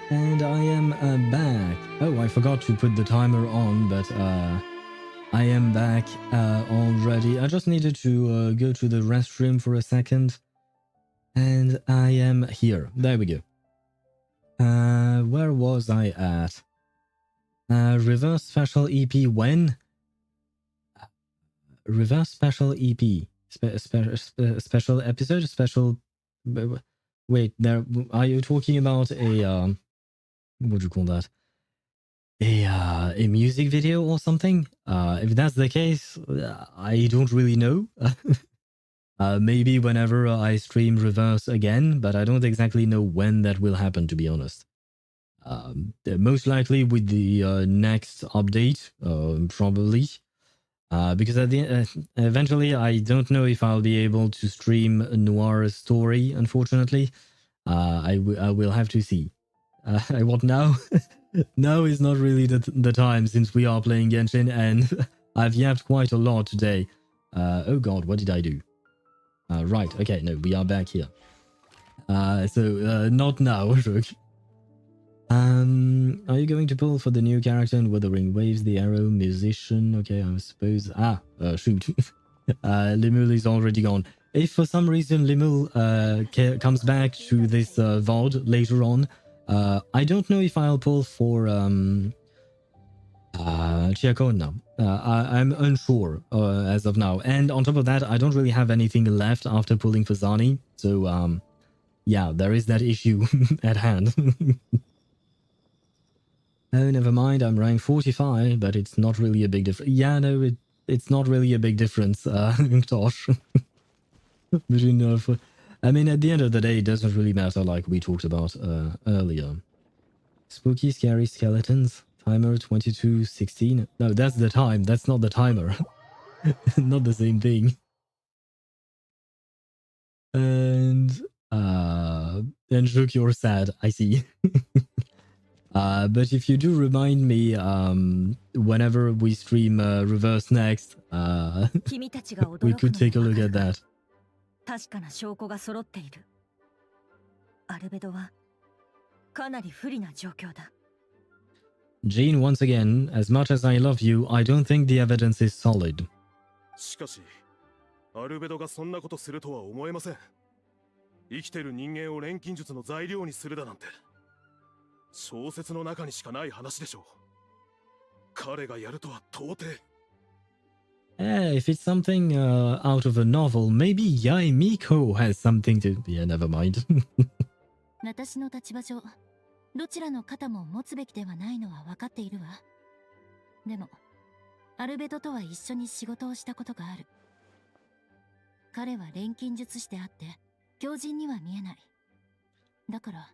And I am back. Oh, I forgot to put the timer on, but I am back already. I just needed to go to the restroom for a second. And I am here. There we go. Where was I at? Reverse special EP when? Reverse special EP. Special episode? Special... Wait, there... Are you talking about a... what do you call that? A music video or something? If that's the case, I don't really know. Maybe whenever I stream Reverse again, but I don't exactly know when that will happen, to be honest. Most likely with the next update, probably. Because at the eventually, I don't know if I'll be able to stream Noir's story, unfortunately. I will have to see. What now? Now is not really the time, since we are playing Genshin, and I've yapped quite a lot today. Oh god, what did I do? Right, okay, no, we are back here. So, not now, Rook. Are you going to pull for the new character in Wuthering Waves, the arrow, musician? Okay, I suppose... shoot. Limul is already gone. If for some reason Limul comes back to this VOD later on, I don't know if I'll pull for Chiakon now. I'm unsure as of now. And on top of that, I don't really have anything left after pulling for Zani. So, yeah, there is that issue at hand. Oh, never mind, I'm rank 45, but it's not really a big difference. Yeah, no, it's not really a big difference, Tosh. Between, I mean, at the end of the day, it doesn't really matter, like we talked about earlier. Spooky, scary skeletons. Timer 22:16. No, that's the time. That's not the timer. Not the same thing. And Rook, you're sad. I see. But if you do remind me, whenever we stream Reverse next, we could take a look at that. 確かな証拠が揃っている。アルベドはかなり不利な状況だ。Jean, once again, as much as I love you, I don't think the evidence is solid. しかし、アルベドがそんなことするとは思えません。生きてる人間を錬金術の材料にするだなんて、小説の中にしかない話でしょう。彼がやるとは到底。If it's something out of a novel, maybe Yai Miko has something to... Yeah, never mind. 私の立場上、どちらの肩も持つべきではないのは分かっているわ。でも、アルベドとは一緒に仕事をしたことがある。彼は錬金術師であって、強靭には見えない。だから。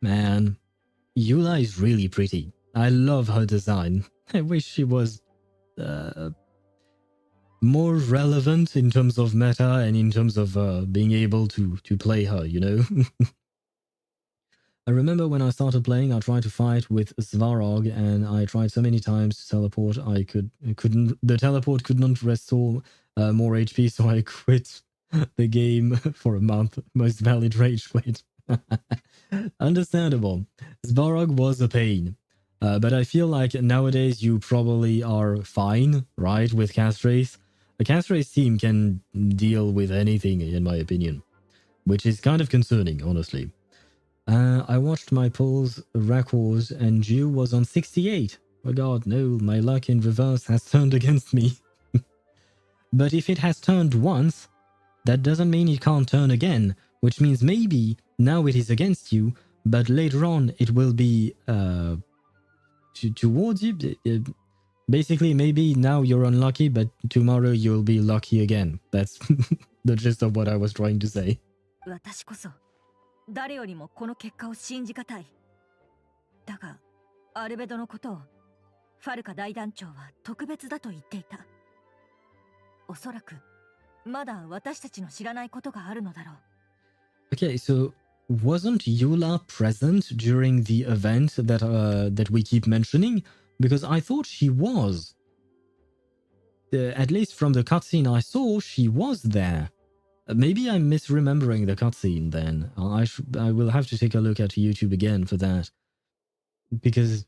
Man, Eula is really pretty. I love her design. I wish she was more relevant in terms of meta and in terms of being able to play her, you know? I remember when I started playing, I tried to fight with Svarog, and I tried so many times to teleport, the teleport could not restore more HP, so I quit the game for a month. Most valid rage quit. Understandable. Svarog was a pain. But I feel like nowadays you probably are fine, right, with Castrace. A Castrace team can deal with anything, in my opinion. Which is kind of concerning, honestly. I watched my pulls records and Jew was on 68. Oh god, no, my luck in reverse has turned against me. But if it has turned once, that doesn't mean it can't turn again, which means maybe now it is against you, but later on it will be towards you. Basically, maybe now you're unlucky, but tomorrow you'll be lucky again. That's the gist of what I was trying to say. 私こそ誰よりもこの結果を信じがたい。だが、アルベドのことをファルカ大団長は特別だと言っていた。おそらくまだ私たちの知らないことがあるのだろう。Okay, so wasn't Eula present during the event that we keep mentioning? Because I thought she was. At least from the cutscene I saw, she was there. Maybe I'm misremembering the cutscene then. I will have to take a look at YouTube again for that. Because...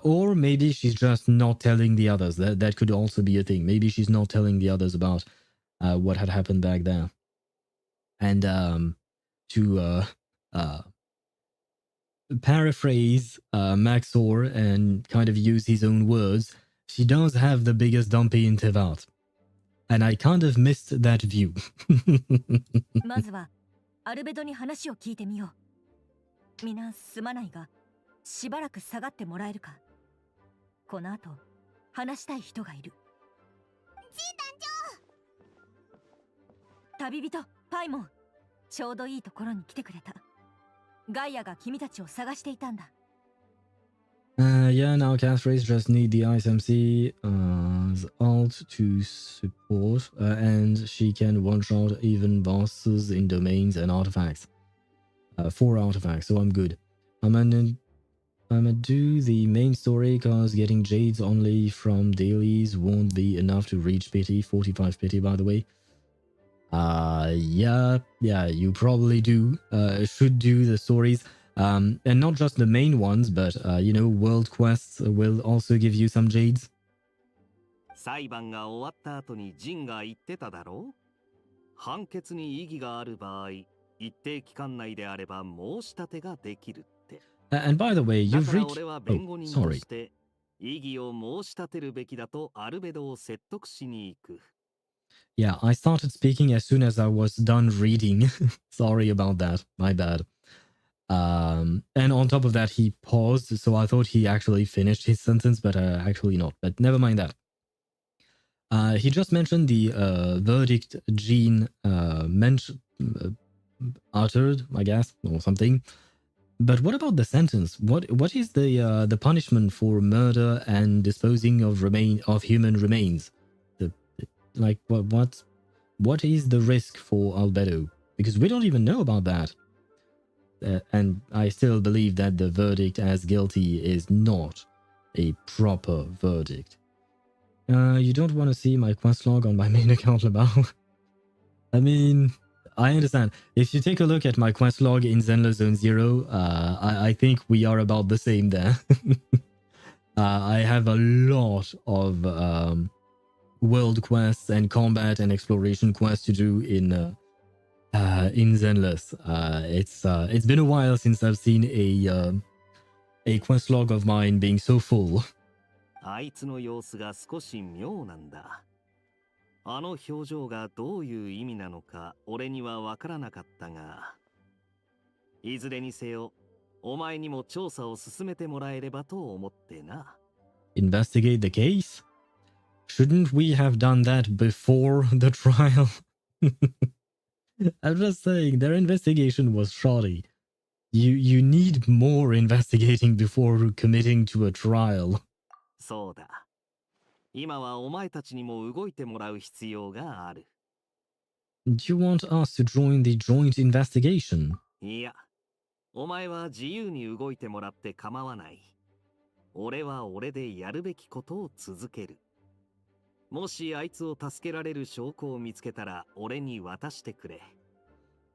or maybe she's just not telling the others. That could also be a thing. Maybe she's not telling the others about what had happened back there. And to paraphrase Maxor and kind of use his own words, she does have the biggest dumpy in Teyvat. And I kind of missed that view. まずはアルベドに話を聞いてみよう。みんなすまないが、しばらく下がってもらえるか。この後話したい人がいる。じい団長。旅人パイモン、ちょうどいいところに来てくれた。ガイアが君たちを探していたんだ。Yeah, now Catherine just need the ISMC alt to support, and she can one-shot even bosses in domains and artifacts. 4 artifacts, so I'm good. I'm gonna do the main story, cause getting jades only from dailies won't be enough to reach pity. 45 pity, by the way. Yeah, you probably do. Should do the stories. And not just the main ones, but, you know, world quests will also give you some jades. 裁判が終わった後にジンが言ってただろう。判決に異議がある場合、一定期間内であれば申し立てができるって。And by the way, you've だから reached... 俺は弁護 Oh, 人と sorry. して異議を申し立てるべきだとアルベドを説得しに行く。Yeah, I started speaking as soon as I was done reading. Sorry about that. My bad. And on top of that, he paused, so I thought he actually finished his sentence, but actually not. But never mind that. He just mentioned the verdict Jean uttered, I guess, or something. But what about the sentence? What is the punishment for murder and disposing of human remains? Like what is the risk for Albedo? Because we don't even know about that. And I still believe that the verdict as guilty is not a proper verdict. You don't want to see my quest log on my main account, Labao? I mean, I understand. If you take a look at my quest log in Zenless Zone Zero, I think we are about the same there. I have a lot of world quests and combat and exploration quests to do in Zenless. It's been a while since I've seen a quest log of mine being so full. あいつの様子が少し妙なんだ。あの表情がどういう意味なのか俺には分からなかったが、いずれにせよお前にも調査を進めてもらえればと思ってな。Investigate the case? Shouldn't we have done that before the trial? I'm just saying, their investigation was shoddy. You need more investigating before committing to a trial. そうだ。今はお前たちにも動いてもらう必要がある。Do you want us to join the joint investigation? いや、お前は自由に動いてもらって構わない。俺は俺でやるべきことを続ける。もしあいつを助けられる証拠を見つけたら俺に渡してくれ。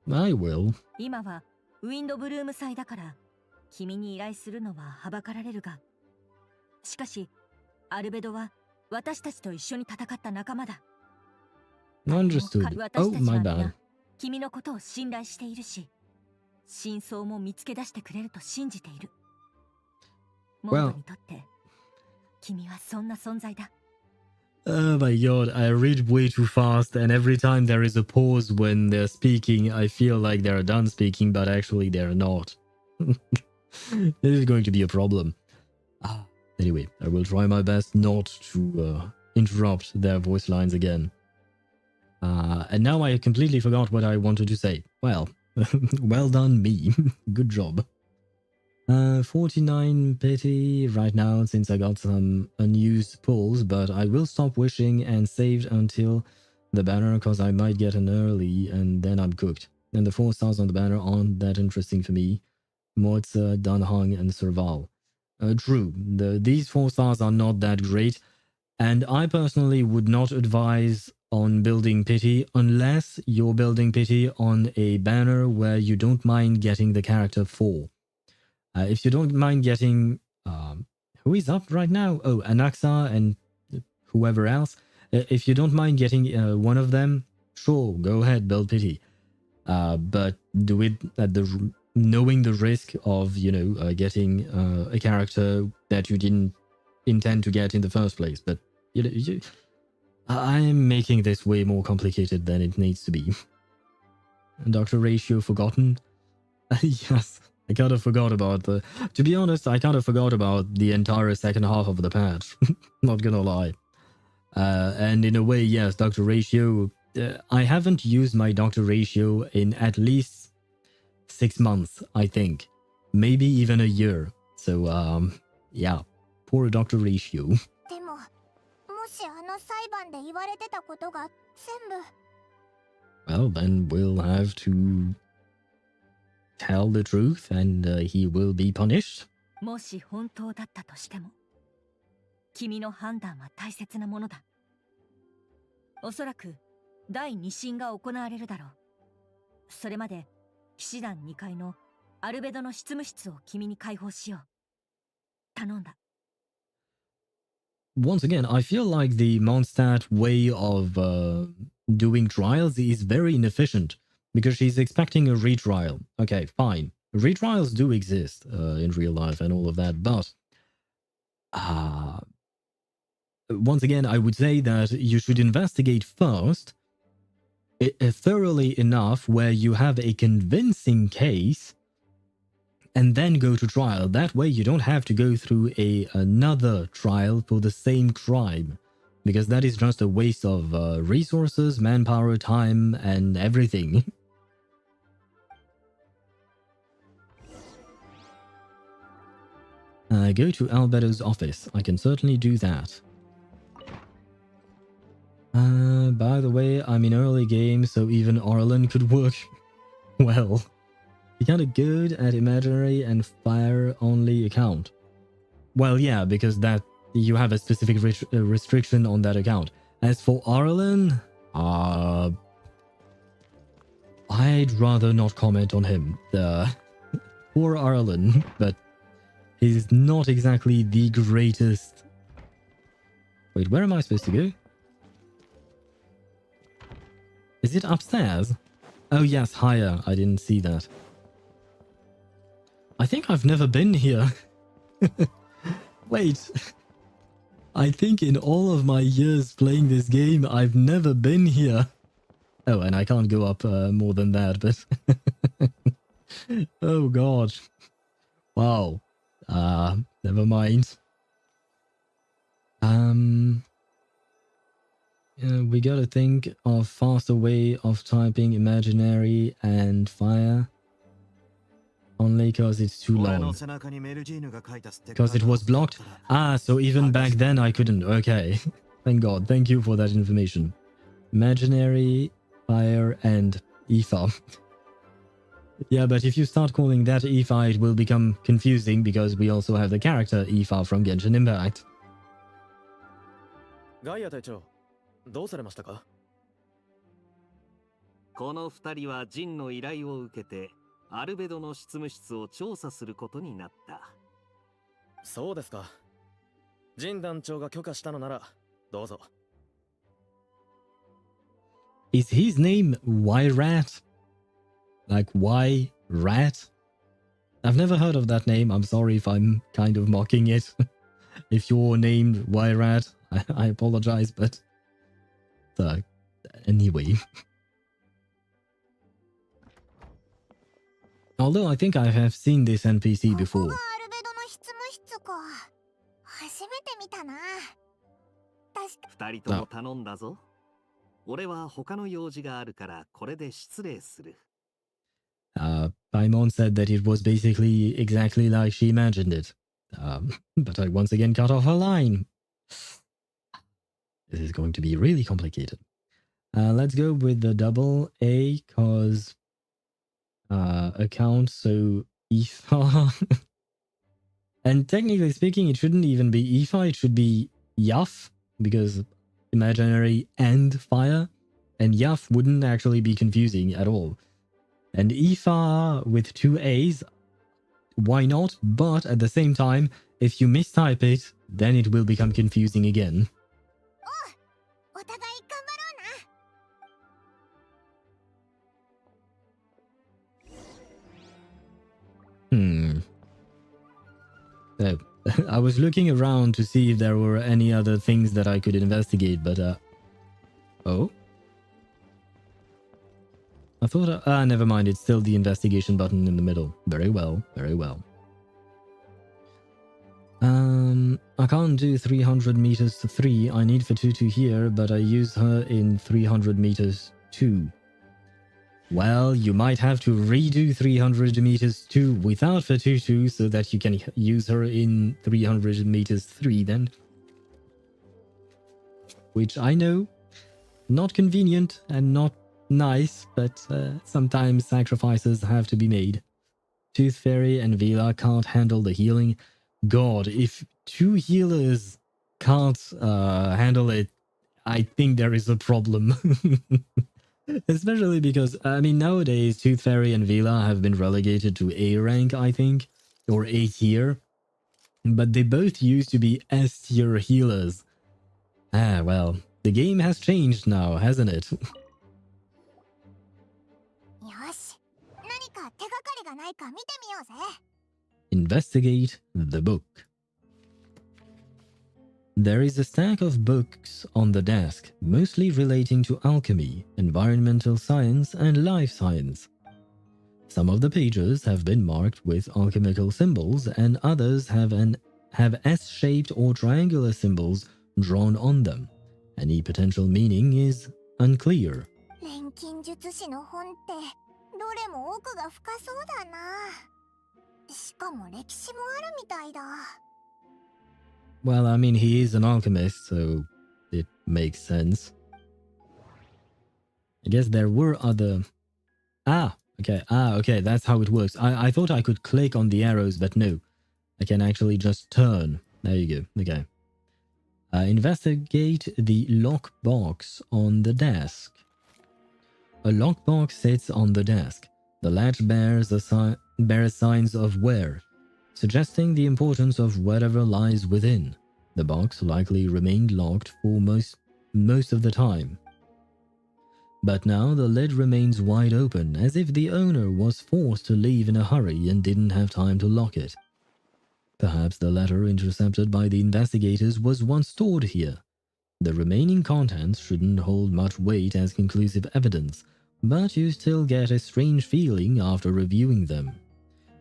I will. 今はウィンドブルーム祭だから君に依頼するのははばかられるが、しかしアルベドは私たちと一緒に戦った仲間だ。 Understood. 私 Oh, たち my は bad. 皆君のことを信頼しているし、真相も見つけ出してくれると信じている。モンドにとって君はそんな存在だ。Oh my god, I read way too fast, and every time there is a pause when they're speaking, I feel like they're done speaking, but actually they're not. This is going to be a problem. Anyway, I will try my best not to interrupt their voice lines again. And now I completely forgot what I wanted to say. Well, well done me. Good job. 49 pity right now since I got some unused pulls, but I will stop wishing and saved until the banner because I might get an early and then I'm cooked. And the 4 stars on the banner aren't that interesting for me. Moitze, Danhang, and Serval. True, these 4 stars are not that great, and I personally would not advise on building pity unless you're building pity on a banner where you don't mind getting the character for. If you don't mind getting... who is up right now? Oh, Anaxa and whoever else. If you don't mind getting one of them, sure, go ahead, build pity. But do it at the... knowing the risk of, you know, getting a character that you didn't intend to get in the first place. But, you know... I'm making this way more complicated than it needs to be. Dr. Ratio forgotten? Yes, I kind of forgot about the... To be honest, I kind of forgot about the entire second half of the patch. Not gonna lie. And in a way, yes, Dr. Ratio... I haven't used my Dr. Ratio in at least 6 months, I think. Maybe even a year. So, yeah. Poor Dr. Ratio. Well, then we'll have to tell the truth and he will be punished. もし本当だったとしても、君の判断は大切なものだ。おそらく第2審が行われるだろう。それまで騎士団2階のアルベドの執務室を君に開放しよう。頼んだ。Once again, I feel like the Mondstadt way of doing trials is very inefficient because she's expecting a retrial. Okay, fine. Retrials do exist in real life and all of that, but once again, I would say that you should investigate first thoroughly enough where you have a convincing case and then go to trial. That way you don't have to go through another trial for the same crime, because that is just a waste of resources, manpower, time, and everything. Go to Albedo's office. I can certainly do that. By the way, I'm in early game, so even Arlen could work well. You're kind of good at imaginary and fire only account. Well, yeah, because that you have a specific restriction on that account. As for Arlen, I'd rather not comment on him. Poor Arlen, but he's not exactly the greatest. Wait, where am I supposed to go? Is it upstairs? Oh yes, higher. I didn't see that. I think I've never been here. Wait. I think in all of my years playing this game, I've never been here. Oh, and I can't go up more than that, but... Oh god. Wow. Never mind. We gotta think of faster way of typing imaginary and fire. Only because it's too long. Because it was blocked? Ah, so even back then I couldn't. Okay. Thank God. Thank you for that information. Imaginary, fire, and Aoife. Yeah, but if you start calling that Aoife, it will become confusing because we also have the character Aoife from Genshin Impact. ガイア隊長、どうされましたか？この2人はジンの依頼を受けてアルベドの執務室を調査することになった。そうですか。ジン団長が許可したのならどうぞ。Is his name Y-Rat? Like Y-Rat? I've never heard of that name. I'm sorry if I'm kind of mocking it. If you're named Y-Rat, I apologize, but... anyway. Although I think I have seen this NPC before. 2人とも頼んだぞ。俺は他の用事があるからこれで失礼する。Paimon said that it was basically exactly like she imagined it. But I once again cut off her line. This is going to be really complicated. Let's go with the double A, cause account, so Aoife. And technically speaking, it shouldn't even be Aoife, it should be Yaf, because imaginary and fire, and Yaf wouldn't actually be confusing at all. And Ifa with 2 A's, why not? But at the same time, if you mistype it, then it will become confusing again. I was looking around to see if there were any other things that I could investigate, but oh? I thought, never mind, it's still the investigation button in the middle. Very well, very well. I can't do 300 meters to 3. I need for 2 here, but I use her in 300 meters 2. Well, you might have to redo 300 meters 2 without for 2 so that you can use her in 300 meters 3 then. Which I know, not convenient and not nice, but sometimes sacrifices have to be made. Tooth Fairy and Vila can't handle the healing. God, if 2 healers can't handle it, I think there is a problem. Especially because, I mean, nowadays, Tooth Fairy and Vila have been relegated to A rank, I think, or A tier. But they both used to be S tier healers. Ah, well, the game has changed now, hasn't it? Investigate the book. There is a stack of books on the desk, mostly relating to alchemy, environmental science, and life science. Some of the pages have been marked with alchemical symbols, and others have S-shaped or triangular symbols drawn on them. Any potential meaning is unclear. Well, I mean, he is an alchemist, so it makes sense. I guess there were other... Okay, that's how it works. I thought I could click on the arrows, but no. I can actually just turn. There you go, okay. Investigate the lockbox on the desk. A lockbox sits on the desk. The latch bears signs of wear, suggesting the importance of whatever lies within. The box likely remained locked for most of the time. But now the lid remains wide open, as if the owner was forced to leave in a hurry and didn't have time to lock it. Perhaps the letter intercepted by the investigators was once stored here. The remaining contents shouldn't hold much weight as conclusive evidence, but you still get a strange feeling after reviewing them.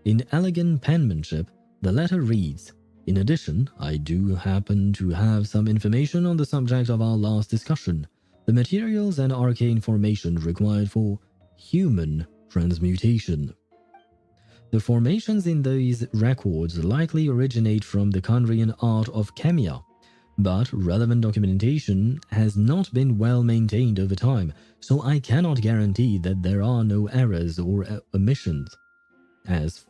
In elegant penmanship, the letter reads, "In addition, I do happen to have some information on the subject of our last discussion, the materials and arcane formation required for human transmutation. The formations in these records likely originate from the Kandrian art of Kemia, but relevant documentation has not been well maintained over time, so I cannot guarantee that there are no errors or omissions. As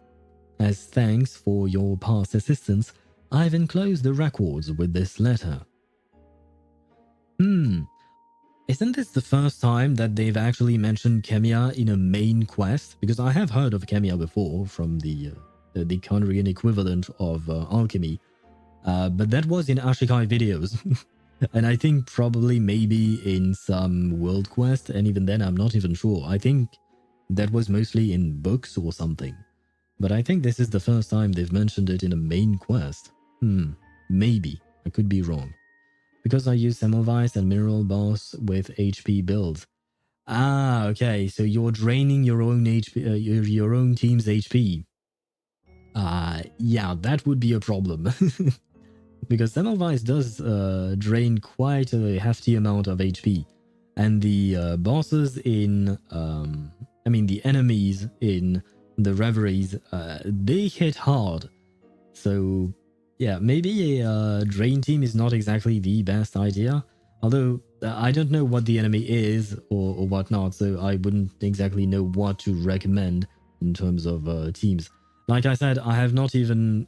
thanks for your past assistance, I've enclosed the records with this letter." Isn't this the first time that they've actually mentioned Kemia in a main quest? Because I have heard of Kemia before from the Kandrian equivalent of alchemy, but that was in Ashikai videos. And I think probably maybe in some world quest, and even then I'm not even sure. I think that was mostly in books or something. But I think this is the first time they've mentioned it in a main quest. Maybe. I could be wrong. Because I use Semmelweis and Mineral Boss with HP builds. Okay, so you're draining your own HP, your own team's HP. Yeah, that would be a problem. Because Semmelweis does drain quite a hefty amount of HP. And the bosses in... the enemies in the Reveries, they hit hard. So... yeah, maybe a drain team is not exactly the best idea. Although, I don't know what the enemy is or whatnot, so I wouldn't exactly know what to recommend in terms of teams. Like I said, I have not even,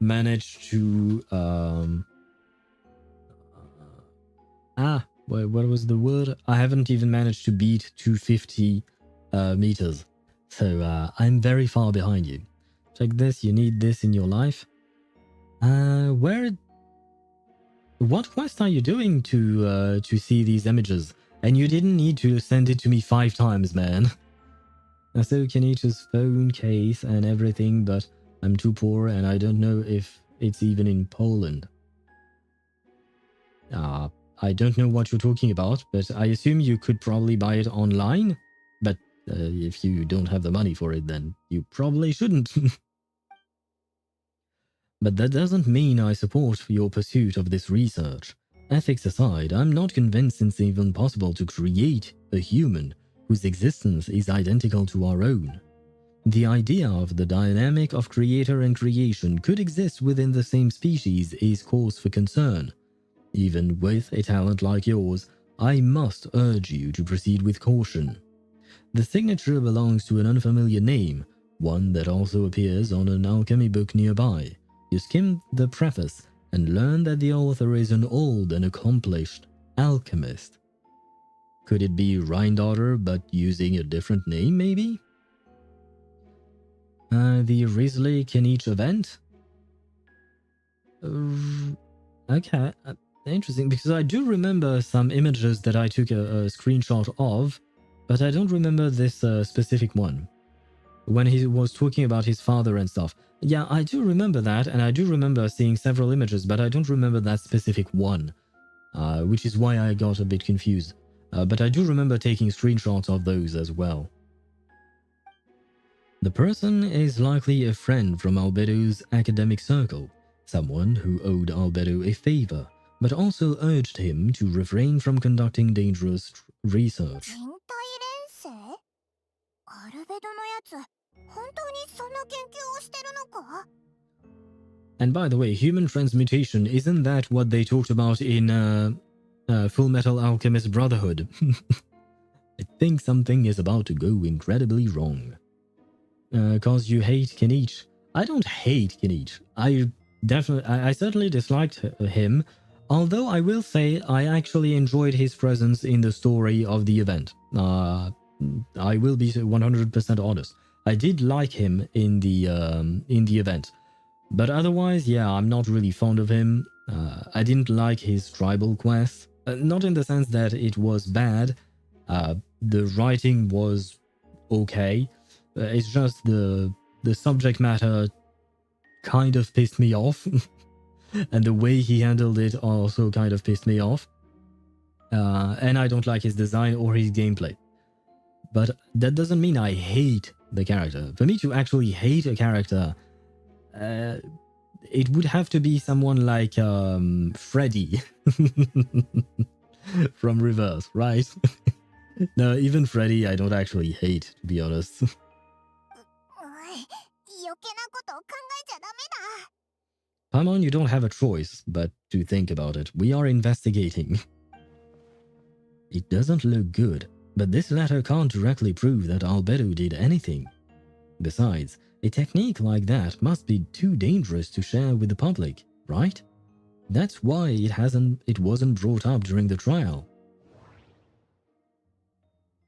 managed to What was the word? I haven't even managed to beat 250 meters. So I'm very far behind you. Check this, you need this in your life. What quest are you doing to see these images? And you didn't need to send it to me 5 times, man. So Kenichi's phone case and everything, but I'm too poor and I don't know if it's even in Poland. I don't know what you're talking about, but I assume you could probably buy it online. But if you don't have the money for it, then you probably shouldn't. But that doesn't mean I support your pursuit of this research. Ethics aside, I'm not convinced it's even possible to create a human whose existence is identical to our own. The idea of the dynamic of creator and creation could exist within the same species is cause for concern. Even with a talent like yours, I must urge you to proceed with caution. The signature belongs to an unfamiliar name, one that also appears on an alchemy book nearby. You skim the preface and learn that the author is an old and accomplished alchemist. Could it be Rheindotter, but using a different name, maybe? The Risley Kenich event? Okay, interesting, because I do remember some images that I took a screenshot of, but I don't remember this specific one. When he was talking about his father and stuff. Yeah, I do remember that, and I do remember seeing several images, but I don't remember that specific one, which is why I got a bit confused. But I do remember taking screenshots of those as well. The person is likely a friend from Albedo's academic circle, someone who owed Albedo a favor, but also urged him to refrain from conducting dangerous research. And by the way, human transmutation, isn't that what they talked about in Full Metal Alchemist Brotherhood? I think something is about to go incredibly wrong. Cause you hate Kenich. I don't hate Kenich. I certainly disliked him, although I will say I actually enjoyed his presence in the story of the event. I will be 100% honest. I did like him in the event. But otherwise, yeah, I'm not really fond of him. I didn't like his tribal quest. Not in the sense that it was bad. The writing was okay. It's just the subject matter kind of pissed me off. And the way he handled it also kind of pissed me off. And I don't like his design or his gameplay. But that doesn't mean I hate the character. For me to actually hate a character, it would have to be someone like Freddy from Reverse, right? No, even Freddy I don't actually hate, to be honest. Paimon, you don't have a choice but to think about it. We are investigating. It doesn't look good, but this letter can't directly prove that Albedo did anything. Besides, a technique like that must be too dangerous to share with the public, right? That's why it wasn't brought up during the trial.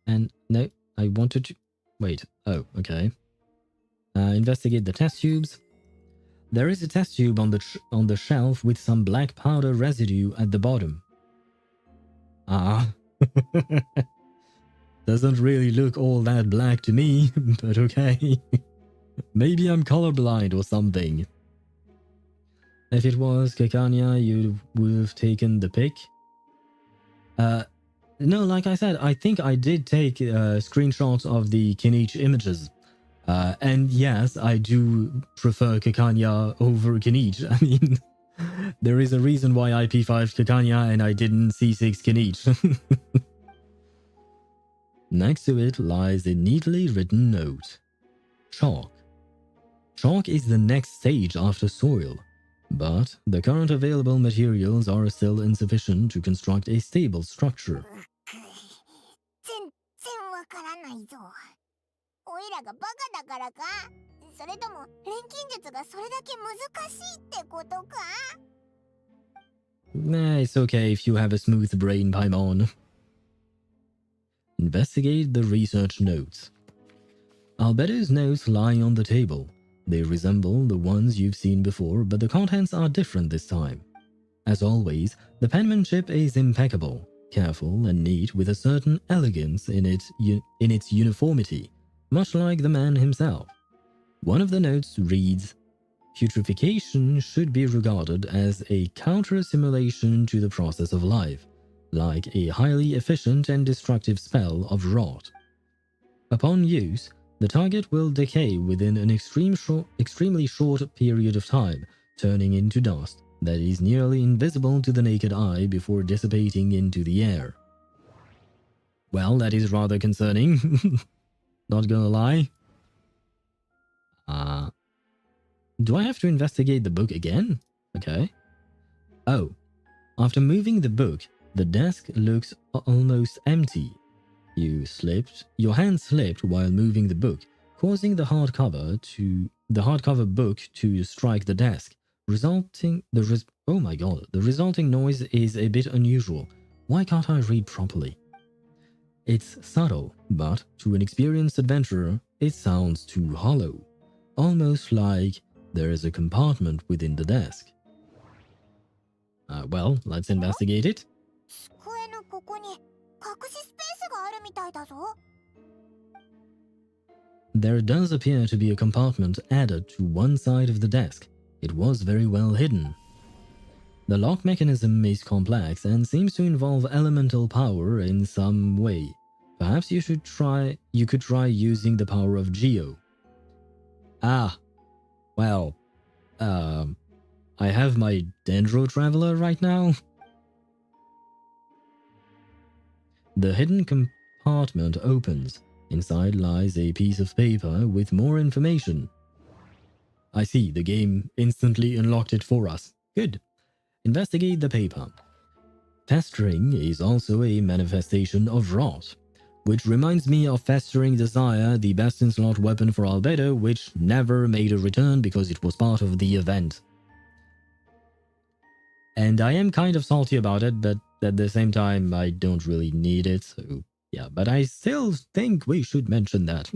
And no, I wanted to... Wait, oh, okay. Investigate the test tubes. There is a test tube on the shelf with some black powder residue at the bottom. Doesn't really look all that black to me, but okay. Maybe I'm colorblind or something. If it was Kekania, you would have taken the pic. No, like I said, I think I did take screenshots of the Kenich images. And yes, I do prefer Kekania over Kenich. I mean, there is a reason why I P5 Kekania and I didn't C6 Kenich. Next to it lies a neatly written note. Chalk. Chalk is the next stage after soil, but the current available materials are still insufficient to construct a stable structure. Nah, it's okay if you have a smooth brain, Paimon. Investigate the research notes. Albedo's notes lie on the table. They resemble the ones you've seen before, but the contents are different this time. As always, the penmanship is impeccable, careful and neat with a certain elegance in its uniformity, much like the man himself. One of the notes reads, "Putrefaction should be regarded as a counter-simulation to the process of life, like a highly efficient and destructive spell of rot. Upon use, the target will decay within an extremely short period of time, turning into dust that is nearly invisible to the naked eye before dissipating into the air." Well, that is rather concerning. Not gonna lie. Do I have to investigate the book again? Okay. Oh, after moving the book, the desk looks almost empty. Your hand slipped while moving the book, causing the hardcover book to strike the desk. The resulting noise is a bit unusual. Why can't I read properly? It's subtle, but to an experienced adventurer, it sounds too hollow, almost like there is a compartment within the desk. Well, let's investigate it. 机のここに隠しスペースがあるみたいだぞ。 There does appear to be a compartment added to one side of the desk. It was very well hidden. The lock mechanism is complex and seems to involve elemental power in some way. Perhaps you could try using the power of Geo. Well, I have my Dendro Traveler right now. The hidden compartment opens. Inside lies a piece of paper with more information. I see, the game instantly unlocked it for us. Good. Investigate the paper. Festering is also a manifestation of rot, which reminds me of Festering Desire, the best-in-slot weapon for Albedo, which never made a return because it was part of the event. And I am kind of salty about it, but at the same time, I don't really need it, so yeah, but I still think we should mention that.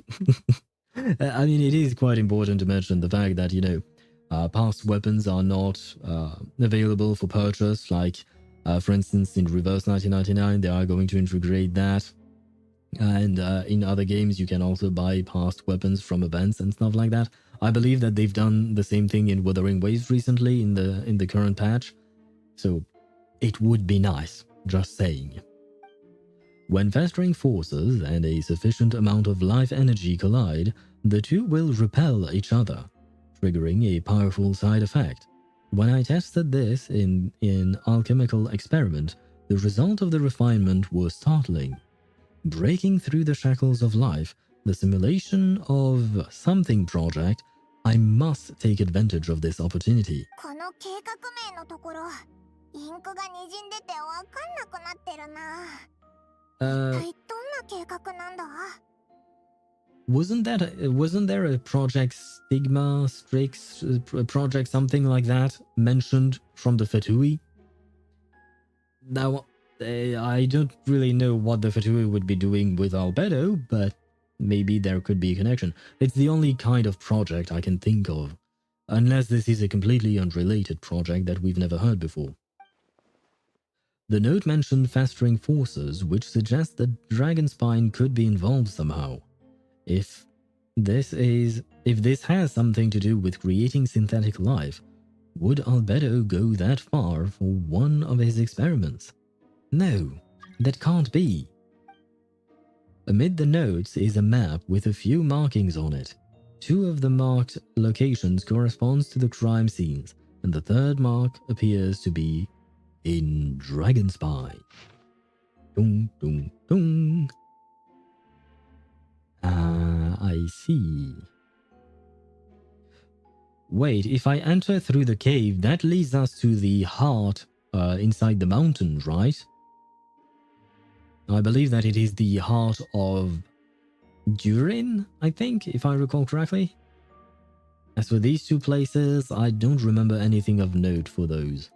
I mean, it is quite important to mention the fact that, you know, past weapons are not available for purchase, like, for instance, in Reverse 1999, they are going to integrate that. And in other games, you can also buy past weapons from events and stuff like that. I believe that they've done the same thing in Wuthering Waves recently in the current patch. So it would be nice, just saying. When festering forces and a sufficient amount of life energy collide, the two will repel each other, triggering a powerful side effect. When I tested this in an alchemical experiment, the result of the refinement was startling. Breaking through the shackles of life, the simulation of something project, I must take advantage of this opportunity. この計画名のところ、インクが滲んでてわかんなくなってるな。一体どんな計画なんだ？ Wasn't there a project Stigma, Strix, project something like that mentioned from the Fatui? Now, I don't really know what the Fatui would be doing with Albedo, but maybe there could be a connection. It's the only kind of project I can think of, unless this is a completely unrelated project that we've never heard before. The note mentioned festering forces, which suggests that Dragonspine could be involved somehow. If this has something to do with creating synthetic life, would Albedo go that far for one of his experiments? No, that can't be. Amid the notes is a map with a few markings on it. Two of the marked locations corresponds to the crime scenes, and the third mark appears to be in Dragonspine. Dung, dung, dung. I see. Wait, if I enter through the cave, that leads us to the heart inside the mountain, right? I believe that it is the heart of Durin, I think, if I recall correctly. As for these two places, I don't remember anything of note for those.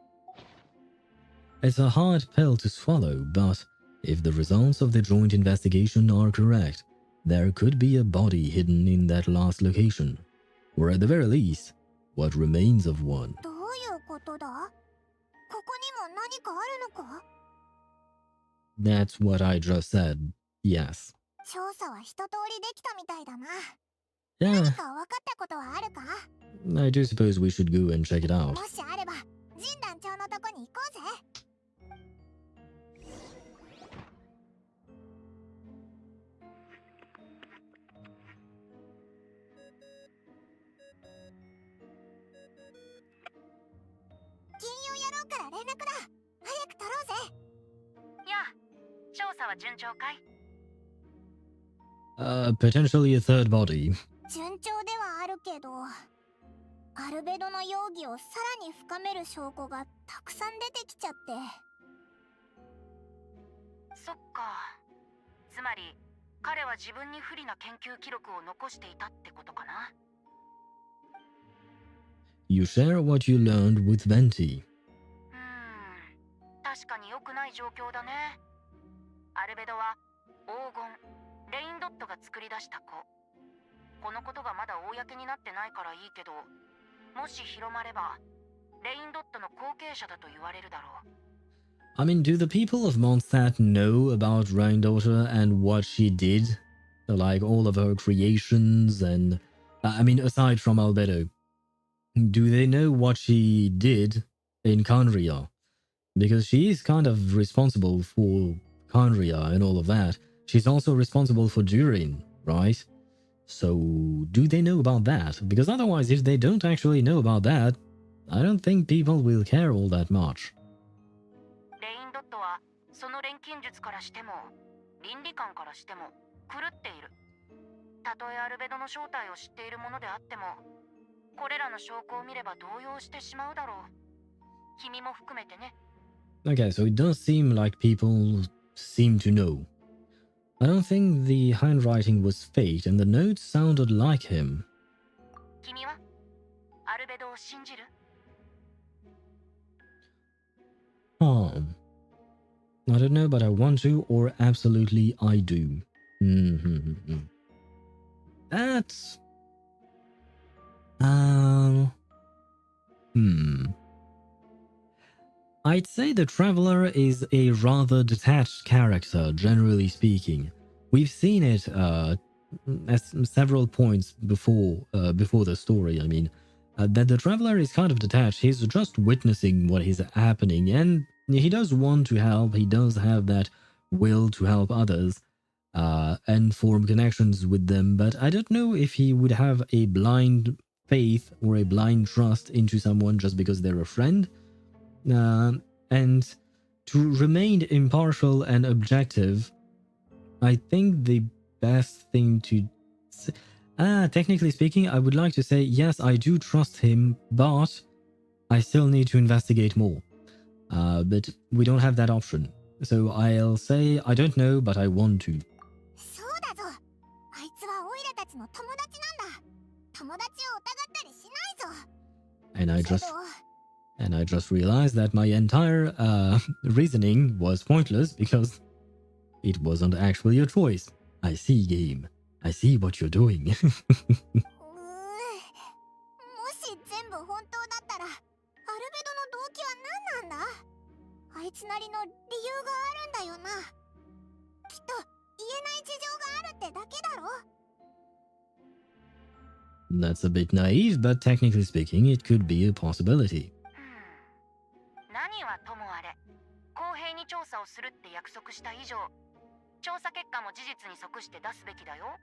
It's a hard pill to swallow, but if the results of the joint investigation are correct, there could be a body hidden in that last location, or at the very least, what remains of one. どういうことだ？ここにも何かあるのか？ That's what I just said. Yes. 調査は一通りできたみたいだな。 Yeah, 何か分かったことはあるか？ I do suppose we should go and check it out. もしあれば、神団長のとこに行こうぜ。金曜野郎から連絡だ。早く取ろうぜ。やあ、調査は順調かい？ Potentially a third body. 順調ではあるけど、アルベドの容疑をさらに深める証拠がたくさん出てきちゃって。そっか。つまり彼は自分に不利な研究記録を残していたってことかな。You share what you learned with Venti. 確かに良くない状況だね。アルベドは黄金、レインドットが作り出した子。このことがまだ公になってないからいいけど、もし広まればレインドットの後継者だと言われるだろう。I mean, do the people of Mondstadt know about Reindaughter and what she did? Like all of her creations and... I mean, aside from Albedo. Do they know what she did in Khaenri'ah? Because she is kind of responsible for Khaenri'ah and all of that. She's also responsible for Durin, right? So, do they know about that? Because otherwise, if they don't actually know about that, I don't think people will care all that much. レインドットはその錬金術からしても倫理観からしても狂っている。たとえアルベドの正体を知っているものであっても、これらの証拠を見れば動揺してしまうだろう。君も含めてね。Okay, so it does seem like people seem to know. I don't think the handwriting was faked and the notes sounded like him. 君はアルベドを信じる？ I don't know, but I want to, or absolutely I do. That's... I'd say the Traveler is a rather detached character, generally speaking. We've seen it at several points before the story. I mean, that the Traveler is kind of detached. He's just witnessing what is happening, and he does want to help. He does have that will to help others and form connections with them, but I don't know if he would have a blind faith or a blind trust into someone just because they're a friend. And to remain impartial and objective, I think the best thing to say, technically speaking, I would like to say, yes, I do trust him, but I still need to investigate more. But we don't have that option. So I'll say, I don't know, but I want to. And I just realized that my entire reasoning was pointless because it wasn't actually a choice. I see, game. I see what you're doing. That's a bit naive, but technically speaking, it could be a possibility. 何はともあれ、公平に調査をするって約束した以上、調査結果も事実に即して出すべきだよ。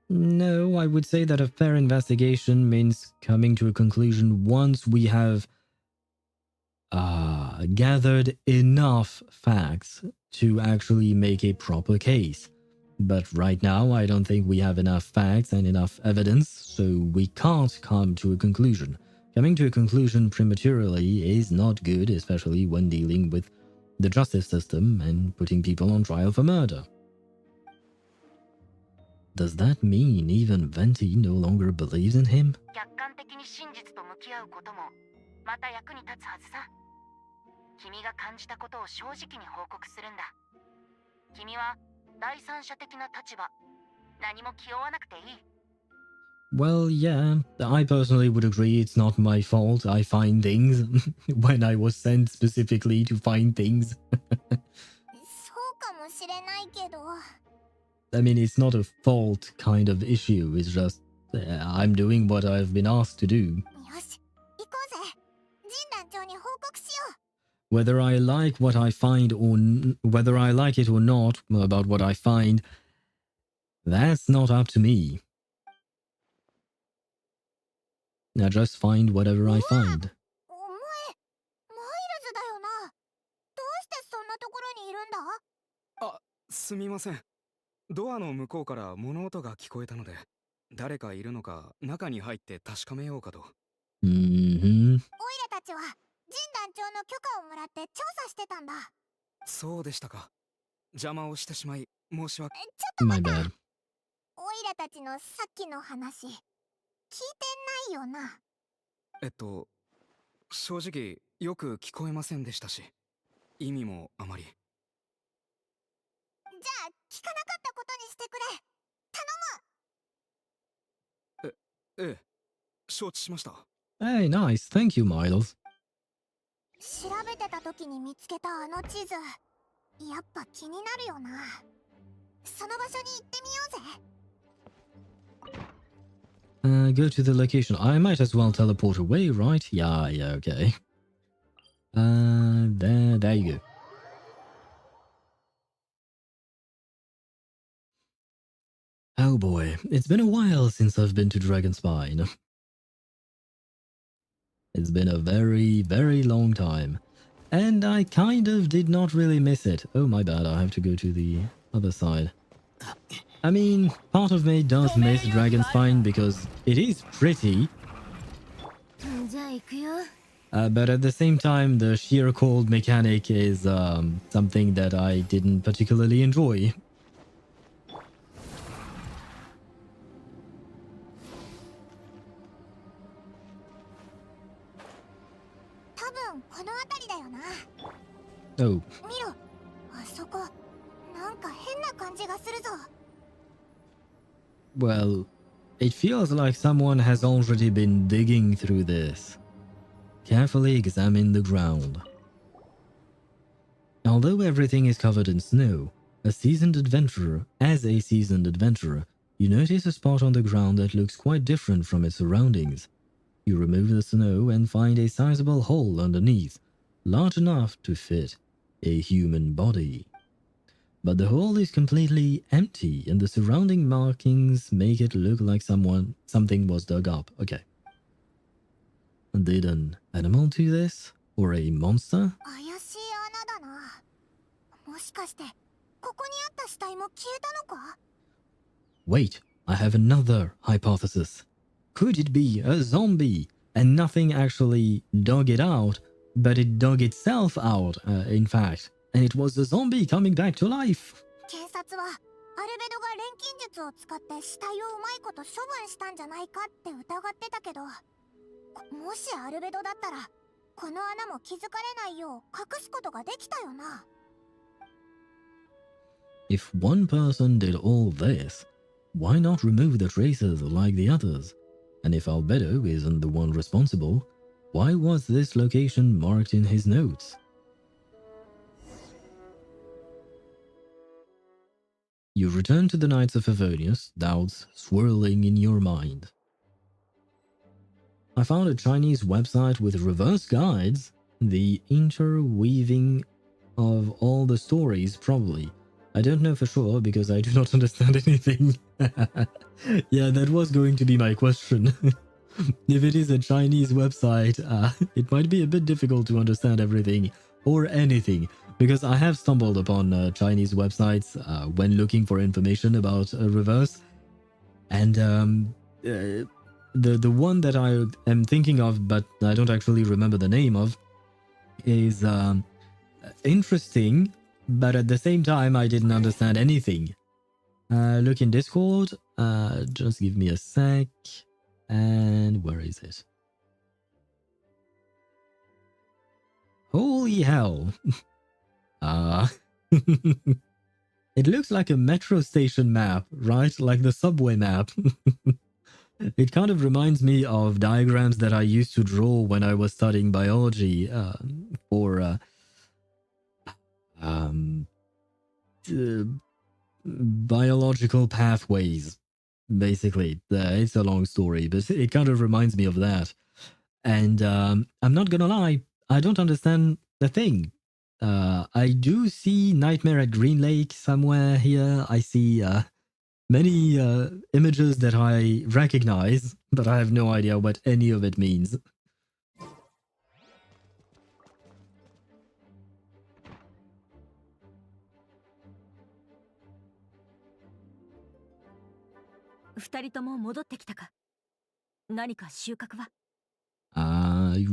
No, I would say that a fair investigation means coming to a conclusion once we have gathered enough facts to actually make a proper case. But right now, I don't think we have enough facts and enough evidence, so we can't come to a conclusion. Coming to a conclusion prematurely is not good, especially when dealing with the justice system and putting people on trial for murder. Does that mean even Venti no longer believes in him? 客観的に真実と向き合うこともまた役に立つはずさ。君が感じたことを正直に報告するんだ。君は第三者的な立場。何も気負わなくていい。Well, yeah, I personally would agree it's not my fault I find things when I was sent specifically to find things. そうかもしれないけど。I mean, it's not a fault kind of issue, it's just I'm doing what I've been asked to do. よし、行こうぜ。神団長に報告しよう。Whether I like what I find or whether I like it or not about what I find, that's not up to me. I just find whatever I find. お前、マイルズだよな。どうしてそんなところにいるんだ？あ、すみません。ドアの向こうから物音が聞こえたので、誰かいるのか中に入って確かめようかと。Mm-hmm. オイラたちは神団長の許可をもらって調査してたんだ。そうでしたか。邪魔をしてしまい申し訳。ちょっと待った。 My bad. オイラたちのさっきの話聞いてないよな。正直よく聞こえませんでしたし、意味もあまり。じゃあ聞かなかったことにしてくれ。頼む。ええ、承知しました。Hey, nice. Thank you, Miles. 調べてた時に見つけたあの地図、やっぱ気になるよな。その場所に行ってみようぜ。Go to the location. I might as well teleport away, right? Yeah, okay. There you go. Oh boy, it's been a while since I've been to Dragonspine. It's been a very, very long time. And I kind of did not really miss it. Oh, my bad, I have to go to the other side. I mean, part of me does miss Dragonspine because it is pretty. But at the same time, the sheer cold mechanic is something that I didn't particularly enjoy. 多分この辺りだよな。Oh. 見ろ、あそこ、なんか変な感じがするぞ。Well, it feels like someone has already been digging through this. Carefully examine the ground. Although everything is covered in snow, as a seasoned adventurer, you notice a spot on the ground that looks quite different from its surroundings. You remove the snow and find a sizable hole underneath, large enough to fit a human body. But the hole is completely empty and the surrounding markings make it look like something was dug up. Okay. Did an animal do this? Or a monster? 怪しい穴だな。もしかしてここにあった死体も消えたのか？ Wait, I have another hypothesis. Could it be a zombie and nothing actually dug it out, but it dug itself out, in fact, and it was the zombie coming back to life? 警察はアルベドが錬金術を使って死体をうまいこと処分したんじゃないかって疑ってたけど、もしアルベドだったらこの穴も気づかれないよう隠すことができたよな。If one person did all this, why not remove the traces like the others? And if Albedo isn't the one responsible, why was this location marked in his notes? You return to the Knights of Favonius, doubts swirling in your mind. I found a Chinese website with reverse guides, the interweaving of all the stories probably. I don't know for sure because I do not understand anything. Yeah, that was going to be my question. If it is a Chinese website, it might be a bit difficult to understand everything or anything, because I have stumbled upon Chinese websites when looking for information about reverse, and the one that I am thinking of, but I don't actually remember the name of, is interesting, but at the same time I didn't understand anything. Look in Discord, just give me a sec, and where is it? Holy Holy hell. It looks like a metro station map, right? Like the subway map. It kind of reminds me of diagrams that I used to draw when I was studying biology for biological pathways. Basically, it's a long story, but it kind of reminds me of that. And I'm not gonna lie, I don't understand the thing. I do see Nightmare at Green Lake somewhere here. I see many images that I recognize, but I have no idea what any of it means.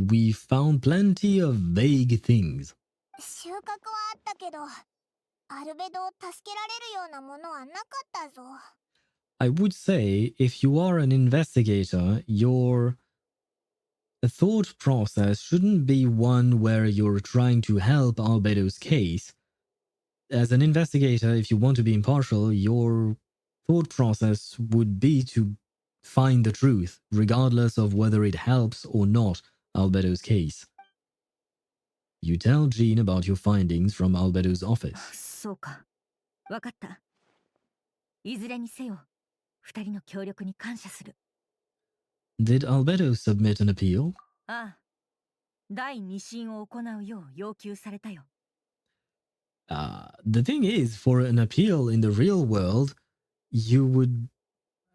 We found plenty of vague things. 収穫はあったけど、アルベドを助けられるようなものはなかったぞ。I would say if you are an investigator, your thought process shouldn't be one where you're trying to help Albedo's case. As an investigator, if you want to be impartial, your thought process would be to find the truth, regardless of whether it helps or not Albedo's case. You tell Jean about your findings from Albedo's office. そうか。わかった。いずれにせよ、二人の協力に感謝する。Did Albedo submit an appeal? ああ。第二審を行うよう要求されたよ。The thing is, for an appeal in the real world, you would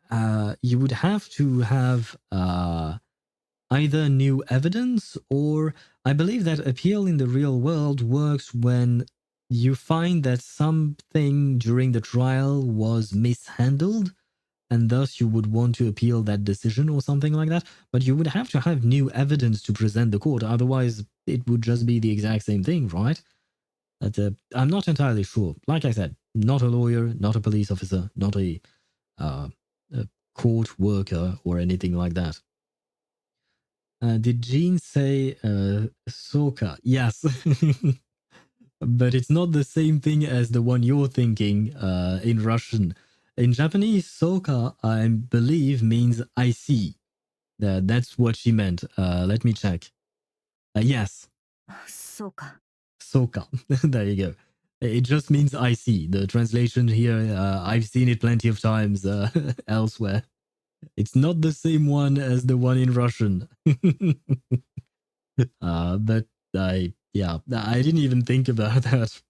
have to have either new evidence, or I believe that appeal in the real world works when you find that something during the trial was mishandled, and thus you would want to appeal that decision or something like that. But you would have to have new evidence to present the court, otherwise it would just be the exact same thing, right? But, I'm not entirely sure. Like I said, not a lawyer, not a police officer, not a court worker or anything like that. Did Jean say Soka? Yes. But it's not the same thing as the one you're thinking in Russian. In Japanese, Soka, I believe, means I see. That's what she meant. Let me check. Yes. Soka. Soka. There you go. It just means I see. The translation here, I've seen it plenty of times elsewhere. It's not the same one as the one in Russian. But I didn't even think about that.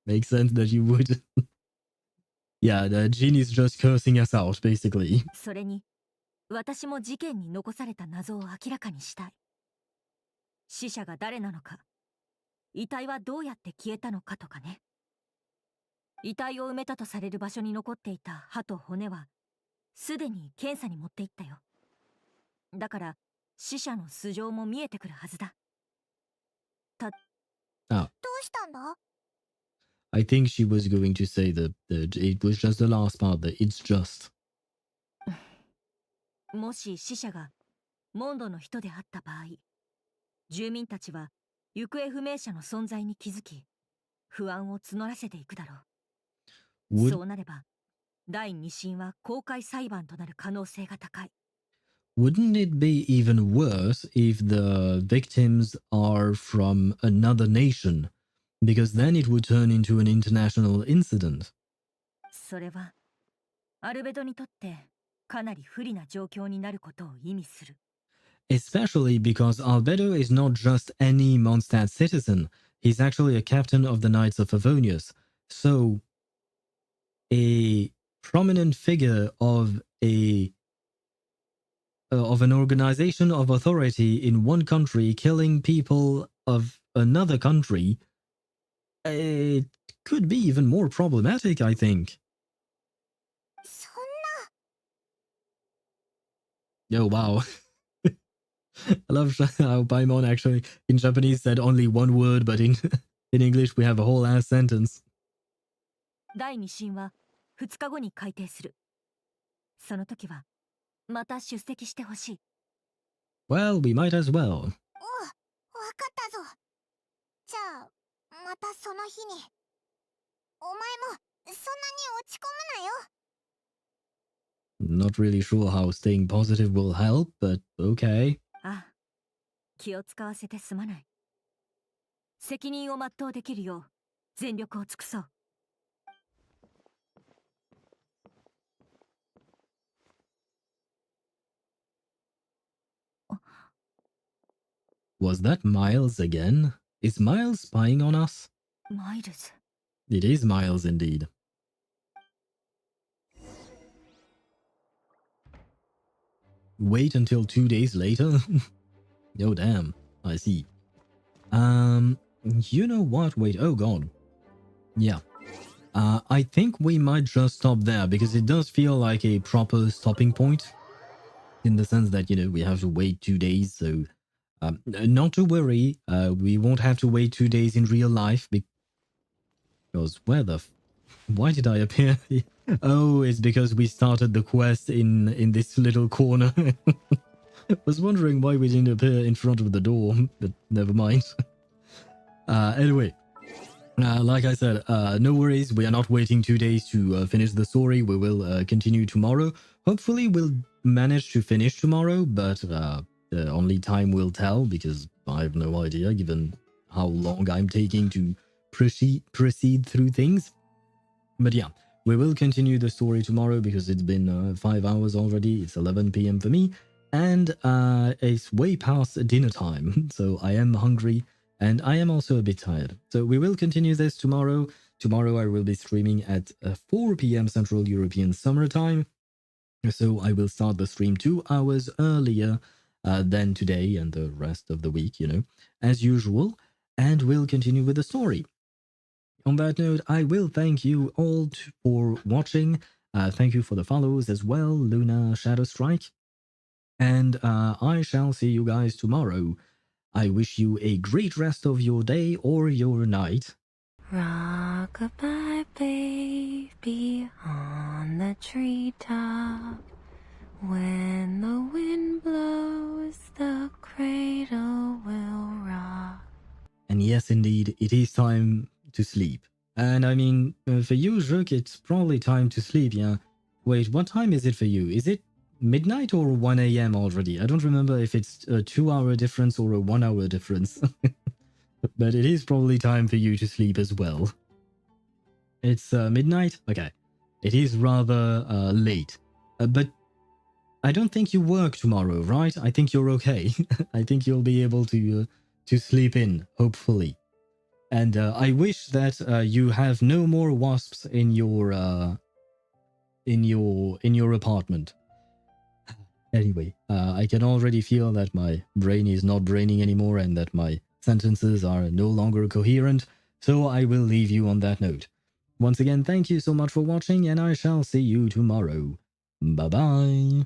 Makes sense that you would. Yeah, Jean is just cursing us out, basically. それに、私も事件に残された謎を明らかにしたい。死者が誰なのか、遺体はどうやって消えたのかとかね。遺体を埋めたとされる場所に残っていた歯と骨は、すでに検査に持って行ったよ。だから、死者の素性も見えてくるはずだ。どうしたんだ? I think she was going to say that it was just the last part, that it's just. もし死者がモンドの人であった場合、住民たちは行方不明者の存在に気づき、不安を募らせていくだろう。そうなれば、第二審は公開裁判となる可能性が高い。Wouldn't it be even worse if the victims are from another nation? Because then it would turn into an international incident. それは、アルベドにとってかなり不利な状況になることを意味する。Especially because Albedo is not just any Mondstadt citizen. He's actually a captain of the Knights of Favonius. So, a prominent figure of an organization of authority in one country killing people of another country, it could be even more problematic, I think. Oh, wow. I love how Paimon actually in Japanese said only one word, but in English we have a whole ass sentence. 第二審は2日後に改定する。その時はまた出席してほしい。Well, we might as well. わかったぞ。じゃあまたその日に。お前もそんなに落ち込むなよ。 Not really sure how staying positive will help, but okay. ああ、気を使わせてすまない。責任を全うできるよう全力を尽くそう。Was that Miles again? Is Miles spying on us? マイルズ。 It is Miles indeed. Wait until 2 days later? Oh damn, I see. You know what? Wait, oh god. Yeah. I think we might just stop there because it does feel like a proper stopping point. In the sense that, you know, we have to wait 2 days, so... not to worry, we won't have to wait 2 days in real life because where the why did I appear? Oh, it's because we started the quest in this little corner. Was wondering why we didn't appear in front of the door, but never mind. Anyway, like I said, no worries. We are not waiting 2 days to finish the story. We will continue tomorrow. Hopefully, we'll manage to finish tomorrow, but only time will tell because I have no idea given how long I'm taking to proceed through things. But yeah, we will continue the story tomorrow because it's been 5 hours already. It's 11 p.m. for me, and it's way past dinner time, so I am hungry and I am also a bit tired. So we will continue this tomorrow. Tomorrow I will be streaming at 4 p.m. Central European Summer Time, so I will start the stream 2 hours earlier than today and the rest of the week, you know, as usual, and we'll continue with the story. On that note, I will thank you all for watching. Thank you for the follows as well, Luna Shadow Strike. And I shall see you guys tomorrow. I wish you a great rest of your day or your night. Rock-a-bye, baby, on the treetop. When the wind blows, the cradle will rock. And yes, indeed, it is time to sleep. And I mean, for you, Zhuk, it's probably time to sleep, yeah? Wait, what time is it for you? Is it midnight or 1 a.m. already? I don't remember if it's a 2-hour difference or a 1-hour difference. But it is probably time for you to sleep as well. It's midnight? Okay. It is rather late. But I don't think you work tomorrow, right? I think you're okay. I think you'll be able to sleep in, hopefully. And I wish that you have no more wasps in your apartment. Anyway, I can already feel that my brain is not braining anymore and that my sentences are no longer coherent, so I will leave you on that note. Once again, thank you so much for watching, and I shall see you tomorrow. Bye-bye.